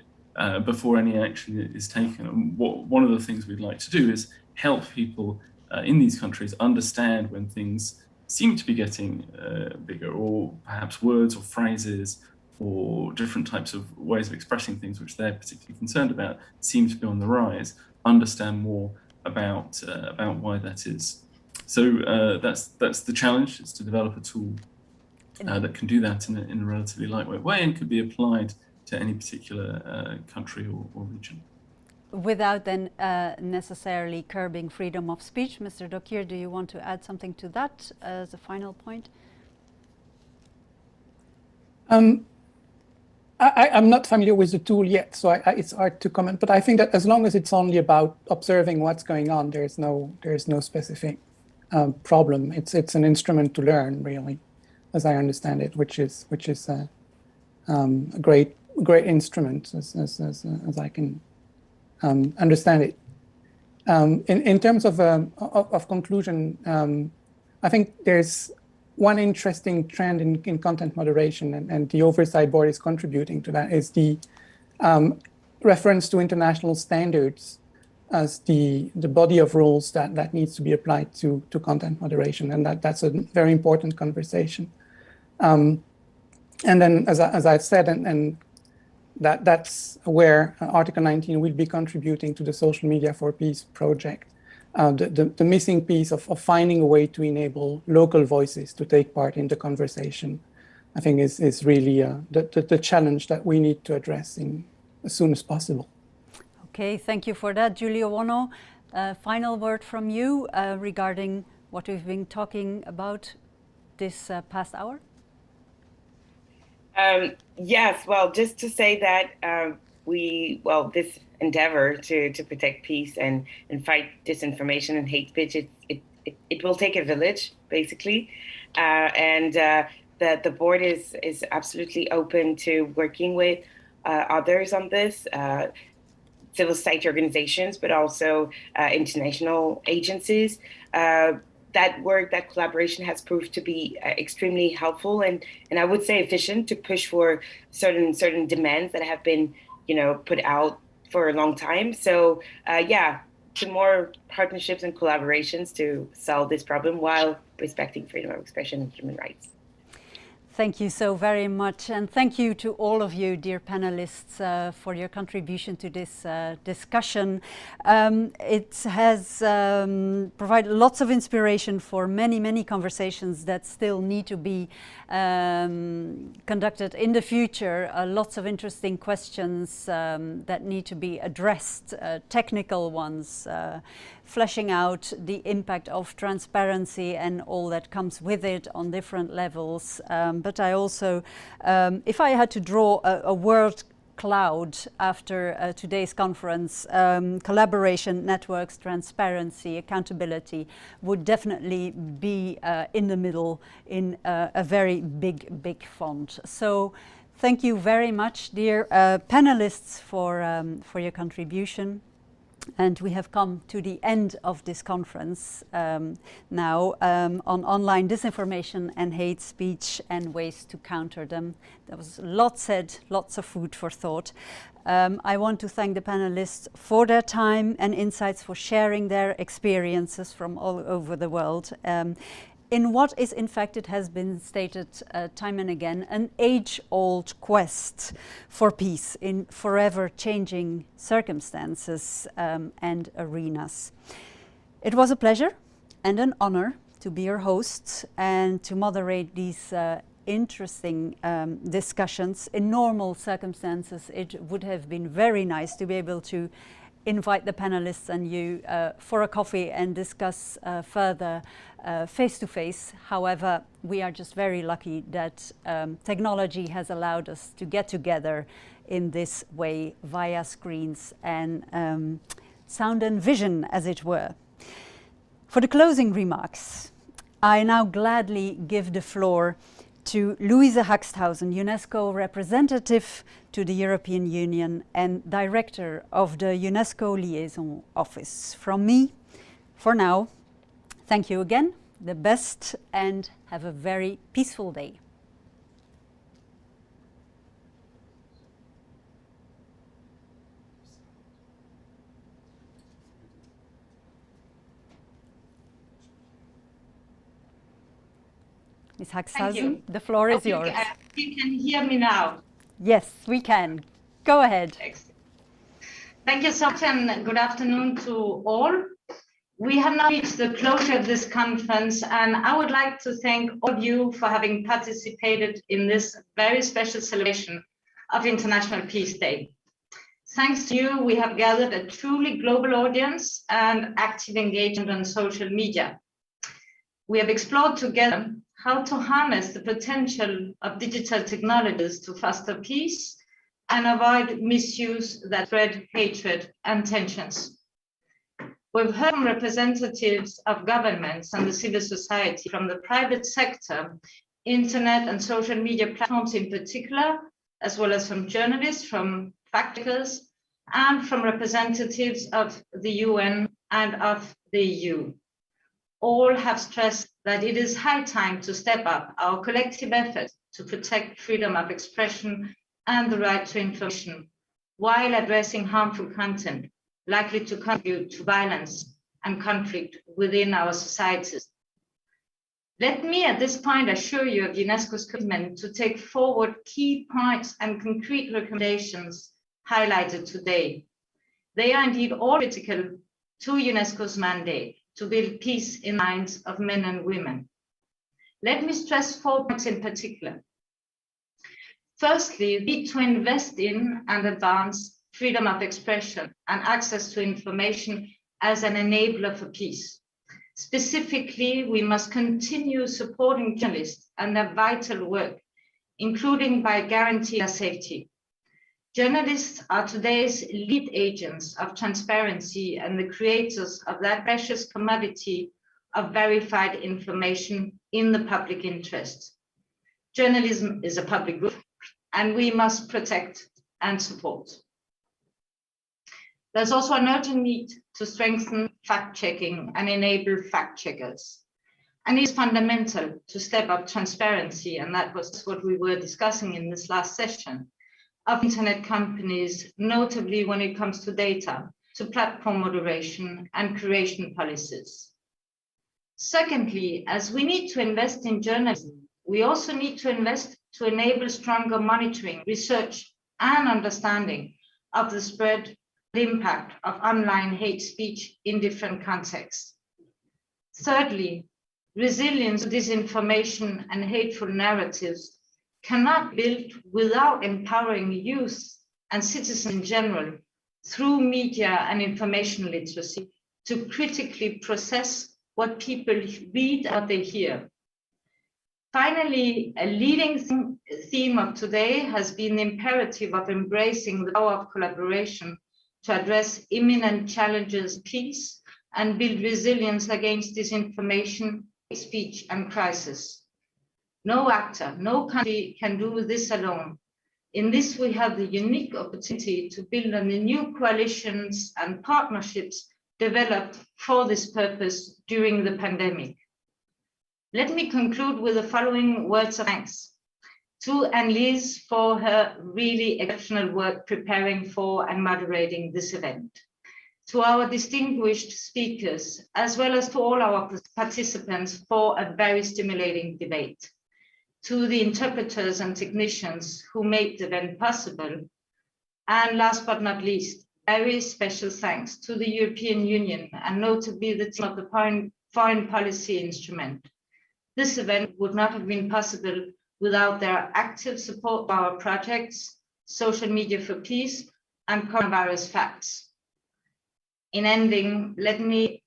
before any action is taken. And one of the things we'd like to do is help people in these countries understand when things seem to be getting bigger, or perhaps words or phrases or different types of ways of expressing things which they're particularly concerned about seem to be on the rise, understand more about why that is. So that's the challenge, is to develop a tool that can do that in a relatively lightweight way and could be applied to any particular country or region. Without then necessarily curbing freedom of speech. Mr. Dokir, do you want to add something to that as a final point? I'm not familiar with the tool yet, so it's hard to comment. But I think that as long as it's only about observing what's going on, there's no specific problem. It's an instrument to learn, really, as I understand it, which is a great instrument as I can understand it. In terms of conclusion, I think there's one interesting trend in content moderation, and the Oversight Board is contributing to that, is the reference to international standards as the body of rules that needs to be applied to content moderation, and that's a very important conversation. And then, as I've said, and that's where Article 19 will be contributing to the Social Media for Peace project. The missing piece of finding a way to enable local voices to take part in the conversation, I think is really the challenge that we need to address as soon as possible. Okay, thank you for that. Julie Owono, final word from you regarding what we've been talking about this past hour? Yes, well, just to say that this endeavor to protect peace and fight disinformation and hate speech, it will take a village, basically. And the board is absolutely open to working with others on this, civil society organizations, but also international agencies. That collaboration has proved to be extremely helpful and I would say efficient to push for certain demands that have been, put out for a long time. So to more partnerships and collaborations to solve this problem while respecting freedom of expression and human rights. Thank you so very much, and thank you to all of you, dear panelists, for your contribution to this discussion. It has provided lots of inspiration for many conversations that still need to be conducted in the future. Lots of interesting questions that need to be addressed, technical ones, fleshing out the impact of transparency and all that comes with it on different levels. But I also, if I had to draw a word cloud after today's conference, collaboration, networks, transparency, accountability would definitely be in the middle in a very big font. So thank you very much, dear panelists, for your contribution. And we have come to the end of this conference now on online disinformation and hate speech and ways to counter them. There was a lot said, lots of food for thought. I want to thank the panelists for their time and insights, for sharing their experiences from all over the world. In what is, in fact, it has been stated time and again, an age-old quest for peace in forever changing circumstances and arenas. It was a pleasure and an honor to be your host and to moderate these interesting discussions. In normal circumstances, it would have been very nice to be able to invite the panelists and you for a coffee and discuss further face-to-face. However, we are just very lucky that technology has allowed us to get together in this way via screens and sound and vision, as it were. For the closing remarks, I now gladly give the floor to Louise Haxthausen, UNESCO representative to the European Union and director of the UNESCO Liaison Office. From me, for now, thank you again, the best, and have a very peaceful day. Ms. Haxthausen, the floor is yours. You can hear me now. Yes, we can. Go ahead. Excellent. Thank you so much, and good afternoon to all. We have now reached the closure of this conference, and I would like to thank all of you for having participated in this very special celebration of International Peace Day. Thanks to you, we have gathered a truly global audience and active engagement on social media. We have explored together how to harness the potential of digital technologies to foster peace and avoid misuse that spread hatred and tensions. We've heard from representatives of governments and the civil society, from the private sector, internet and social media platforms in particular, as well as from journalists, from fact-checkers, and from representatives of the UN and of the EU. All have stressed that it is high time to step up our collective efforts to protect freedom of expression and the right to information, while addressing harmful content likely to contribute to violence and conflict within our societies. Let me at this point assure you of UNESCO's commitment to take forward key points and concrete recommendations highlighted today. They are indeed all critical to UNESCO's mandate to build peace in the minds of men and women. Let me stress 4 points in particular. Firstly, we need to invest in and advance freedom of expression and access to information as an enabler for peace. Specifically, we must continue supporting journalists and their vital work, including by guaranteeing their safety. Journalists are today's lead agents of transparency and the creators of that precious commodity of verified information in the public interest. Journalism is a public good, and we must protect and support. There's also an urgent need to strengthen fact-checking and enable fact-checkers. And it's fundamental to step up transparency, and that was what we were discussing in this last session, of internet companies, notably when it comes to data, to platform moderation and curation policies. Secondly, as we need to invest in journalism, we also need to invest to enable stronger monitoring, research, and understanding of the spread and impact of online hate speech in different contexts. Thirdly, resilience to disinformation and hateful narratives cannot be built without empowering youth and citizens in general through media and information literacy, to critically process what people read and what they hear. Finally, a leading theme of today has been the imperative of embracing the power of collaboration to address imminent challenges of peace and build resilience against disinformation, hate speech, and crisis. No actor, no country can do this alone. In this, we have the unique opportunity to build on the new coalitions and partnerships developed for this purpose during the pandemic. Let me conclude with the following words of thanks to Annelise for her really exceptional work preparing for and moderating this event, to our distinguished speakers, as well as to all our participants for a very stimulating debate, to the interpreters and technicians who made the event possible, and last but not least, very special thanks to the European Union and notably the team of the Foreign Policy Instrument. This event would not have been possible without their active support for our projects, Social Media for Peace, and Coronavirus Facts. In ending, let me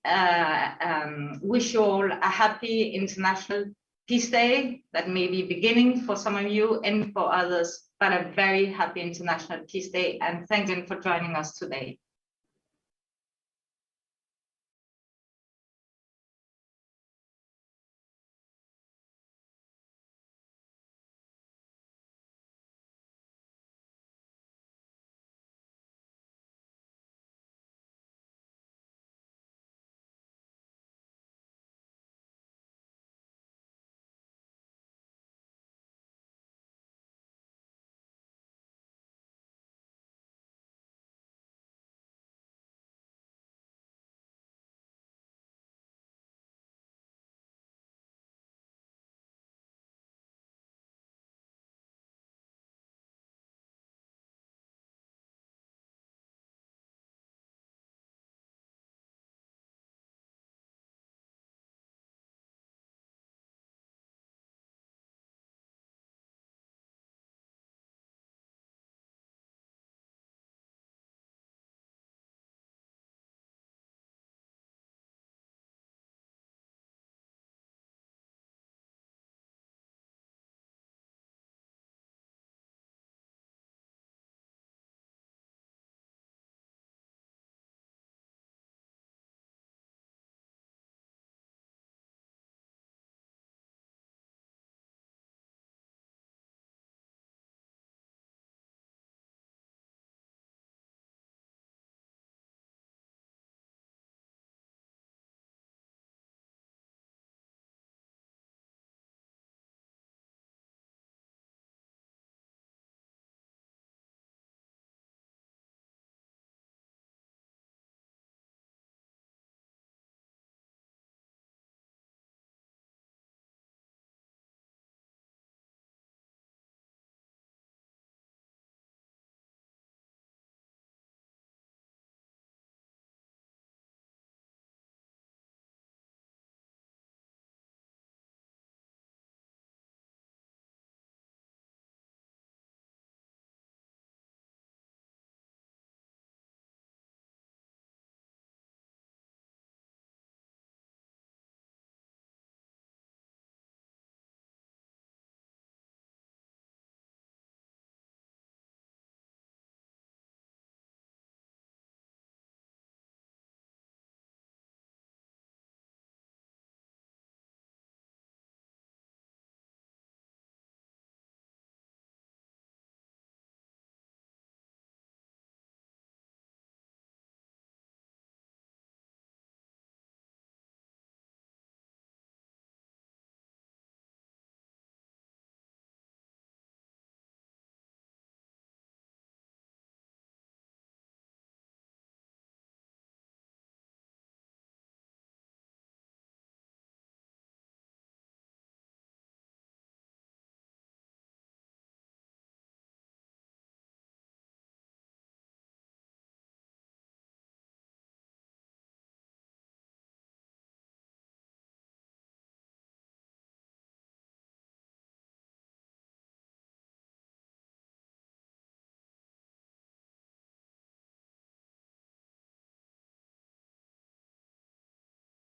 wish you all a happy International Peace Day that may be beginning for some of you and for others, but a very happy International Peace Day. And thank you for joining us today.